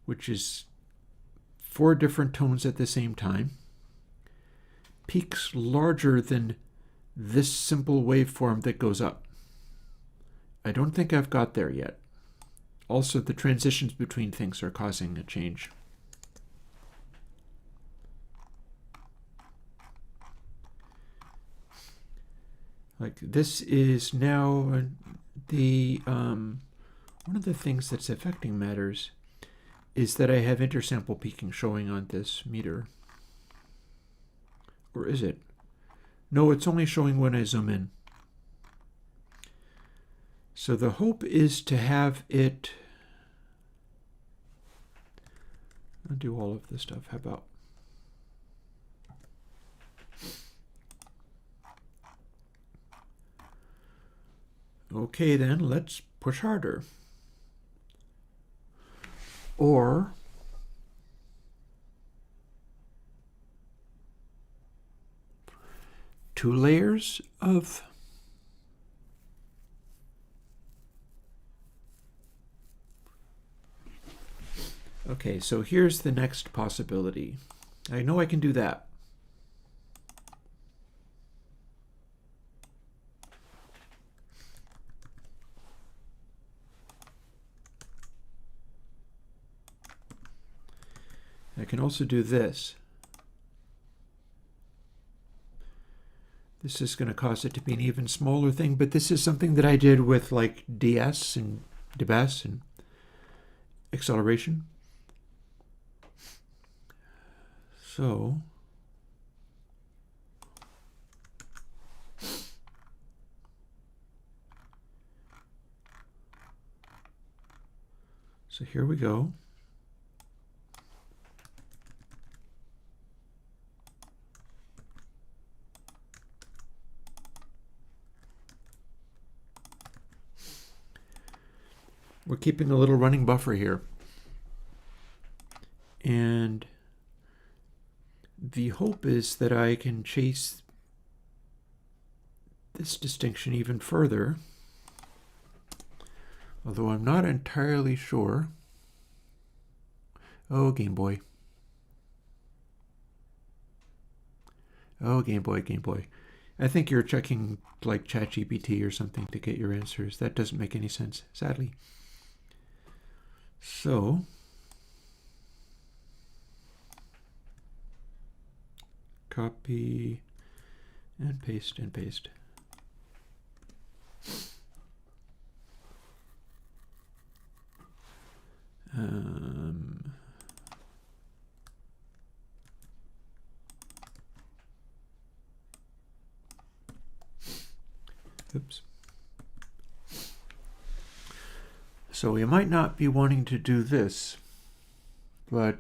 which is 4 different tones at the same time, peaks larger than this simple waveform that goes up. I don't think I've got there yet. Also, the transitions between things are causing a change. Like this is now the one of the things that's affecting matters is that I have intersample peaking showing on this meter. Or is it? No, it's only showing when I zoom in. So the hope is to have it undo all of this stuff. How about? Okay, then let's push harder. Or two layers of okay, so here's the next possibility. I know I can do that. I can also do this. This is going to cause it to be an even smaller thing, but this is something that I did with like DS and dBs and acceleration. So here we go. We're keeping a little running buffer here. And the hope is that I can chase this distinction even further, although I'm not entirely sure. Oh, Game Boy. Oh, Game Boy, Game Boy. I think you're checking like ChatGPT or something to get your answers. That doesn't make any sense, sadly. So copy and paste and paste. Oops. So we might not be wanting to do this, but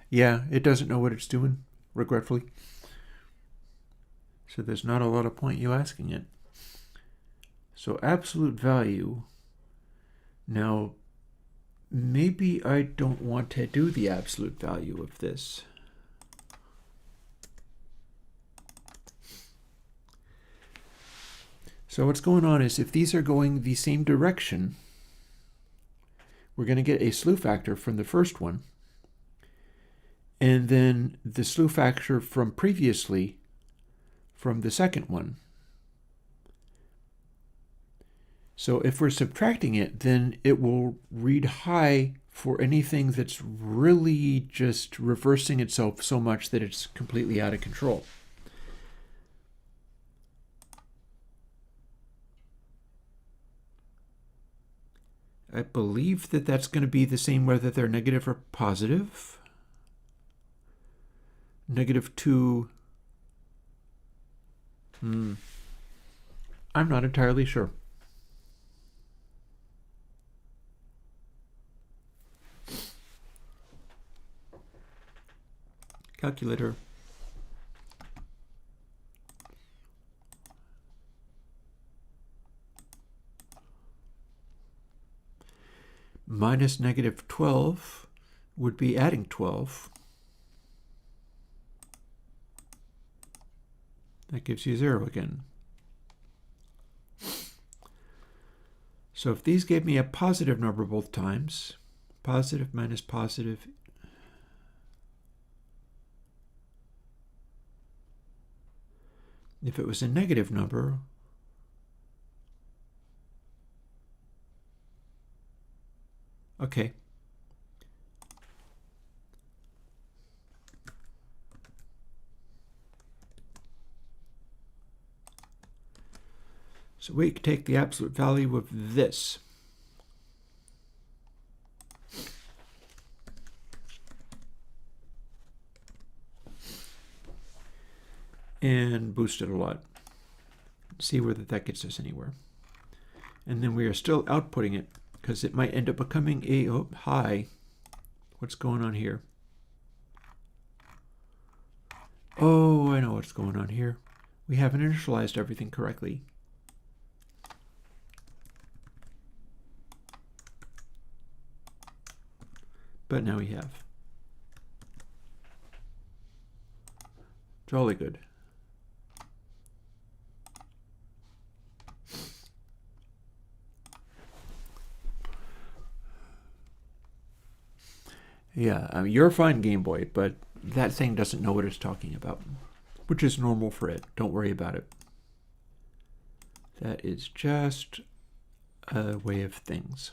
yeah, it doesn't know what it's doing, regretfully. So there's not a lot of point you asking it. So absolute value. Now, maybe I don't want to do the absolute value of this. So what's going on is if these are going the same direction, we're going to get a slew factor from the first one, and then the slew factor from previously from the second one. So if we're subtracting it, then it will read high for anything that's really just reversing itself so much that it's completely out of control. I believe that that's going to be the same whether they're negative or positive. -2. I'm not entirely sure. Calculator. Minus -12 would be adding 12. That gives you 0 again. So if these gave me a positive number both times, positive minus positive, if it was a negative number, okay. So we can take the absolute value of this. And boost it a lot. See whether that gets us anywhere. And then we are still outputting it because it might end up becoming a high. What's going on here? Oh, I know what's going on here. We haven't initialized everything correctly. But now we have. Jolly good. Yeah, you're fine, Game Boy, but that thing doesn't know what it's talking about, which is normal for it. Don't worry about it. That is just a way of things.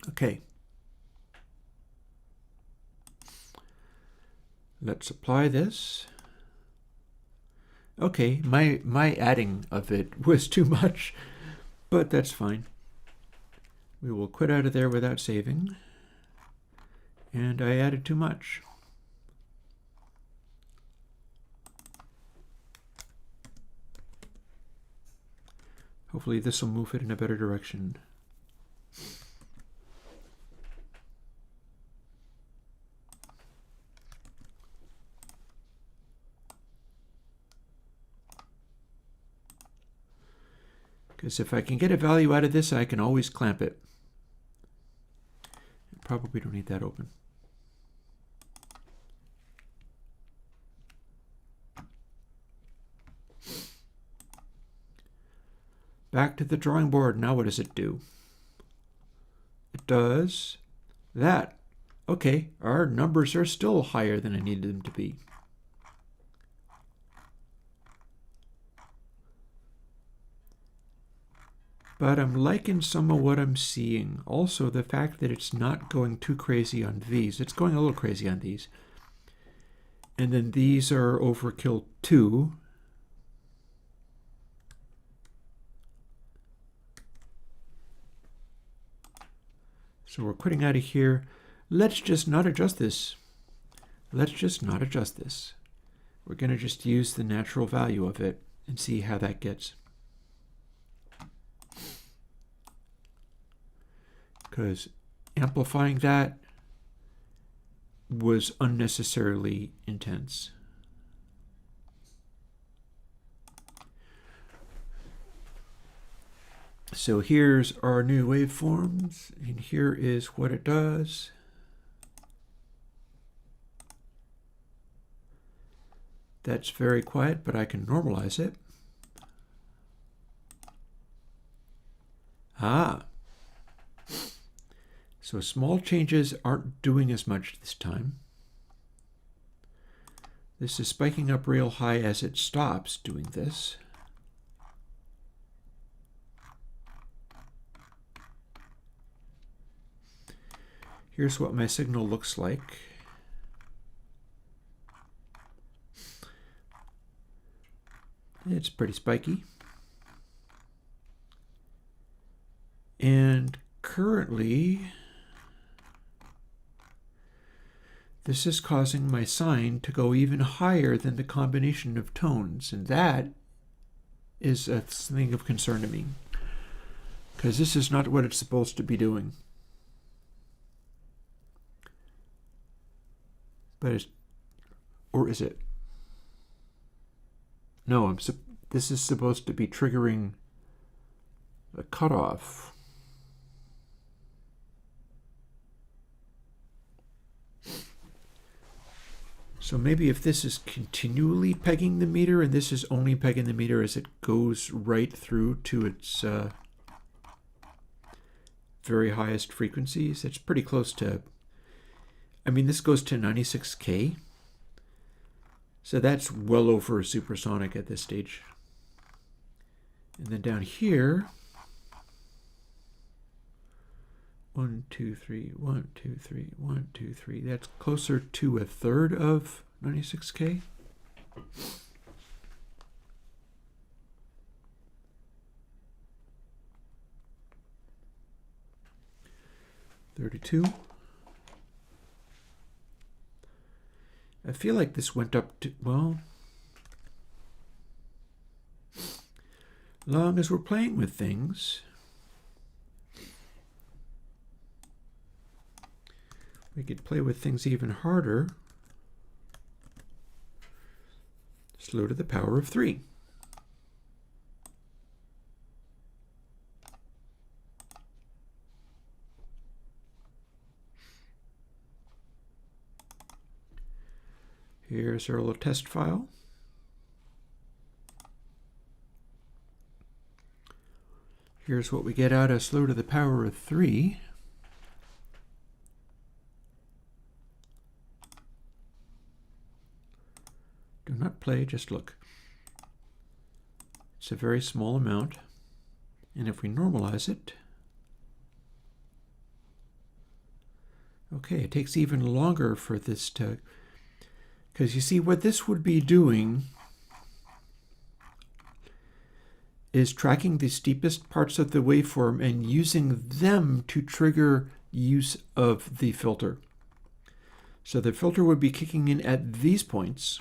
Okay. Let's apply this. Okay, my adding of it was too much, but that's fine. We will quit out of there without saving. And I added too much. Hopefully this will move it in a better direction. Because if I can get a value out of this, I can always clamp it. Probably don't need that open. Back to the drawing board. Now what does it do? It does that. Okay, our numbers are still higher than I needed them to be. But I'm liking some of what I'm seeing. Also, the fact that it's not going too crazy on these. It's going a little crazy on these. And then these are overkill too. So we're quitting out of here. Let's just not adjust this. Let's just not adjust this. We're going to just use the natural value of it and see how that gets. Because amplifying that was unnecessarily intense. So here's our new waveforms, and here is what it does. That's very quiet, but I can normalize it. Ah. So small changes aren't doing as much this time. This is spiking up real high as it stops doing this. Here's what my signal looks like. It's pretty spiky. And currently, this is causing my sine to go even higher than the combination of tones, and that is a thing of concern to me, because this is not what it's supposed to be doing. But or is it? No, this is supposed to be triggering a cutoff. So maybe if this is continually pegging the meter and this is only pegging the meter as it goes right through to its very highest frequencies, it's pretty close to, I mean, this goes to 96K. So that's well over supersonic at this stage. And then down here, 1, 2, 3, 1, 2, 3, 1, 2, 3. That's closer to a third of 96K. $32. I feel like this went up to, well, long as we're playing with things, we could play with things even harder. Slow to the power of 3. Here's our little test file. Here's what we get out of slow to the power of 3. Do not play, just look. It's a very small amount. And if we normalize it, okay, it takes even longer for this to, because you see what this would be doing is tracking the steepest parts of the waveform and using them to trigger use of the filter. So the filter would be kicking in at these points,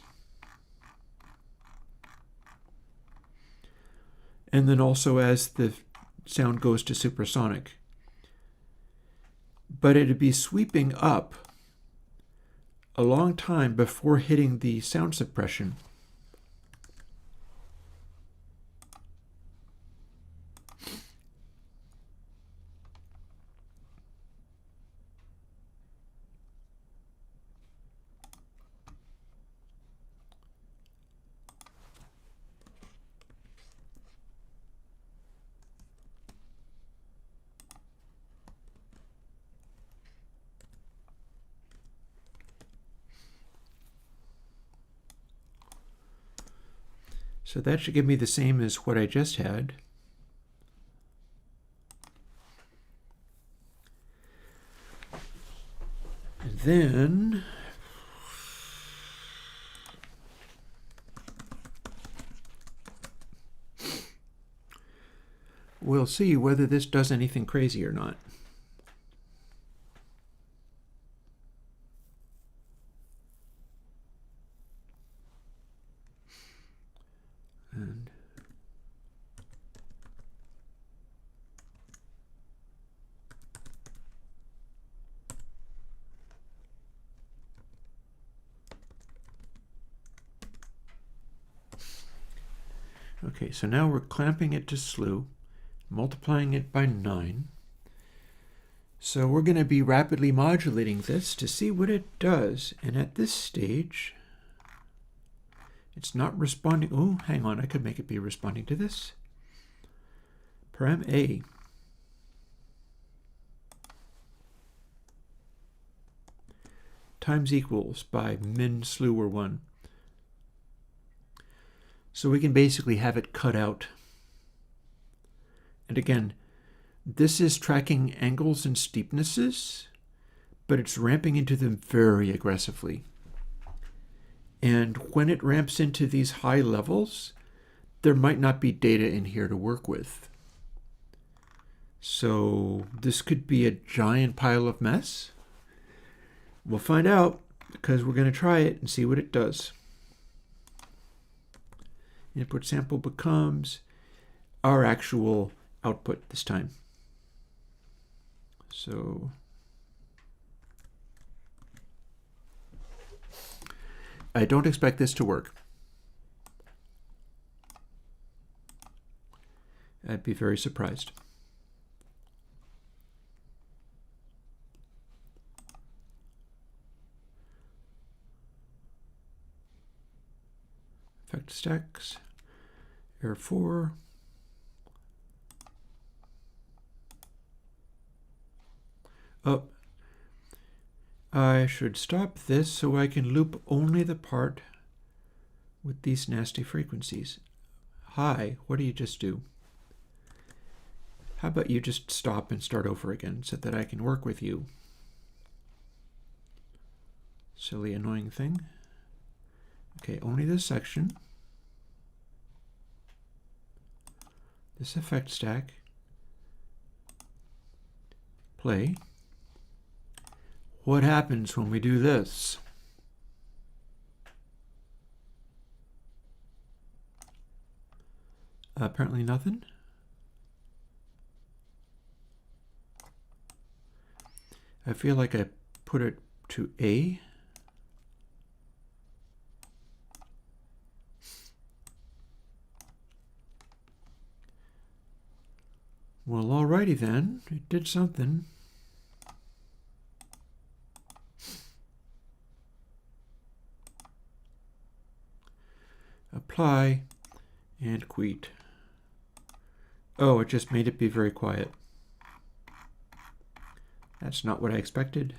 and then also as the sound goes to supersonic. But it'd be sweeping up a long time before hitting the sound suppression. So that should give me the same as what I just had. And then we'll see whether this does anything crazy or not. Okay, so now we're clamping it to slew, multiplying it by 9. So we're going to be rapidly modulating this to see what it does. And at this stage, it's not responding. Oh, hang on, I could make it be responding to this. Param A. Times equals by min slew or 1. So we can basically have it cut out. And again, this is tracking angles and steepnesses, but it's ramping into them very aggressively. And when it ramps into these high levels, there might not be data in here to work with. So this could be a giant pile of mess. We'll find out because we're going to try it and see what it does. Input sample becomes our actual output this time. So I don't expect this to work. I'd be very surprised. Effect stacks, error 4. Oh, I should stop this so I can loop only the part with these nasty frequencies. Hi, what do you just do? How about you just stop and start over again so that I can work with you? Silly, annoying thing. Okay, only this section. This effect stack. Play. What happens when we do this? Apparently nothing. I feel like I put it to A. Well, alrighty then. It did something. Apply and quit. Oh, it just made it be very quiet. That's not what I expected.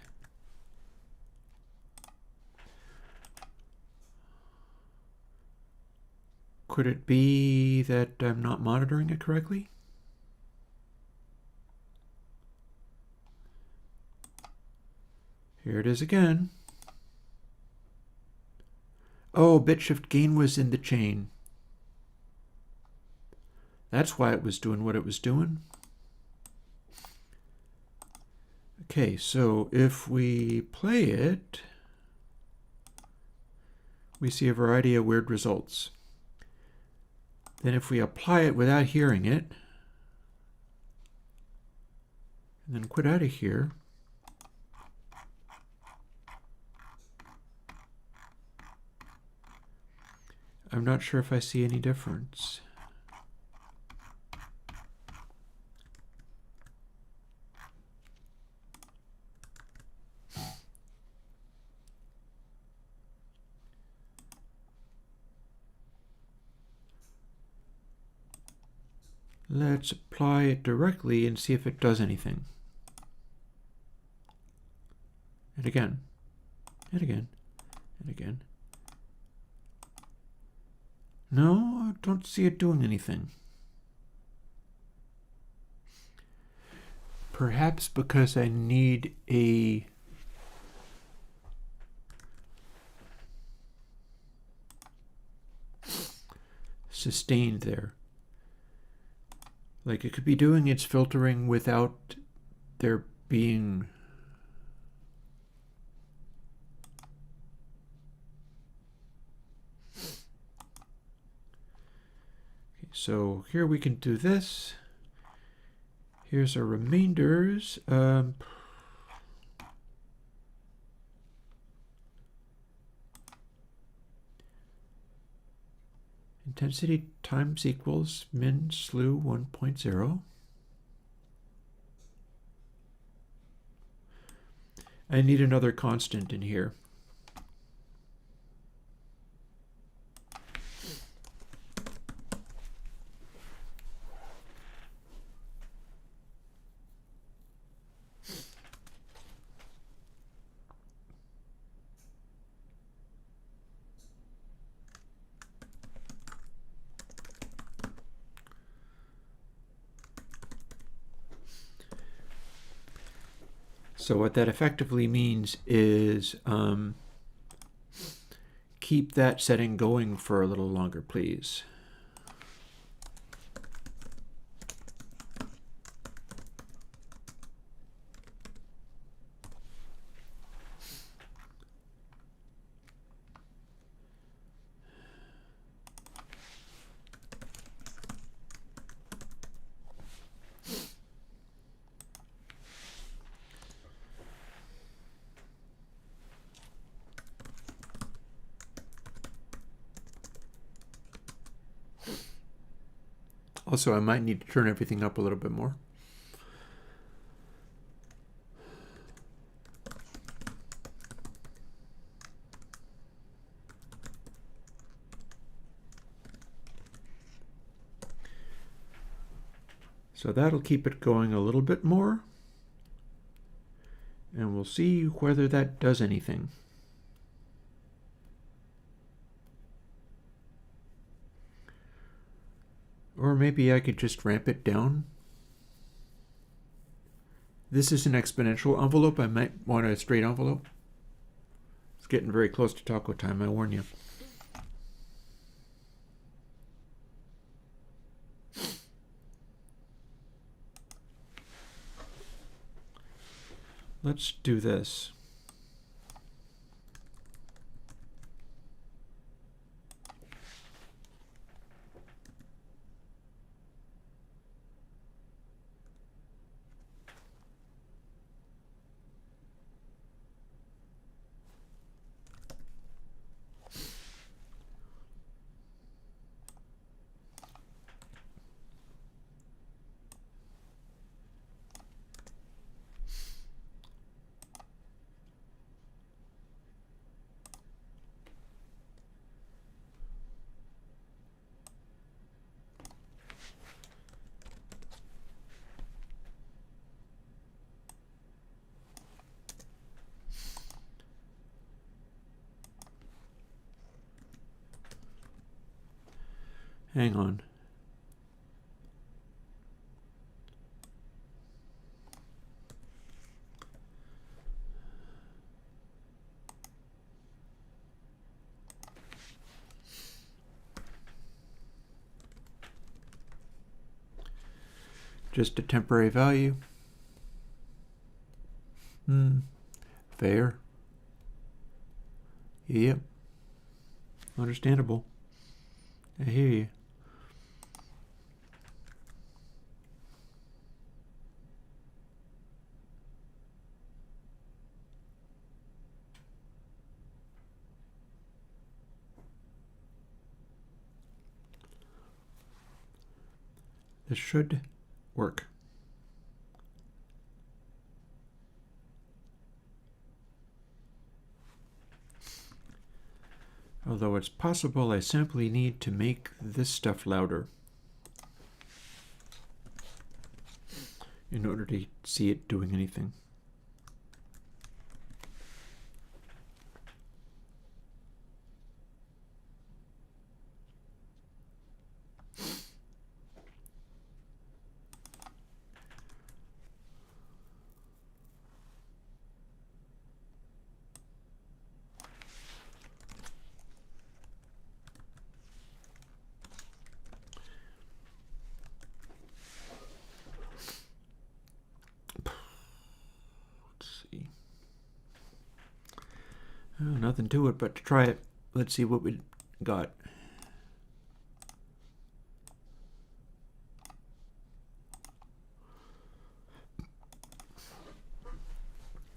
Could it be that I'm not monitoring it correctly? Here it is again. Oh, bit shift gain was in the chain. That's why it was doing what it was doing. Okay, so if we play it, we see a variety of weird results. Then if we apply it without hearing it, and then quit out of here, I'm not sure if I see any difference. Let's apply it directly and see if it does anything. And again, and again, and again. No, I don't see it doing anything. Perhaps because I need a sustained there. Like it could be doing its filtering without there being so here we can do this. Here's our remainders. In Intensity times equals min slew 1.0. I need another constant in here. So what that effectively means is keep that setting going for a little longer, please. Also, I might need to turn everything up a little bit more. So that'll keep it going a little bit more. And we'll see whether that does anything. Or maybe I could just ramp it down. This is an exponential envelope. I might want a straight envelope. It's getting very close to taco time, I warn you. Let's do this. Hang on. Just a temporary value. Fair. Yep. Understandable. I hear you. This should work. Although it's possible I simply need to make this stuff louder in order to see it doing anything. Oh, nothing to it but to try it. Let's see what we got.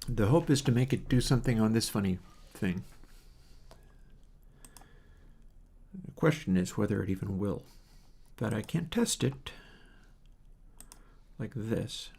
The hope is to make it do something on this funny thing. question is whether it even will. But I can't test it like this.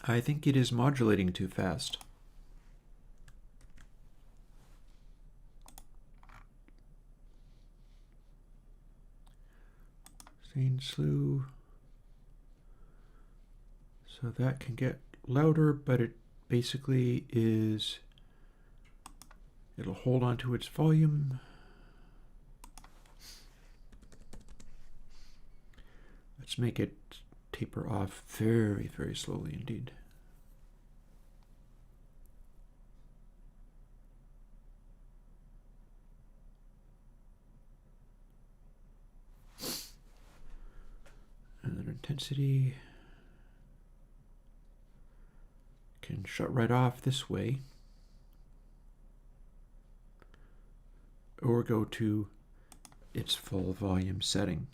I think it is modulating too fast. Sane slew. So that can get louder, but it basically is, it'll hold on to its volume. Let's make it taper off very, very slowly indeed. And then intensity can shut right off this way, or go to its full volume setting.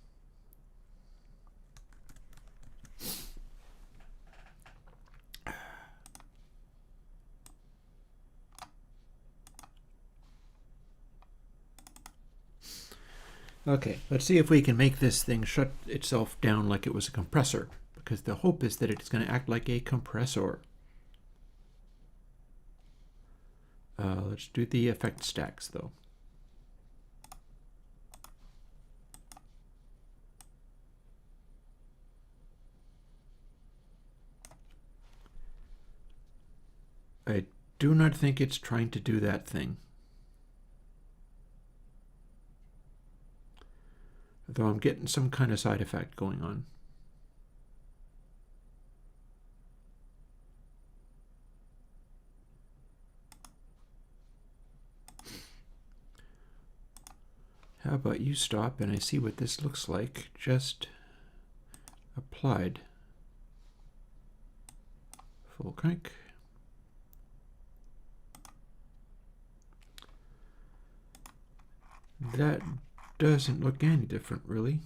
Okay, let's see if we can make this thing shut itself down like it was a compressor, because the hope is that it's going to act like a compressor. Let's do the effect stacks though. I do not think it's trying to do that thing. Though I'm getting some kind of side effect going on. How about you stop and I see what this looks like just applied. Full crank. That doesn't look any different, really.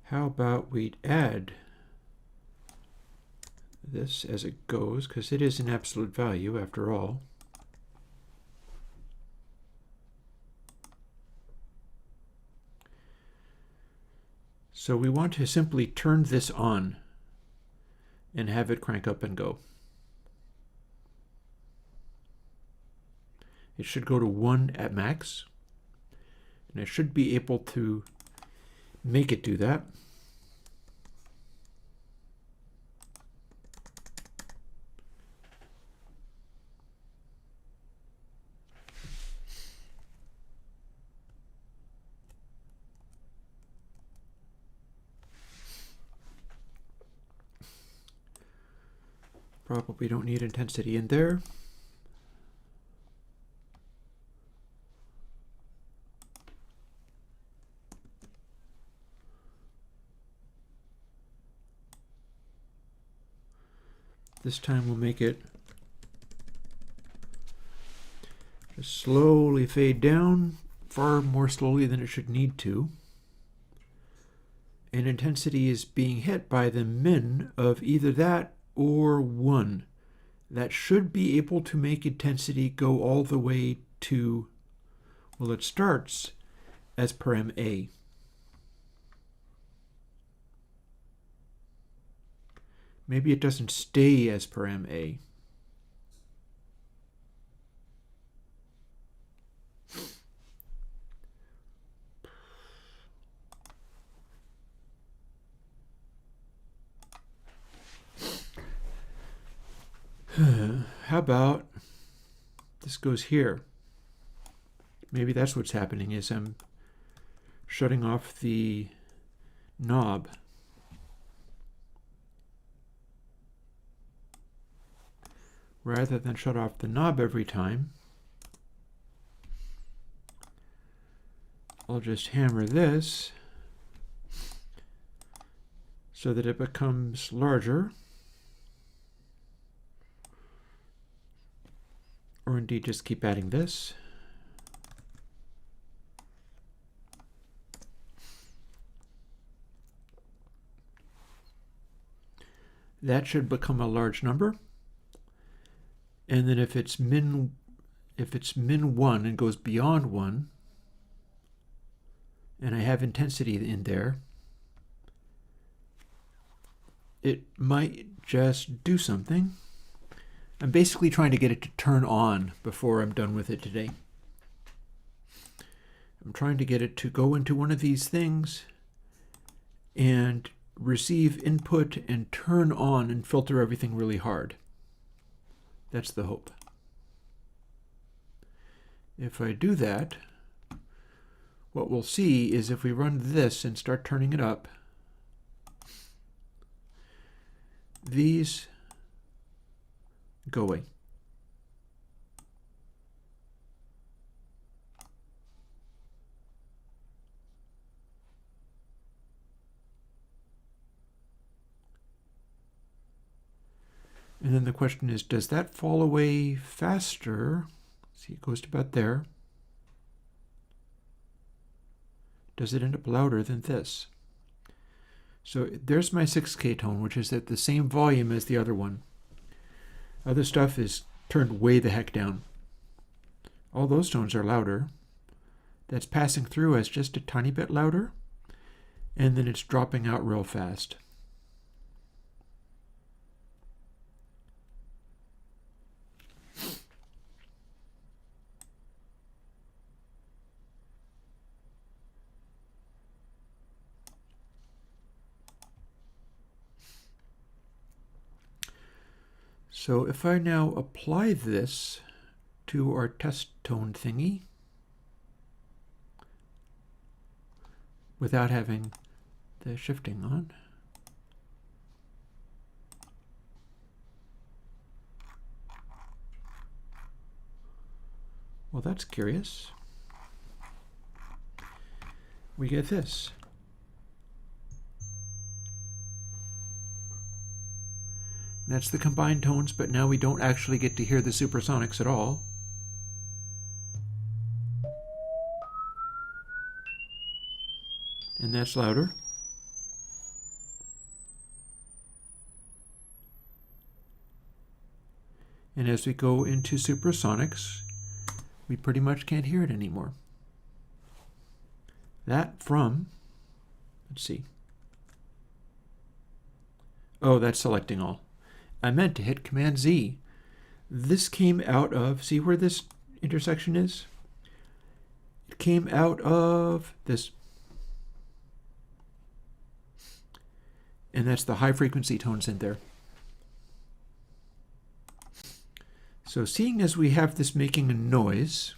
How about we add this as it goes, because it is an absolute value after all. So we want to simply turn this on and have it crank up and go. It should go to 1 at max, and I should be able to make it do that. Probably don't need intensity in there. This time we'll make it just slowly fade down, far more slowly than it should need to. And intensity is being hit by the min of either that or 1. That should be able to make intensity go all the way to, well, it starts as per MA. Maybe it doesn't stay as per MA. How about this goes here? Maybe that's what's happening, is I'm shutting off the knob. Rather than shut off the knob every time, I'll just hammer this so that it becomes larger, or indeed just keep adding this. That should become a large number. And then if it's min 1 and goes beyond 1, and I have intensity in there, it might just do something. I'm basically trying to get it to turn on before I'm done with it today. I'm trying to get it to go into one of these things and receive input and turn on and filter everything really hard. That's the hope. If I do that, what we'll see is if we run this and start turning it up, these go away. And then the question is, does that fall away faster? See, it goes to about there. Does it end up louder than this? So there's my 6K tone, which is at the same volume as the other one. Other stuff is turned way the heck down. All those tones are louder. That's passing through as just a tiny bit louder, and then it's dropping out real fast. So if I now apply this to our test tone thingy without having the shifting on, well, that's curious. We get this. That's the combined tones, but now we don't actually get to hear the supersonics at all. And that's louder. And as we go into supersonics, we pretty much can't hear it anymore. That from, let's see. Oh, that's selecting all. I meant to hit Command Z. This came out of, see where this intersection is? It came out of this. And that's the high frequency tones in there. So seeing as we have this making a noise,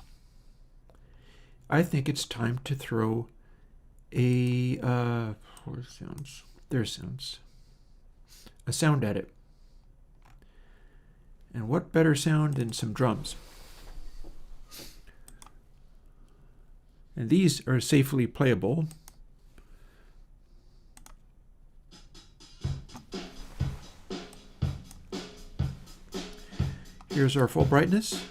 I think it's time to throw a, where's sounds? There's sounds. A sound at it. And what better sound than some drums? And these are safely playable. Here's our full brightness.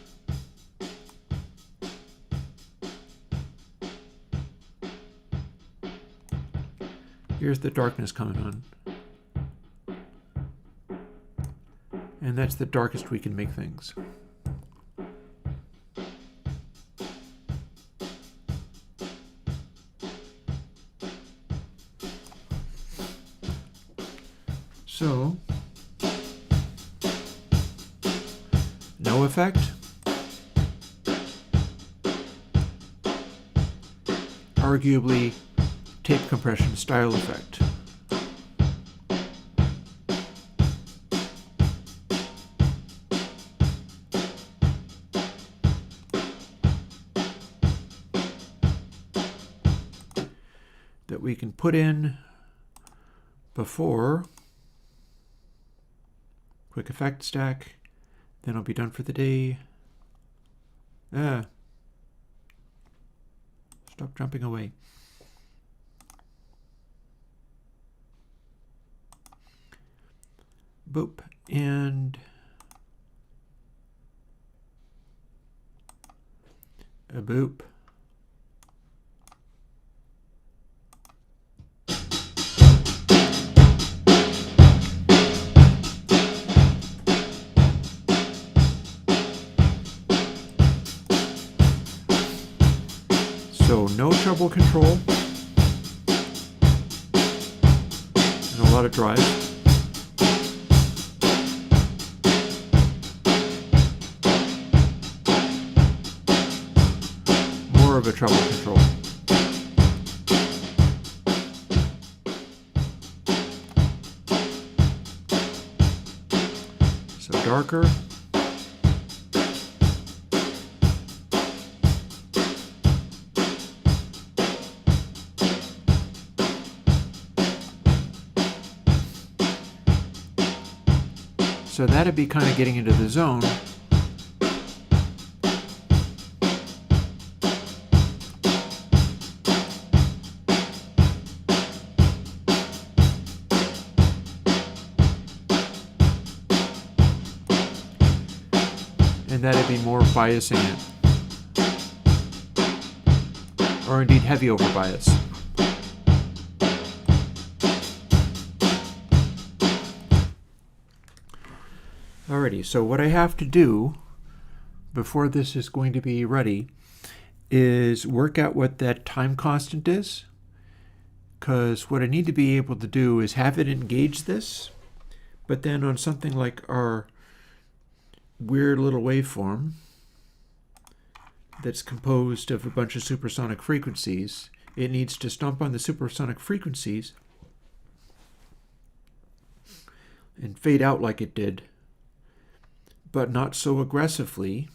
Here's the darkness coming on. And that's the darkest we can make things. So, no effect. Arguably, tape compression style effect. that we can put in before quick effect stack. Then I'll be done for the day. Stop jumping away. Boop. And a boop. So no trouble control and a lot of drive. More of a trouble control. So darker. So that'd be kind of getting into the zone. And that'd be more biasing it. Or indeed heavy over bias. Alrighty, so what I have to do before this is going to be ready is work out what that time constant is, because what I need to be able to do is have it engage this, but then on something like our weird little waveform that's composed of a bunch of supersonic frequencies, it needs to stomp on the supersonic frequencies and fade out like it did, but not so aggressively.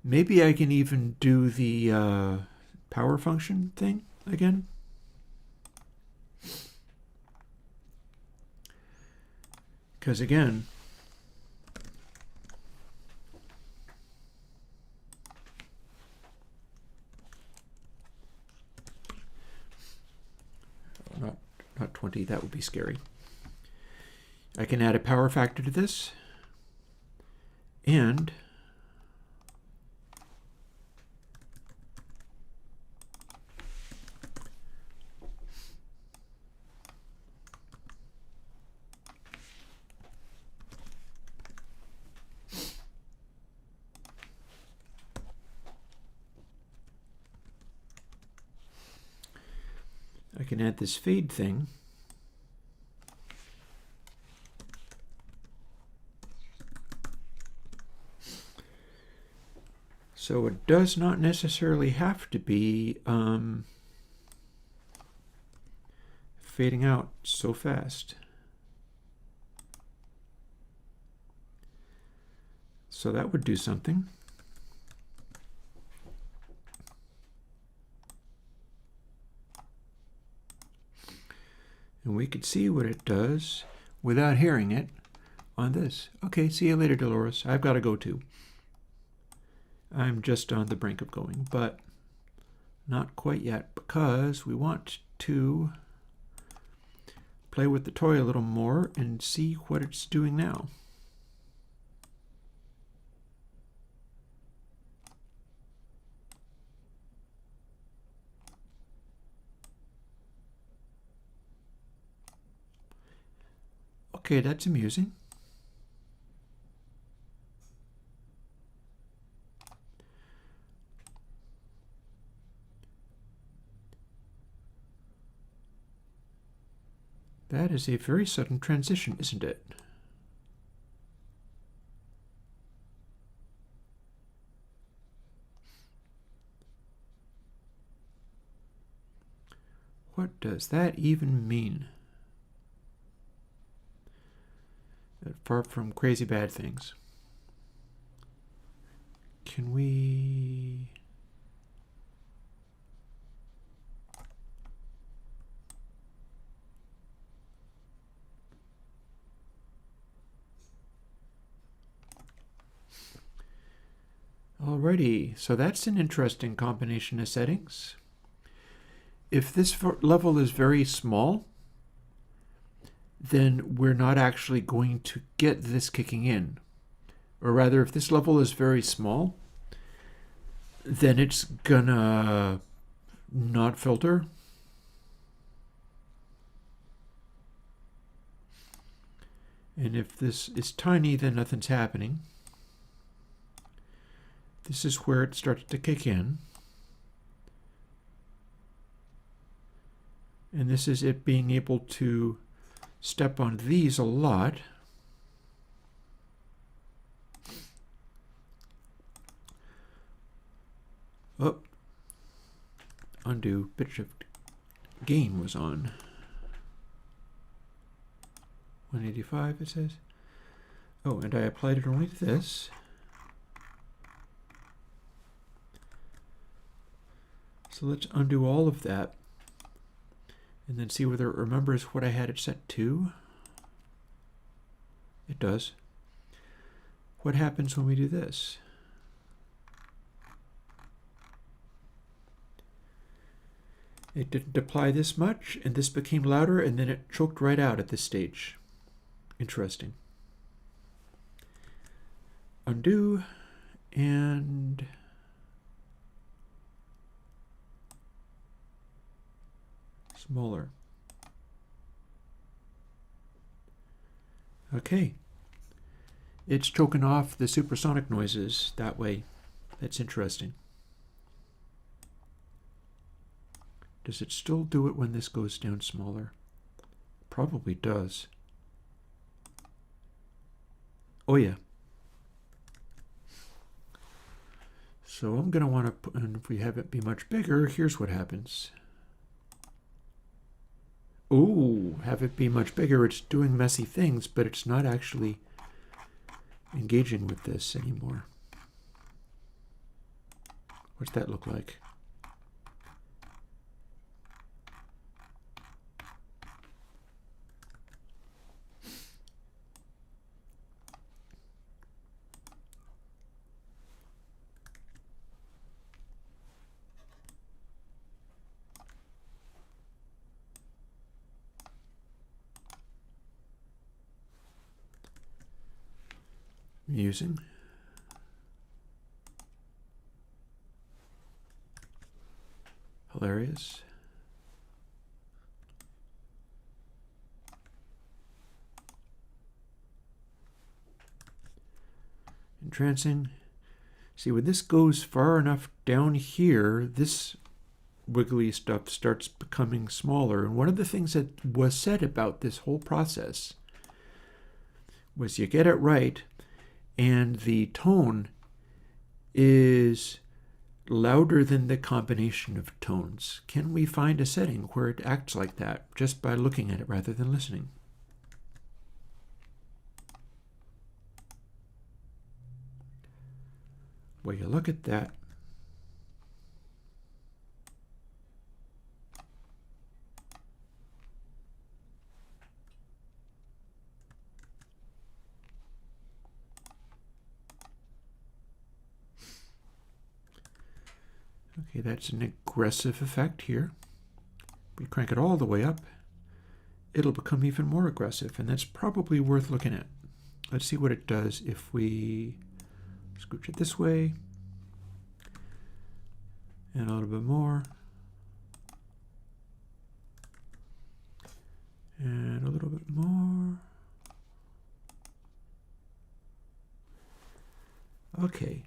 Maybe I can even do the power function thing again. Because again, not 20, that would be scary. I can add a power factor to this. And I can add this fade thing. So it does not necessarily have to be fading out so fast. So that would do something. And we could see what it does without hearing it on this. Okay, see you later, Dolores. I've got to go too. I'm just on the brink of going, but not quite yet, because we want to play with the toy a little more and see what it's doing now. Okay, that's amusing. That is a very sudden transition, isn't it? What does that even mean? Apart from crazy bad things. Can we... Alrighty, so that's an interesting combination of settings. If this level is very small, then we're not actually going to get this kicking in. Or rather, if this level is very small, then it's gonna not filter. And if this is tiny, then nothing's happening. This is where it started to kick in. And this is it being able to step on these a lot. Oh, undo, bit shift gain was on. 185 it says. Oh, and I applied it only to this. So let's undo all of that and then see whether it remembers what I had it set to. It does. What happens when we do this? It didn't apply this much, and this became louder, and then it choked right out at this stage. Interesting. Undo, and smaller. Okay. It's choking off the supersonic noises that way. That's interesting. Does it still do it when this goes down smaller? Probably does. Oh yeah. So I'm going to want to put, and if we have it be much bigger, here's what happens. Oh, have it be much bigger. It's doing messy things, but it's not actually engaging with this anymore. What's that look like? Musing. Hilarious. Entrancing. See, when this goes far enough down here, this wiggly stuff starts becoming smaller. And one of the things that was said about this whole process was you get it right, and the tone is louder than the combination of tones. Can we find a setting where it acts like that just by looking at it rather than listening? Well, you look at that. Okay, that's an aggressive effect here. We crank it all the way up, it'll become even more aggressive, and that's probably worth looking at. Let's see what it does if we scooch it this way, and a little bit more, and a little bit more. Okay,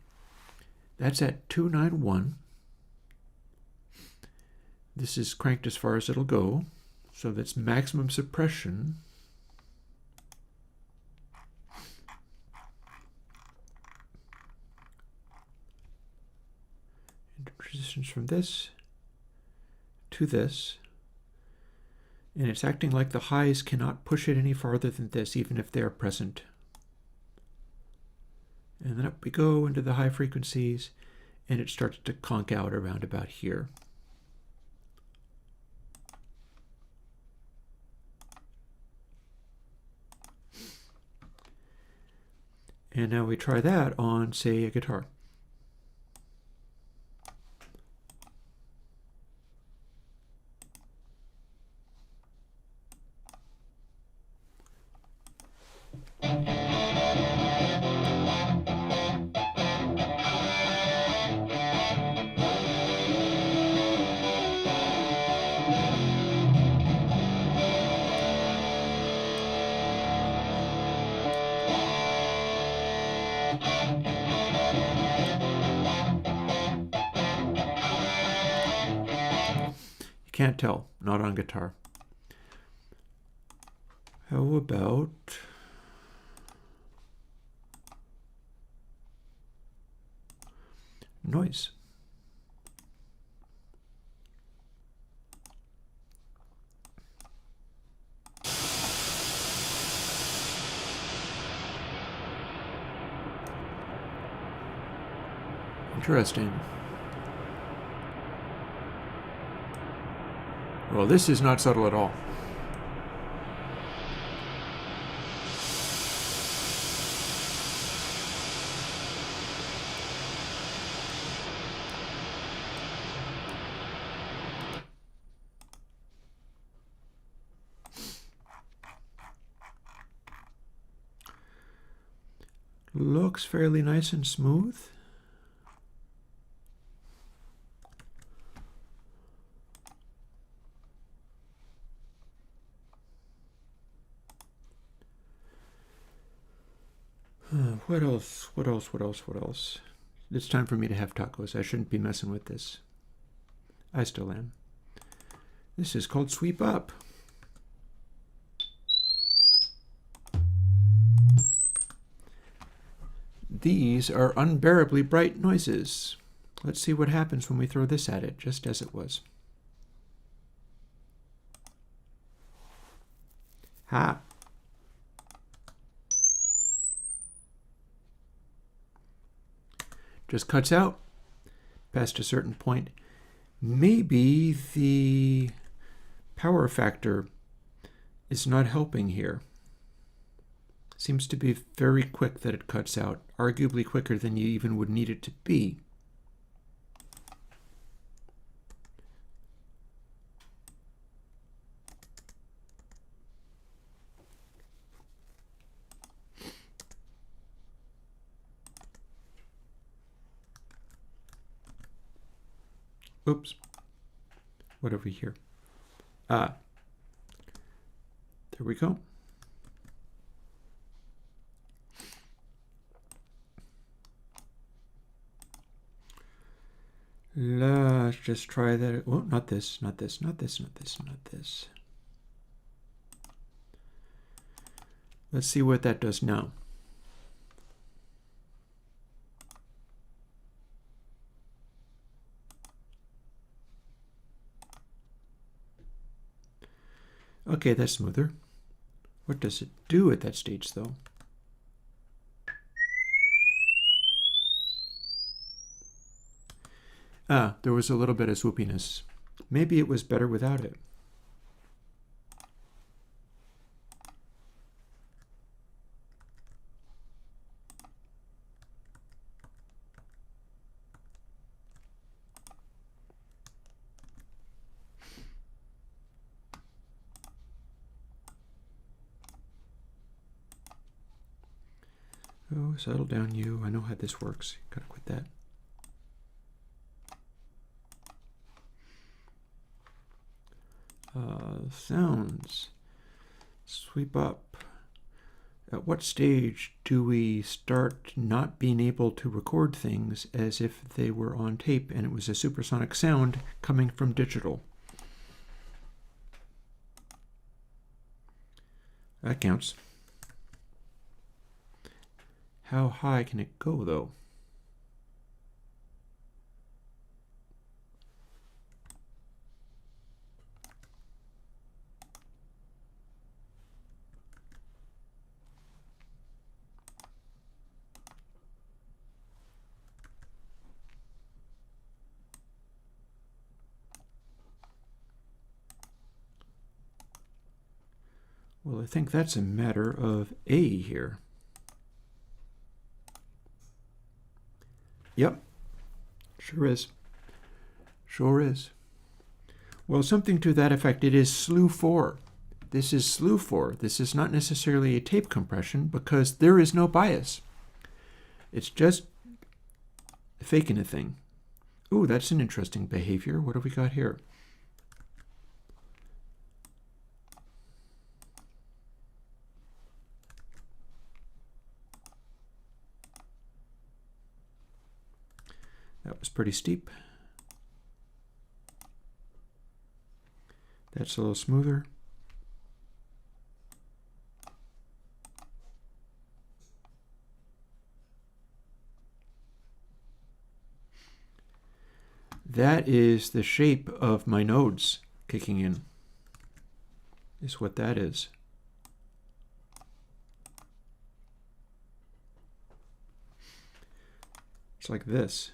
that's at 291. This is cranked as far as it'll go, so that's maximum suppression. And it transitions from this to this, and it's acting like the highs cannot push it any farther than this, even if they are present. And then up we go into the high frequencies, and it starts to conk out around about here. And now we try that on, say, a guitar. Can't tell. Not on guitar. How about noise? Interesting. Well, this is not subtle at all. Looks fairly nice and smooth. What else? What else? What else? What else? It's time for me to have tacos. I shouldn't be messing with this. I still am. This is called Sweep Up. These are unbearably bright noises. Let's see what happens when we throw this at it, just as it was. Ha! Just cuts out past a certain point. Maybe the power factor is not helping here. Seems to be very quick that it cuts out, arguably quicker than you even would need it to be. Oops. What have we here? There we go. Let's just try that. Oh, not this, not this, not this, not this, not this. Let's see what that does now. Okay, that's smoother. What does it do at that stage, though? There was a little bit of swoopiness. Maybe it was better without it. Oh, settle down, you. I know how this works. Gotta quit that. Sounds. Sweep up. At what stage do we start not being able to record things as if they were on tape and it was a supersonic sound coming from digital? That counts. How high can it go, though? Well, I think that's a matter of A here. Yep, sure is. Sure is. Well, something to that effect. It is slew 4. This is slew 4. This is not necessarily a tape compression because there is no bias. It's just faking a thing. Ooh, that's an interesting behavior. What have we got here? That was pretty steep. That's a little smoother. That is the shape of my nodes kicking in, is what that is. It's like this.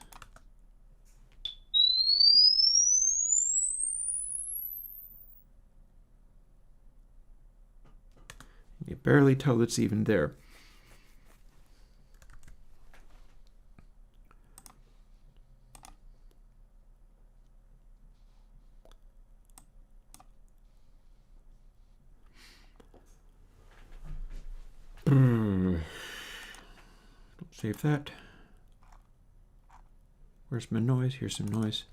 You barely tell it's even there. Save that. Where's my noise? Here's some noise.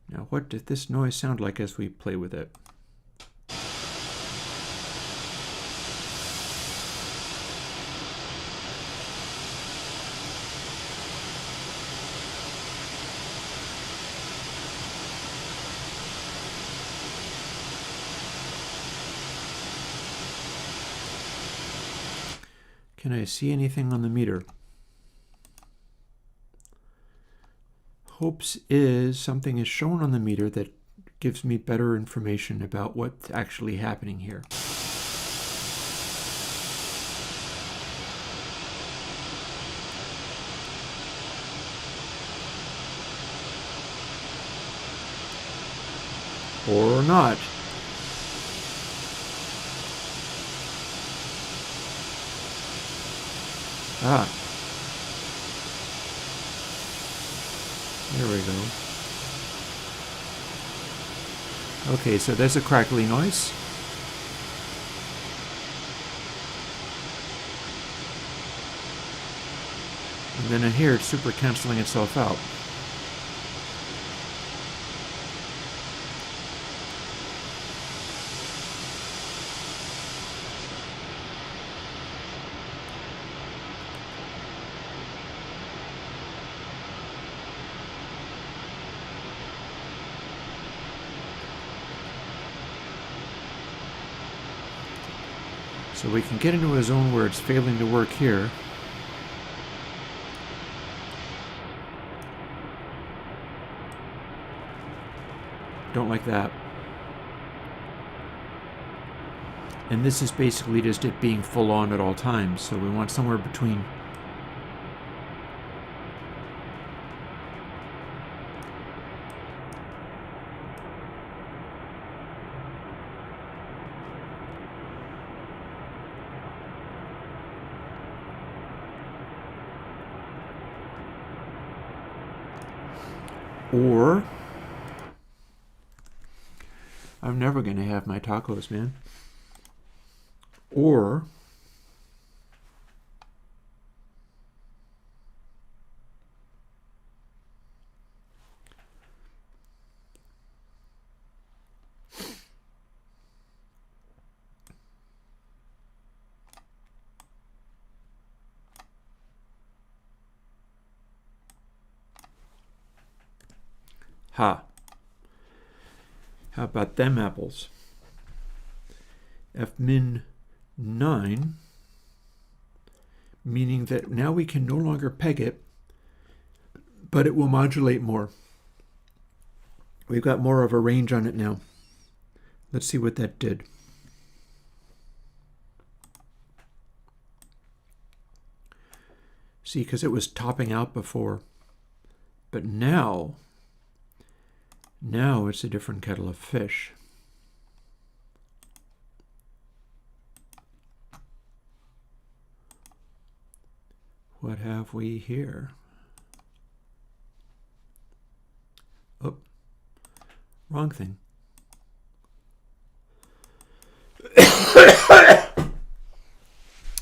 Now, what did this noise sound like as we play with it? Can I see anything on the meter? Hopes is something is shown on the meter that gives me better information about what's actually happening here. Or not. Ah. There we go. Okay, so there's a crackly noise. And then in here it's super canceling itself out. So we can get into a zone where it's failing to work here. Don't like that. And this is basically just it being full on at all times. So we want somewhere between. Or I'm never going to have my tacos, man. Or ha. How about them apples? F-min 9, meaning that now we can no longer peg it, but it will modulate more. We've got more of a range on it now. Let's see what that did. See, because it was topping out before. But now it's a different kettle of fish. What have we here? Oh, wrong thing.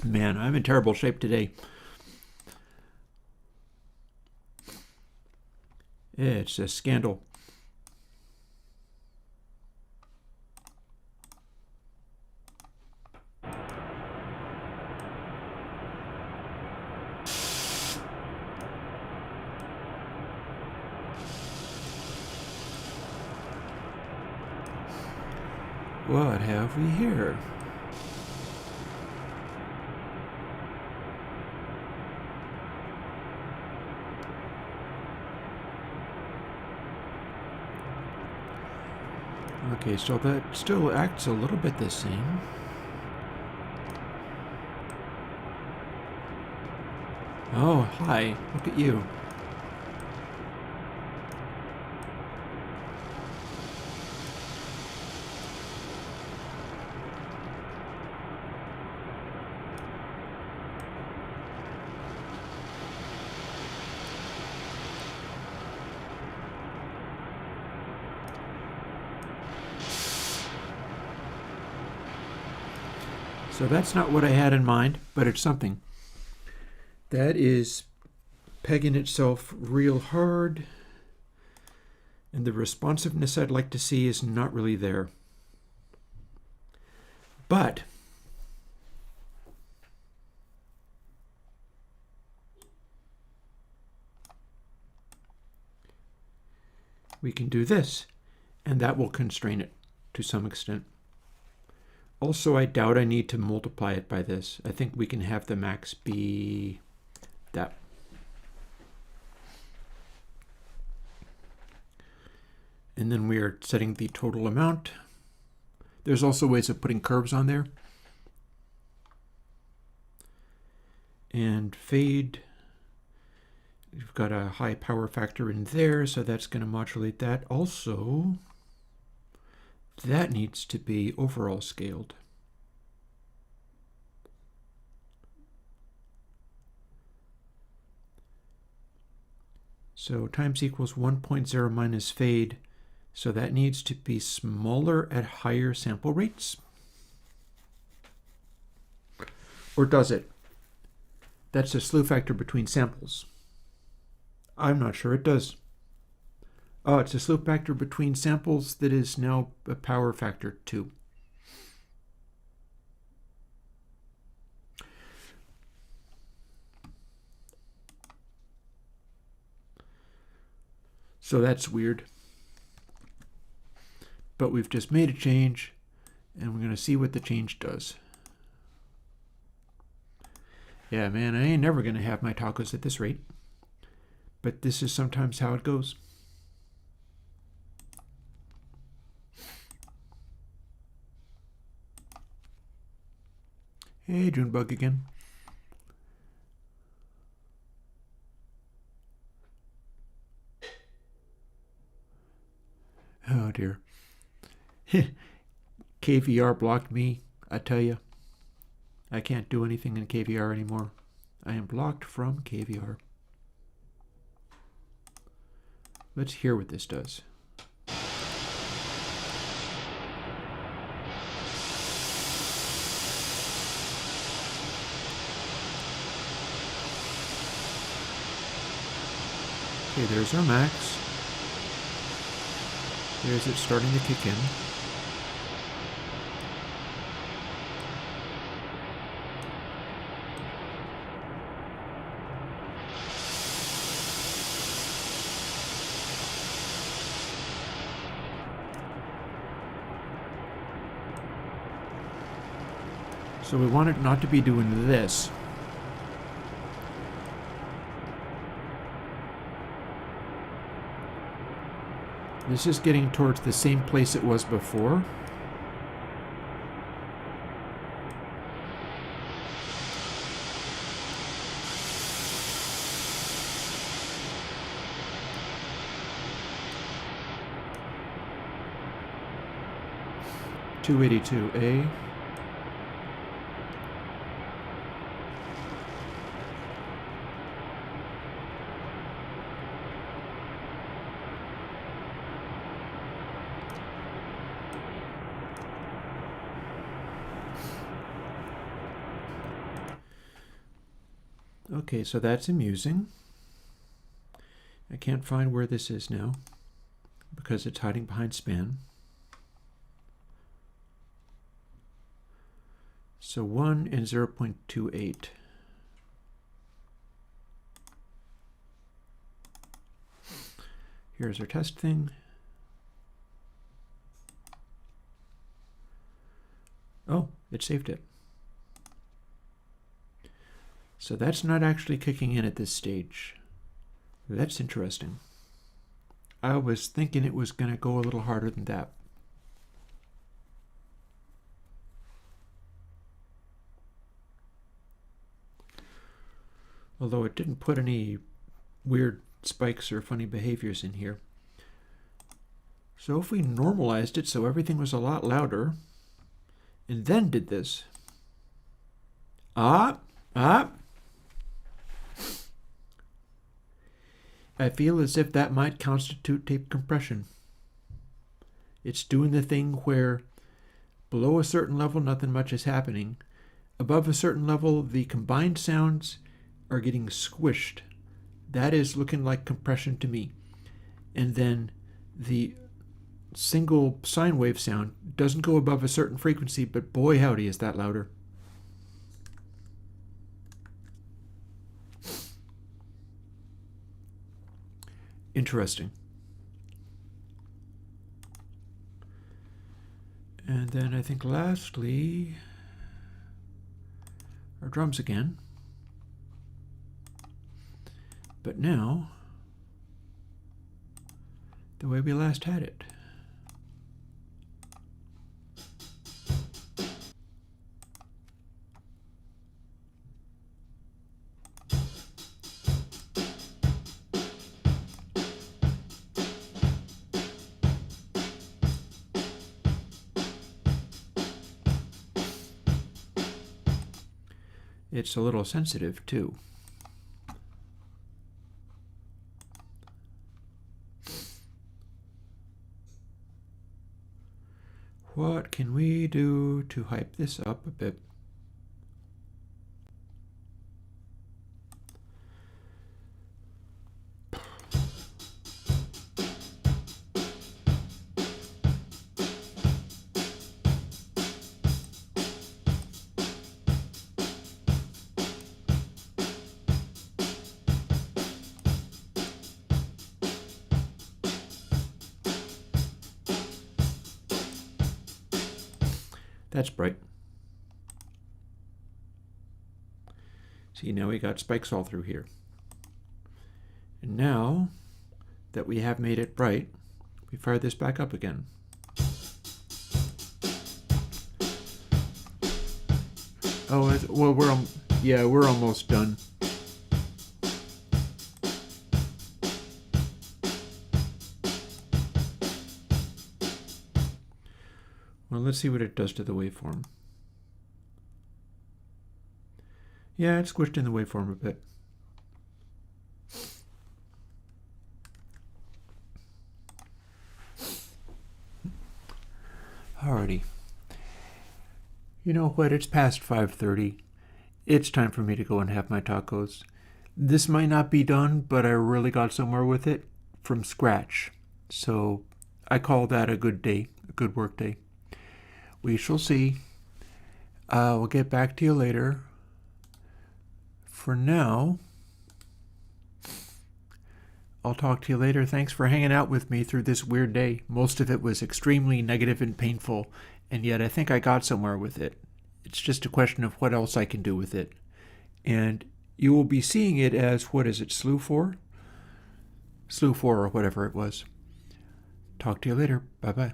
Man, I'm in terrible shape today. It's a scandal. What have we here? Okay, so that still acts a little bit the same. Oh, hi. Look at you. So that's not what I had in mind, but it's something. That is pegging itself real hard, and the responsiveness I'd like to see is not really there. But we can do this, and that will constrain it to some extent. Also, I doubt I need to multiply it by this. I think we can have the max be that. And then we are setting the total amount. There's also ways of putting curves on there. And fade. We've got a high power factor in there, so that's going to modulate that. Also, that needs to be overall scaled. So times equals 1.0 minus fade. So that needs to be smaller at higher sample rates. Or does it? That's a slew factor between samples. I'm not sure it does. Oh, it's a slew factor between samples that is now a power factor 2. So that's weird. But we've just made a change, and we're going to see what the change does. Yeah, man, I ain't never going to have my tacos at this rate. But this is sometimes how it goes. Hey, Junebug again. Oh, dear. KVR blocked me, I tell you. I can't do anything in KVR anymore. I am blocked from KVR. Let's hear what this does. Okay, there's our max. There's it starting to kick in. So we want it not to be doing this. This is getting towards the same place it was before. $282A. Okay, so that's amusing. I can't find where this is now because it's hiding behind span. So 1 and 0.28. Here's our test thing. It saved it. So that's not actually kicking in at this stage. That's interesting. I was thinking it was going to go a little harder than that. Although it didn't put any weird spikes or funny behaviors in here. So if we normalized it so everything was a lot louder, and then did this. I feel as if that might constitute tape compression. It's doing the thing where below a certain level, nothing much is happening. Above a certain level, the combined sounds are getting squished. That is looking like compression to me. And then the single sine wave sound doesn't go above a certain frequency, but boy howdy is that louder. Interesting. And then I think lastly, our drums again. But now, the way we last had it. It's a little sensitive too. What can we do to hype this up a bit? That's bright. See, now we got spikes all through here. And now that we have made it bright, we fire this back up again. Oh, well, we're almost done. Well, let's see what it does to the waveform. Yeah, it squished in the waveform a bit. Alrighty. You know what? It's past 5:30. It's time for me to go and have my tacos. This might not be done, but I really got somewhere with it from scratch. So I call that a good day, a good work day. We shall see. We'll get back to you later. For now, I'll talk to you later. Thanks for hanging out with me through this weird day. Most of it was extremely negative and painful, and yet I think I got somewhere with it. It's just a question of what else I can do with it. And you will be seeing it as, what is it, Slew 4? Slew 4 or whatever it was. Talk to you later. Bye-bye.